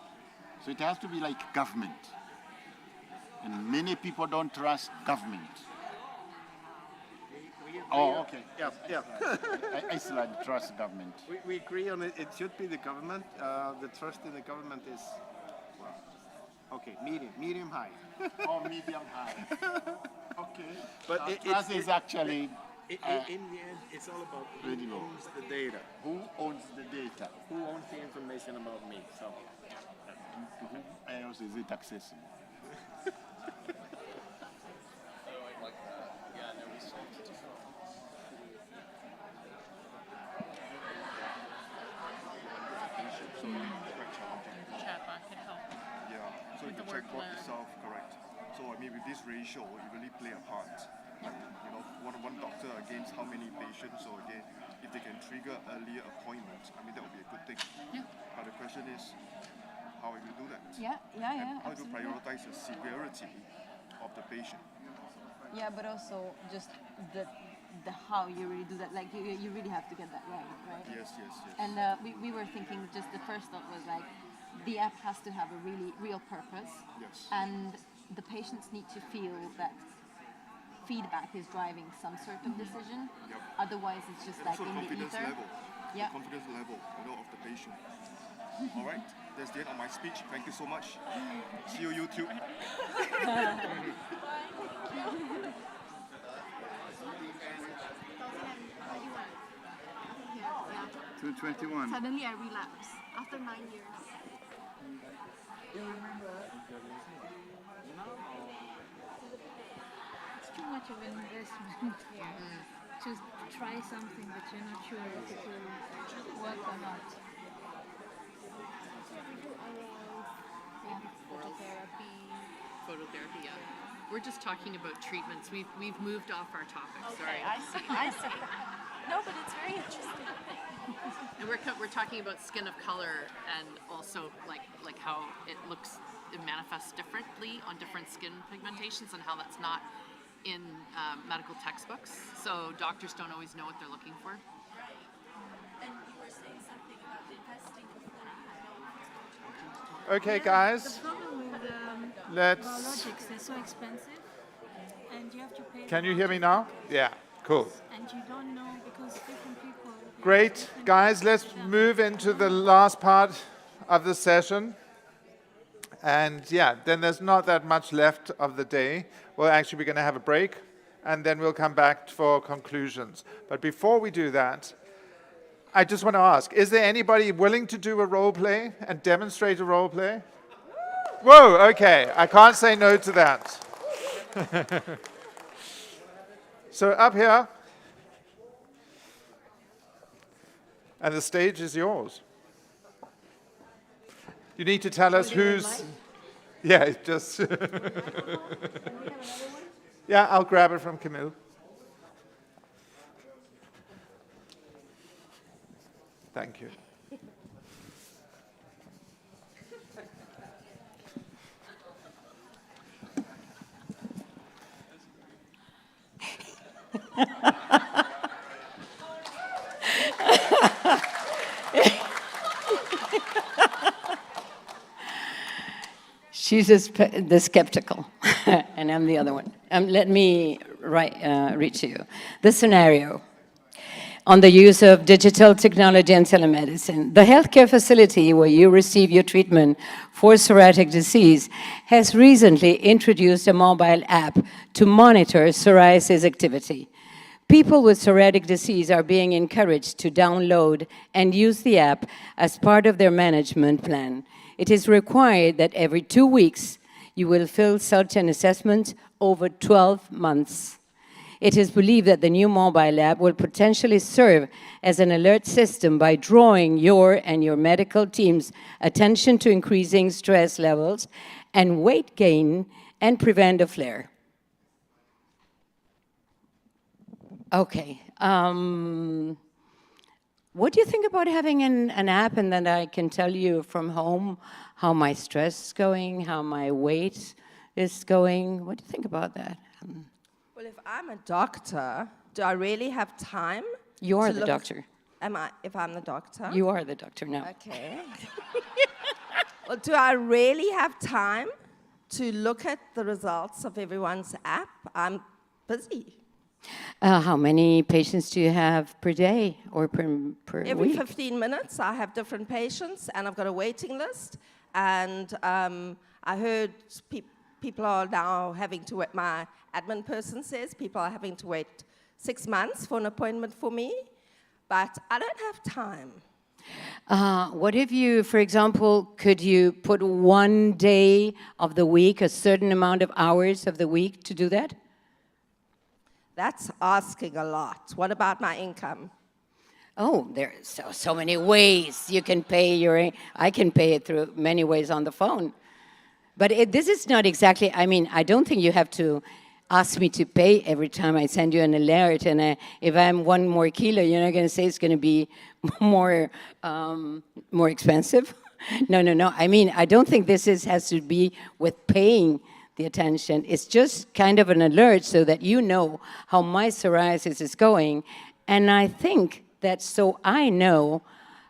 So it has to be like government. And many people don't trust government. Oh, okay. Yeah. I still trust government. We agree on it. It should be the government. The trust in the government is, well, okay, medium high. Oh, medium high. Okay. But trust is actually. In the end, it's all about who owns the data. Who owns the data? Who owns the information about me? So, to whom else is it accessible? Chatbot can help. Yeah, so With the the chatbot workload. itself, correct. So I mean, with this ratio, it really play a part. Like, you know, one doctor against how many patients, or again, if they can trigger earlier appointments, I mean, that would be a good thing. Yeah. But the question is, how will you do that? Yeah, And how to absolutely. prioritize the severity of the patient? Yeah, but also just the how you really do that. Like you really have to get that right? Yes. And we were thinking, just the first thought was like, the app has to have a really real purpose. Yes. And the patients need to feel that feedback is driving some sort of decision. Yep. Otherwise, it's just And like also in the confidence ether. level. Yeah. The confidence level, you know, of the patient. All right, that's the end of my speech. Thank you so much. See you, YouTube. 221. Suddenly I relapse after 9 years. It's too much of an investment. to try something but you're not sure if it will work or not. Phototherapy, yeah. We're just talking about treatments. We've moved off our topic. Sorry. I see. No, but it's very interesting. And we're talking about skin of color and also like how it manifests differently on different skin pigmentations and how that's not in medical textbooks. So doctors don't always know what they're looking for. And you were saying something about investing before. Okay, guys. The problem with Let's. biologics, they're so expensive, and you have to pay. Can you hear me now? Yeah, cool. And you don't know because different people. Great. Guys, let's move into the last part of the session. And yeah, then there's not that much left of the day. Well, actually, we're going to have a break, and then we'll come back for conclusions. But before we do that, I just want to ask, is there anybody willing to do a role play and demonstrate a role play? Whoa, okay. I can't say no to that. So up here, and the stage is yours. You need to tell us who's... Yeah, it's just... Yeah, I'll grab it from Camille. Thank you. She's the skeptical, and I'm the other one. Let me read to you the scenario on the use of digital technology and telemedicine. The healthcare facility where you receive your treatment for psoriatic disease has recently introduced a mobile app to monitor psoriasis activity. People with psoriatic disease are being encouraged to download and use the app as part of their management plan. It is required that every 2 weeks you will fill such an assessment over 12 months. It is believed that the new mobile app will potentially serve as an alert system by drawing your and your medical team's attention to increasing stress levels and weight gain and prevent a flare. Okay. What do you think about having an app and then I can tell you from home how my stress is going, how my weight is going? What do you think about that? Well, if I'm a doctor, do I really have time? You are the doctor. If I'm the doctor? You are the doctor now. Okay. Well, do I really have time to look at the results of everyone's app? I'm busy. How many patients do you have per day or per Every week? 15 minutes, I have different patients, and I've got a waiting list. And I heard people are now having to wait, my admin person says people are having to wait 6 months for an appointment for me, but I don't have time. What if you, for example, could you put one day of the week, a certain amount of hours of the week to do that? That's asking a lot. What about my income? Oh, there are so many ways you can pay I can pay it through many ways on the phone. But this is not exactly, I don't think you have to ask me to pay every time I send you an alert. And if I'm 1 more kilo, you're not going to say it's going to be more expensive. No. I don't think this has to be with paying the attention. It's just kind of an alert so that you know how my psoriasis is going. And I think that so I know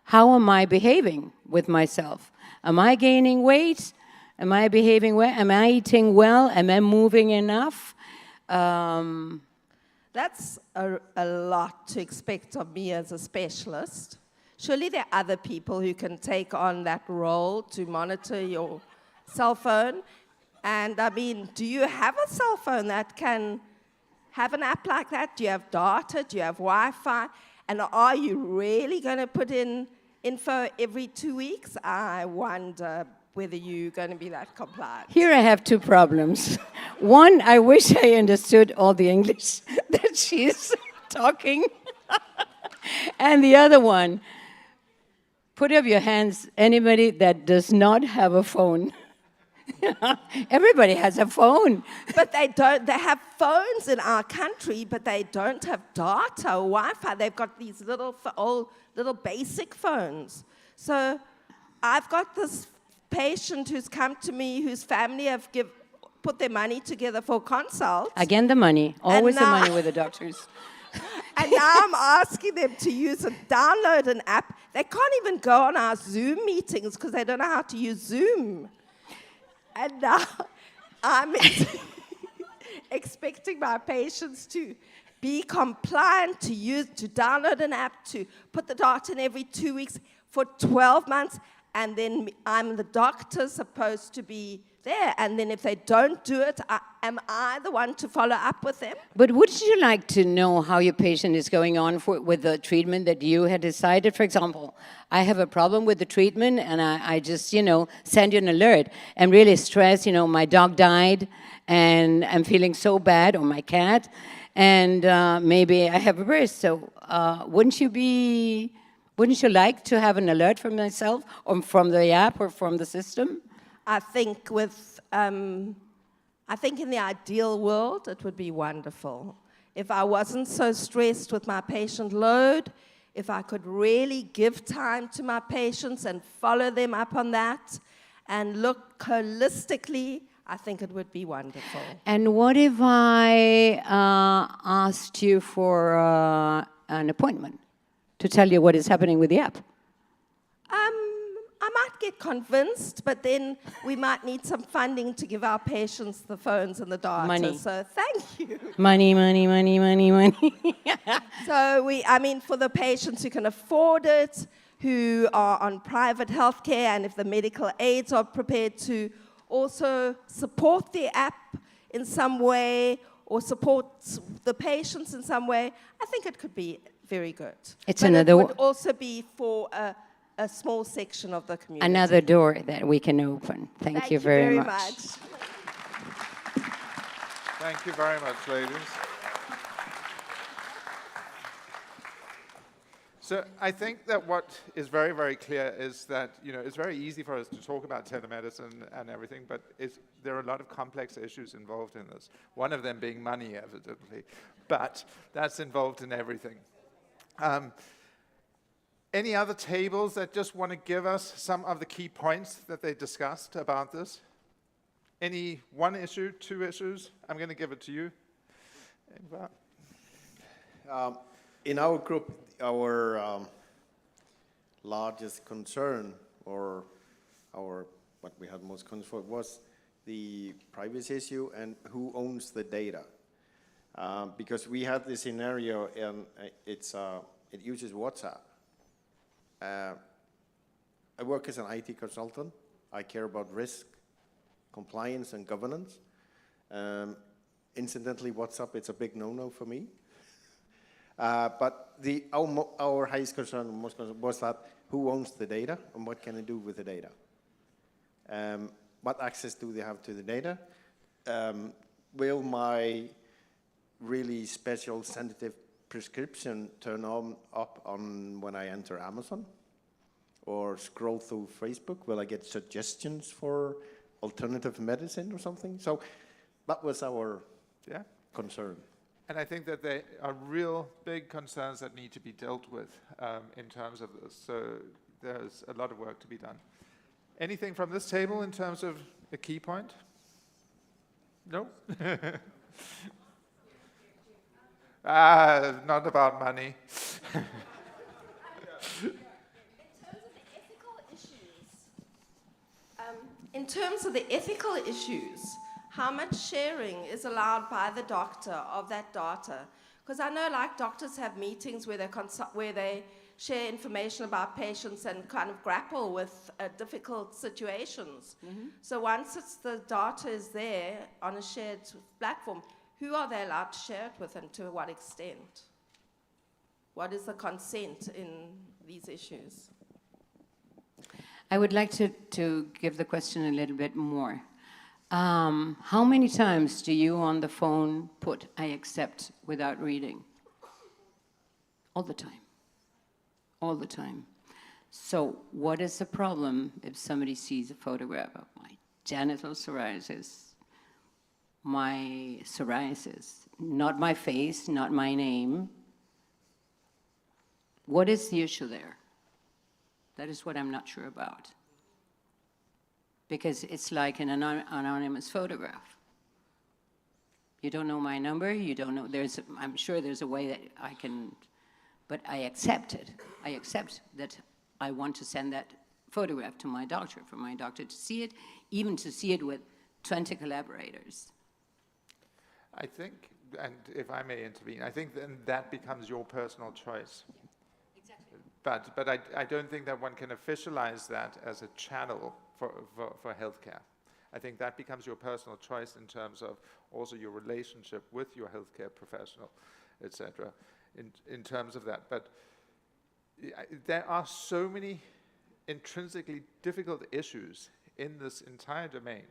how am I behaving with myself. Am I gaining weight? Am I behaving well? Am I eating well? Am I moving enough? That's a lot to expect of me as a specialist. Surely there are other people who can take on that role to monitor your cell phone. And do you have a cell phone that can have an app like that? Do you have data? Do you have Wi-Fi? And are you really going to put in info every 2 weeks? I wonder whether you're going to be that compliant. Here I have 2 problems. One, I wish I understood all the English that she's talking. And the other one, put up your hands, anybody that does not have a phone. Everybody has a phone. But they don't. They have phones in our country, but they don't have data or Wi-Fi. They've got these old little basic phones. So I've got this patient who's come to me, whose family have put their money together for a consult. Again, the money. Always the money with the doctors. And now I'm asking them to download an app. They can't even go on our Zoom meetings because they don't know how to use Zoom. And now I'm expecting my patients to be compliant, to download an app, to put the data in every 2 weeks for 12 months. And then I'm the doctor supposed to be there. And then if they don't do it, am I the one to follow up with them? But would you like to know how your patient is going on with the treatment that you had decided? For example, I have a problem with the treatment, and I just, send you an alert and really stress, my dog died, and I'm feeling so bad, or my cat, and maybe I have a burst. So wouldn't you like to have an alert from myself, or from the app, or from the system? I think in the ideal world, it would be wonderful. If I wasn't so stressed with my patient load, if I could really give time to my patients and follow them up on that and look holistically, I think it would be wonderful. And what if I asked you for an appointment to tell you what is happening with the app? I might get convinced, but then we might need some funding to give our patients the phones and the data. Money. So thank you. Money. So for the patients who can afford it, who are on private healthcare, and if the medical aids are prepared to also support the app in some way or support the patients in some way, I think it could be very good. It's but another it would also be for a small section of the community. Another door that we can open. Thank you very much. Thank you very much, ladies. So I think that what is very, very clear is that it's very easy for us to talk about telemedicine and everything, but there are a lot of complex issues involved in this. One of them being money, evidently, but that's involved in everything. Any other tables that just want to give us some of the key points that they discussed about this? Any one issue, two issues? I'm going to give it to you. In our group, our largest concern, or what we had most concern for, was the privacy issue and who owns the data. Because we had this scenario, and it uses WhatsApp. I work as an IT consultant. I care about risk, compliance, and governance. Incidentally, WhatsApp, it's a big no-no for me. But our highest concern, most concern, was that who owns the data and what can I do with the data? What access do they have to the data? Will my really special sensitive prescription turn up on when I enter Amazon or scroll through Facebook? Will I get suggestions for alternative medicine or something? So that was our concern. And I think that there are real big concerns that need to be dealt with in terms of this. So there's a lot of work to be done. Anything from this table in terms of a key point? No? Not about money. In terms of the ethical issues, how much sharing is allowed by the doctor of that data? Because I know, like, doctors have meetings where they share information about patients and kind of grapple with difficult situations. Mm-hmm. So once the data is there on a shared platform, who are they allowed to share it with, and to what extent? What is the consent in these issues? I would like to give the question a little bit more. How many times do you on the phone put "I accept" without reading? all the time. All the time. So what is the problem if somebody sees a photograph of my genital psoriasis, my psoriasis, not my face, not my name? What is the issue there? That is what I'm not sure about. Because it's like an anonymous photograph. You don't know my number, you don't know, I'm sure there's a way that I can, but I accept it. I accept that I want to send that photograph to my doctor, for my doctor to see it, even to see it with 20 collaborators. I think, and if I may intervene, I think then that becomes your personal choice. Exactly. But I don't think that one can officialize that as a channel for healthcare. I think that becomes your personal choice in terms of also your relationship with your healthcare professional, etc. In terms of that. But there are so many intrinsically difficult issues in this entire domain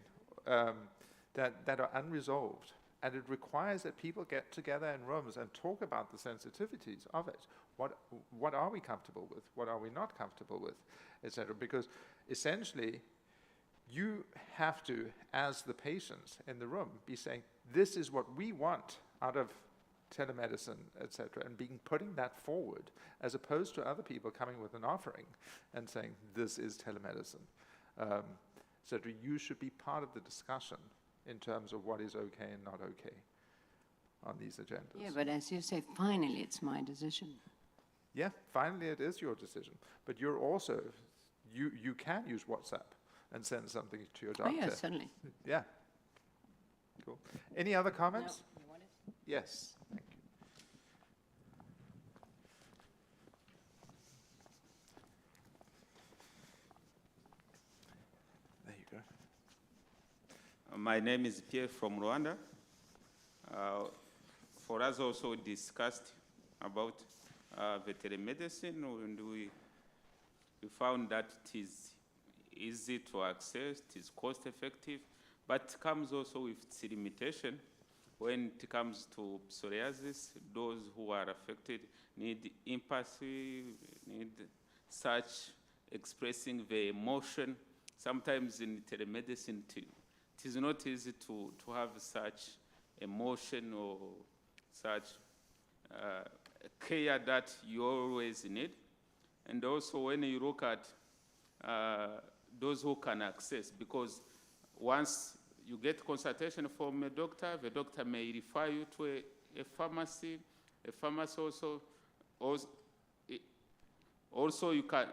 that are unresolved. And it requires that people get together in rooms and talk about the sensitivities of it. What are we comfortable with? What are we not comfortable with, etc. Because essentially, you have to, as the patients in the room, be saying, this is what we want out of telemedicine, etc., and putting that forward, as opposed to other people coming with an offering and saying, this is telemedicine. So you should be part of the discussion in terms of what is okay and not okay on these agendas. Yeah, but as you say, finally it's my decision. Yeah, finally it is your decision. But you're also, you can use WhatsApp and send something to your doctor. Oh yeah, certainly. Yeah. Cool. Any other comments? No. You want it? Yes, thank you. There you go. My name is Pierre from Rwanda. For us also discussed about veterinary medicine, and we found that it is easy to access, it is cost effective, but it comes also with its limitation. When it comes to psoriasis, those who are affected need empathy, need such expressing the emotion. Sometimes in telemedicine, it is not easy to have such emotion or such care that you always need. And also when you look at those who can access, because once you get consultation from a doctor, the doctor may refer you to a pharmacy. A pharmacy also you can,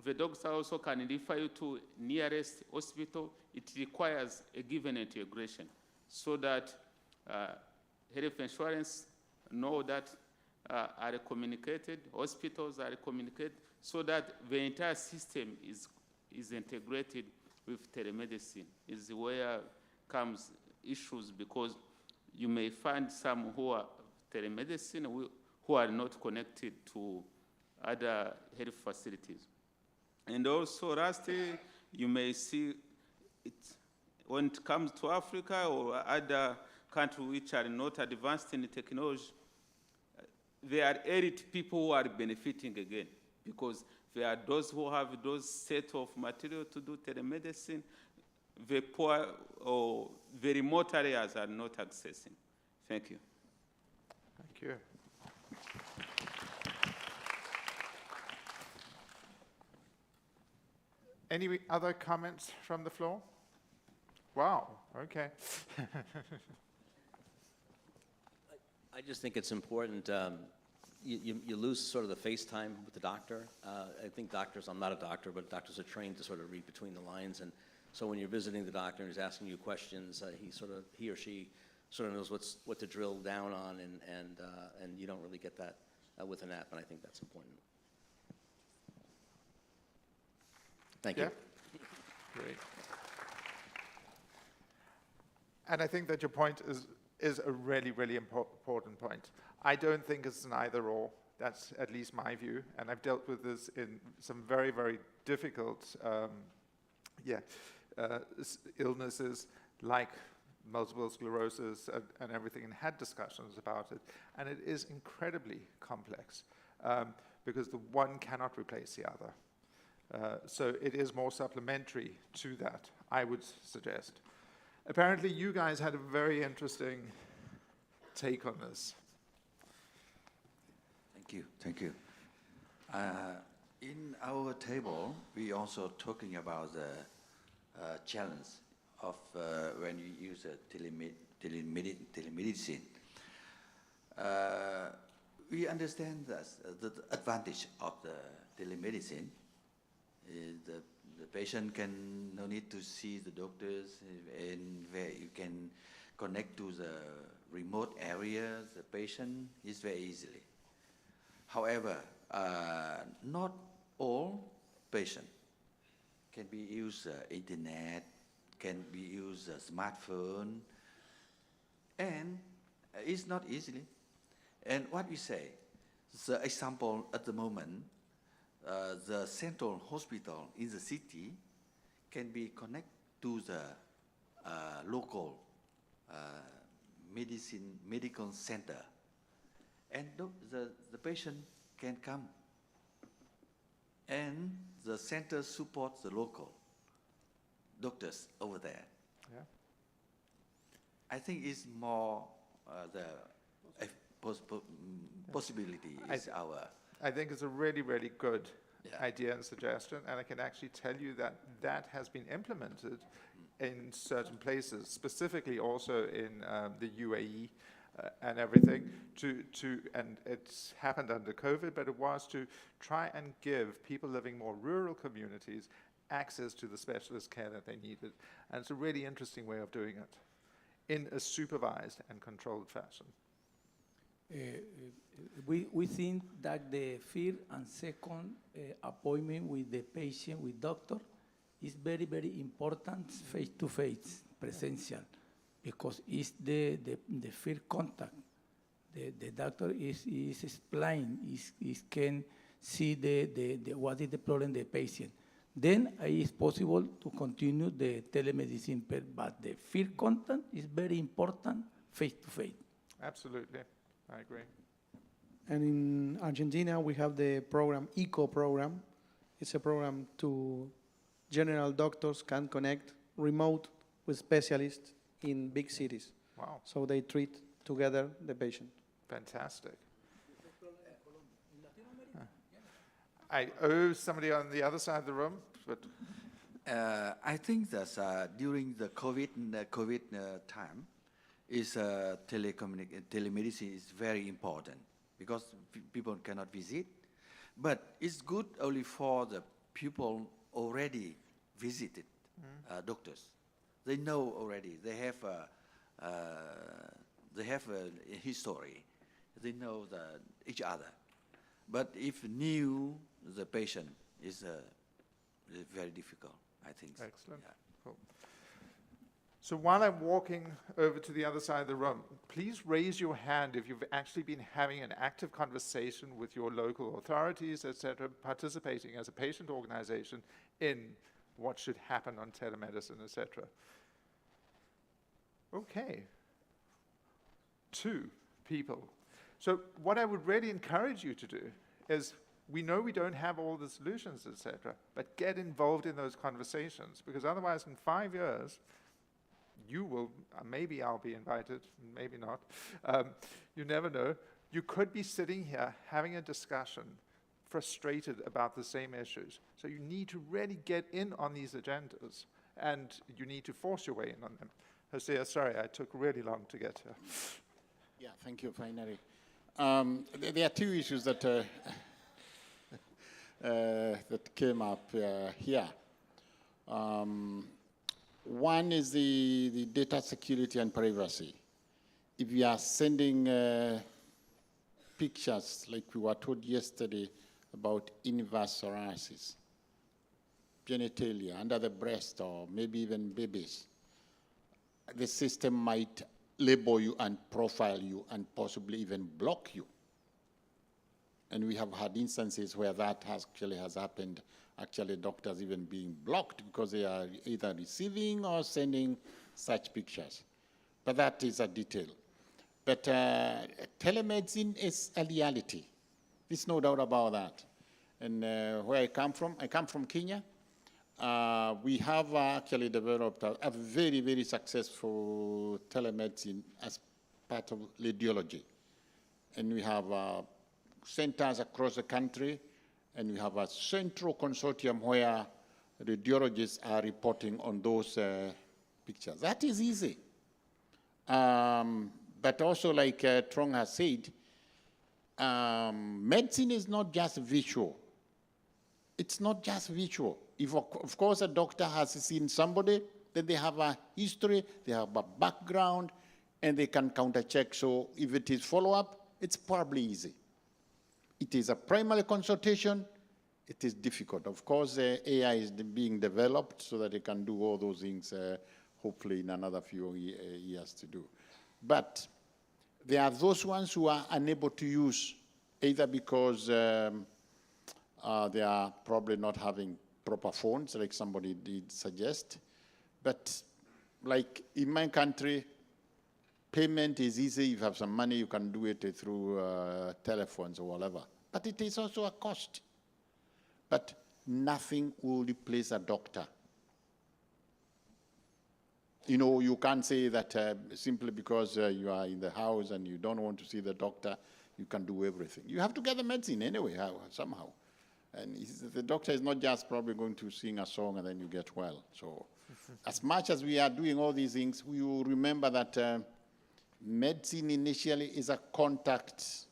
the doctor also can refer you to nearest hospital. It requires a given integration so that health insurance know that are communicated, hospitals are communicated, so that the entire system is integrated with telemedicine. Is where comes issues, because you may find some who are telemedicine who are not connected to other health facilities. And also, lastly, you may see it when it comes to Africa or other countries which are not advanced in technology. There are elite people who are benefiting again, because there are those who have those set of material to do telemedicine. The poor or the remote areas are not accessing. Thank you. Thank you. Any other comments from the floor? Wow, okay. I just think it's important. You lose sort of the face time with the doctor. I think doctors, I'm not a doctor, but doctors are trained to sort of read between the lines. And so when you're visiting the doctor and he's asking you questions, he or she sort of knows what to drill down on, and you don't really get that with an app, and I think that's important. Thank you. Great. And I think that your point is a really, really important point. I don't think it's an either or. That's at least my view. And I've dealt with this in some very, very difficult illnesses like multiple sclerosis and everything, and had discussions about it. And it is incredibly complex. because the one cannot replace the other. So it is more supplementary to that, I would suggest. Apparently, you guys had a very interesting take on this. Thank you. In our table, we also talking about the challenge of when you use telemedicine. We understand that the advantage of the telemedicine is the patient can no need to see the doctors, and where you can connect to the remote area, the patient is very easily. However, not all patients can be use internet, can be use a smartphone, and it's not easily. And what we say, the example at the moment, the central hospital in the city can be connected to the local medical center, and the patient can come, and the center supports the local doctors over there. Yeah. I think it's more the possibility is our. I think it's a really, really good idea and suggestion, and I can actually tell you that that has been implemented in certain places, specifically also in the UAE and everything, and it's happened under COVID, but it was to try and give people living more rural communities access to the specialist care that they needed. And it's a really interesting way of doing it in a supervised and controlled fashion. We think that the first and second appointment with the patient, with doctor, is very, very important face-to-face, presential, because it's the first contact. The doctor is explain, is can see what is the problem the patient. Then it's possible to continue the telemedicine, but the first contact is very important face-to-face. Absolutely, I agree. And in Argentina, we have the program, ECO program. It's a program to general doctors can connect remote with specialists in big cities. Wow. So they treat together the patient. Fantastic. I owe somebody on the other side of the room, but I think that during the COVID time, telemedicine is very important because people cannot visit. But it's good only for the people already visited doctors. They know already. They have a history. They know each other. But if new, the patient is very difficult, I think. Excellent. Yeah. Cool. So while I'm walking over to the other side of the room, please raise your hand if you've actually been having an active conversation with your local authorities, etc., participating as a patient organization in what should happen on telemedicine, etc. Okay. 2 people. So what I would really encourage you to do is, we know we don't have all the solutions, etc., but get involved in those conversations, because otherwise in 5 years, you will, maybe I'll be invited, maybe not, you never know, you could be sitting here having a discussion, frustrated about the same issues. So you need to really get in on these agendas, and you need to force your way in on them. Hosea, sorry, I took really long to get here. Yeah, thank you, finally. There are 2 issues that that came up here. One is the data security and privacy. If we are sending pictures, like we were told yesterday about inverse psoriasis, genitalia, under the breast, or maybe even babies, the system might label you and profile you and possibly even block you. And we have had instances where that has happened, actually doctors even being blocked because they are either receiving or sending such pictures. But that is a detail. But telemedicine is a reality. There's no doubt about that. And where I come from Kenya. We have actually developed a very, very successful telemedicine as part of radiology. And we have centers across the country, and we have a central consortium where radiologists are reporting on those pictures. That is easy. But also, like Trong has said, medicine is not just visual. It's not just visual. If, of course, a doctor has seen somebody, then they have a history, they have a background, and they can counter-check. So if it is follow-up, it's probably easy. It is a primary consultation. It is difficult. Of course, AI is being developed so that it can do all those things, hopefully in another few years to do. But there are those ones who are unable to use, either because they are probably not having proper phones, like somebody did suggest. But like in my country, payment is easy. If you have some money, you can do it through telephones or whatever. But it is also a cost. But nothing will replace a doctor. You know, you can't say that simply because you are in the house and you don't want to see the doctor, you can do everything. You have to get the medicine anyway, somehow. And the doctor is not just probably going to sing a song and then you get well. So as much as we are doing all these things, we will remember that medicine initially is a contact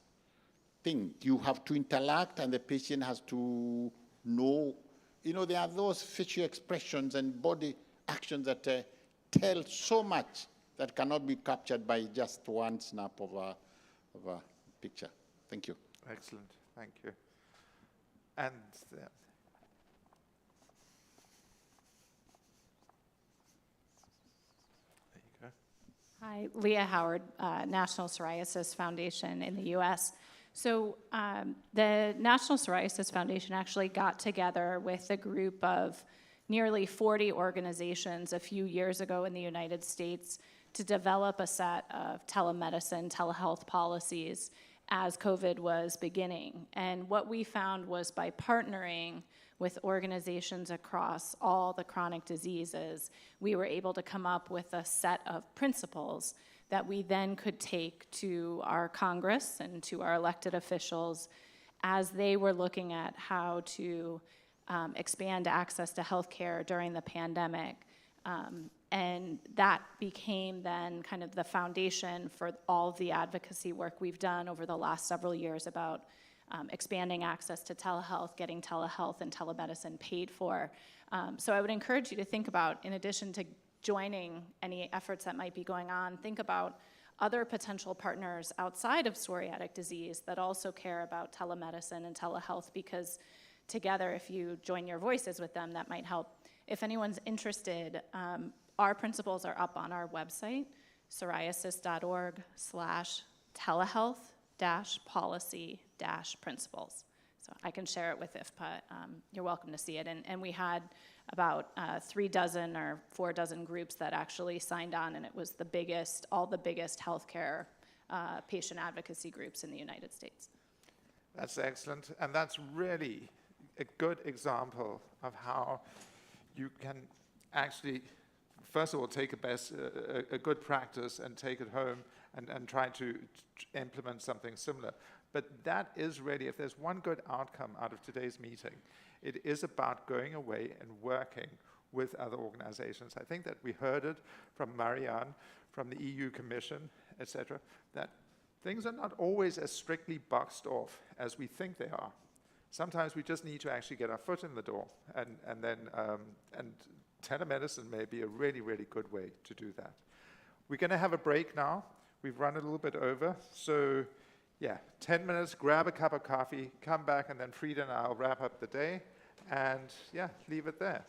thing. You have to interact and the patient has to know. You know, there are those facial expressions and body actions that tell so much that cannot be captured by just one snap of a picture. Thank you. Excellent. Thank you. And there you go. Hi, Leah Howard, National Psoriasis Foundation in the US. So the National Psoriasis Foundation actually got together with a group of nearly 40 organizations a few years ago in the United States to develop a set of telemedicine, telehealth policies as COVID was beginning. And what we found was by partnering with organizations across all the chronic diseases, we were able to come up with a set of principles that we then could take to our Congress and to our elected officials as they were looking at how to expand access to healthcare during the pandemic. And that became then kind of the foundation for all of the advocacy work we've done over the last several years about expanding access to telehealth, getting telehealth and telemedicine paid for. So I would encourage you to think about, in addition to joining any efforts that might be going on, think about other potential partners outside of psoriatic disease that also care about telemedicine and telehealth, because together, if you join your voices with them, that might help. If anyone's interested, our principles are up on our website, psoriasis.org/telehealth-policy-principles. So I can share it with IFPA. You're welcome to see it. And we had about 3 dozen or 4 dozen groups that actually signed on, and it was the biggest, all the biggest healthcare patient advocacy groups in the United States. That's excellent. And that's really a good example of how you can actually, first of all, take a good practice and take it home and try to implement something similar. But that is really, if there's one good outcome out of today's meeting, it is about going away and working with other organizations. I think that we heard it from Marianne, from the EU Commission, etc., that things are not always as strictly boxed off as we think they are. Sometimes we just need to actually get our foot in the door, and telemedicine may be a really, really good way to do that. We're going to have a break now. We've run a little bit over, so yeah, 10 minutes, grab a cup of coffee, come back, and then Frida and I'll wrap up the day, and yeah, leave it there.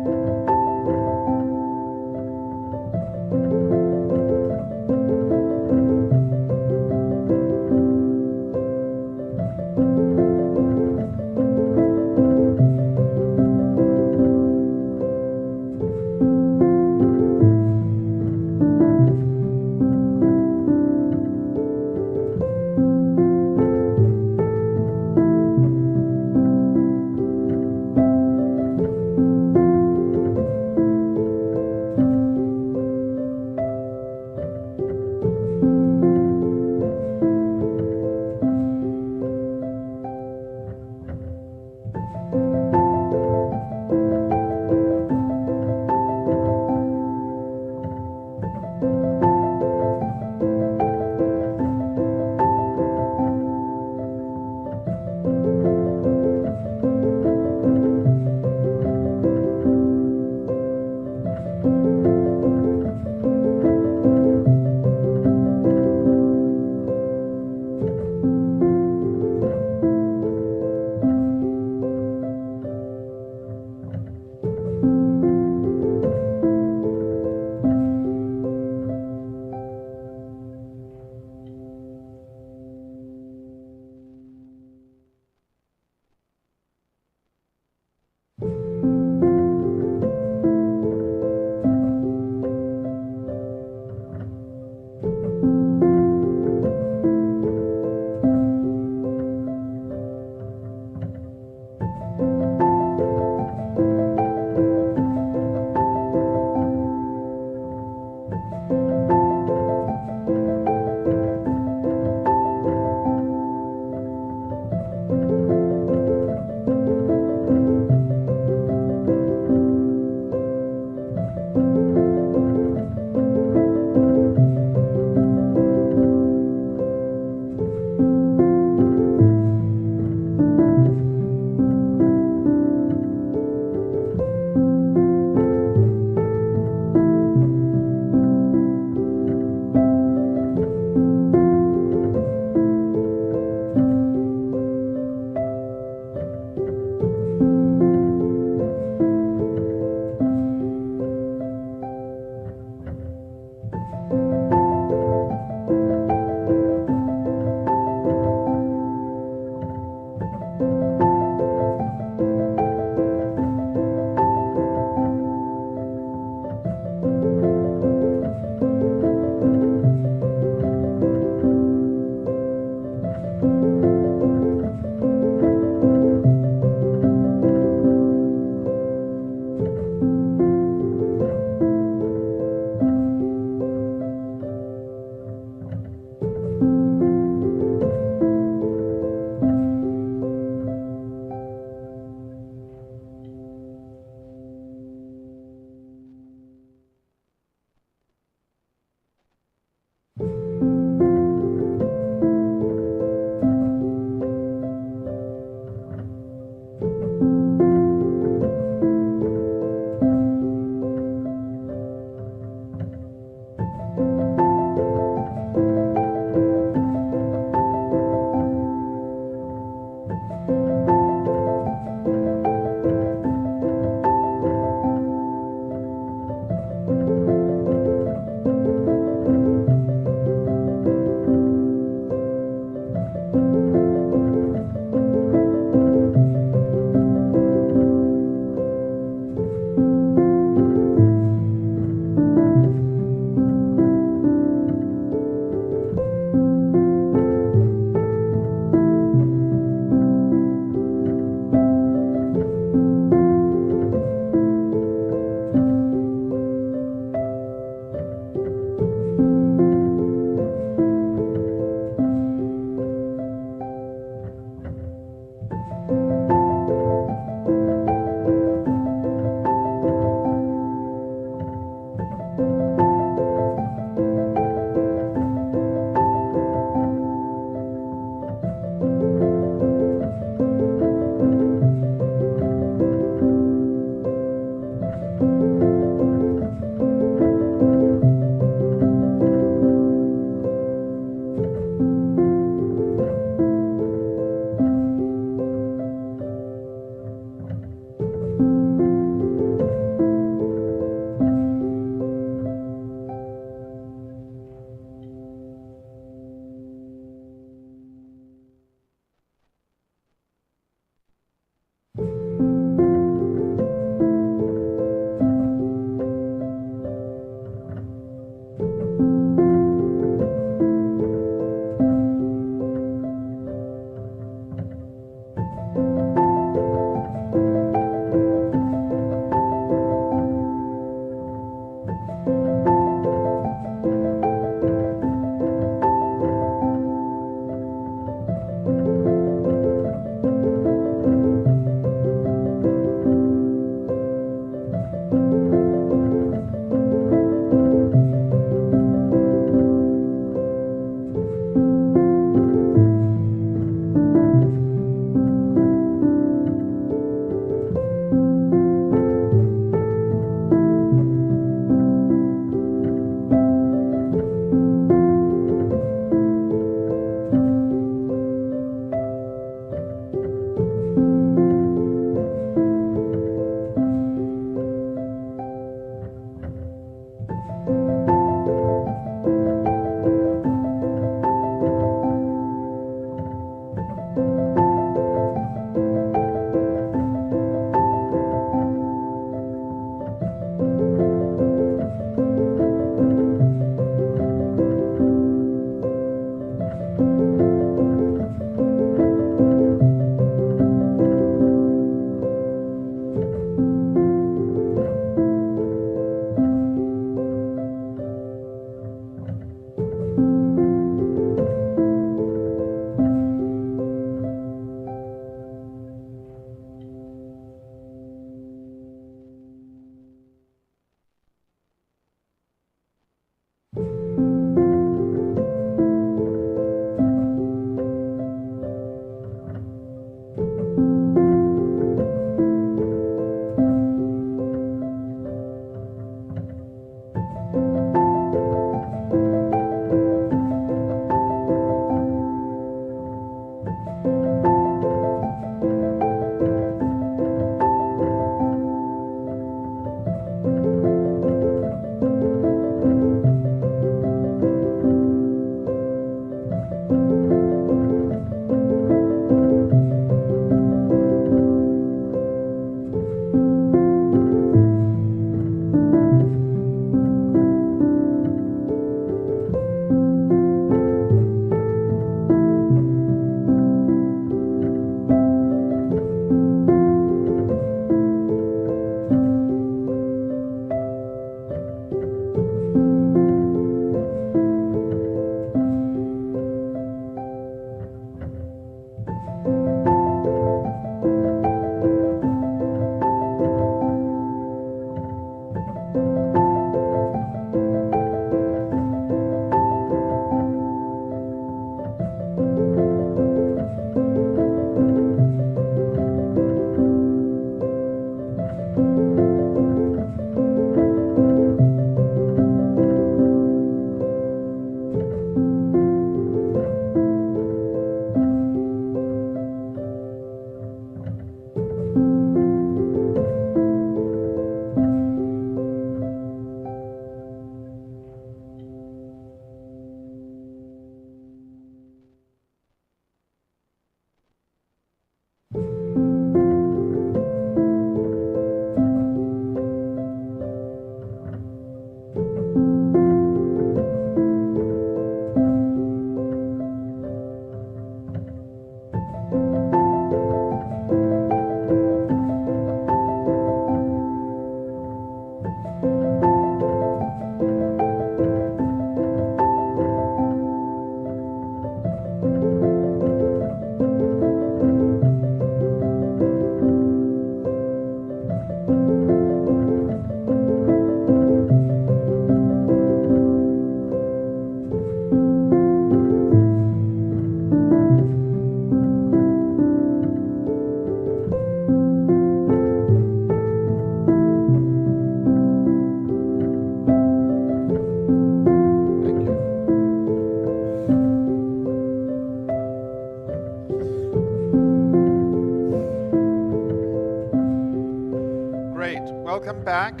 back.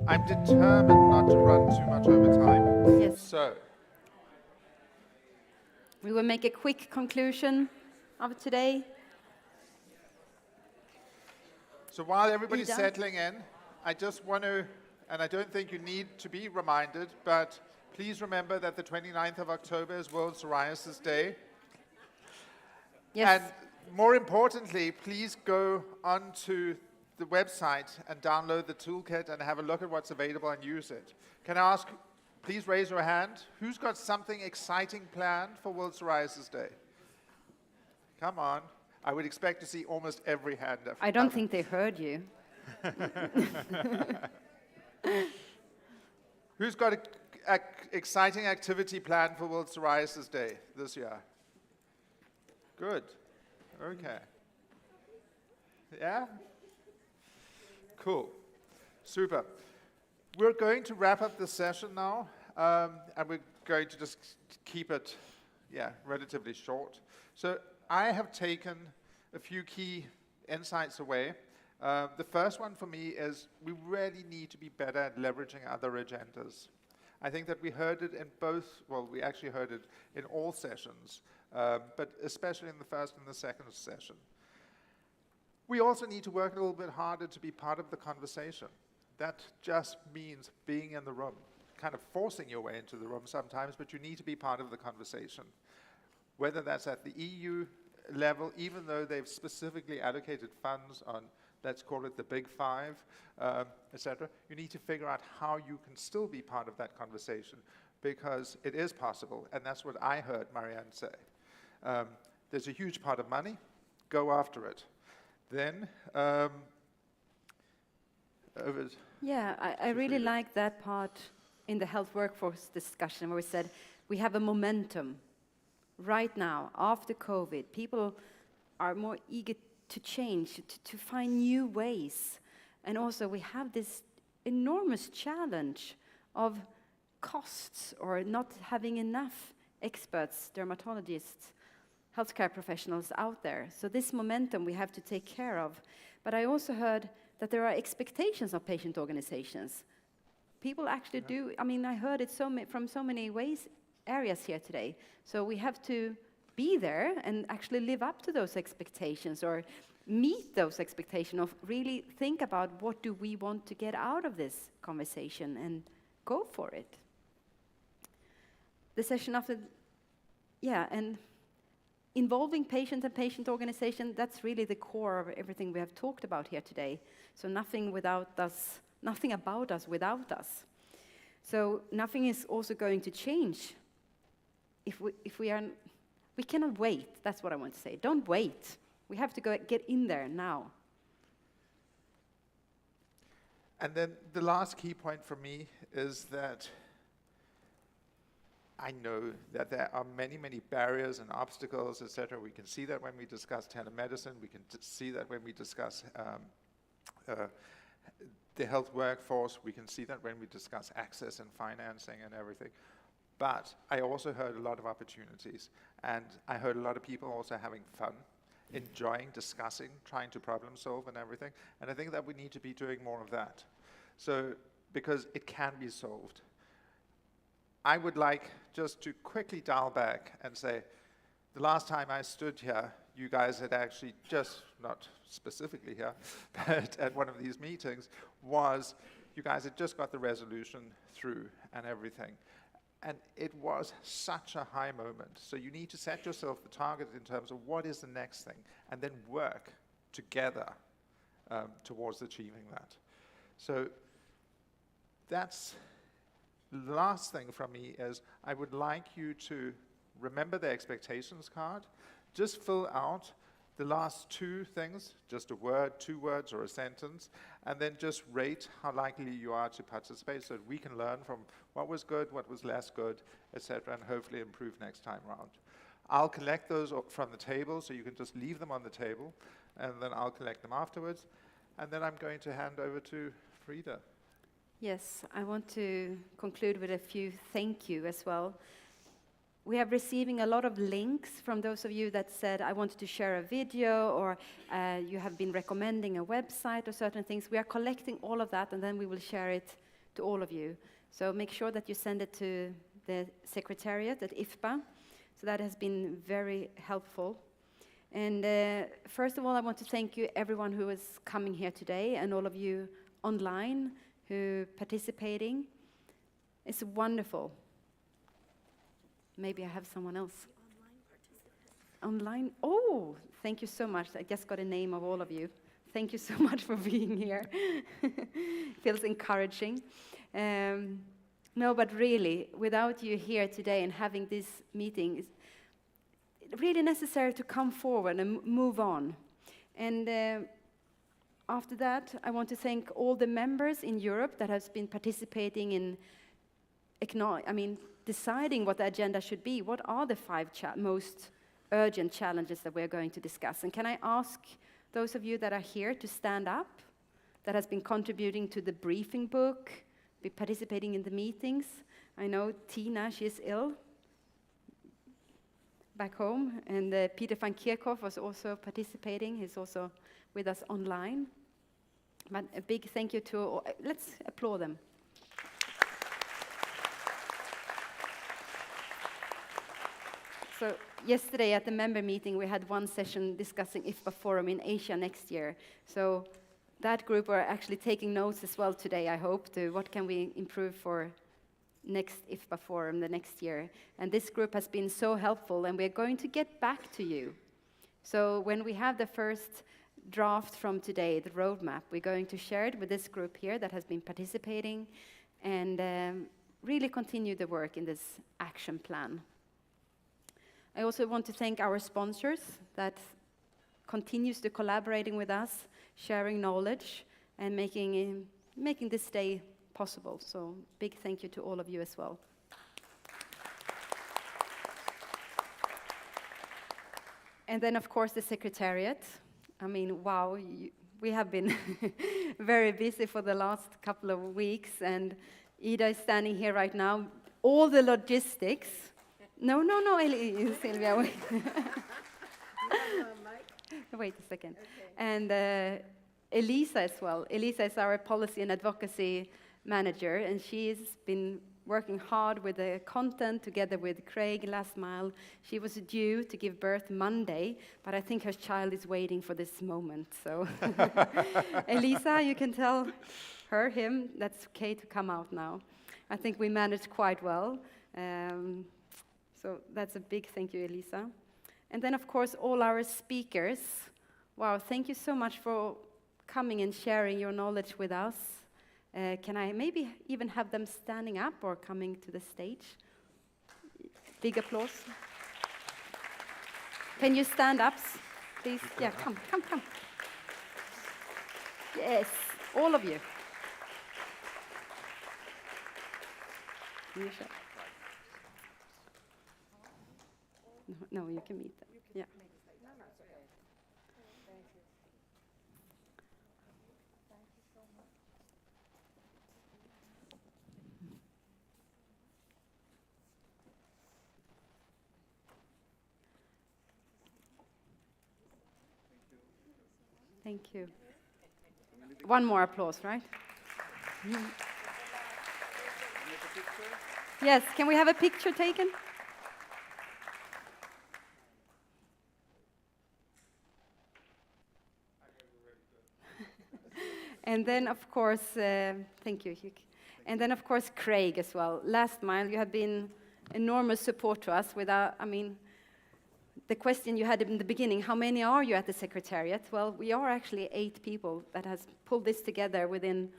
I'm determined not to run too much over time. Yes. So, we will make a quick conclusion of today. So while everybody's Ida? settling in, I just want to, and I don't think you need to be reminded, but please remember that the 29th of October is World Psoriasis Day. Yes. And more importantly, please go onto the website and download the toolkit and have a look at what's available and use it. Can I ask, please raise your hand, who's got something exciting planned for World Psoriasis Day? Come on. I would expect to see almost every hand. I don't think they heard you. Who's got an exciting activity planned for World Psoriasis Day this year? Good. Okay. Yeah? Cool. Super. We're going to wrap up this session now, and we're going to just keep it, relatively short. So I have taken a few key insights away. The first one for me is we really need to be better at leveraging other agendas. I think that we heard it in both, well, we actually heard it in all sessions, but especially in the first and the second session. We also need to work a little bit harder to be part of the conversation. That just means being in the room, kind of forcing your way into the room sometimes, but you need to be part of the conversation. Whether that's at the EU level, even though they've specifically allocated funds on, let's call it the big five, etc., you need to figure out how you can still be part of that conversation, because it is possible, and that's what I heard Marianne say. There's a huge pot of money, go after it. Then, I really like that part in the health workforce discussion where we said we have a momentum right now after COVID. People are more eager to change, to find new ways. And also we have this enormous challenge of costs or not having enough experts, dermatologists, healthcare professionals out there. So this momentum we have to take care of. But I also heard that there are expectations of patient organizations. People actually do, I heard it from so many areas here today. So we have to be there and actually live up to those expectations or meet those expectations of really think about what do we want to get out of this conversation and go for it. The session after, and involving patient and patient organization, that's really the core of everything we have talked about here today. So nothing about us without us. So nothing is also going to change if we cannot wait. That's what I want to say. Don't wait. We have to get in there now. And then the last key point for me is that I know that there are many, many barriers and obstacles, etc. We can see that when we discuss telemedicine. We can see that when we discuss the health workforce. We can see that when we discuss access and financing and everything. But I also heard a lot of opportunities. And I heard a lot of people also having fun, enjoying, discussing, trying to problem solve and everything. And I think that we need to be doing more of that. So, because it can be solved. I would like just to quickly dial back and say, the last time I stood here, you guys had actually just, not specifically here, but at one of these meetings, was you guys had just got the resolution through and everything. And it was such a high moment. So you need to set yourself the target in terms of what is the next thing, and then work together towards achieving that. So that's the last thing from me is I would like you to remember the expectations card. Just fill out the last two things, just a word, 2 words, or a sentence, and then just rate how likely you are to participate so that we can learn from what was good, what was less good, etc., and hopefully improve next time around. I'll collect those from the table, so you can just leave them on the table, and then I'll collect them afterwards, and then I'm going to hand over to Frida. Yes, I want to conclude with a few thank you as well. we are receiving a lot of links from those of you that said, I wanted to share a video, or you have been recommending a website or certain things. We are collecting all of that, and then we will share it to all of you. So make sure that you send it to the Secretariat at IFPA. So that has been very helpful. And first of all, I want to thank you, everyone who is coming here today, and all of you online who are participating. It's wonderful. Maybe I have someone else. Online? Oh, thank you so much. I just got a name of all of you. Thank you so much for being here. Feels encouraging. No, but really, without you here today and having this meeting, it's really necessary to come forward and move on. And after that, I want to thank all the members in Europe that has been participating in deciding what the agenda should be. What are the 5 most urgent challenges that we're going to discuss? And can I ask those of you that are here to stand up, that has been contributing to the briefing book, be participating in the meetings? I know Tina, she is ill back home, and Peter van Kerkhoff was also participating. He's also with us online. But a big thank you to all. Let's applaud them. So yesterday at the member meeting, we had one session discussing IFPA Forum in Asia next year. So that group are actually taking notes as well today, I hope, to what can we improve for next IFPA Forum the next year. And this group has been so helpful, and we're going to get back to you. So when we have the first draft from today, the roadmap, we're going to share it with this group here that has been participating, and really continue the work in this action plan. I also want to thank our sponsors that continues to collaborating with us, sharing knowledge, and making this day possible. So big thank you to all of you as well. And then, of course, the Secretariat. I mean, wow, we have been very busy for the last couple of weeks, and Ida is standing here right now. All the logistics. No, Sylvia, wait. Wait a second. Okay. And Elisa as well. Elisa is our policy and advocacy manager, and she's been working hard with the content together with Craig last mile. She was due to give birth Monday, but I think her child is waiting for this moment. So, Elisa, you can tell him, that's okay to come out now. I think we managed quite well. So that's a big thank you, Elisa. And then, of course, all our speakers. Wow, thank you so much for coming and sharing your knowledge with us. Can I maybe even have them standing up or coming to the stage? Big applause. Can you stand up, please? Yeah, come. Yes, all of you. No, you can meet them. Yeah. Thank you. One more applause, right? Yes, can we have a picture taken? And then, of course, thank you, Hugh. And then, of course, Craig as well. Last mile, you have been enormous support to us. The question you had in the beginning, how many are you at the Secretariat? Well, we are actually 8 people that has pulled this together within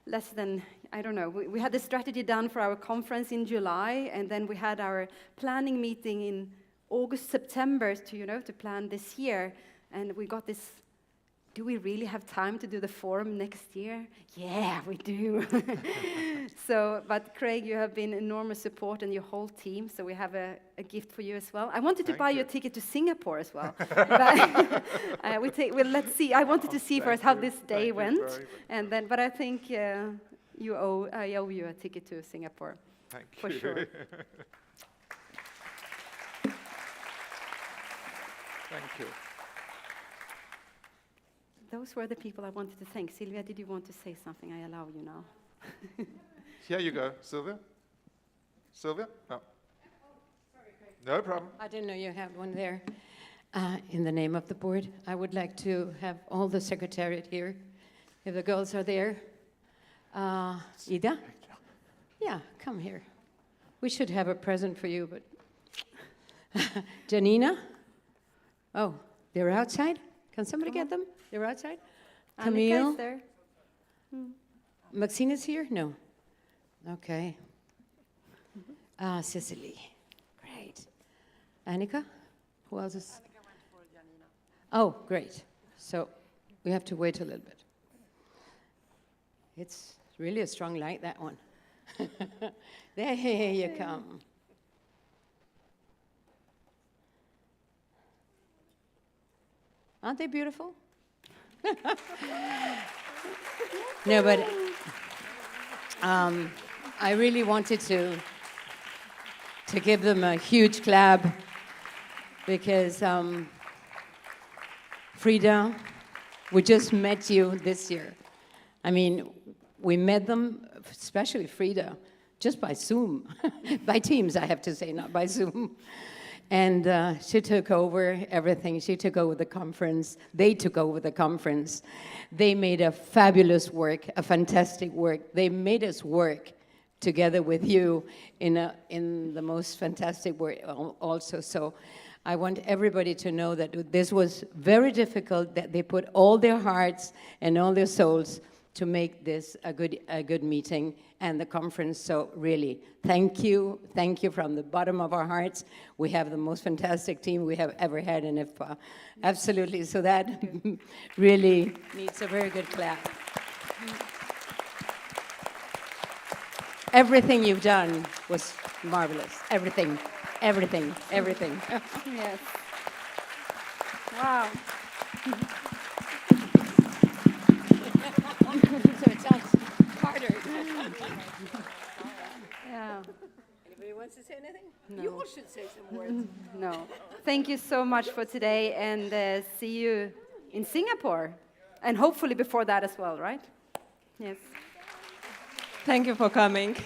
less than, I don't know. We had the strategy done for our conference in July, and then we had our planning meeting in August, September to plan this year. And we got this. Do we really have time to do the forum next year? Yeah, we do. But Craig, you have been enormous support and your whole team, so we have a gift for you as well. I wanted to buy you a ticket to Singapore as well. But let's see. I wanted to see first how this day went, and then. But I think I owe you a ticket to Singapore. Thank for you. sure. Thank you. Those were the people I wanted to thank. Sylvia, did you want to say something? I allow you now. Here you go, Sylvia. Sylvia? No. No problem. I didn't know you had one there. In the name of the board, I would like to have all the secretariat here. If the girls are there. Ida? Yeah, come here. We should have a present for you, but... Janina? Oh, they're outside? Can somebody get them? They're outside? Camille? Annika is there. Maxine is here? No. Okay. Cecily. Great. Annika? Who else is? Oh, great. So we have to wait a little bit. It's really a strong light, that one. There you come. Aren't they beautiful? No, but I really wanted to give them a huge clap because Frida, we just met you this year. I mean, we met them, especially Frida, just by Zoom, by Teams, I have to say, not by Zoom. And she took over everything. She took over the conference. They took over the conference. They made a fabulous work, a fantastic work. They made us work together with you in the most fantastic work also. So I want everybody to know that this was very difficult, that they put all their hearts and all their souls to make this a good meeting and the conference. So really, thank you from the bottom of our hearts. We have the most fantastic team we have ever had in IFPA. Absolutely, so that really needs a very good clap. Everything you've done was marvelous. Everything. Yes. Wow. So it sounds harder. Yeah. Anybody wants to say anything? No. You all should say some words. No. Thank you so much for today, and see you in Singapore, and hopefully before that as well, right? Yes. Thank you for coming.